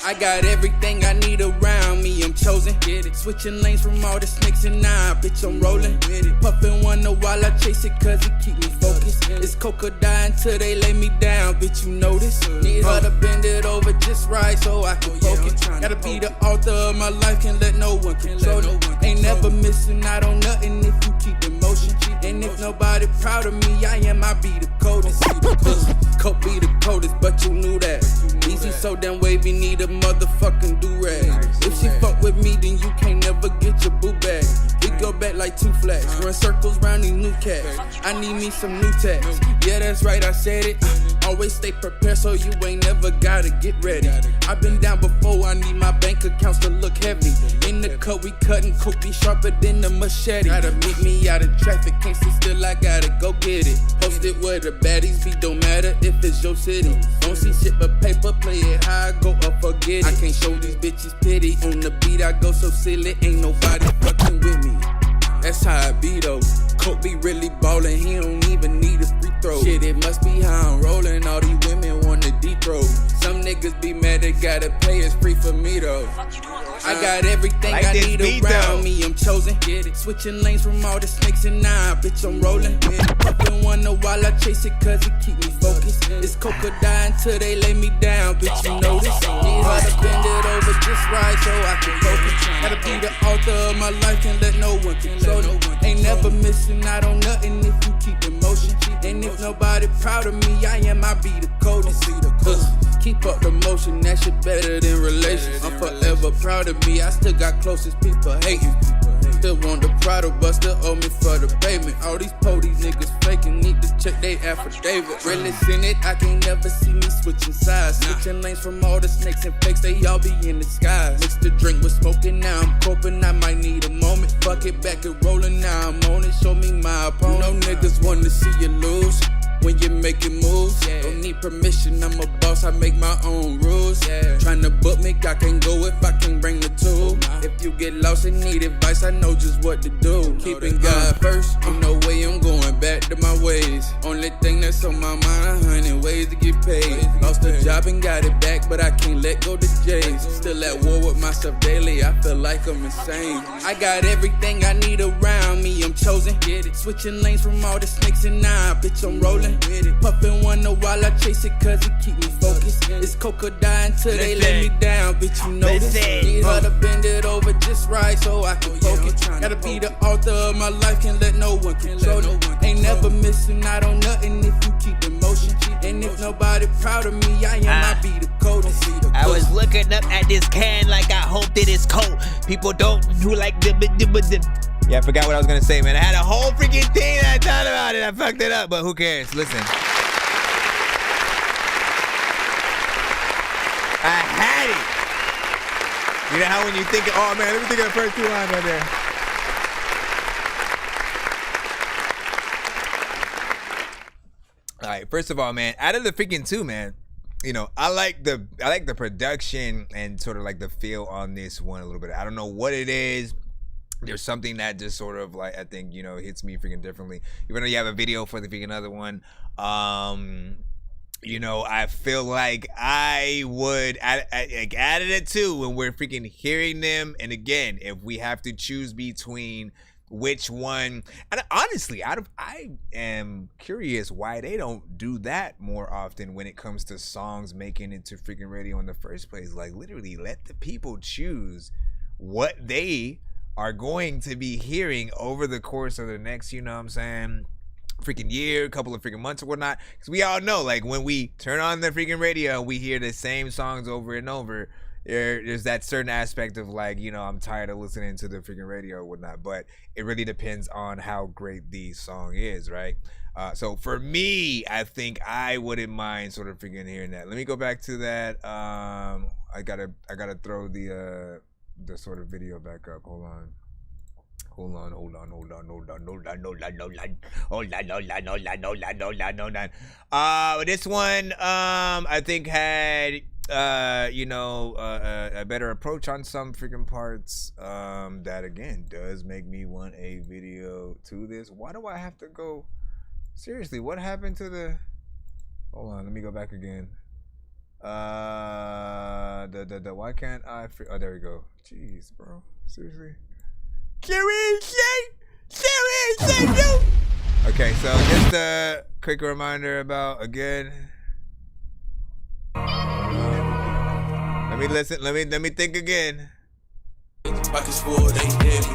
I got everything I need around me, I'm chosen. Get it. Switching lanes from all the snakes and nah, bitch, I'm rolling. Puffin' one while I chase it cause it keep me focused. It's coca die until they lay me down, bitch, you know this. Need her to bend it over just right so I can poke it. Gotta be the author of my life, can't let no one control it. Ain't never missing out on nothing if you keep in motion. And if nobody proud of me, I be the coldest. Coke be the coldest, but you knew that. Easy so damn wavy, need a motherfucking do-rag. If she fuck with me, then you can't never get your boo back. We go back like two flats, run circles round these new cats. I need me some new tats. Yeah, that's right, I said it. Always stay prepared so you ain't never gotta get ready. I've been down before, I need my bank accounts to look heavy. In the cut, we cutting coke, be sharper than the machete. Gotta meet me out of traffic, can't sit still, I gotta go get it. Post it where the baddies be, don't matter if it's your city. Don't see shit but paper, play it how I go up, forget it. I can't show these bitches pity, on the beat I go so silly, ain't nobody fucking with me. That's how it be though. Coke be really ballin', he don't even need a free throw. Shit, it must be how I'm rollin', all these women wanna deep throw. Some niggas be mad they gotta pay, it's free for me though. I got everything I need around me, I'm chosen. Get it. Switching lanes from all the snakes and nah, bitch, I'm rolling. Puffin' one while I chase it cause it keep me focused. It's coca die until they lay me down, bitch, you know this. Need her to bend it over just right so I can focus. Gotta be the author of my life, can't let no one control it. Ain't never missing out on nothing if you keep in motion. And if nobody proud of me, I be the coldest. Keep up the motion, that shit better than relations. I'm forever proud of me, I still got closest people hating. Still want the Prada, but still owe me for the payment. All these police niggas faking, need to check they affidavit. Really seen it, I can't never see me switching sides. Switching lanes from all the snakes and fakes, they all be in disguise. Mix the drink with smoking, now I'm coping, I might need a moment. Fuck it, back and rolling, now I'm on it, show me my opponent. No niggas want to see you lose. When you're making moves, don't need permission, I'm a boss, I make my own rules. Tryna book me, I can't go if I can't bring the tool. If you get lost and need advice, I know just what to do. Keeping God first, ain't no way I'm going back to my ways. Only thing that's on my mind, 100 ways to get paid. Lost a job and got it back, but I can't let go to J's. Still at war with myself daily, I feel like I'm insane. I got everything I need around me, I'm chosen. Get it. Switching lanes from all the snakes and nah, bitch, I'm rolling. Puffin' one while I chase it cause it keep me focused. It's coca die until they lay me down, bitch, you know this. Need her to bend it over just right so I can poke it. Gotta be the author of my life, can't let no one control it. Ain't never missing out on nothing if you keep in motion. And if nobody proud of me, I be the coldest. I was looking up at this can like I hope that it's cold. People don't do like the. Yeah, I forgot what I was gonna say, man. I had a whole freaking thing that I thought about it. I fucked it up, but who cares? Listen. I had it. You know how when you think, oh man, let me think of the first two lines right there. right, first of all, man, out of the freaking two, man, you know, I like the production and sort of like the feel on this one a little bit. I don't know what it is. There's something that just sort of like, I think, you know, hits me freaking differently. Even though you have a video for the freaking other one, you know, I feel like I would added it too when we're freaking hearing them. And again, if we have to choose between which one, and honestly, I am curious why they don't do that more often when it comes to songs making it to freaking radio in the first place. Like, literally let the people choose what they are going to be hearing over the course of the next, you know what I'm saying, freaking year, couple of freaking months or whatnot. Because we all know, like, when we turn on the freaking radio, we hear the same songs over and over. There's that certain aspect of like, you know, I'm tired of listening to the freaking radio or whatnot, but it really depends on how great the song is, right? So for me, I think I wouldn't mind sort of freaking hearing that. Let me go back to that. I gotta throw the sort of video back up. Hold on. This one, I think had, you know, a better approach on some freaking parts. That again does make me want a video to this. Why do I have to go? Seriously, what happened to the? Hold on, let me go back again. Why can't I? Oh, there we go. Jeez, bro. Seriously. Seriously, okay, so just a quick reminder about again. Let me listen. Let me think again. Pockets full, they heavy.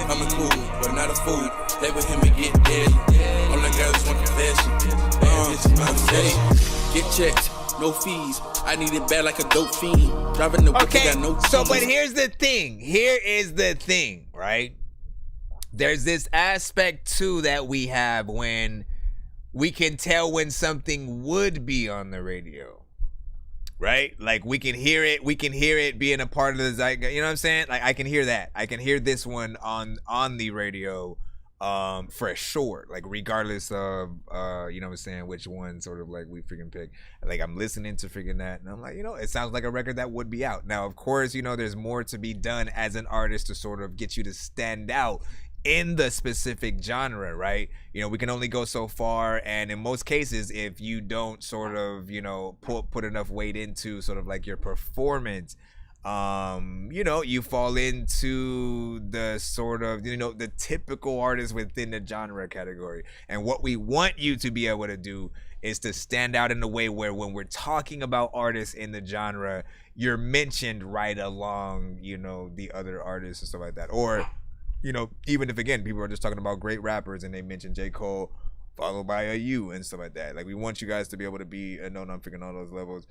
I'm a cool, but not a fool. They with him and get dead. All the girls want confession. Get checked, no fees. I need it bad like a dope fiend. Driving the whip, got no keys. So, but here's the thing. Here is the thing, right? There's this aspect too that we have when we can tell when something would be on the radio. Right? Like we can hear it being a part of the zeitgeist. You know what I'm saying? Like I can hear that. I can hear this one on the radio for sure. Like regardless of you know what I'm saying, which one sort of like we freaking pick. Like I'm listening to freaking that and I'm like, you know, it sounds like a record that would be out. Now, of course, you know, there's more to be done as an artist to sort of get you to stand out in the specific genre, right? You know, we can only go so far, and in most cases, if you don't sort of, you know, put enough weight into sort of like your performance, you know, you fall into the sort of, you know, the typical artist within the genre category. And what we want you to be able to do is to stand out in a way where when we're talking about artists in the genre, you're mentioned right along, you know, the other artists and stuff like that. Or, you know, even if again people are just talking about great rappers and they mention J. Cole followed by a U and stuff like that. Like we want you guys to be able to be known on freaking all those levels.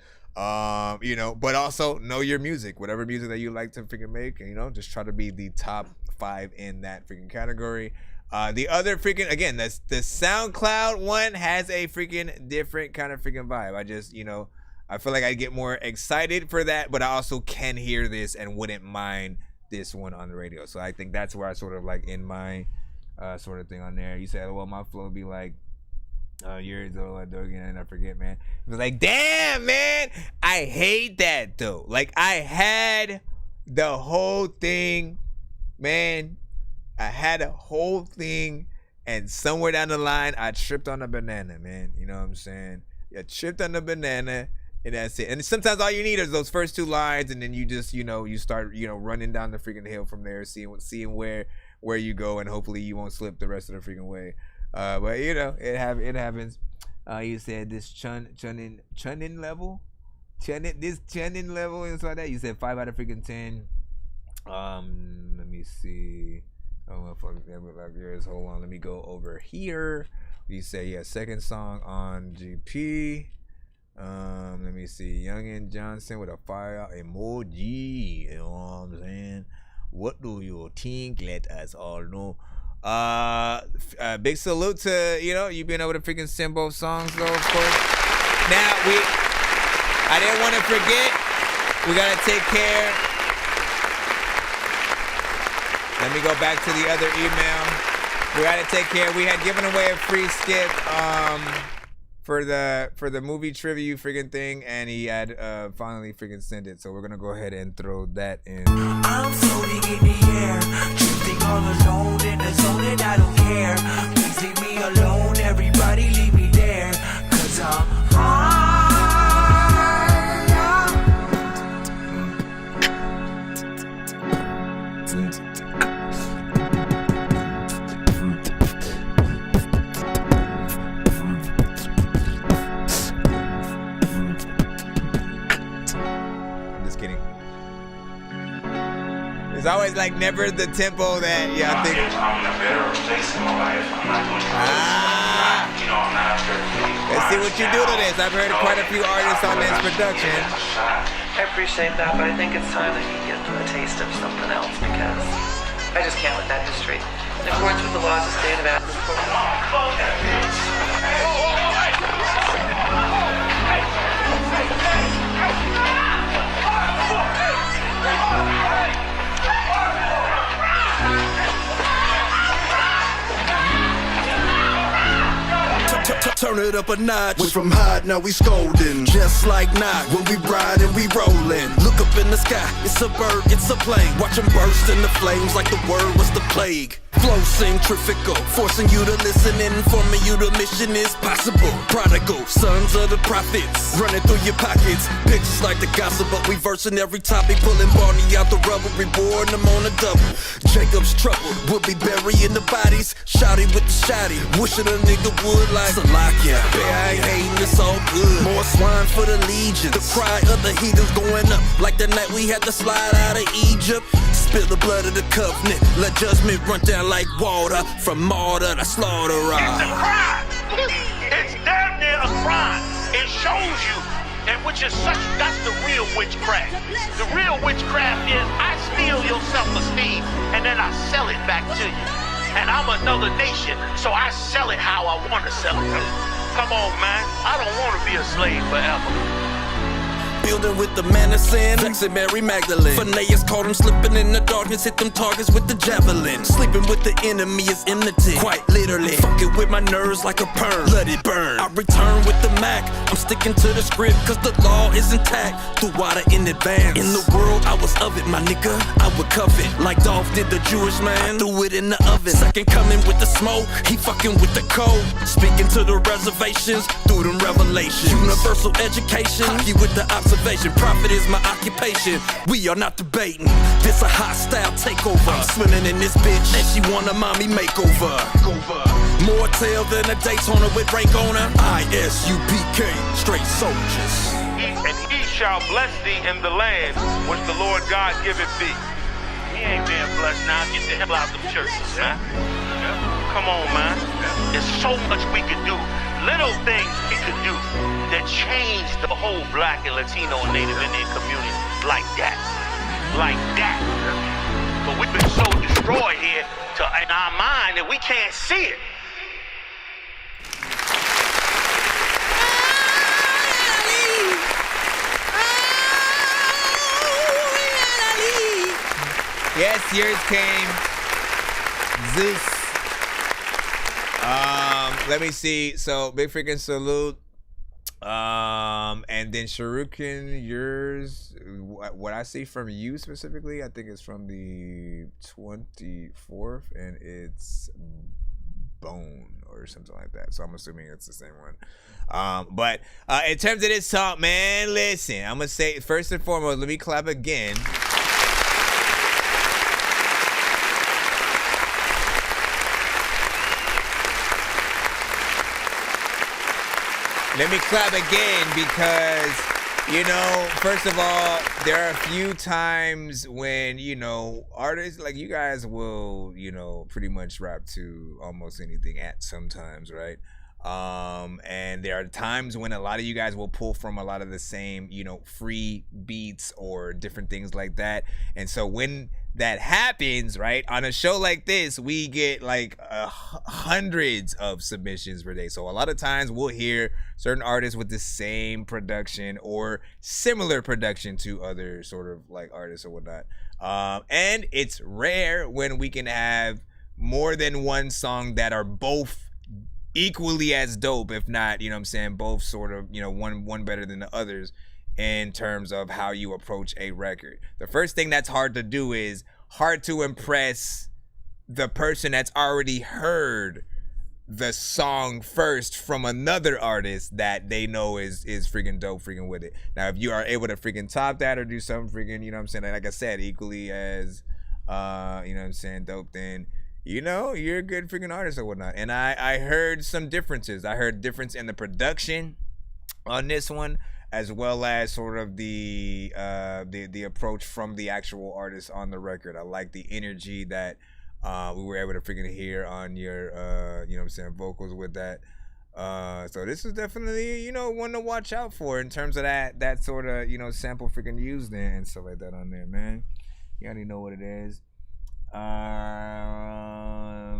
You know, but also know your music, whatever music that you like to freaking make, and you know, just try to be the top 5 in that freaking category. The other freaking, again, that's the SoundCloud one has a freaking different kind of freaking vibe. I just, you know, I feel like I get more excited for that, but I also can hear this and wouldn't mind this one on the radio. So I think that's where I sort of like in my sort of thing on there. You said, well, my flow be like years old like Dorky, and I forget, man. It was like, damn, man, I hate that though. Like I had the whole thing, man. I had a whole thing, and somewhere down the line, I tripped on a banana, man. You know what I'm saying? I tripped on the banana. And that's it. And sometimes all you need is those first 2 lines, and then you just, you know, you start, you know, running down the freaking hill from there, seeing where you go, and hopefully you won't slip the rest of the freaking way. But you know, it happens. You said this chunin level, this chunin level and stuff like that. You said 5 out of freaking 10. Let me see. Oh, fuck, like yours. Hold on, let me go over here. You say, yeah, second song on GP. Let me see. Youngin Johnson with a fire emoji. You know what I'm saying? What do you think? Let us all know. Big salute to, you know, you being able to freaking sing both songs though, of course. Now I didn't want to forget, we gotta take care. Let me go back to the other email. We gotta take care. We had given away a free skip for the movie trivia freaking thing, and he had finally freaking sent it. So we're gonna go ahead and throw that in. I'm floating in the air, drifting all alone in the zone, and I don't care. Please leave me alone, everybody leave me there, 'cause I'm high. It's always like never the tempo that I think. I'm in a better place in my life. I'm not doing I'm not after. Let's see what you do to this. I've heard quite a few artists on this production. I appreciate that, but I think it's time that you get a taste of something else because I just can't let that history, in accordance with the laws of the state of Athens. Turn it up a notch. Went from hot, now we scolding. Just like not when we ride and we rollin'. Look up in the sky, it's a bird, it's a plane. Watch them burst in the flames like the word was the plague. Flow centrifugal, forcing you to listen and informing you the mission is possible. Prodigal, sons of the prophets, running through your pockets. Pictures like the gossip, but we versing every topic. Pulling Barney out the rubble, rewarding them on a double. Jacob's trouble, we'll be burying the bodies. Shotty with the shotty, wishing a nigga would like Salakia. Bear, I ain't hating, it's all good. More swine for the legion. The cry of the heathens going up, like the night we had to slide out of Egypt. Spill the blood of the covenant, let judgment run down like water. From martyr to slaughterer. It's a crime. It's damn near a crime. It shows you, and which is such, that's the real witchcraft. The real witchcraft is I steal your self-esteem and then I sell it back to you. And I'm another nation, so I sell it how I want to sell it. Come on, man. I don't want to be a slave forever. Building with the man of sin, vexing Mary Magdalene. Phineas caught him slipping in the darkness, hit them targets with the javelin. Sleeping with the enemy is enmity, quite literally. Fucking with my nerves like a perm, let it burn. I return with the Mac, I'm sticking to the script, cause the law is intact. Through water in advance. In the world, I was of it, my nigga. I would covet, like Dolph did the Jewish man. I threw it in the oven. Second coming with the smoke, he fucking with the code. Speaking to the reservations, through them revelations. Universal education, hockey with the observation. Profit is my occupation. We are not debating. This a hostile takeover. I'm swimming in this bitch and she want a mommy makeover. More tail than a Daytona with rank on her. ISUPK, straight soldiers. And he shall bless thee in the land which the Lord God giveth thee. He ain't being blessed now. Get the hell out of them churches, man. Come on, man. There's so much we could do. Little things we could do that change the whole black and Latino and Native Indian community like that. Like that. But we've been so destroyed here in our mind that we can't see it. Yes, yours came. Zeus. Let me see. So big freaking salute. And then Sharukin, yours. What I see from you specifically, I think it's from the 24th, and it's Bone or something like that. So I'm assuming it's the same one. But in terms of this talk, man, listen. I'm gonna say first and foremost, let me clap again. Let me clap again because, you know, first of all, there are a few times when, you know, artists like you guys will, you know, pretty much rap to almost anything at sometimes, right? And there are times when a lot of you guys will pull from a lot of the same, you know, free beats or different things like that. And so when that happens, right, on a show like this, we get like hundreds of submissions per day. So a lot of times we'll hear certain artists with the same production or similar production to other sort of like artists or whatnot. And it's rare when we can have more than one song that are both equally as dope, if not, you know what I'm saying, both sort of, you know, one better than the others in terms of how you approach a record. The first thing that's hard to do is hard to impress the person that's already heard the song first from another artist that they know is freaking dope freaking with it. Now, if you are able to freaking top that or do something freaking, you know what I'm saying, like I said, equally as, you know what I'm saying, dope, then, you know, you're a good freaking artist or whatnot. And I heard some differences. I heard difference in the production on this one, as well as sort of the approach from the actual artist on the record. I like the energy that we were able to freaking hear on your, you know what I'm saying, vocals with that. So this is definitely, you know, one to watch out for in terms of that sort of, you know, sample freaking used there and stuff like that on there, man. You already know what it is.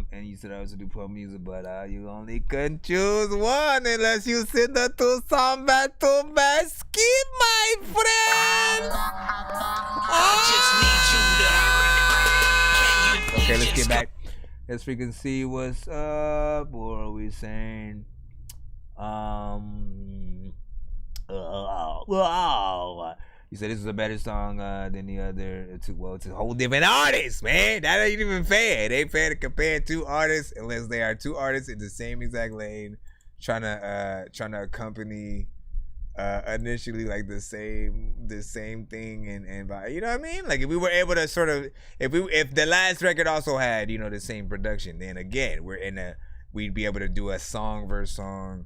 And you said I was to do pop music, but you only can choose one unless you send the two song back to back. Skip, my friend. Okay, let's get back. Let's freaking see what's up. What are we saying? You said this is a better song than the other two. Well, it's a whole different artist, man. That ain't even fair. It ain't fair to compare two artists unless they are two artists in the same exact lane, trying to accompany initially like the same thing and you know what I mean? Like if we were able to sort of if the last record also had, you know, the same production, then again we'd be able to do a song versus song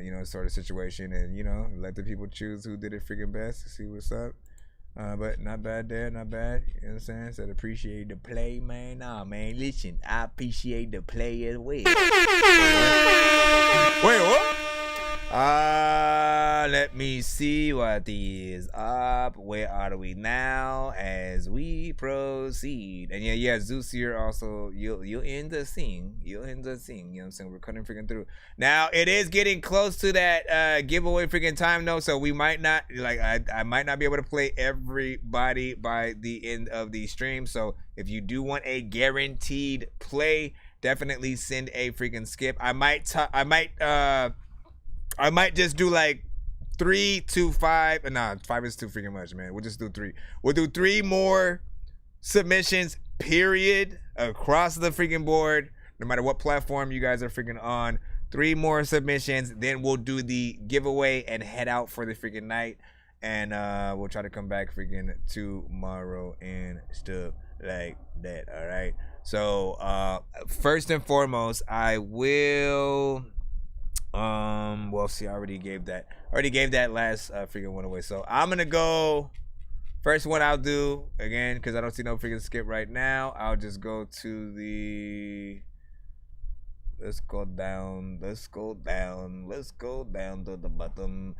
you know, sort of situation, and you know, let the people choose who did it freaking best to see what's up. But not bad there, not bad. You know what I'm saying? Said appreciate the play, man. Nah, man, listen, I appreciate the play as well. Wait, what? Let me see what is up. Where are we now as we proceed? And yeah, Zeus here also. You'll end the scene. You know what I'm saying? We're cutting freaking through. Now it is getting close to that giveaway freaking time though, so we might not I might not be able to play everybody by the end of the stream. So if you do want a guaranteed play, definitely send a freaking skip. I might just do like 3 to 5. Nah, 5 is too freaking much, man. We'll just do 3. We'll do 3 more submissions, period, across the freaking board, no matter what platform you guys are freaking on. 3 more submissions, then we'll do the giveaway and head out for the freaking night. And we'll try to come back freaking tomorrow and stuff like that. All right. So first and foremost, I will. Well, see, I already gave that last freaking one away. So I'm gonna go. First one I'll do again because I don't see no freaking skip right now. I'll just go to the. Let's go down to the bottom. Let's go down to the bottom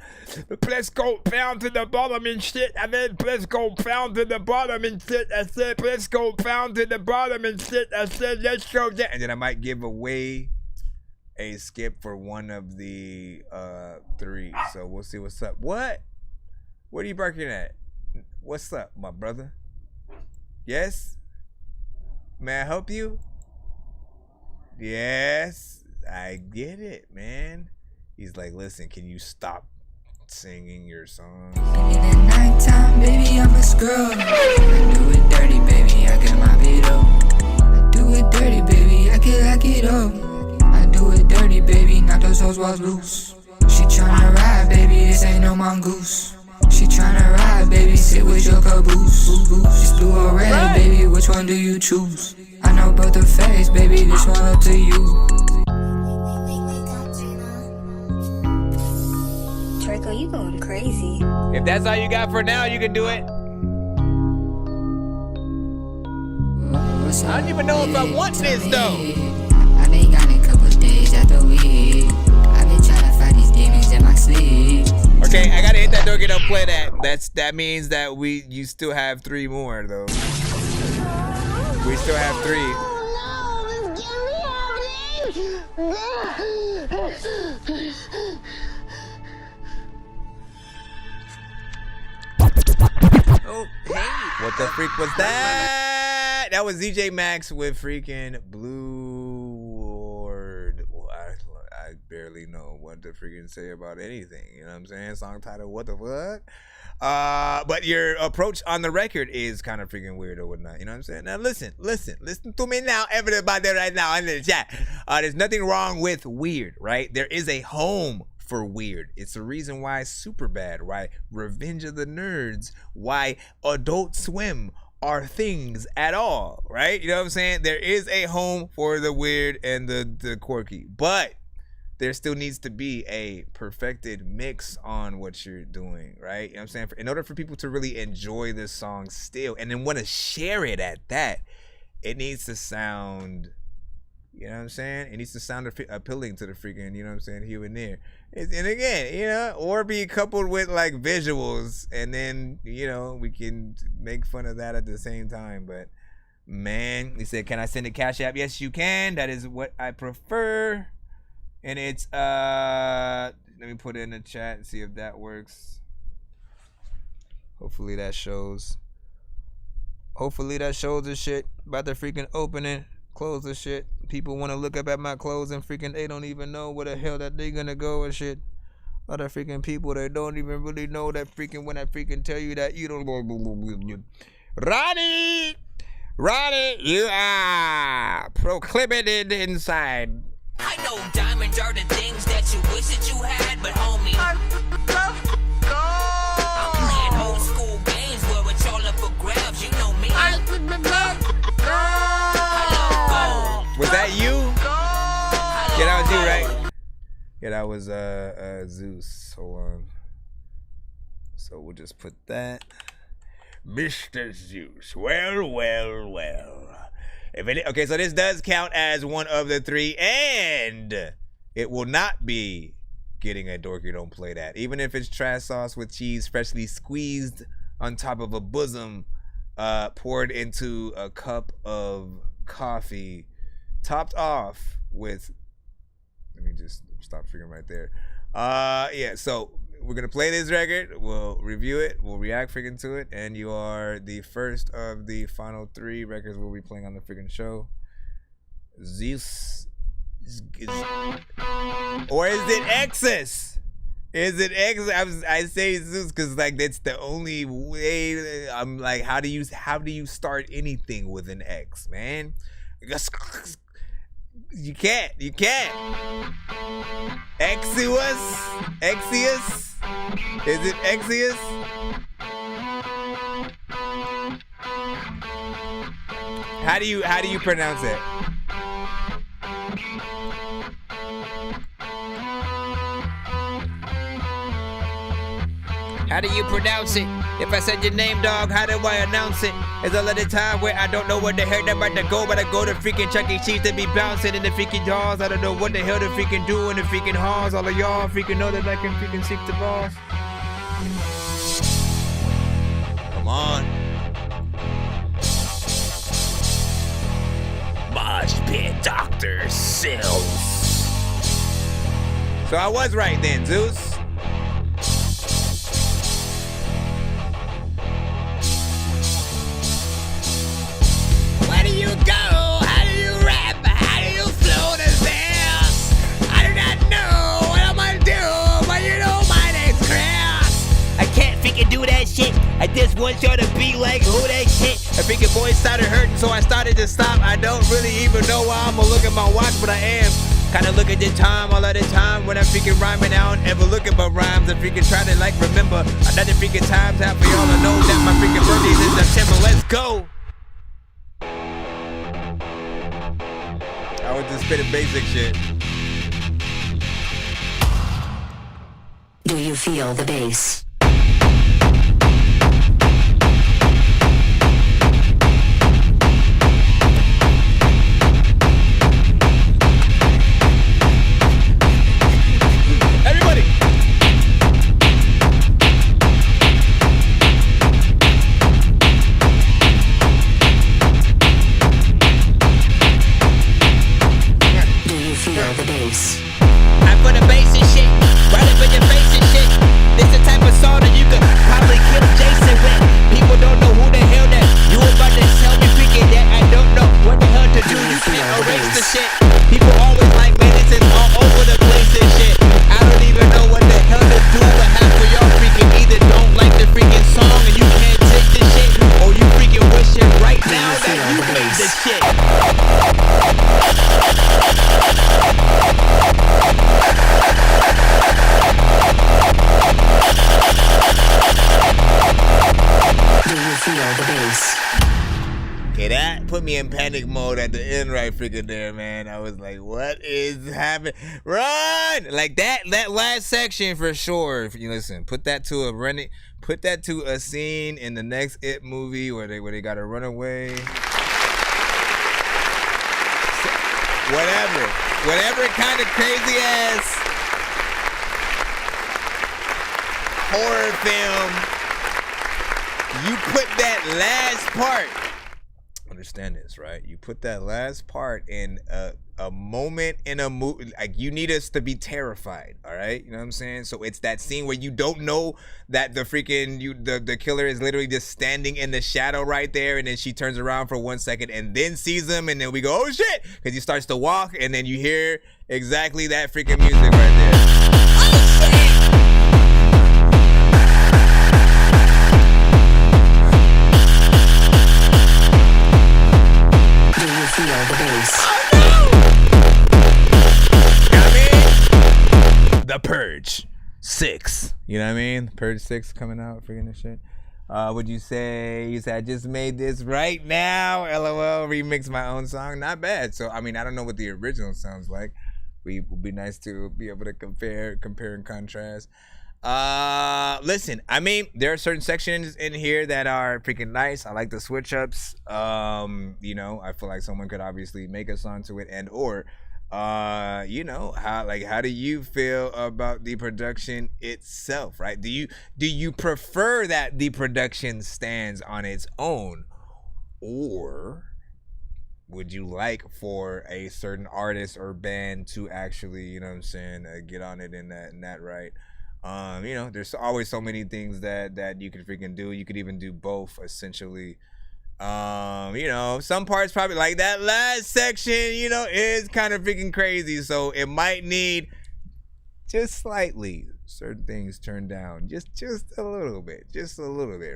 and shit. I mean, let's go down to the bottom and shit. I said, let's go down to the bottom and shit. I said, let's go down. And then I might give away a skip for one of the 3. So we'll see what's up. What are you barking at? What's up, my brother? Yes? May I help you? Yes, I get it, man. He's like, listen, can you stop singing your songs? At nighttime, baby, I'm a scrub. I do it dirty, baby, I get my beat up. I do it dirty, baby, I can lock it up. I do it dirty, baby, knock those hoes walls loose. She tryna ride, baby, this ain't no mongoose. She tryna ride, baby, sit with your caboose. It's blue or red, baby, which one do you choose? I know both the face, baby, this one up to you. Draco, you going crazy. If that's all you got for now, you can do it. I don't even know if I want this though. I've been gone a couple days after we. I've been trying to fight these demons in my sleep. Okay, I gotta hit that Dorky, don't play that. That means that you still have 3 more though. We still have 3. Oh, hey. What the freak was that? That was DJ Max with freaking Blue Ward. barely know what to freaking say about anything. You know what I'm saying? Song title, what the fuck? But your approach on the record is kind of freaking weird or whatnot. You know what I'm saying? Now listen to me now, everybody right now in the chat. There's nothing wrong with weird, right? There is a home for weird. It's the reason why Superbad, why Revenge of the Nerds, why Adult Swim are things at all, right? You know what I'm saying? There is a home for the weird and the quirky, but there still needs to be a perfected mix on what you're doing, right? You know what I'm saying? In order for people to really enjoy this song still and then want to share it at that, it needs to sound, you know what I'm saying? It needs to sound appealing to the freaking, you know what I'm saying, here and there. And again, you know, or be coupled with like visuals, and then, you know, we can make fun of that at the same time. But man, he said, can I send a Cash App? Yes, you can. That is what I prefer. And it's let me put it in the chat and see if that works. Hopefully that shows. Hopefully that shows the shit about the freaking opening. Close the shit. People want to look up at my clothes and freaking they don't even know where the hell that they gonna go and shit. Other freaking people that don't even really know that freaking when I freaking tell you that you don't. Ronnie, you are proclivited inside. I know diamonds are the things that you wish that you had, but homie, I'm playing old school games where it's all up for grabs. You know me. Was that you? Yeah, that was you, right? Yeah, that was Zeus. Hold on. So we'll just put that. Mr. Zeus. Well. Okay, so this does count as one of the three, and it will not be getting a Dorky Don't Play That. Even if it's trash sauce with cheese freshly squeezed on top of a bosom, poured into a cup of coffee, topped off with, let me just stop freaking right there. Yeah, so we're gonna play this record, we'll review it, we'll react freaking to it, and you are the first of the final 3 records we'll be playing on the freaking show. Zeus or is it Exus? Is it Exus? I say Zeus because like that's the only way. I'm like, how do you start anything with an X, man? You can't. Exius? Is it Exius? How do you pronounce it? How do you pronounce it? If I said your name, dog, how do I announce it? There's a lot of time where I don't know where the hell I'm about to go, but I go to freaking Chuck E. Cheese to be bouncing in the freaking jaws. I don't know what the hell to freaking do in the freaking halls. All of y'all freaking know that I can freaking seek the balls. Come on. Mosh Pit Dr. Sills. So I was right then, Zeus. Where do you go? How do you rap? How do you flow this dance? I do not know what I'm gonna do, but you know my name's Chris. I can't freaking do that shit. I just want y'all to be like, who that shit? A freaking voice started hurting, so I started to stop. I don't really even know why I'm gonna look at my watch, but I am. Kinda look at the time all of the time when I'm freaking rhyming. I don't ever look at my rhymes. I freaking try to like remember another freaking times have for y'all to know that my freaking birthday's in September. Let's go. I was just spitting basic shit. Do you feel the bass? Everybody! Do you feel the bass? I'm for the bass and shit, right up in your face and shit. This the type of song that you could probably kill Jason with. People don't know who the hell that you about to tell me freaking that I don't know what the hell to do. You can't erase the shit. People always like, man, this is all over the place and shit. me in panic mode at the end right freaking there, man. I was like, what is happening? Run! Like that last section for sure. If you listen, put that to a scene in the next It movie where they gotta run away. Whatever kind of crazy ass horror film, you put that last part. Understand this, right? You put that last part in a moment in a movie, like you need us to be terrified, all right? You know what I'm saying? So it's that scene where you don't know that the freaking the killer is literally just standing in the shadow right there, and then she turns around for 1 second and then sees him, and then we go, oh shit, because he starts to walk, and then you hear exactly that freaking music right there. Oh shit! Do you feel the bass? The Purge 6. You know what I mean? Purge 6 coming out, freaking this shit. Would you say, you said I just made this right now, LOL, remix my own song? Not bad. So, I mean, I don't know what the original sounds like. We would be nice to be able to compare and contrast. Listen, I mean, there are certain sections in here that are freaking nice. I like the switch ups. You know, I feel like someone could obviously make a song to it, and or you know, how do you feel about the production itself, right? Do you prefer that the production stands on its own, or would you like for a certain artist or band to actually, you know what I'm saying, get on it in that right? You know, there's always so many things that you could freaking do. You could even do both, essentially. You know, some parts probably like that last section, you know, is kind of freaking crazy. So it might need just slightly certain things turned down. Just a little bit,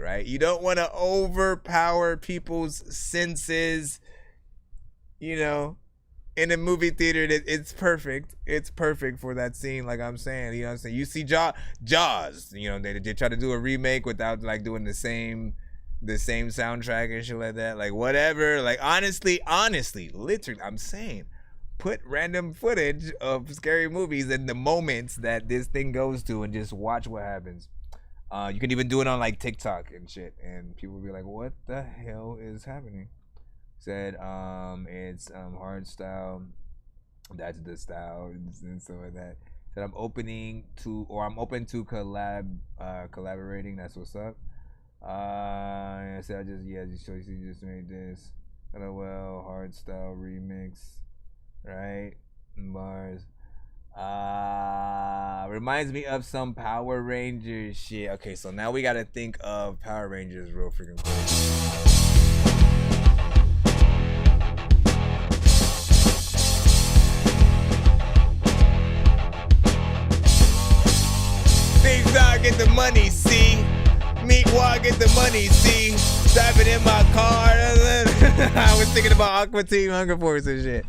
right? You don't want to overpower people's senses, you know. In a movie theater, it's perfect. It's perfect for that scene, like I'm saying. You know what I'm saying? You see Jaws, you know, they try to do a remake without like doing the same soundtrack and shit like that. Like whatever. Like honestly, literally, I'm saying, put random footage of scary movies in the moments that this thing goes to and just watch what happens. You can even do it on like TikTok and shit, and people will be like, what the hell is happening? Said it's hard style, that's the style and stuff like that. Said I'm open to collaborating. That's what's up. I said you just made this. LOL, hard style remix, right? Bars. Reminds me of some Power Rangers shit. Okay, so now we gotta think of Power Rangers real freaking quick. Things I get the money, see. Meat walk, get the money, see. Driving in my car. I was thinking about Aqua Teen Hunger Force and shit.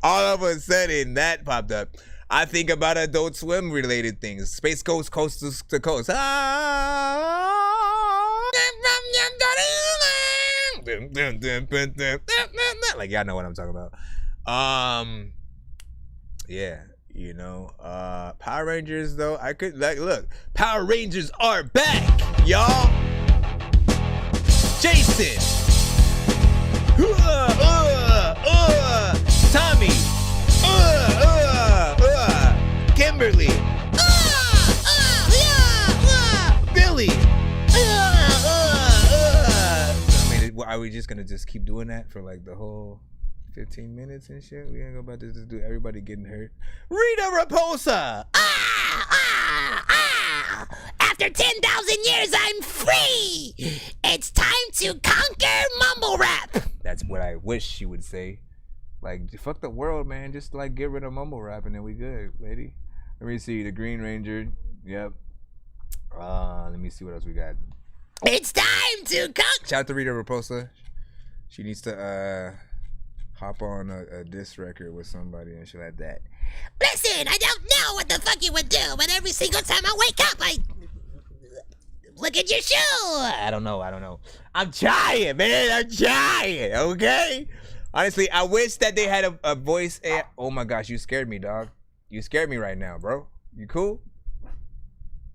All of a sudden, that popped up. I think about Adult Swim related things. Space Coast, Coast to Coast. Like, y'all know what I'm talking about. Yeah. You know, Power Rangers though, I could like look. Power Rangers are back, y'all. Jason, Tommy, Kimberly, Billy. I mean, are we just gonna just keep doing that for like the whole 15 minutes and shit? We ain't about to just do everybody getting hurt. Rita Raposa! After 10,000 years, I'm free! It's time to conquer mumble rap! That's what I wish she would say. Like, fuck the world, man. Just, like, get rid of mumble rap and then we good, lady. Let me see. The Green Ranger. Yep. Let me see what else we got. It's time to conquer... Shout out to Rita Raposa. She needs to, hop on a diss record with somebody and shit like that. Listen, I don't know what the fuck you would do, but every single time I wake up, Look at your shoe. I don't know. I'm trying, man. I'm trying. Okay. Honestly, I wish that they had a voice. Oh my gosh, you scared me, dog. You scared me right now, bro. You cool?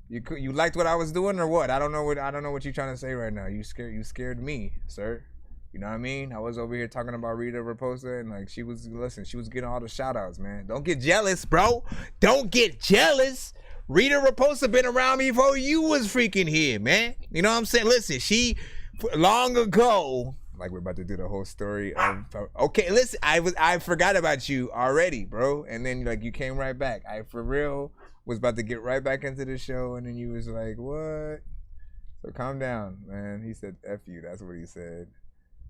You liked what I was doing or what? I don't know what you're trying to say right now. You scared me, sir. You know what I mean? I was over here talking about Rita Raposa and like she was getting all the shout outs, man. Don't get jealous, bro. Don't get jealous. Rita Raposa been around me before you was freaking here, man. You know what I'm saying? Listen, she long ago, like we're about to do the whole story of, okay, listen, I forgot about you already, bro. And then like you came right back. I for real was about to get right back into the show and then you was like, what? So calm down, man. He said F you, that's what he said.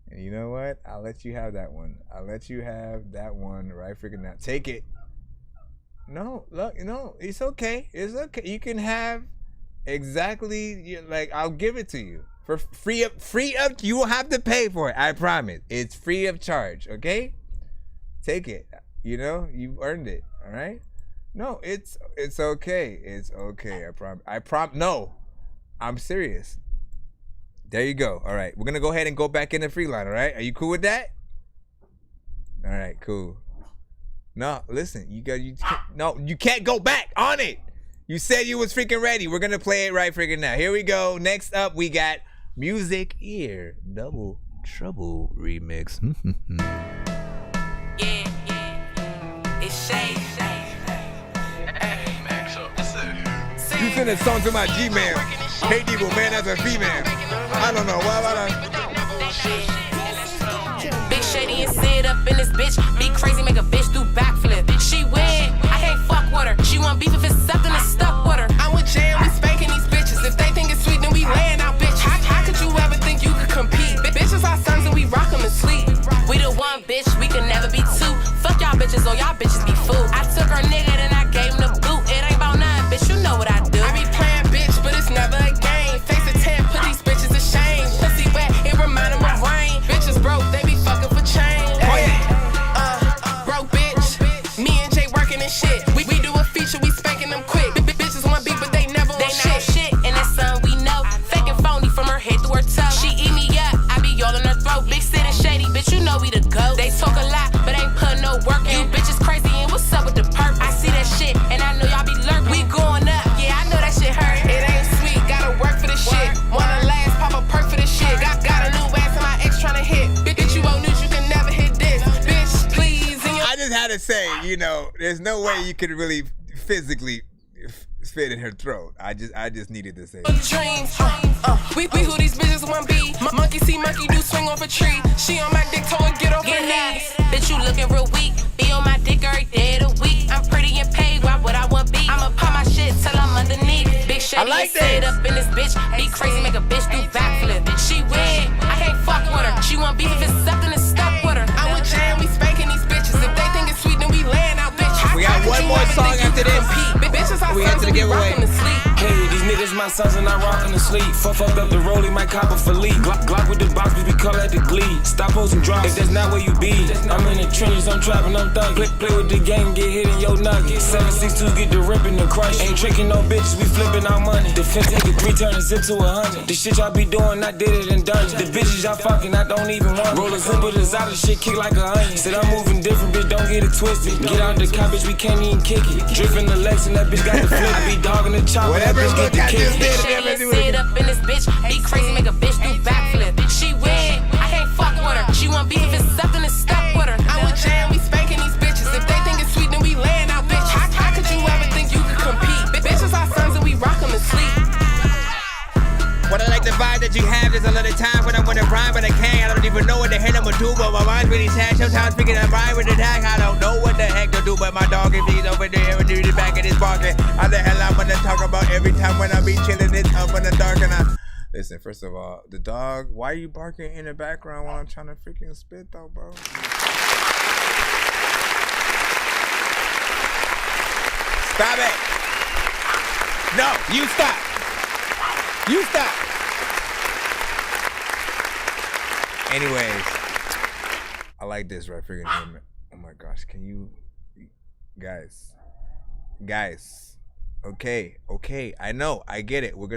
And you know what? I'll let you have that one. I'll let you have that one right freaking now. Take it. No, look, no, it's okay. It's okay. You can have exactly, like, I'll give it to you. For free up, you will have to pay for it. I promise. It's free of charge, okay? Take it. You know, you've earned it, all right? No, it's okay. It's okay. I promise. No, I'm serious. There you go. All right. We're going to go ahead and go back in the free line, all right? Are you cool with that? All right, cool. No, listen, you can't go back on it. You said you was freaking ready. We're gonna play it right freaking now. Here we go. Next up, we got Music Ear Double Trouble remix. It's Shay. You send a song to my G-man. Hey, Debo, man, that's a female. I don't know. Big Shady and sit up in this bitch. Be crazy, make a bitch do backflip. She win, I can't fuck with her. She want beef if it's something that's stuck with her. I'm with Jay and we spanking these bitches. If they think it's sweet, then we laying out bitches. How could you ever think you could compete? Bitches our sons and we rock them to sleep. We the one bitch, we can never be two. Fuck y'all bitches, or y'all bitches be fooled. I took her nigga, then I gave him the boot. It ain't about nothing, bitch, you know what I do. I be playing bitch, but it's never a game. Face the 10, put these bitches to shame. Pussy wet, it remind them of rain. Bitches broke, they be fucking for change. Broke bitch, me and Jay working and shit. We do a feature, we spanking them quick. Bitches want beef, but they never want shit. And that's something we know. Fake and phony from her head to her toe. She eat me up, I be all in her throat. Big Sid and Shady, bitch, you know we the GOAT. They talk a lot, but ain't put no work in. You bitches crazy, and what's up with the perk? I see that shit, and I know y'all be lurking. We going up, yeah, I know that shit hurt. It ain't sweet, gotta work for this shit. Wanna last, pop a perk for this shit. Got a new ass and my ex tryna hit. Bitch, you old news, you can never hit this. Bitch, please. I just had to say, you know, there's no way you could really physically fit in her throat. I just needed to say Dreams, we who these bitches want be. Monkey see monkey do swing off a tree. She on my dick, told her get off her knees. Bitch, you looking real weak. Be on my dick every day of the week. I'm pretty and paid, why would I want be? I'ma pop my shit till I'm underneath. Big Shady like sit up in this bitch. Be crazy, make a bitch do backflip. She win, I can't fuck with her. She want beef if it's something that's stuck with her. I'm with Jay and we spanking these bitches. If they think it's sweet, then we laying out bitches. We got one more song after this. Bitches our sons and we rockin' to sleep. Hey, these niggas my sons and I rockin' to sleep. Fuck up the rollie, might cop a for leak. Glock with the box, we call that the glee. Stop posting drops if that's not where you be. I'm in the trenches, I'm trapping, I'm thugging. Play with the game, get hit in your nuggets. 762 get the ripping and crush. Ain't tricking no bitches, we flipping our money. Defense take a 3, turn a zip to 100. The shit y'all be doing, I did it and done it. The bitches y'all fucking, I don't even want. Roll a zipper, this out of shit, kick like a onion. Said I'm moving different, bitch, don't get it twisted. Get out the car, bitch, we can't even kick it. Dripping the legs and that bitch got the flip. I be dogging the chopper, that bitch get the kick. Sit up in this bitch, be crazy, make a bitch do backflip. She win, I can't fuck with her. She want beef if it's something that's stuck with her. I'm with Jay and we spanking these bitches. If they think it's sweet, then we laying out bitches. How could you ever think you could compete? Bitches our sons and we rock them to sleep. What I like the vibe that you have. There's a lot of time when I want to rhyme, but I can't. I don't even know what the hell I'm gonna do, but my mind's really sad. Sometimes speaking of rhyme with the tag, I don't know what the heck to do, but my dog, if he's over there and the back of his pocket, how the hell I'm gonna talk about every time when I be chilling it up in the dark and I... Listen, first of all, the dog, why are you barking in the background while I'm trying to freaking spit though, bro? Stop it! No, you stop! You stop! Anyways, I like this right freaking here. Oh my gosh, can you... Guys. Okay. I know. I get it. We'll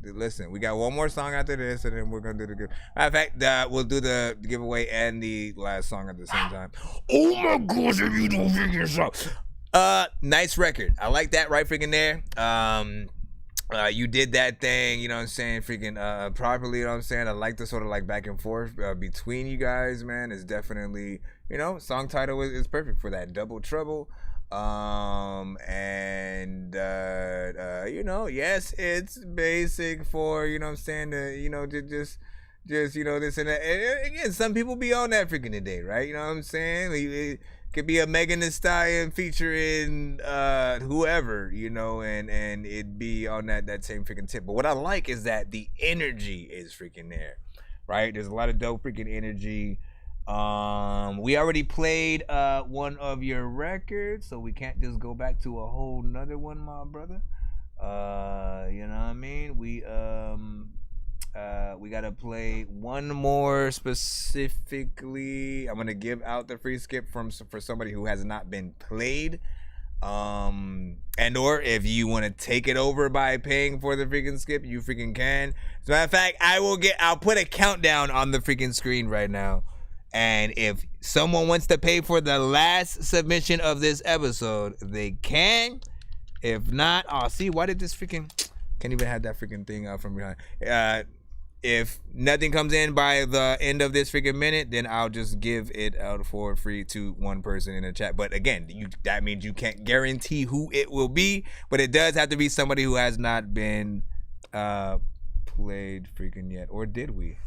listen. We got one more song after this, and then we're gonna do the good. Matter of fact, we'll do the giveaway and the last song at the same time. Oh my gosh, if you don't figure this out. Nice record. I like that right freaking there. You did that thing, you know what I'm saying, freaking properly, you know what I'm saying. I like the sort of like back and forth between you guys, man. It's definitely, you know, song title is perfect for that. Double Trouble. You know, yes, it's basic for, you know what I'm saying, you know, just you know, this and that. And again, some people be on that freaking today, right? You know what I'm saying? It could be a Megan Thee Stallion featuring whoever, you know, and it'd be on that same freaking tip. But what I like is that the energy is freaking there, right? There's a lot of dope freaking energy. We already played one of your records, so we can't just go back to a whole nother one, my brother. You know what I mean? We gotta play one more specifically. I'm gonna give out the free skip for somebody who has not been played. And or if you want to take it over by paying for the freaking skip, you freaking can. As a matter of fact, I'll put a countdown on the freaking screen right now. And if someone wants to pay for the last submission of this episode, they can. If not, see, why did this freaking... Can't even have that freaking thing out from behind. If nothing comes in by the end of this freaking minute, then I'll just give it out for free to one person in the chat. But again, that means you can't guarantee who it will be. But it does have to be somebody who has not been played freaking yet. Or did we?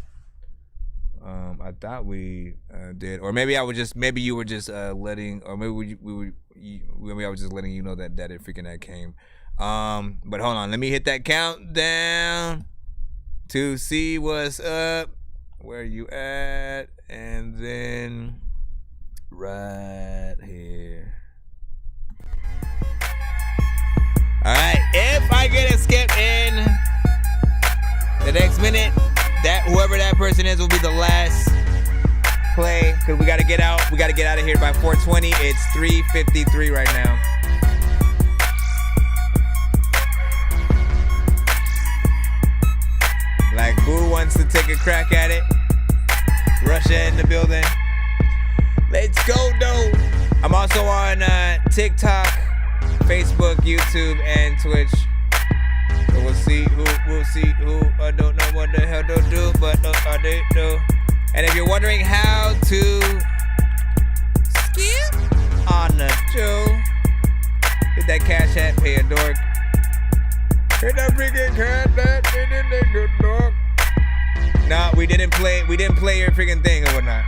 I thought we did, or maybe you were just letting, or maybe maybe I was just letting you know that it freaking that came. But hold on, let me hit that countdown to see what's up, where you at, and then right here. All right, if I get a skip in the next minute, that whoever that person is will be the last play, because we gotta get out of here by 4:20. It's 3:53 right now. Like Boo wants to take a crack at it. Russia in the building. Let's go though. I'm also on TikTok, Facebook, YouTube, and Twitch. So we'll see who. I don't know what the hell they'll do, but they do. And if you're wondering how to skip on the show, hit that cash app, pay a dork. Hit that freaking cash app, pay the dork. No, we didn't play your freaking thing or whatnot.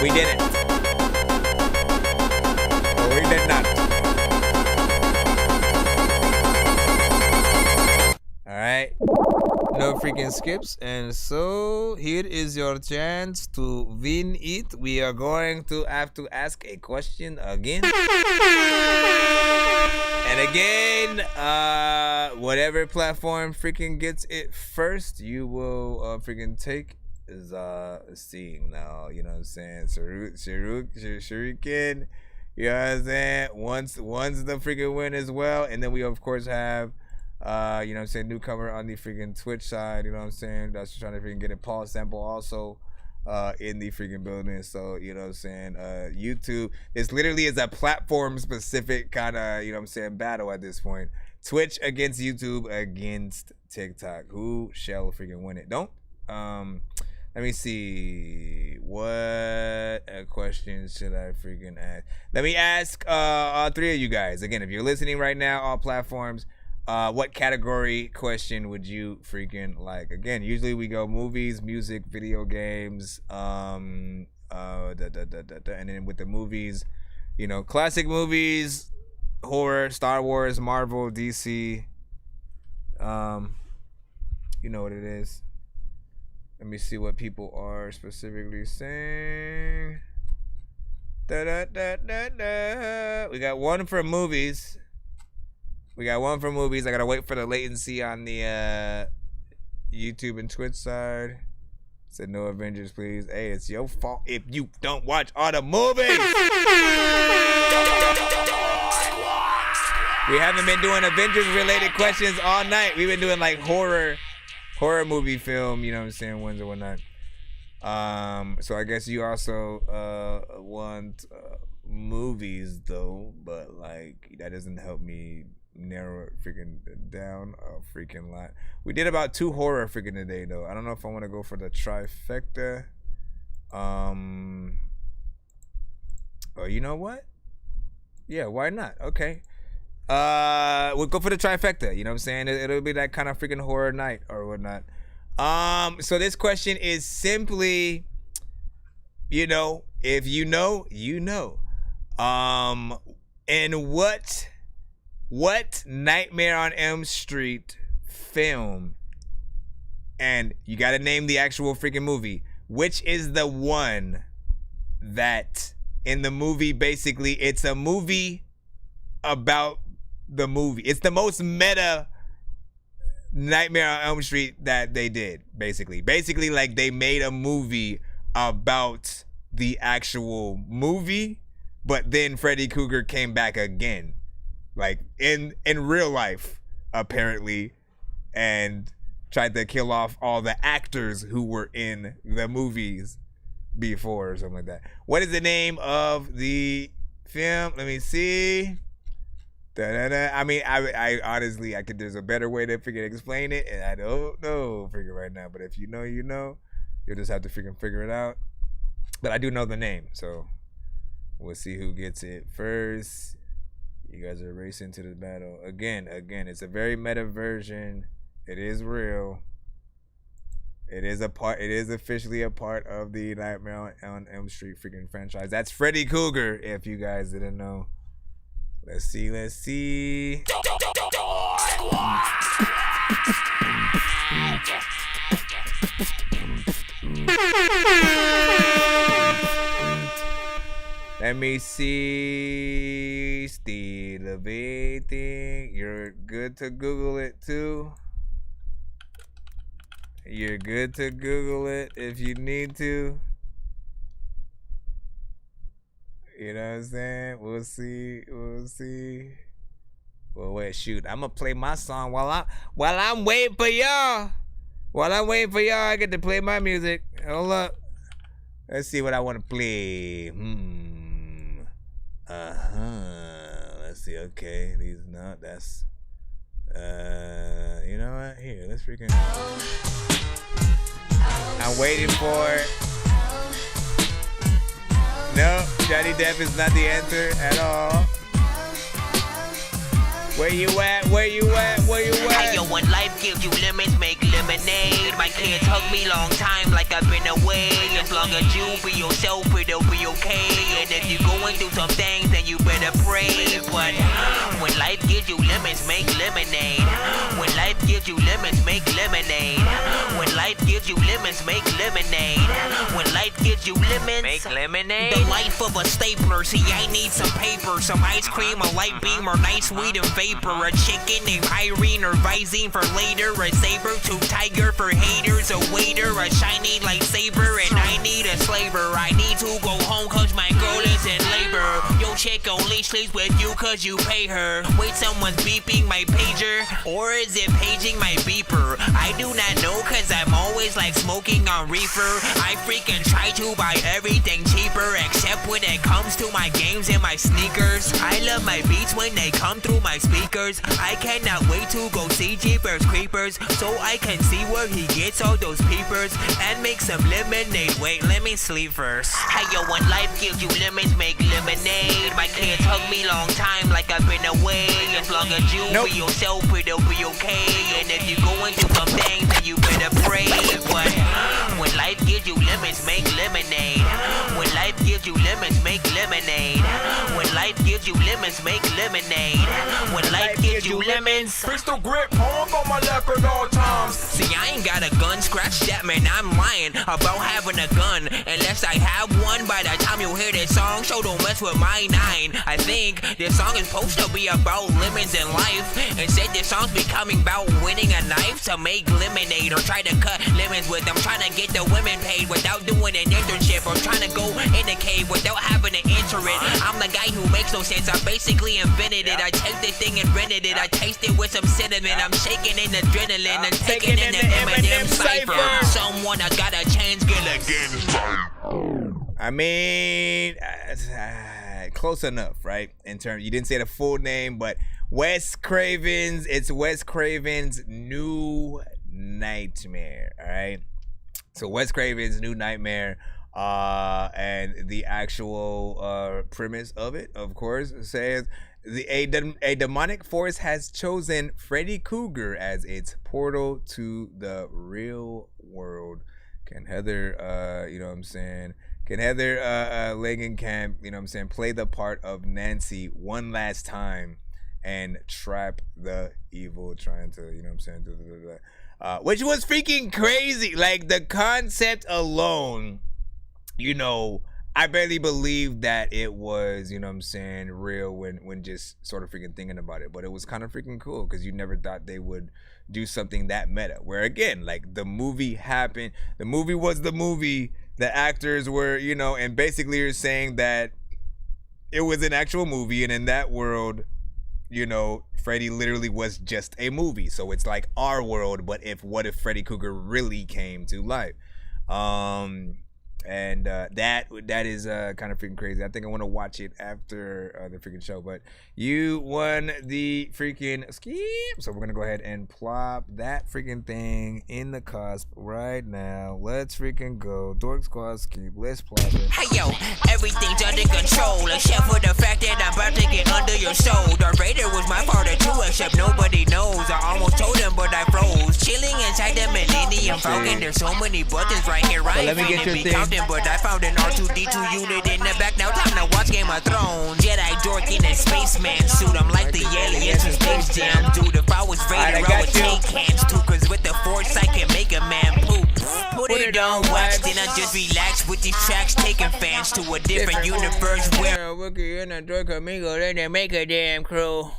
We didn't. Or we did not. Alright. No freaking skips. And so here is your chance to win it. We are going to have to ask a question again. And again, whatever platform freaking gets it first, you will freaking take. Is seeing now, you know what I'm saying? Shuriken, you know what I'm saying? Once the freaking win as well, and then we of course have you know what I'm saying, newcomer on the freaking Twitch side, you know what I'm saying? That's trying to freaking get it. Paul Sample also in the freaking building. So you know what I'm saying, YouTube, this literally is a platform specific kind of, you know what I'm saying, battle at this point. Twitch against YouTube against TikTok. Who shall freaking win it? Let me see. What questions should I freaking ask? Let me ask all three of you guys. Again, if you're listening right now, all platforms, what category question would you freaking like? Again, usually we go movies, music, video games, and then with the movies, you know, classic movies, horror, Star Wars, Marvel, DC. You know what it is. Let me see what people are specifically saying. We got one for movies. We got one for movies. I gotta wait for the latency on the YouTube and Twitch side. Said no Avengers, please. Hey, it's your fault if you don't watch all the movies. We haven't been doing Avengers related questions all night. We've been doing like horror movie film, you know what I'm saying, ones and whatnot. So I guess you also want movies though, but like that doesn't help me narrow it freaking down a freaking lot. We did about 2 horror freaking today though. I don't know if I want to go for the trifecta. Oh, you know what? Yeah, why not? Okay. We'll go for the trifecta. You know what I'm saying? It'll be that kind of freaking horror night or whatnot. So this question is simply, you know, if you know, you know. And what Nightmare on Elm Street film, and you gotta name the actual freaking movie, which is the one that in the movie, basically it's a movie about the movie. It's the most meta Nightmare on Elm Street that they did, basically like they made a movie about the actual movie, but then Freddy Krueger came back again, like in real life apparently, and tried to kill off all the actors who were in the movies before or something like that. What is the name of the film? Let me see. I mean, I honestly, I could. There's a better way to freaking explain it, and I don't know freaking right now. But if you know, you know. You'll just have to freaking figure it out. But I do know the name, so we'll see who gets it first. You guys are racing to the battle again. It's a very meta version. It is real. It is officially a part of the Nightmare on Elm Street freaking franchise. That's Freddy Krueger, if you guys didn't know. Let's see. Let me see. Still debating. You're good to Google it too. You're good to Google it if you need to. You know what I'm saying? We'll see. Well, wait, shoot. I'm gonna play my song while I'm waiting for y'all. While I'm waiting for y'all, I get to play my music. Hold up. Let's see what I want to play. Let's see. Okay, that's. You know what? Here, let's freaking. I'm waiting for it. No, Johnny Depp is not the answer at all. Where you at? Hey, yo, when life gives you lemons, make lemonade. My kids hug me long time like I've been away. As long as you be yourself, it'll be okay. And if you're going through some things, then you better pray. But when life gives you lemons, make lemonade. When life gives you lemons, make lemonade. When life gives you lemons, make lemonade. When life gives you lemons, make lemonade. The life of a stapler. See, I need some paper, some ice cream, a light beam, or nice weed and vapor. A chicken named Irene or Visine for later. A saber to tiger for haters. A waiter, a shiny lightsaber. And I need a slaver. I need to go home cause my girl is in labor. Yo, chick only sleeps with you cause you pay her. Wait, someone's beeping my pager? Or is it paging my beeper? I do not know cause I'm always like smoking on reefer. I freaking try to buy everything cheaper except when it comes to my games and my sneakers. I love my beats when they come through my speakers. I cannot wait to go see Jeepers Creepers so I can see where he gets all those peepers and make some lemonade. Wait, let me sleep first. Hey, yo, when life gives you lemons, make lemonade. My kids hug me long time like I've been away. As long as you be yourself, it'll be okay. And if you're going through some things, then you better pray. But when life gives you lemons, make lemonade. When life gives you lemons, make lemonade. When life gives you lemons, make lemonade. When life gives you lemons. Pistol grip, palm for my luck at all times. See, I ain't got a gun, scratch that, man, I'm lying about having a gun. Unless I have one, by the time you hear this song, so don't mess with my 9. I think this song is supposed to be about lemons in life. Instead, this song's becoming about winning a knife to make lemonade or try to cut lemons with. I'm trying to get the women paid without doing an internship, or trying to go in the cave without having to enter it. I'm the guy who makes no sense. I basically invented it. I take the thing and rented it. I taste it with some cinnamon. I'm shaking in adrenaline and taking in the M&M cipher. Someone I gotta change, get again. I mean, close enough, right? In terms, you didn't say the full name, but Wes Craven's. It's Wes Craven's New Nightmare. All right. So Wes Craven's New Nightmare. And the actual premise of it, of course, says a demonic force has chosen Freddy Krueger as its portal to the real world. Can Heather, you know what I'm saying? Can Heather Langenkamp, you know what I'm saying, play the part of Nancy one last time and trap the evil, trying to, you know what I'm saying, which was freaking crazy. Like, the concept alone, you know, I barely believed that it was, you know what I'm saying, real when just sort of freaking thinking about it. But it was kind of freaking cool because you never thought they would do something that meta. Where, again, like, the movie happened. The movie was the movie. The actors were, you know, and basically you're saying that it was an actual movie. And in that world, you know, Freddy literally was just a movie. So it's like our world, but what if Freddy Krueger really came to life? And that is kind of freaking crazy. I think I want to watch it after the freaking show. But you won the freaking skip, so we're gonna go ahead and plop that freaking thing in the cusp right now. Let's freaking go. Dork Squad skip. Let's plop it. Hey yo, everything's under control, except for the fact that I'm about to get under your soul. Darth Vader was my father too, except nobody knows. I almost told him, but I froze. Chilling inside the Millennium Falcon. There's so many buttons right here. So let me get your thing. But I found an R2-D2 unit in the back. Now time to watch Game of Thrones. Jedi Dork in a spaceman suit. I'm like the aliens from Space Jam, dude. If I was Vader, I would take hands too. Cause with the Force, I can make a man poop. Put it on wax, then I just relax with these tracks, taking fans to a different universe where Wookie and a Dork amigo, then they make a damn crew.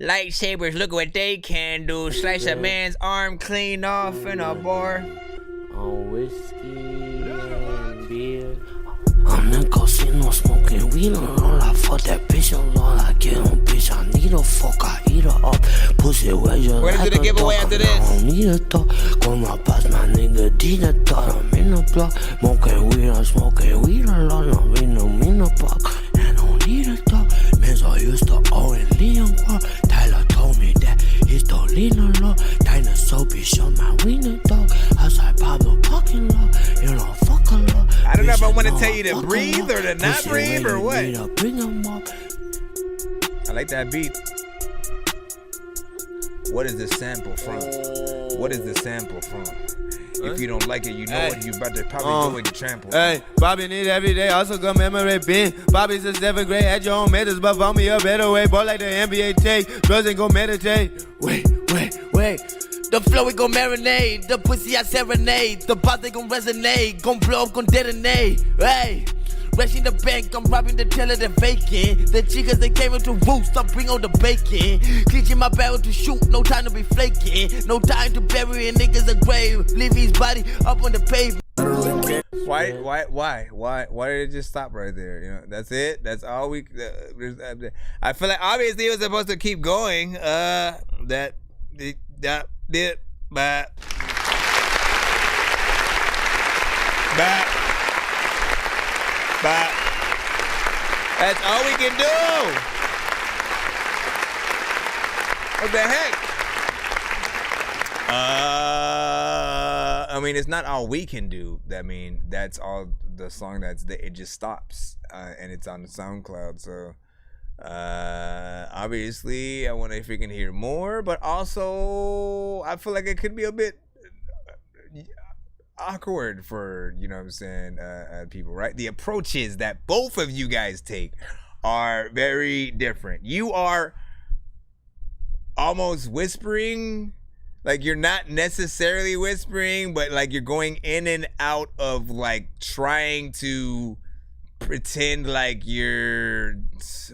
Lightsabers, look what they can do. Slice a man's arm clean off in a bar. On whiskey and beer. I'm in the casino smoking weed and all I fuck that bitch and all I get on bitch. I need a fuck, I eat her up. Pussy where you like. We're gonna do the giveaway after this. I don't need a talk. Go my past my nigga D the thought. I'm in the block. Smoking weed, I'm smoking weed a lot. I'm in the park. And I don't need a talk. Man, I used to owe in Leon Park. Tyler told me that he's the lean a lot. Dinosaur bitch on my wiener dog. Outside Pablo parking lot. You know, fuck a lot. I don't know if I want to tell you to breathe or to not breathe or what. I like that beat. What is the sample from? What is the sample from? If you don't like it, you know what you about to probably go and trample. Hey, Bobby need every day, also commemorate Ben. Bobby's a 7th grade at your own methods, but found me a better way. Ball like the NBA take, drugs and go meditate. Wait. The flow we gon' marinate, the pussy I serenade, the bot they gon' resonate, gon' blow up, gon' detonate. Hey, rushing the bank, I'm robbing the teller, they're vacant. The chicas they came into roost, I bring on the bacon. Clenching my barrel to shoot, no time to be flaking, no time to bury a nigga's a grave. Leave his body up on the pavement. Why did it just stop right there? You know, that's it. That's all we. I feel like obviously it was supposed to keep going. That's all we can do. What the heck? I mean, it's not all we can do. I mean, that's all the song it just stops, and it's on the SoundCloud. So obviously I want to freaking hear more, but also I feel like it could be a bit awkward for, you know what I'm saying, people, right? The approaches that both of you guys take are very different. You are almost whispering Like you're not necessarily whispering, but like you're going in and out of like trying to pretend like you're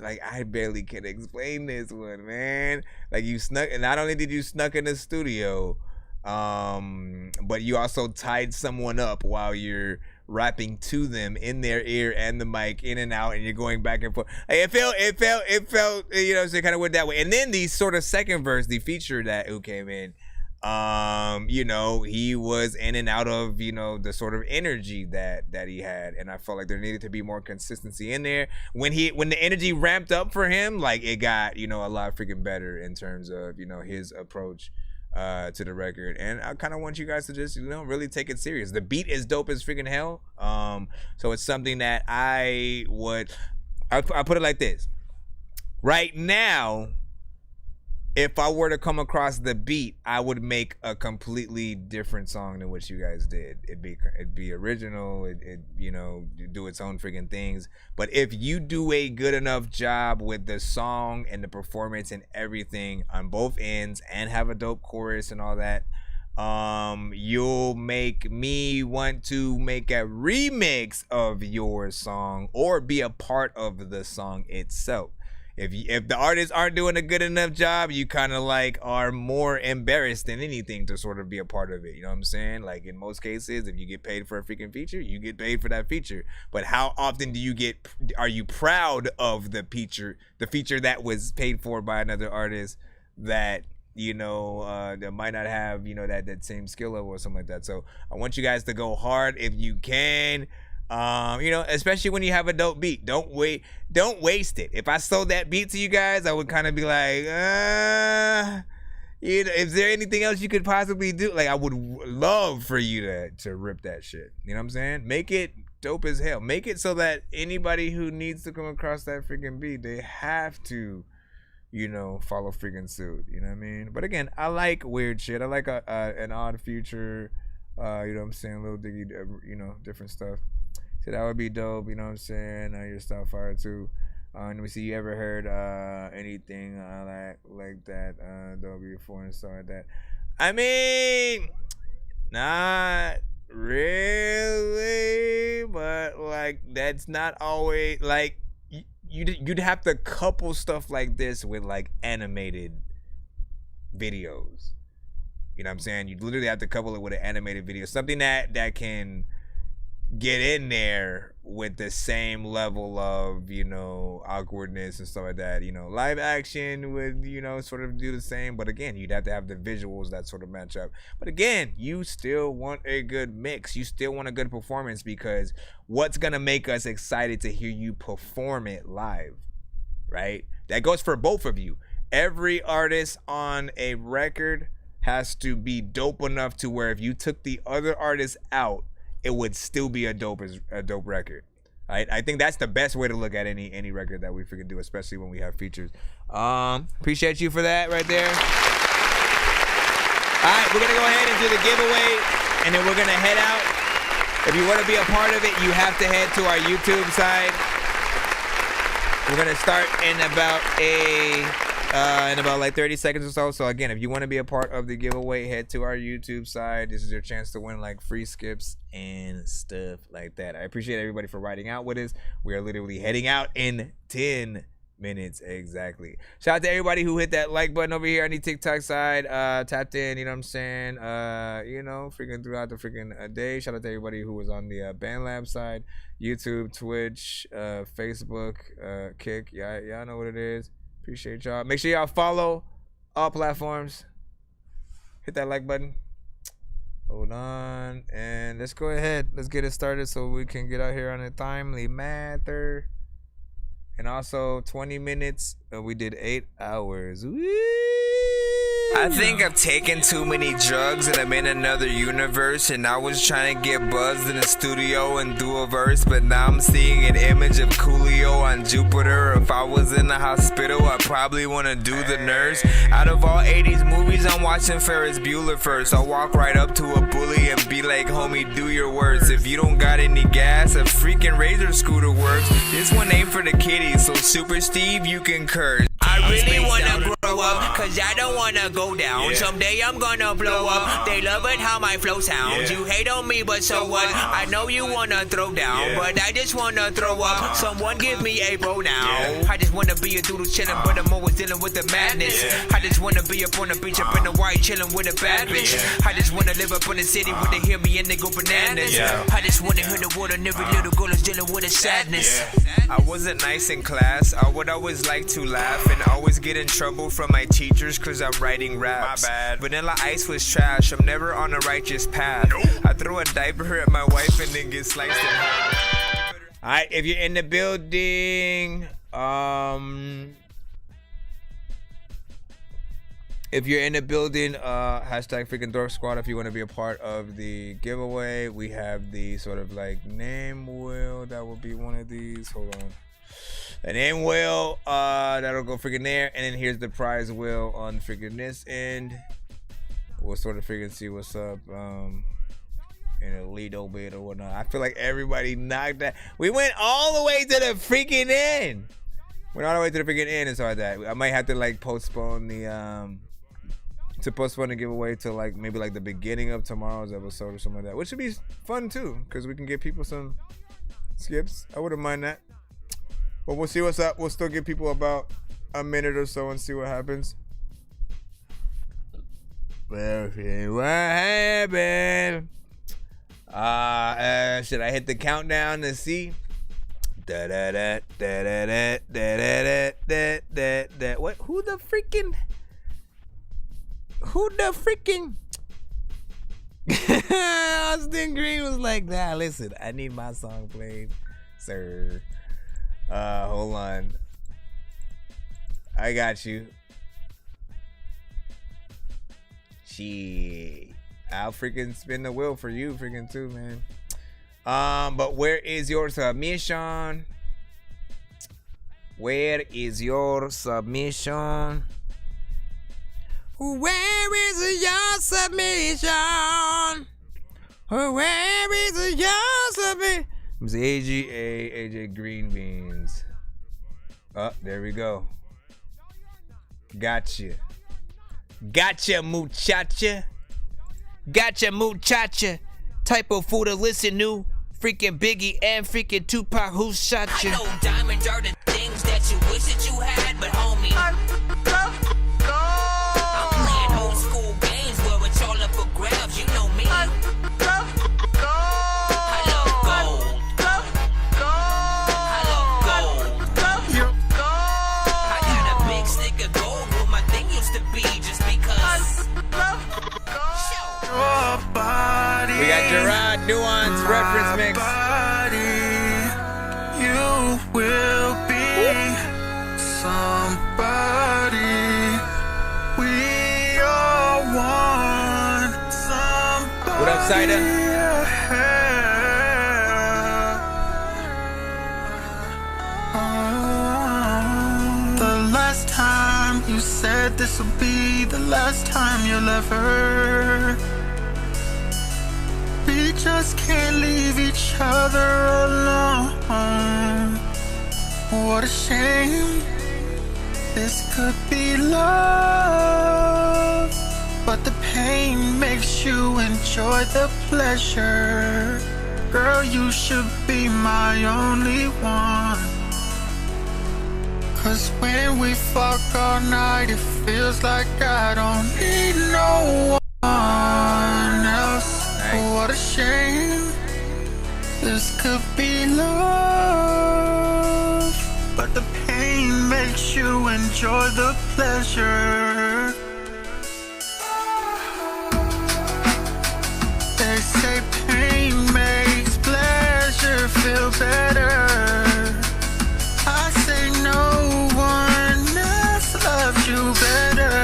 like, I barely can explain this one, man. Like you snuck, and not only did you snuck in the studio, but you also tied someone up while you're rapping to them in their ear and the mic, in and out, and you're going back and forth. Like it felt, you know, so it kind of went that way. And then the sort of second verse, the feature who came in, you know, he was in and out of, you know, the sort of energy that he had, and I felt like there needed to be more consistency in there. When the energy ramped up for him, like it got, you know, a lot freaking better in terms of, you know, his approach to the record. And I kind of want you guys to just, you know, really take it serious. The beat is dope as freaking hell. So it's something that I put it like this. Right now, if I were to come across the beat, I would make a completely different song than what you guys did. It'd be original. It you know, do its own freaking things. But if you do a good enough job with the song and the performance and everything on both ends, and have a dope chorus and all that, you'll make me want to make a remix of your song or be a part of the song itself. If the artists aren't doing a good enough job, you kind of like are more embarrassed than anything to sort of be a part of it. You know what I'm saying? Like in most cases, if you get paid for a freaking feature, you get paid for that feature. But how often are you proud of the feature that was paid for by another artist that, you know, that might not have, you know, that same skill level or something like that. So I want you guys to go hard if you can. You know, especially when you have a dope beat. Don't waste it. If I sold that beat to you guys, I would kind of be like, you know, is there anything else you could possibly do? Like, I would love for you to rip that shit. You know what I'm saying? Make it dope as hell. Make it so that anybody who needs to come across that freaking beat, they have to, you know, follow freaking suit. You know what I mean? But again, I like weird shit. I like an odd future. You know what I'm saying? Little diggy, you know, different stuff. So that would be dope, you know what I'm saying? Your stuff fire too. Let me see, you ever heard anything like that? Dolby before and stuff like that. I mean, not really, but like that's not always like you'd have to couple stuff like this with like animated videos. You know what I'm saying? You'd literally have to couple it with an animated video, something that can get in there with the same level of, you know, awkwardness and stuff like that. You know, live action would, you know, sort of do the same, but again, you'd have to have the visuals that sort of match up. But again, you still want a good mix. You still want a good performance, because what's gonna make us excited to hear you perform it live, right? That goes for both of you. Every artist on a record has to be dope enough to where if you took the other artist out, it would still be a dope record. Right? I think that's the best way to look at any record that we freaking do, especially when we have features. Appreciate you for that right there. All right, we're gonna go ahead and do the giveaway, and then we're gonna head out. If you want to be a part of it, you have to head to our YouTube side. We're gonna start in about like 30 seconds or so. So again, if you want to be a part of the giveaway, head to our YouTube side. This is your chance to win like free skips and stuff like that. I appreciate everybody for riding out with us. We are literally heading out in 10 minutes exactly. Shout out to everybody who hit that like button over here on the TikTok side, tapped in, you know what I'm saying, you know, freaking throughout the freaking day. Shout out to everybody who was on the BandLab side, YouTube, Twitch, Facebook, Kick. Y'all know what it is. Appreciate y'all. Make sure y'all follow all platforms. Hit that like button. Hold on. And let's go ahead. Let's get it started so we can get out here on a timely manner. And also 20 minutes. We did 8 hours. Woo! I think I've taken too many drugs and I'm in another universe, and I was trying to get buzzed in the studio and do a verse, but now I'm seeing an image of Coolio on Jupiter. If I was in the hospital, I'd probably want to do the nurse. Out of all 80s movies, I'm watching Ferris Bueller first. I'll walk right up to a bully and be like, homie, do your worst. If you don't got any gas, a freaking Razor scooter works. This one ain't for the kiddies, so Super Steve, you can curse. I really wanna grow grow up, cause I don't wanna go down. Someday I'm gonna blow up. They love it how my flow sounds. You hate on me, but so what? I know you wanna throw down, but I just wanna throw up. Someone give me a bro now. I just wanna be a doodle chillin', but I'm always dealing with the madness. I just wanna be up on the beach, up in the white, chillin' with a bad bitch. I just wanna live up in the city where they hear me and they go bananas. I just wanna hear the word, and every little girl is dealing with a sadness. I wasn't nice in class. I would always like to laugh and always get in trouble from my teachers cause I'm writing raps. My bad. Vanilla Ice was trash. I'm never on a righteous path. I throw a diaper at my wife and then get sliced in half. Alright, if you're in the building, hashtag freaking Dork Squad if you want to be a part of the giveaway. We have the sort of like name wheel that will be one of these. Hold on. A name wheel that'll go freaking there, and then here's the prize wheel on freaking this end. We'll sort of freaking see what's up in a little bit or whatnot. I feel like everybody knocked that. We went all the way to the freaking end. Went all the way to the freaking end and so like that. I might have to like postpone the giveaway to like maybe like the beginning of tomorrow's episode or something like that, which would be fun too, because we can give people some skips. I wouldn't mind that. But we'll see what's up. We'll still give people about a minute or so and see what happens. Well, what happened? Should I hit the countdown to see? What? Who the freaking? Austin Green was like, nah, listen, I need my song played, sir. Hold on. I got you. Shit. I'll freaking spin the wheel for you freaking too, man. But where is your submission? Where is your submission? Where is your submission? Where is your submission? It's AJ Green Beans. Oh, there we go. Gotcha, muchacha. Gotcha, muchacha. Type of fool to listen to. Freaking Biggie and freaking Tupac, who shot you? I know diamonds are the things that you wish that you had, but homie, I'm playing old school games where it's all up for grabs. You know me. I love gold. I got a big stick of gold where my thing used to be, just because. We got Gerard Nuance reference mix. You will be somebody. We all want somebody. What up, Cider? The last time you said this will be the last time you'll ever. We just can't leave each other alone. What a shame. This could be love, but the pain makes you enjoy the pleasure. Girl, you should be my only one. Cause when we fuck all night, it feels like I don't need no one else. What a shame. This could be love, but the pain makes you enjoy the pleasure. They say pain makes pleasure feel better. I say no one else loves you better.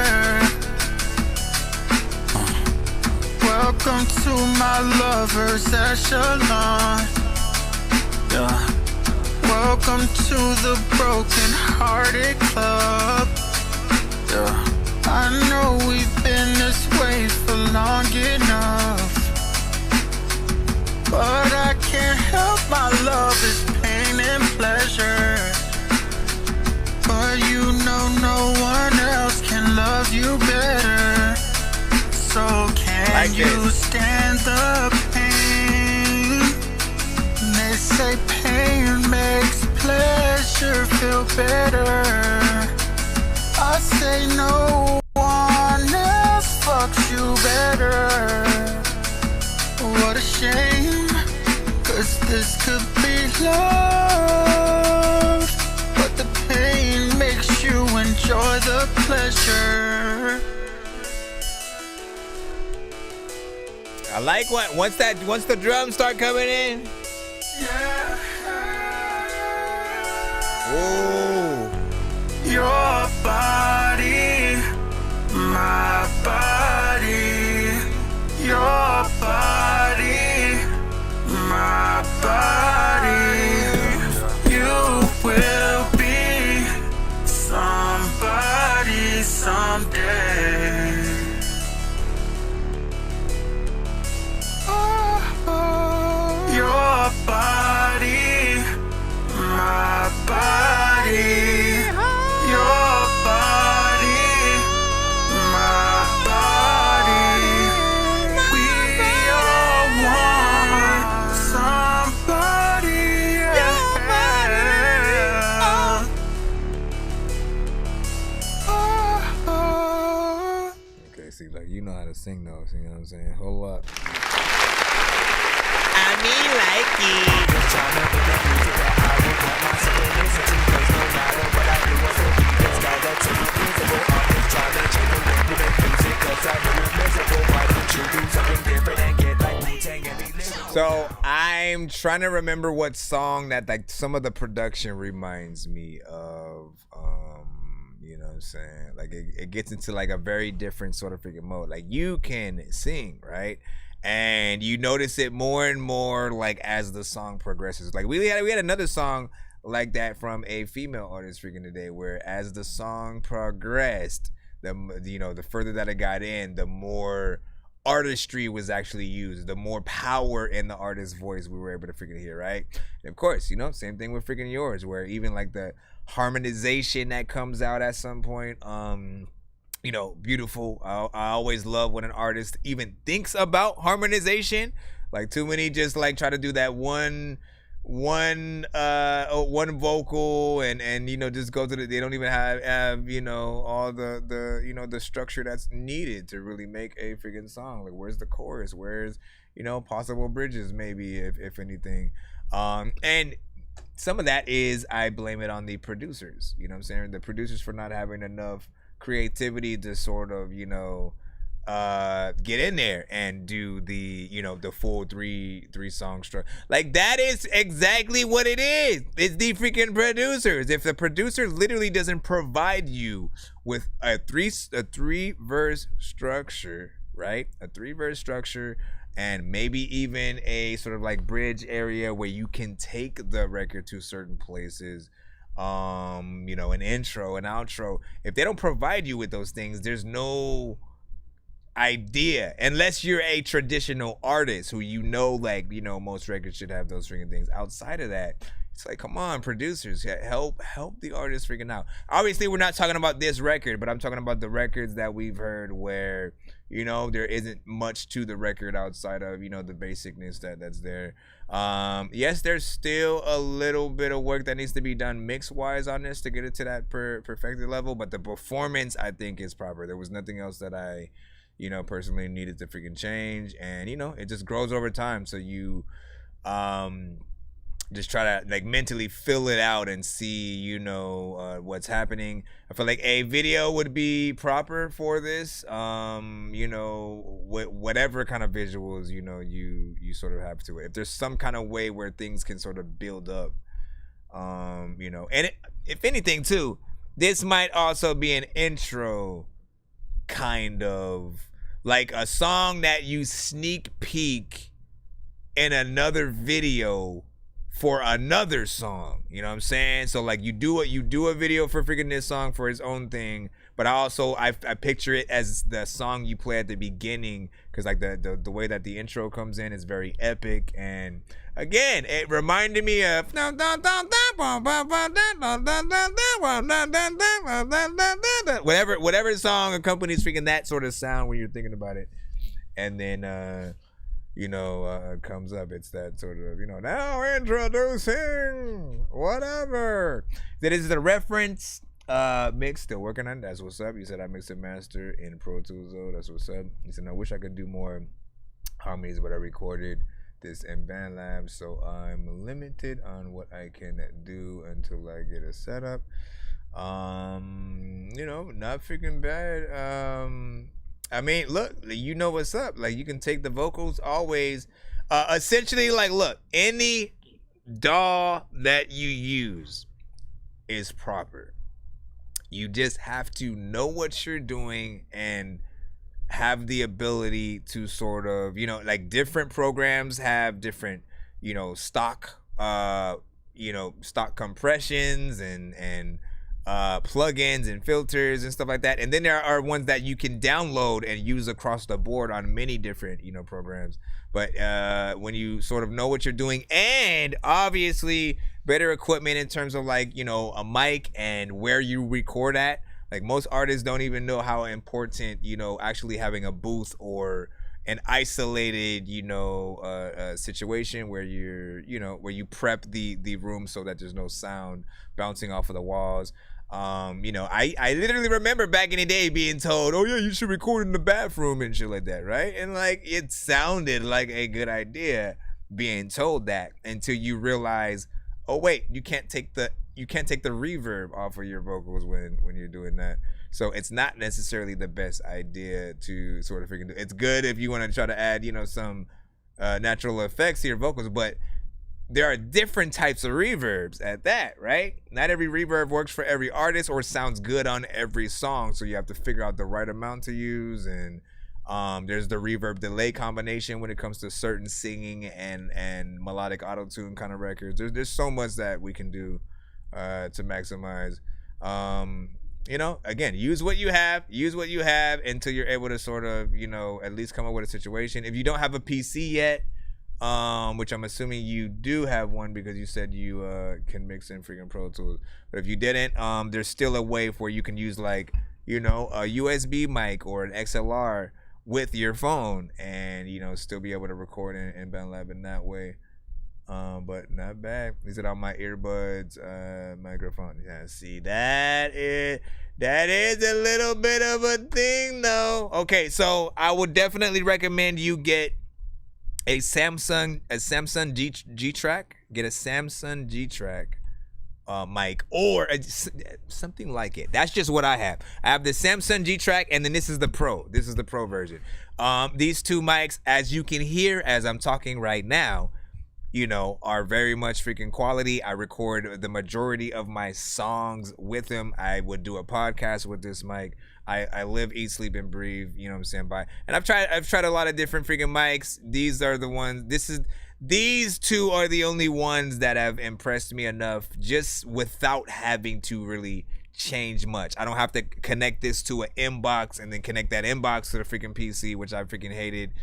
Welcome to my lover's echelon. Yeah. Welcome to the broken hearted club. Yeah. I know we've been this way for long enough, but I can't help my love is pain and pleasure. But you know no one else can you better. So can you stand the pain? They say pain makes pleasure feel better. I say no one else fucks you better. What a shame, 'cause this could be love, but the pain makes you enjoy the pleasure. I like once the drums start coming in. Yeah. Ooh. Your body, my body. Your body, my body. You will be somebody someday. Your body, my body. Your body, my body. We all want somebody else. Okay, see, like you know how to sing those, you know what I'm saying? Hold up. I mean, like it. So I'm trying to remember what song that like some of the production reminds me of. You know what I'm saying? Like it gets into like a very different sort of freaking mode. Like you can sing, right? And you notice it more and more like as the song progresses. Like we had another song like that from a female artist freaking today, where as the song progressed, the further that it got in, the more artistry was actually used, the more power in the artist's voice we were able to freaking hear, right? And of course, same thing with freaking yours, where even like the harmonization that comes out at some point, beautiful. I always love when an artist even thinks about harmonization. Like too many just like try to do that one vocal and just go to they don't even have all the structure that's needed to really make a freaking song. Like where's the chorus? Where's possible bridges maybe if anything. And some of that is I blame it on the producers. You know what I'm saying? The producers for not having enough creativity to sort of get in there and do the the full three song structure. Like that is exactly what it is. It's the freaking producers. If the producer literally doesn't provide you with a three verse structure, right? A 3-verse structure, and maybe even a sort of like bridge area where you can take the record to certain places, an intro, an outro. If they don't provide you with those things, there's no idea, unless you're a traditional artist who most records should have those freaking things. Outside of that, it's like, come on, producers, help the artists freaking out. Obviously, we're not talking about this record, but I'm talking about the records that we've heard where there isn't much to the record outside of the basicness that's there. Yes, there's still a little bit of work that needs to be done mix wise on this to get it to that perfected level, but the performance I think is proper. There was nothing else that I personally needed to freaking change, and it just grows over time. So you just try to like mentally fill it out and see what's happening. I feel like a video would be proper for this. Whatever kind of visuals you sort of have to it. If there's some kind of way where things can sort of build up, and if anything too, this might also be an intro, kind of like a song that you sneak peek in another video for another song. You know what I'm saying? So like you do a video for freaking this song for its own thing, but I picture it as the song you play at the beginning, because like the way that the intro comes in is very epic, and again it reminded me of whatever song accompanies freaking that sort of sound when you're thinking about it, and then comes up. It's that sort of, now introducing whatever. That is the reference mix. Still working on it. That's what's up. You said I mix and master in Pro Tools though. That's what's up. You said I wish I could do more harmonies, but I recorded this in BandLab, so I'm limited on what I can do until I get a setup. Not freaking bad. I mean, look, you know what's up. Like, you can take the vocals always. Essentially, like, look, any DAW that you use is proper. You just have to know what you're doing and have the ability to sort of, like different programs have different, stock, stock compressions and plugins and filters and stuff like that, and then there are ones that you can download and use across the board on many different programs. But when you sort of know what you're doing, and obviously better equipment in terms of like a mic and where you record at, like most artists don't even know how important actually having a booth or an isolated situation where where you prep the room so that there's no sound bouncing off of the walls. I literally remember back in the day being told, oh yeah, you should record in the bathroom and shit like that, right? And like it sounded like a good idea being told that, until you realize, oh wait, you can't take the reverb off of your vocals when you're doing that. So it's not necessarily the best idea to sort of freaking do. It's good if you want to try to add some natural effects to your vocals, but there are different types of reverbs at that, right? Not every reverb works for every artist or sounds good on every song, so you have to figure out the right amount to use. And there's the reverb delay combination when it comes to certain singing and melodic auto-tune kind of records. There's so much that we can do to maximize. Again, use what you have until you're able to sort of at least come up with a situation. If you don't have a PC yet, which I'm assuming you do have one because you said you can mix in freaking Pro Tools. But if you didn't, there's still a way where you can use like a USB mic or an XLR with your phone and still be able to record in BandLab in that way. But not bad. These are all my earbuds, microphone. Yeah, see, that is a little bit of a thing though. Okay, so I would definitely recommend you get a Samsung G-Track. Get a Samsung G-Track mic or something like it. That's just what I have. I have the Samsung G-Track, and then this is the Pro. This is the Pro version. These two mics, as you can hear as I'm talking right now, are very much freaking quality. I record the majority of my songs with them. I would do a podcast with this mic. I live, eat, sleep, and breathe, what I'm saying, by. And I've tried a lot of different freaking mics. These are the ones, these two are the only ones that have impressed me enough just without having to really change much. I don't have to connect this to an inbox and then connect that inbox to the freaking PC, which I freaking hated.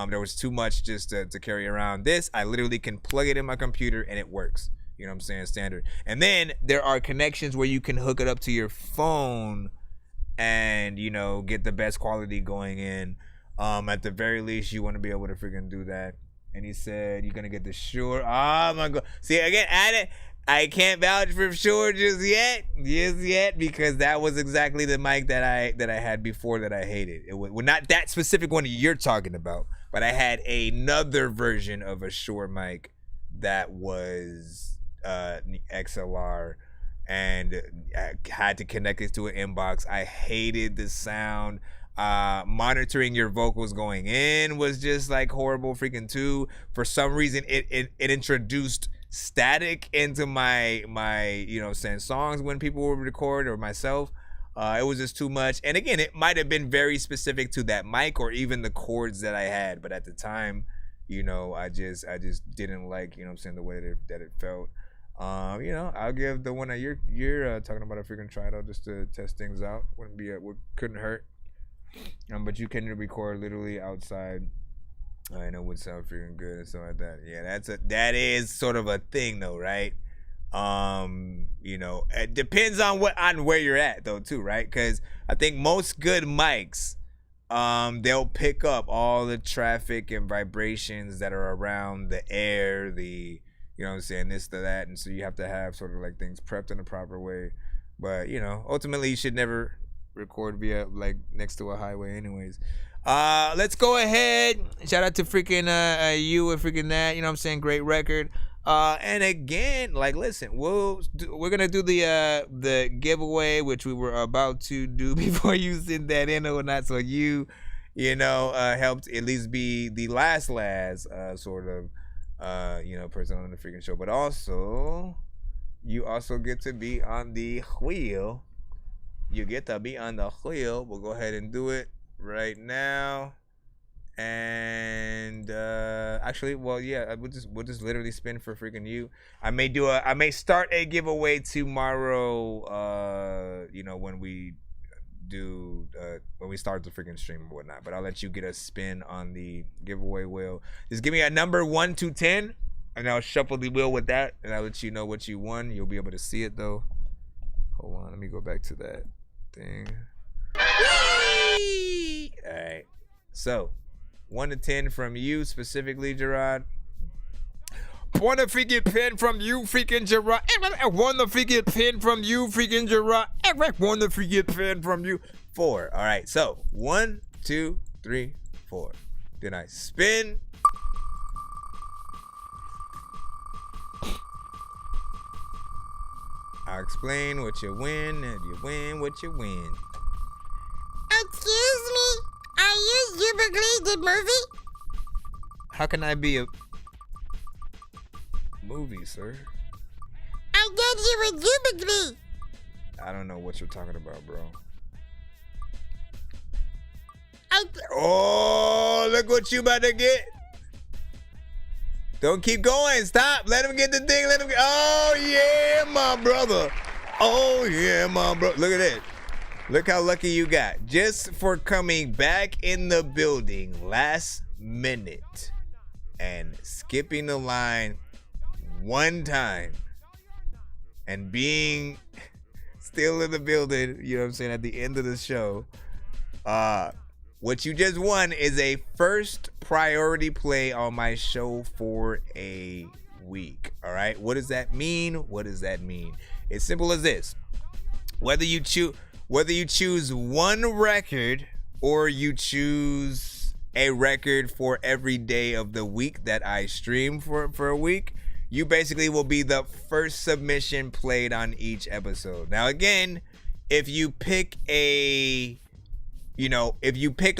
There was too much just to carry around. This, I literally can plug it in my computer and it works. You know what I'm saying? Standard. And then there are connections where you can hook it up to your phone and get the best quality going in. At the very least, you want to be able to freaking do that. And he said you're gonna get the Shure. Oh my god! See, again, I can't vouch for Shure just yet, because that was exactly the mic that I had before that I hated. It was, well, not that specific one you're talking about, but I had another version of a Shure mic that was XLR. And I had to connect it to an inbox. I hated the sound. Monitoring your vocals going in was just like horrible freaking too. For some reason, it introduced static into my saying songs when people would record, or myself. It was just too much. And again, it might have been very specific to that mic or even the chords that I had. But at the time, I just didn't like, the way that it felt. You know, I'll give the one that you're talking about a freaking try out just to test things out. Couldn't hurt. But you can record literally outside. I know it would sound freaking good and stuff like that. Yeah, that is sort of a thing though, right? You know, it depends on where you're at though too, right? Because I think most good mics, they'll pick up all the traffic and vibrations that are around the air, you know what I'm saying, this to that, and so you have to have sort of like things prepped in the proper way. But you know, ultimately you should never record via like next to a highway anyways. Let's go ahead. Shout out to freaking you and freaking that, you know what I'm saying, great record. And again, like listen, we're gonna do the giveaway, which we were about to do before you sent that in or not, so you know, helped at least be the last sort of you know, person on the freaking show. But also you also get to be on the wheel. You get to be on the wheel. We'll go ahead and do it right now. And actually, well, yeah, we'll just literally spin for freaking you. I may start a giveaway tomorrow, you know, when we start the freaking stream or whatnot, but I'll let you get a spin on the giveaway wheel. Just give me a number 1 to 10 and I'll shuffle the wheel with that, and I'll let you know what you won. You'll be able to see it though. Hold on, let me go back to that thing. All right, so 1 to 10 from you specifically, Gerard. Want a freaking pin from you, freaking Gerard. Want a freaking pin from you, freaking Gerard. Want a freaking pin from you. 4. All right, so 1, 2, 3, 4. Then I spin. I'll explain what you win, and you win what you win. Excuse me, are you Jubilee the movie? How can I be a movie, sir? I thought you were Jubilee. I don't know what you're talking about, bro. Oh, look what you about to get. Don't keep going. Stop. Let him get the thing. Let him get. Oh, yeah, my brother. Oh, yeah, my brother. Look at that. Look how lucky you got. Just for coming back in the building last minute and skipping the line one time and being still in the building, you know what I'm saying, at the end of the show. What you just won is a first priority play on my show for a week. All right. What does that mean? What does that mean? It's simple as this. Whether you choose one record or you choose a record for every day of the week that I stream for a week, you basically will be the first submission played on each episode. Now, again, if you pick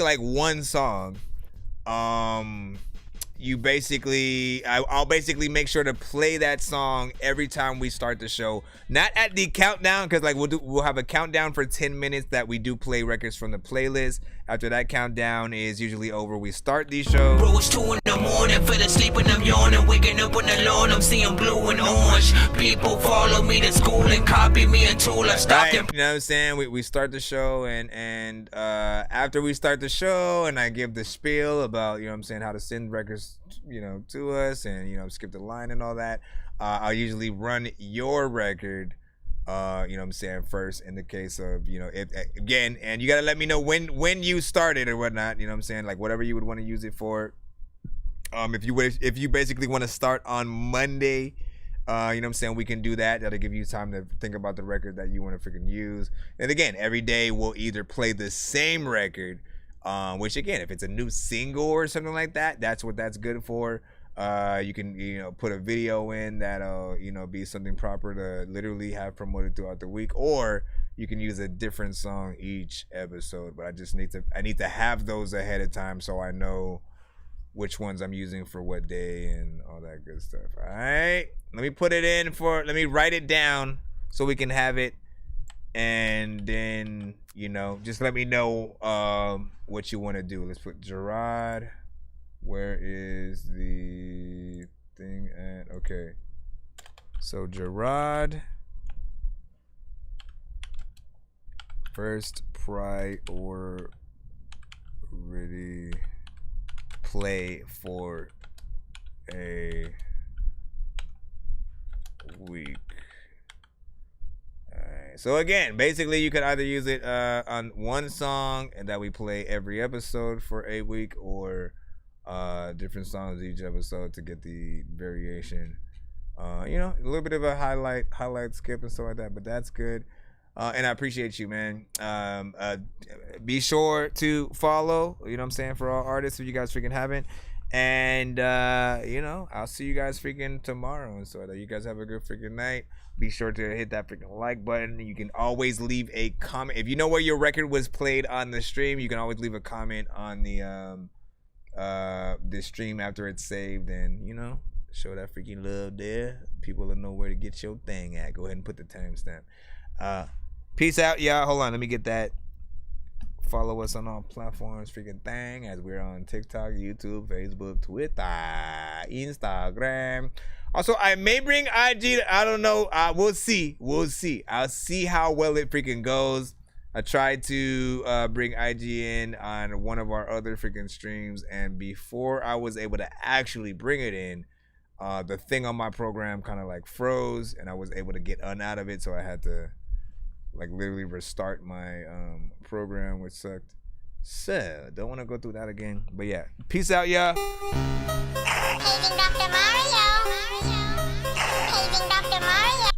like one song, you basically, I'll basically make sure to play that song every time we start the show. Not at the countdown, because like we'll have a countdown for 10 minutes that we do play records from the playlist. After that countdown is usually over, we start the show. Bro, it's 2 in the morning, fell asleep and I'm yawning, waking up on the lawn, I'm seeing blue and orange. People follow me to school and copy me until I stop them. You know what I'm saying? We start the show, and after we start the show and I give the spiel about, you know what I'm saying, how to send records, you know, to us, and, you know, skip the line and all that, I'll usually run your record, you know what I'm saying, first, in the case of, you know, if again, and you gotta let me know when you started or whatnot, you know what I'm saying, like whatever you would want to use it for. If you basically want to start on Monday, you know what I'm saying, we can do that. That'll give you time to think about the record that you want to freaking use. And again, every day we'll either play the same record, which again, if it's a new single or something like that, that's what that's good for. You can, you know, put a video in that'll, you know, be something proper to literally have promoted throughout the week, or you can use a different song each episode. But I need to have those ahead of time so I know which ones I'm using for what day and all that good stuff. All right, let me write it down so we can have it, and then, you know, just let me know what you want to do. Let's put Gerard. Where is the thing at? Okay. So Gerard, first priority play for a week. Alright. So again, basically you could either use it on one song and that we play every episode for a week, or different songs each episode to get the variation. You know, a little bit of a highlight skip and stuff like that, but that's good. And I appreciate you, man. Be sure to follow, you know what I'm saying, for all artists if you guys freaking haven't. And you know, I'll see you guys freaking tomorrow. And so you guys have a good freaking night. Be sure to hit that freaking like button. You can always leave a comment. If you know where your record was played on the stream, you can always leave a comment on the stream after it's saved, and you know, show that freaking love there. People will know where to get your thing at. Go ahead and put the timestamp. Peace out, y'all. Hold on, let me get that. Follow us on all platforms, freaking thing, as we're on TikTok, YouTube, Facebook, Twitter, Instagram. Also, I may bring IG. I don't know. We'll see. We'll see. I'll see how well it freaking goes. I tried to bring IG in on one of our other freaking streams, and before I was able to actually bring it in, the thing on my program kind of like froze, and I was able to get out of it, so I had to like literally restart my program, which sucked. So don't want to go through that again. But yeah, peace out, y'all. Paging Dr. Mario. Paging Dr. Mario.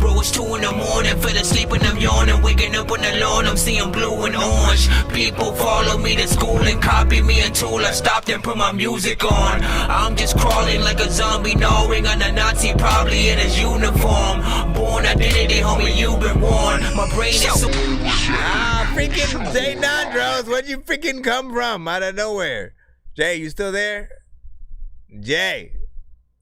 Bro, it's 2 in the morning, fell asleep and I'm yawning. Waking up on the lawn, I'm seeing blue and orange. People follow me to school and copy me until I stopped and put my music on. I'm just crawling like a zombie, gnawing on a Nazi, probably in his uniform. Born identity, homie, you've been warned. My brain is so... freaking Jay Nandros, where'd you freaking come from? Out of nowhere. Jay, you still there? Jay.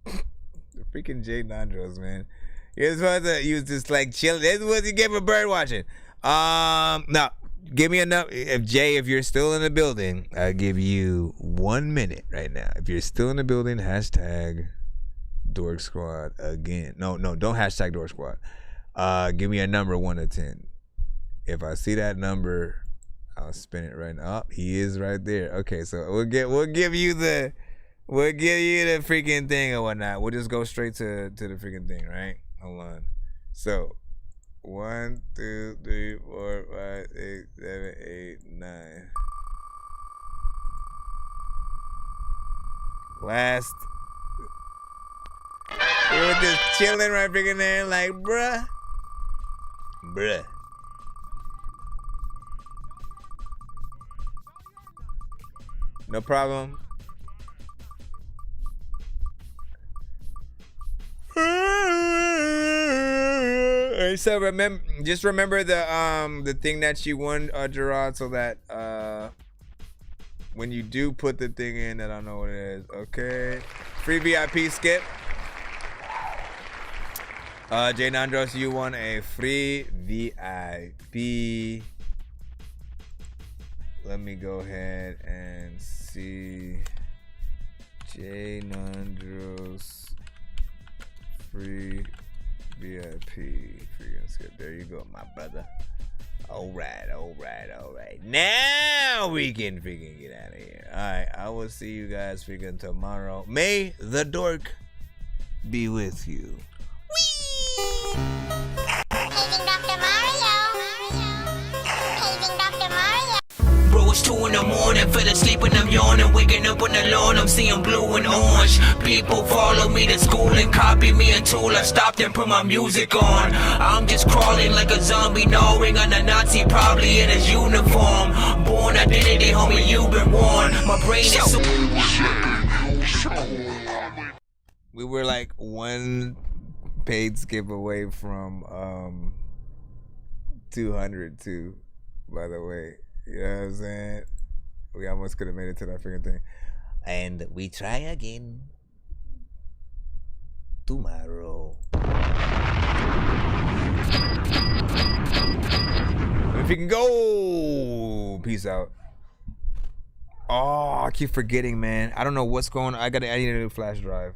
The freaking Jay Nandros, man. You're supposed to use this like chill. This is what you get for bird watching. Now, give me enough. If you're still in the building, I'll give you 1 minute right now. If you're still in the building, hashtag Dork Squad again. No, don't hashtag Dork Squad. Give me a number 1 to 10. If I see that number, I'll spin it right now. Oh, he is right there. Okay, so we'll give you the freaking thing or whatnot. We'll just go straight to the freaking thing, right? Hold on. So 1, 2, 3, 4, 5, 6, 7, 8, 9. Last. We were just chilling right freaking there, like, bruh. No problem. So just remember the thing that you won, Gerard, so that when you do put the thing in, that I know what it is. Okay, free VIP skip. Jay Nandros, you won a free VIP. Let me go ahead and see. Jay Nandros free VIP. Freaking skip. There you go, my brother. All right. Now we can freaking get out of here. All right, I will see you guys freaking tomorrow. May the dork be with you. Paging Dr. Mario. Paging Dr. Mario. Bro, it's 2 in the morning, fell asleep and I'm yawning. Waking up on the lawn, I'm seeing blue and orange. People follow me to school and copy me until I stopped and put my music on. I'm just crawling like a zombie, gnawing on a Nazi, probably in his uniform. Born identity, homie, you've been warned. My brain is so... We were like 1 paid skip away from 200 too, by the way. You know what I'm saying? We almost could have made it to that freaking thing. And we try again tomorrow. If you can go, peace out. Oh, I keep forgetting, man. I don't know what's going on. I need a new flash drive.